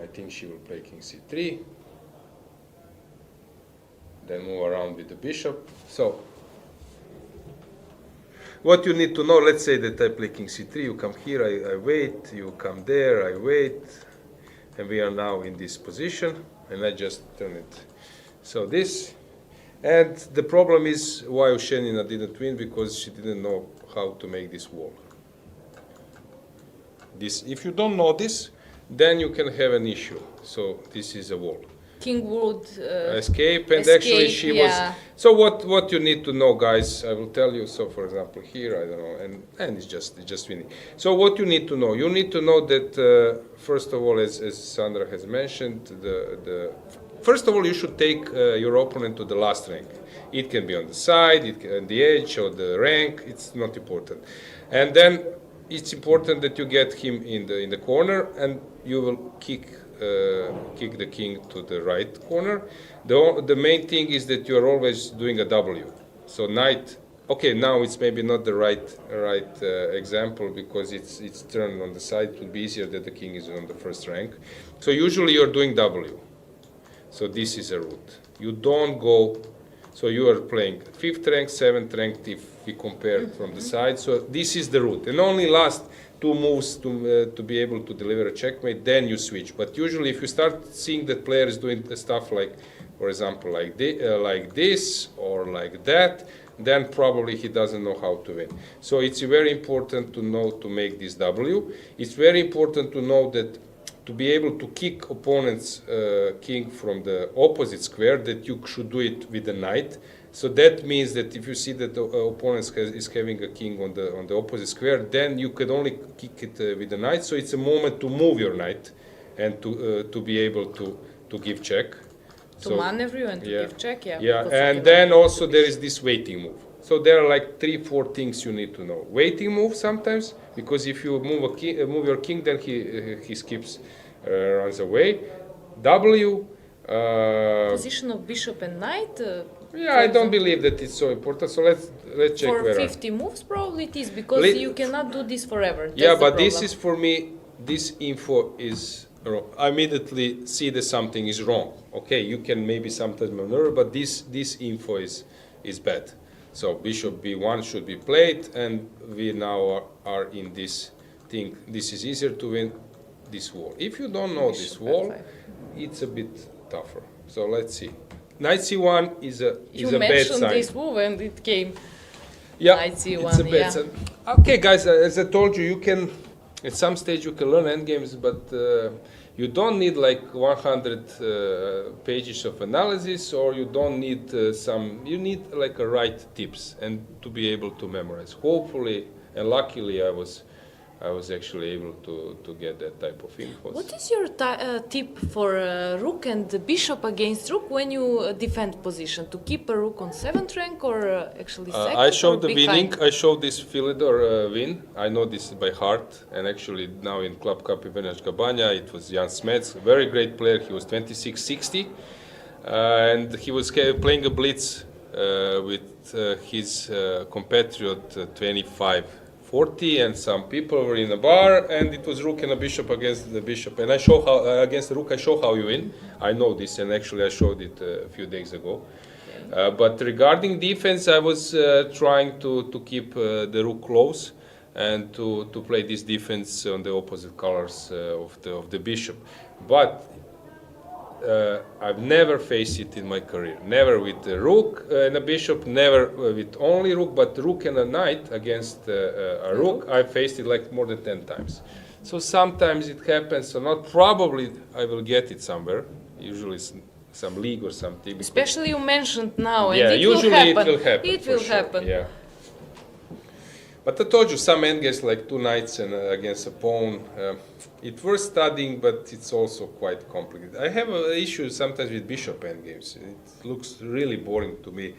A: I think she will play king c3. Then move around with the bishop. So what you need to know, let's say that I play king c3, you come here, I wait, you come there, I wait, and we are now in this position, and I just turn it. So this, and the problem is why Ushenina didn't win, because she didn't know how to make this wall. This, if you don't know this, then you can have an issue. So this is a wall.
B: King would
A: Escape, and
B: escape,
A: actually she
B: yeah.
A: was. So what you need to know, guys, I will tell you. So for example here, I don't know, and it's just winning. So what you need to know that first of all, as Sandra has mentioned, first of all you should take your opponent to the last rank. It can be on the side, it can on the edge or the rank. It's not important, and then it's important that you get him in the corner, and you will kick the king to the right corner. The main thing is that you are always doing a W. So knight. Okay, now it's maybe not the right example, because it's turned on the side. It will be easier that the king is on the first rank. So usually you're doing W. So this is a route. You don't go. So you are playing 5th rank, 7th rank if we compare from the side. So this is the route, and only last 2 moves to be able to deliver a checkmate, then you switch. But usually if you start seeing that player is doing stuff like, for example, like this or like that, then probably he doesn't know how to win. So it's very important to know to make this W. It's very important to know that to be able to kick opponent's king from the opposite square, that you should do it with the knight. So that means that if you see that the opponent is having a king on the opposite square, then you can only kick it with the knight. So it's a moment to move your knight and to be able to give check.
B: To maneuver you and to give check, yeah.
A: Yeah, and then also there is this waiting move. So there are like 3-4 things you need to know. Waiting move sometimes, because if you move your king, then he skips, runs away. W.
B: Position of bishop and knight.
A: Yeah, I don't believe that it's so important. So let's check
B: for
A: where
B: 50 moves probably it is, because you cannot do this forever. That's
A: yeah,
B: the
A: but
B: problem.
A: this is for me. This info is wrong. I immediately see that something is wrong. Okay, you can maybe sometimes maneuver, but this info is bad. So bishop b1 should be played, and we now are in this thing. This is easier to win this wall. If you don't know
B: Bishop
A: this wall,
B: f5.
A: it's a bit tougher. So let's see. Knight c1 is a bad
B: You mentioned
A: sign.
B: this move and it came.
A: Yeah,
B: Knight c1,
A: it's a bad
B: yeah.
A: sign. Okay, guys, as I told you, you can at some stage you can learn endgames, but you don't need like 100 pages of analysis, or you don't need you need like a right tips and to be able to memorize. Hopefully, and luckily I was actually able to get that type of info.
B: What is your tip for rook and the bishop against rook when you defend position? To keep a rook on 7th rank or actually second?
A: I showed
B: or
A: the
B: behind?
A: winning. I showed this Philidor win. I know this by heart. And actually now in Club Cup in Cabana, it was Jan Smets, a very great player. He was 26-60. And he was playing a blitz with his compatriot 25-40, and some people were in a bar, and it was rook and a bishop against the bishop. And I show how against the rook, I show how you win. I know this, and actually I showed it a few days ago. But regarding defense, I was trying to keep the rook close and to play this defense on the opposite colors of the bishop. But I've never faced it in my career. Never with a rook and a bishop, never with only rook, but rook and a knight against a rook. I faced it like more than 10 times. So sometimes it happens, so not probably I will get it somewhere, usually some league or something.
B: Especially you mentioned now, and
A: yeah,
B: it
A: usually
B: will happen.
A: it will happen.
B: It will
A: sure.
B: happen.
A: Yeah. But I told you, some endgames like 2 knights and against a pawn, it's worth studying, but it's also quite complicated. I have an issue sometimes with bishop endgames. It looks really boring to me.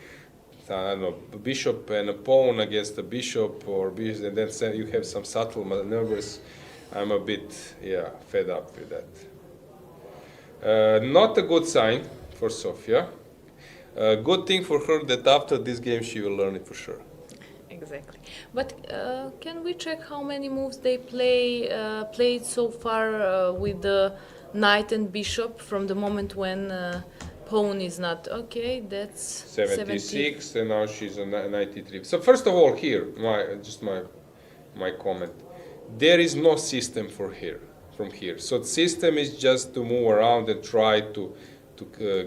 A: I don't know, bishop and a pawn against a bishop, or bishop, and then you have some subtle maneuvers. I'm a bit, fed up with that. Not a good sign for Sofia. Good thing for her that after this game she will learn it for sure.
B: Exactly. But can we check how many moves they played so far with the knight and bishop from the moment when pawn is not okay? That's
A: 76, and now she's on 93. So first of all, here, my comment. There is no system from here. So the system is just to move around and try to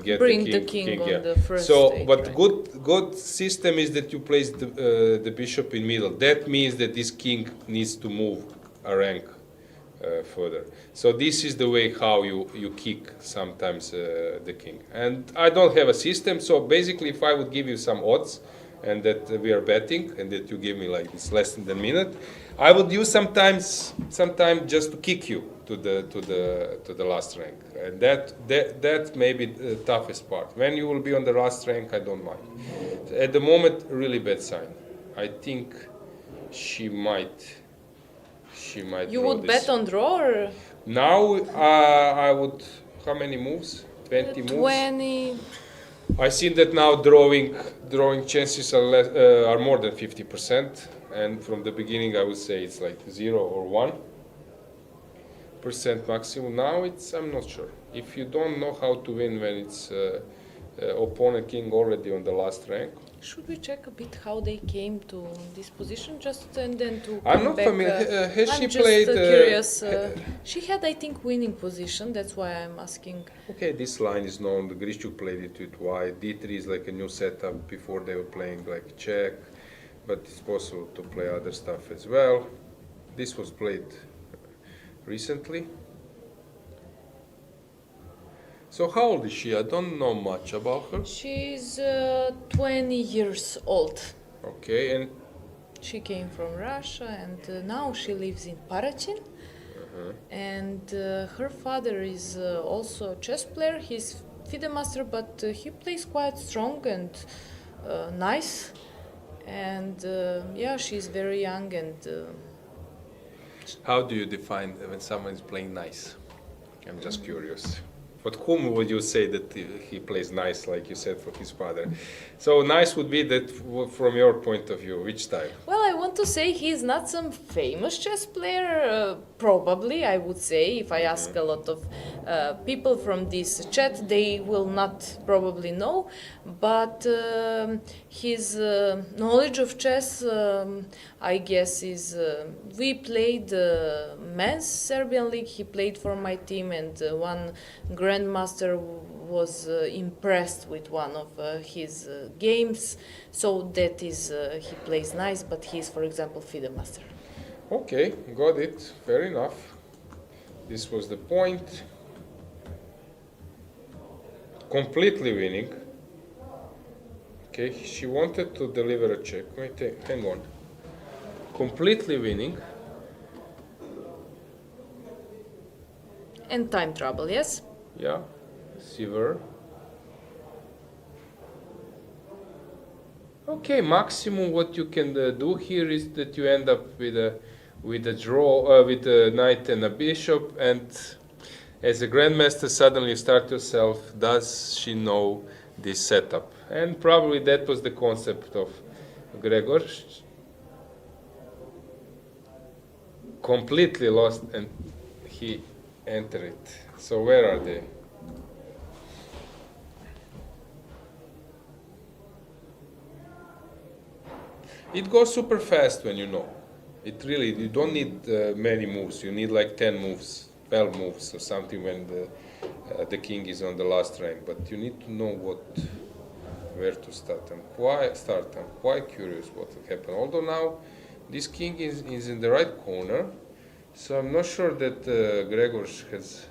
A: get
B: bring
A: the
B: king
A: yeah.
B: on the first
A: So,
B: stage,
A: but
B: right?
A: good system is that you place the bishop in middle. That means that this king needs to move a rank further. So this is the way how you kick sometimes the king. And I don't have a system. So basically, if I would give you some odds, and that we are betting, and that you give me like this less than a minute, I would use sometimes just to kick you to the last rank, and that may be the toughest part. When you will be on the last rank, I don't mind. At the moment, really bad sign. I think she might.
B: You
A: draw
B: would
A: this.
B: bet on draw or
A: Now I would. How many moves? 20 moves.
B: 20?
A: I see that now drawing chances are more than 50%, and from the beginning I would say it's like 0 or 1% maximum. Now I'm not sure. If you don't know how to win when it's opponent king already on the last rank.
B: Should we check a bit how they came to this position, just and then to
A: I'm
B: come
A: not
B: back?
A: familiar. Has
B: I'm
A: she
B: just
A: played?
B: Curious. She had, I think, winning position. That's why I'm asking.
A: Okay, this line is known. The Grishuk played it with white. D3 is like a new setup. Before they were playing like check, but it's possible to play other stuff as well. This was played recently. So how old is she? I don't know much about her.
B: She's 20 years old.
A: Okay, and
B: She came from Russia, and now she lives in Paratin. And her father is also a chess player. He's FIDE Master, but he plays quite strong and nice. And she's very young. And
A: how do you define when someone is playing nice? I'm just curious. But whom would you say that he plays nice, like you said, for his father? So nice would be that from your point of view, which type?
B: well, I want to say he's not some famous chess player. Probably, I would say, if I ask a lot of people from this chat, they will not probably know. But his knowledge of chess, I guess, is we played men's Serbian league. He played for my team, and one grandmaster was impressed with one of his games. So that is, he plays nice, but he's, for example, FIDE Master.
A: Okay, got it. Fair enough. This was the point. Completely winning. Okay, she wanted to deliver a check. Wait, hang on. Completely winning.
B: And time trouble, yes?
A: Yeah, Silver. Okay, maximum what you can do here is that you end up with a draw with a knight and a bishop, and as a grandmaster suddenly you start yourself, does she know this setup? And probably that was the concept of Gregor. Completely lost, and he entered it. So where are they? It goes super fast when you know. It really, you don't need many moves. You need like 10 moves, 12 moves or something when the king is on the last rank. But you need to know where to start. I'm quite curious what will happen. Although now this king is in the right corner, so I'm not sure that Gregor has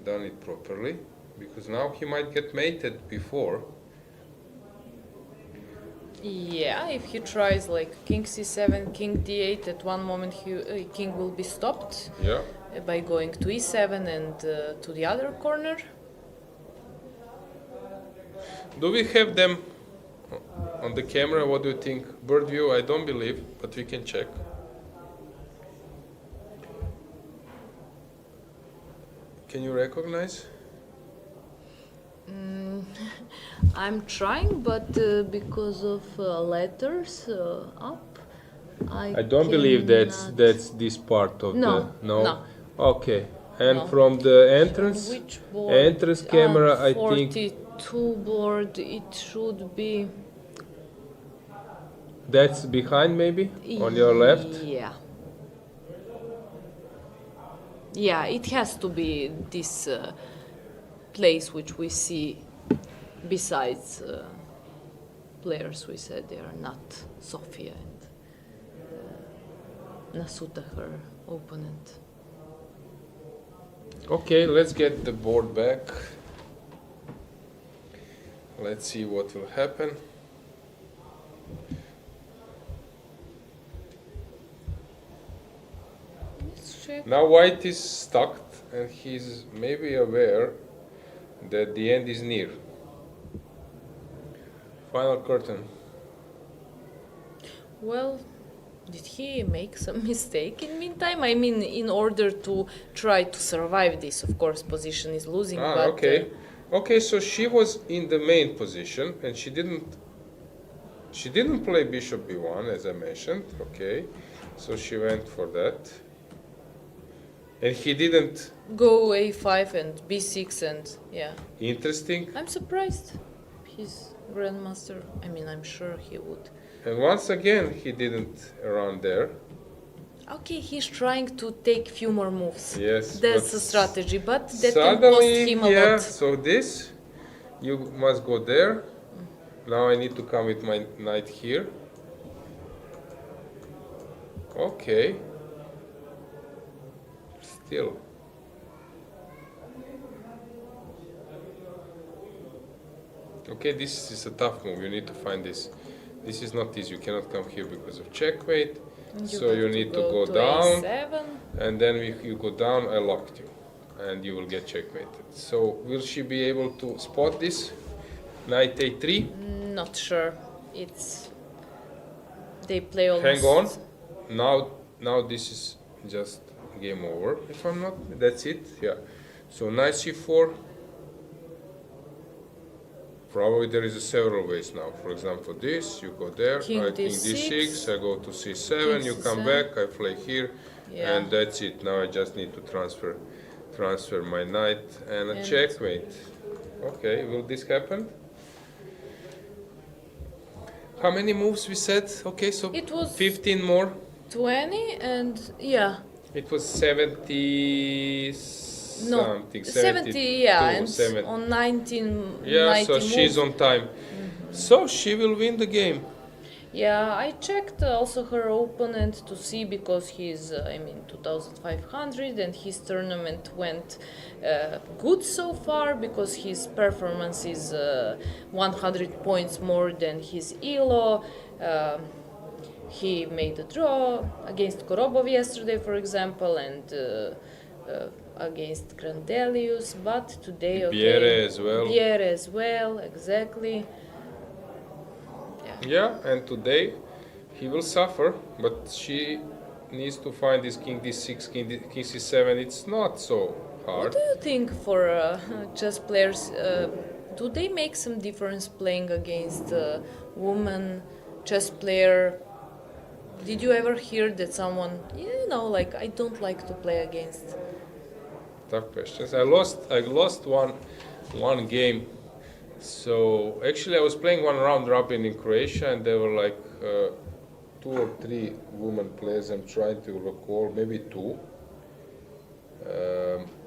A: done it properly, because now he might get mated before.
B: Yeah, if he tries like king c7, king d8, at one moment king will be stopped
A: Yeah.
B: by going to e7 and to the other corner.
A: Do we have them on the camera, what do you think? Bird view, I don't believe, but we can check. Can you recognize?
B: I'm trying, but because of letters up,
A: I don't believe that's this part of
B: No,
A: the no.
B: no.
A: Okay, and
B: No.
A: from the entrance
B: Which board?
A: entrance camera, I think
B: 42 board. It should be.
A: that's behind maybe on your left.
B: Yeah. Yeah, it has to be this place which we see besides players. We said they are not Sofia and Nasuta, her opponent.
A: Okay, let's get the board back. Let's see what will happen.
B: Let's check.
A: Now white is stuck and he's maybe aware that the end is near. Final curtain.
B: Well, did he make some mistake in meantime? I mean, in order to try to survive this, of course, position is losing. But,
A: Okay. Okay, so she was in the main position and she didn't play bishop b1 as I mentioned. Okay, so she went for that. And he didn't.
B: go a5 and b6 and yeah.
A: Interesting.
B: I'm surprised. He's grandmaster. I mean, I'm sure he would.
A: And once again, he didn't run there.
B: Okay, he's trying to take few more moves.
A: Yes,
B: That's
A: but
B: a strategy, but that can cost
A: suddenly,
B: him a
A: yeah,
B: lot.
A: so this, you must go there. Now I need to come with my knight here. Okay. Still. Okay, this is a tough move. You need to find this. This is not easy. You cannot come here because of checkmate. So
B: have
A: you need to go down.
B: a7.
A: And then if you go down, I locked you. And you will get checkmated. So will she be able to spot this? Knight a3.
B: Not sure. It's they play almost.
A: Hang on. Now this is just game over. If I'm not, that's it. Yeah. So knight c4. Probably there is several ways now. For example, this, you go there,
B: King
A: I think
B: d6,
A: d6, I go to c7,
B: king
A: you come
B: c7.
A: back, I play here,
B: Yeah.
A: and that's it. Now I just need to transfer my knight and a
B: And-
A: checkmate. Okay, will this happen? How many moves we said? Okay, so
B: It was
A: 15 more.
B: 20 and yeah.
A: It was 70
B: No,
A: something,
B: 70, yeah, and
A: 70.
B: on 19,
A: Yeah,
B: 90
A: so she's
B: moves.
A: on time. So she will win the game.
B: Yeah, I checked also her opponent to see because he's, 2,500 and his tournament went good so far because his performance is 100 points more than his ELO. He made a draw against Korobov yesterday, for example, and against Grandelius, but today, okay.
A: Biere as well.
B: Biere as well, exactly.
A: Yeah, and today he will suffer, but she needs to find this king d6, king c7. It's not so
B: What
A: hard.
B: do you think for chess players? Do they make some difference playing against a woman chess player? Did you ever hear that someone, I don't like to play against?
A: Tough questions. I lost one game. So actually I was playing one round robin in Croatia and there were like 2 or 3 women players. I'm trying to recall, maybe 2.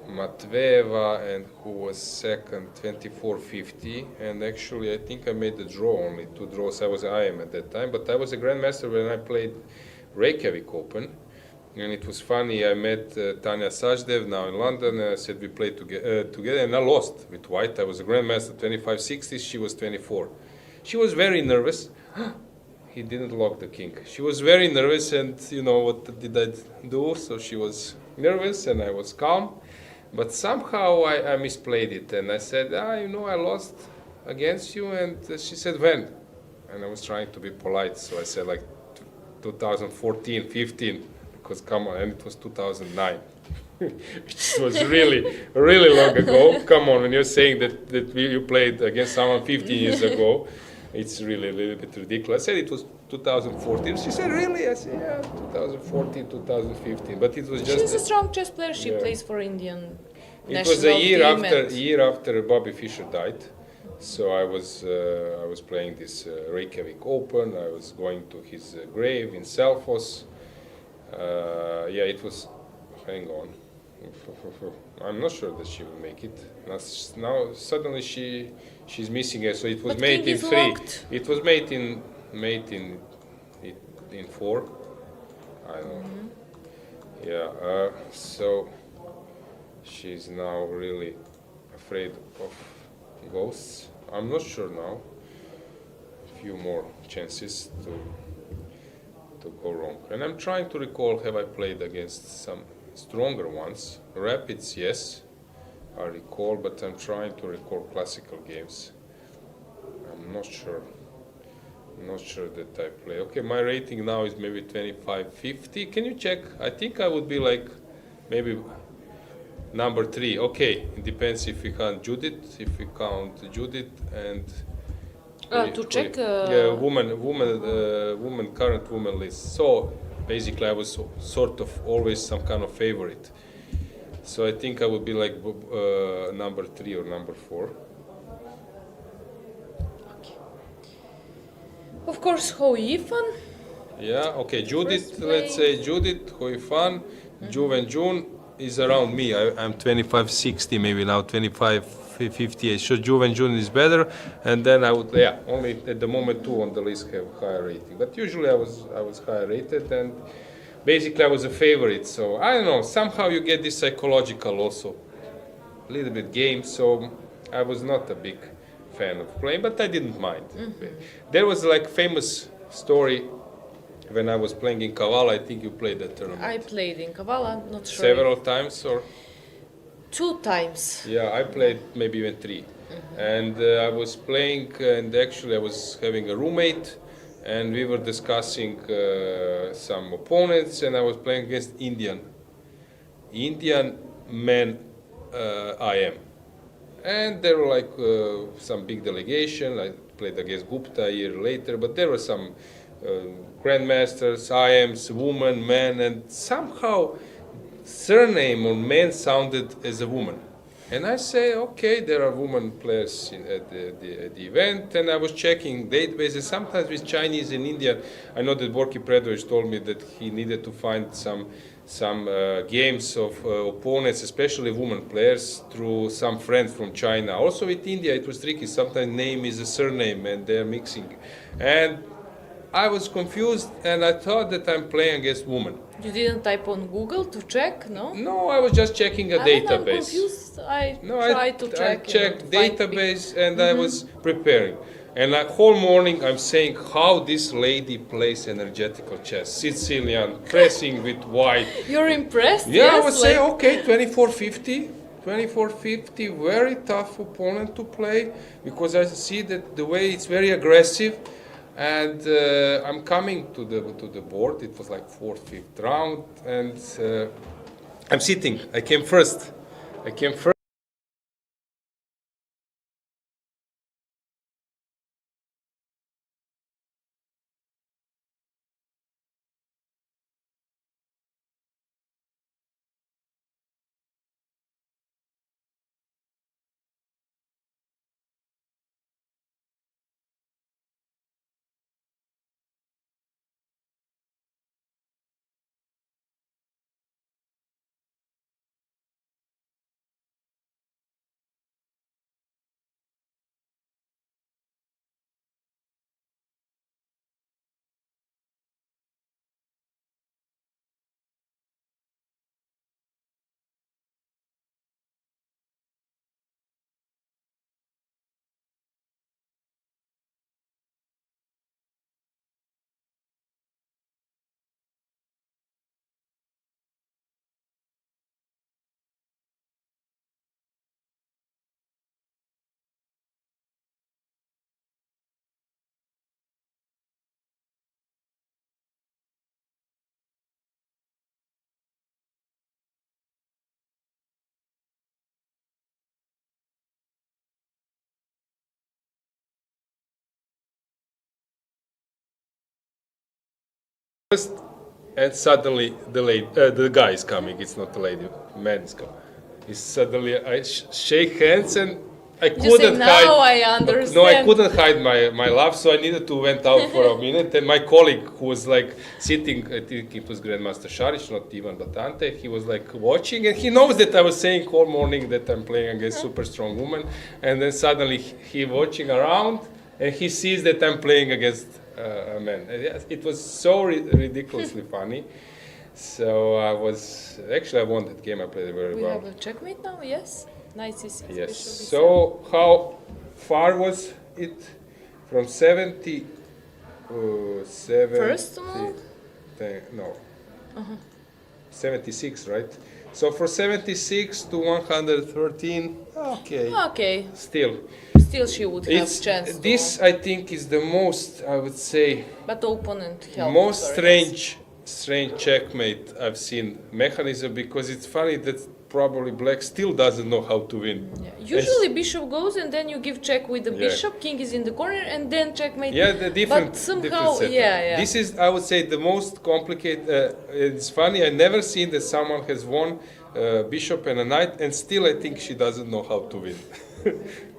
A: Matveva and who was second, 24-50, and actually I think I made the draw, only 2 draws. I was IM at that time, but I was a grandmaster when I played Reykjavik Open, and it was funny. I met Tanya Sajdev now in London, and I said we played together, and I lost with white. I was a grandmaster 25-60, she was 24. She was very nervous. He didn't lock the king. She was very nervous, and what did I do? So she was nervous and I was calm. But somehow I misplayed it, and I said, I lost against you, and she said, when? and I was trying to be polite, so I said like 2014, 15, because come on, and it was 2009. Which was really, really long ago. Come on, when you're saying that you played against someone 15 years ago, it's really a little bit ridiculous. I said it was 2014. She said, really? I said, yeah, 2014, 2015. But it was just...
B: She's a strong chess player. She
A: Yeah.
B: plays for Indian
A: It
B: national
A: was a
B: team.
A: year after Bobby Fischer died. So I was playing this Reykjavik Open. I was going to his grave in Selfoss. Yeah, it was... Hang on. I'm not sure that she will make it. Now suddenly she's missing it. So it was
B: But
A: made
B: king
A: in
B: is
A: 3.
B: locked.
A: It was made in 4. I don't know. Yeah. So she's now really afraid of ghosts. I'm not sure now. A few more chances to go wrong. And I'm trying to recall, have I played against some stronger ones? Rapids, yes, I recall, but I'm trying to recall classical games. I'm not sure. Not sure that I play. Okay, my rating now is maybe 25-50. Can you check? I think I would be like maybe number 3. Okay, it depends if we count Judith, and
B: To check.
A: yeah, current woman list. So basically, I was sort of always some kind of favorite. So I think I would be like number 3 or number 4.
B: Of course, Ho Yifan.
A: Yeah. Okay. Judith.
B: First
A: Let's say Judith Hoifan, Juven Jun is around me. I'm 25-60, maybe now 25-58. So Juven Jun is better, and then I would only at the moment 2 on the list have higher rating. But usually I was higher rated, and basically I was a favorite. So I don't know. Somehow you get this psychological also, a little bit game. So I was not a big fan of playing, but I didn't mind. There was like famous story when I was playing in Kavala. I think you played that tournament.
B: I played in Kavala, not sure.
A: Several times, or
B: 2 times.
A: yeah, I played maybe even 3. And I was playing, and actually I was having a roommate, and we were discussing some opponents, and I was playing against Indian men IM. And there were like some big delegation. I played against Gupta a year later, but there were some grandmasters, IMs, women, men, and somehow surname on men sounded as a woman. And I say, okay, there are women players at the event, and I was checking databases. Sometimes with Chinese and Indian, I know that Borki Predovic told me that he needed to find some games of opponents, especially women players, through some friends from China. Also with India, it was tricky. Sometimes name is a surname, and they're mixing. And I was confused, and I thought that I'm playing against women.
B: You didn't type on Google to check, no?
A: No, I was just checking a
B: When I'm
A: database.
B: confused, I
A: No,
B: try to check.
A: I checked
B: and find
A: database, and I was preparing. And the whole morning I'm saying how this lady plays energetical chess. Sicilian, pressing with white.
B: You're impressed?
A: Yeah,
B: yes,
A: I would say, okay, 24-50. 24-50, very tough opponent to play, because I see that the way it's very aggressive. And I'm coming to the board. It was like 4th, 5th round, and I'm sitting. I came first. first, and suddenly the guy is coming. It's not the lady, man is coming. It's suddenly I shake hands and I
B: You say,
A: couldn't
B: now
A: hide.
B: I understand.
A: No, I couldn't hide my laugh, so I needed to went out for a minute. And my colleague, who was like sitting, I think it was Grandmaster Šarić, not Ivan Batante, he was like watching, and he knows that I was saying all morning that I'm playing against super strong woman. And then suddenly he watching around, and he sees that I'm playing against a man. And yes, it was so ridiculously funny. So I won that game. I played it very
B: We
A: well.
B: have a checkmate now, yes? Knight c6,
A: Yes.
B: bishop b7.
A: So how far was it from 70? 70
B: First move?
A: No. 76, right? So for 76 to 113, okay.
B: Okay,
A: Still,
B: still she would have chance to,
A: this I think is the most, I would say,
B: but opponent helped
A: most
B: her,
A: strange checkmate I've seen mechanism, because it's funny that probably black still doesn't know how to win.
B: yes. Yeah. Usually bishop goes and then you give check with the bishop, king is in the corner and then checkmate.
A: Yeah, the different.
B: But somehow,
A: different setup.
B: yeah.
A: This is, I would say, the most complicated. It's funny. I never seen that someone has won bishop and a knight, and still I think she doesn't know how to win.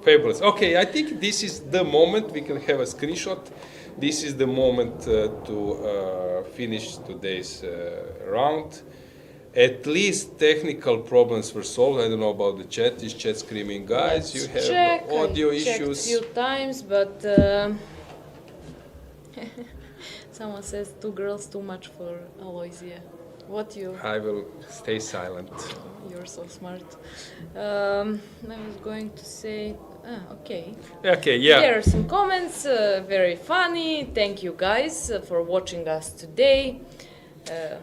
A: Fabulous. Okay, I think this is the moment. We can have a screenshot. This is the moment to finish today's round. At least technical problems were solved. I don't know about the chat. Is chat screaming, guys? You have
B: Check.
A: audio
B: I checked
A: issues.
B: few times, but someone says 2 girls too much for Aloysia. What you?
A: I will stay silent.
B: You're so smart. I was going to say, okay.
A: Okay, yeah.
B: There are some comments, very funny. Thank you guys for watching us today.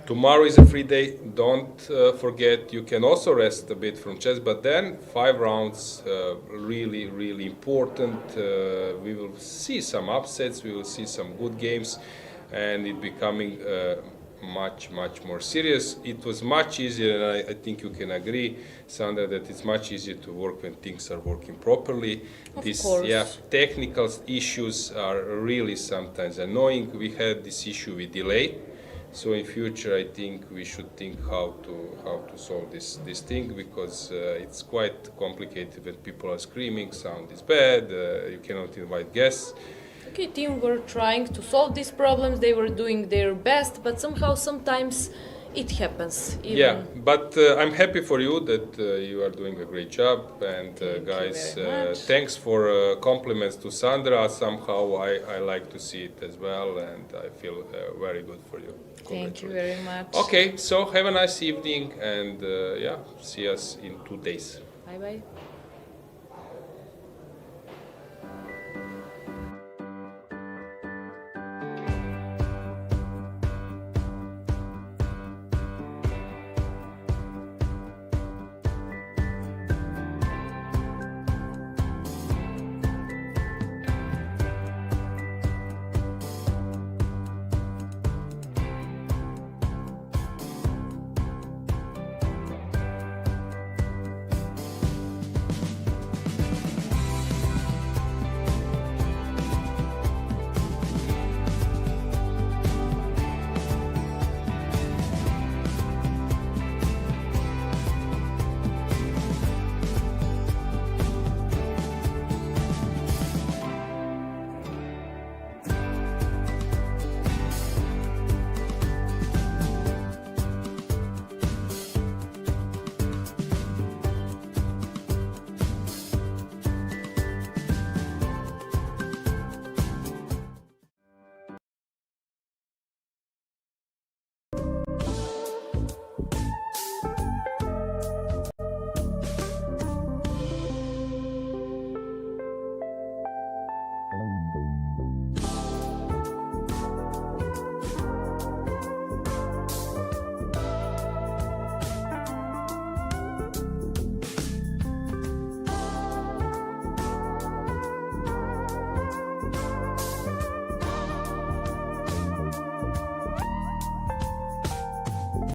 A: Tomorrow is a free day. Don't forget, you can also rest a bit from chess, but then 5 rounds, really, really important. We will see some upsets, we will see some good games, and it becoming much more serious. It was much easier, and I think you can agree, Sandra, that it's much easier to work when things are working properly.
B: Of course.
A: Yeah, technical issues are really sometimes annoying. We had this issue with delay. So in future, I think we should think how to solve this thing, because it's quite complicated when people are screaming, sound is bad, you cannot invite guests.
B: Okay, team were trying to solve these problems. They were doing their best, but somehow sometimes it happens.
A: Yeah, but I'm happy for you that you are doing a great job, and guys, thanks for compliments to Sandra. Somehow I like to see it as well, and I feel very good for you.
B: Thank you very much.
A: Okay, so have a nice evening, and yeah, see us in 2 days.
B: Bye bye.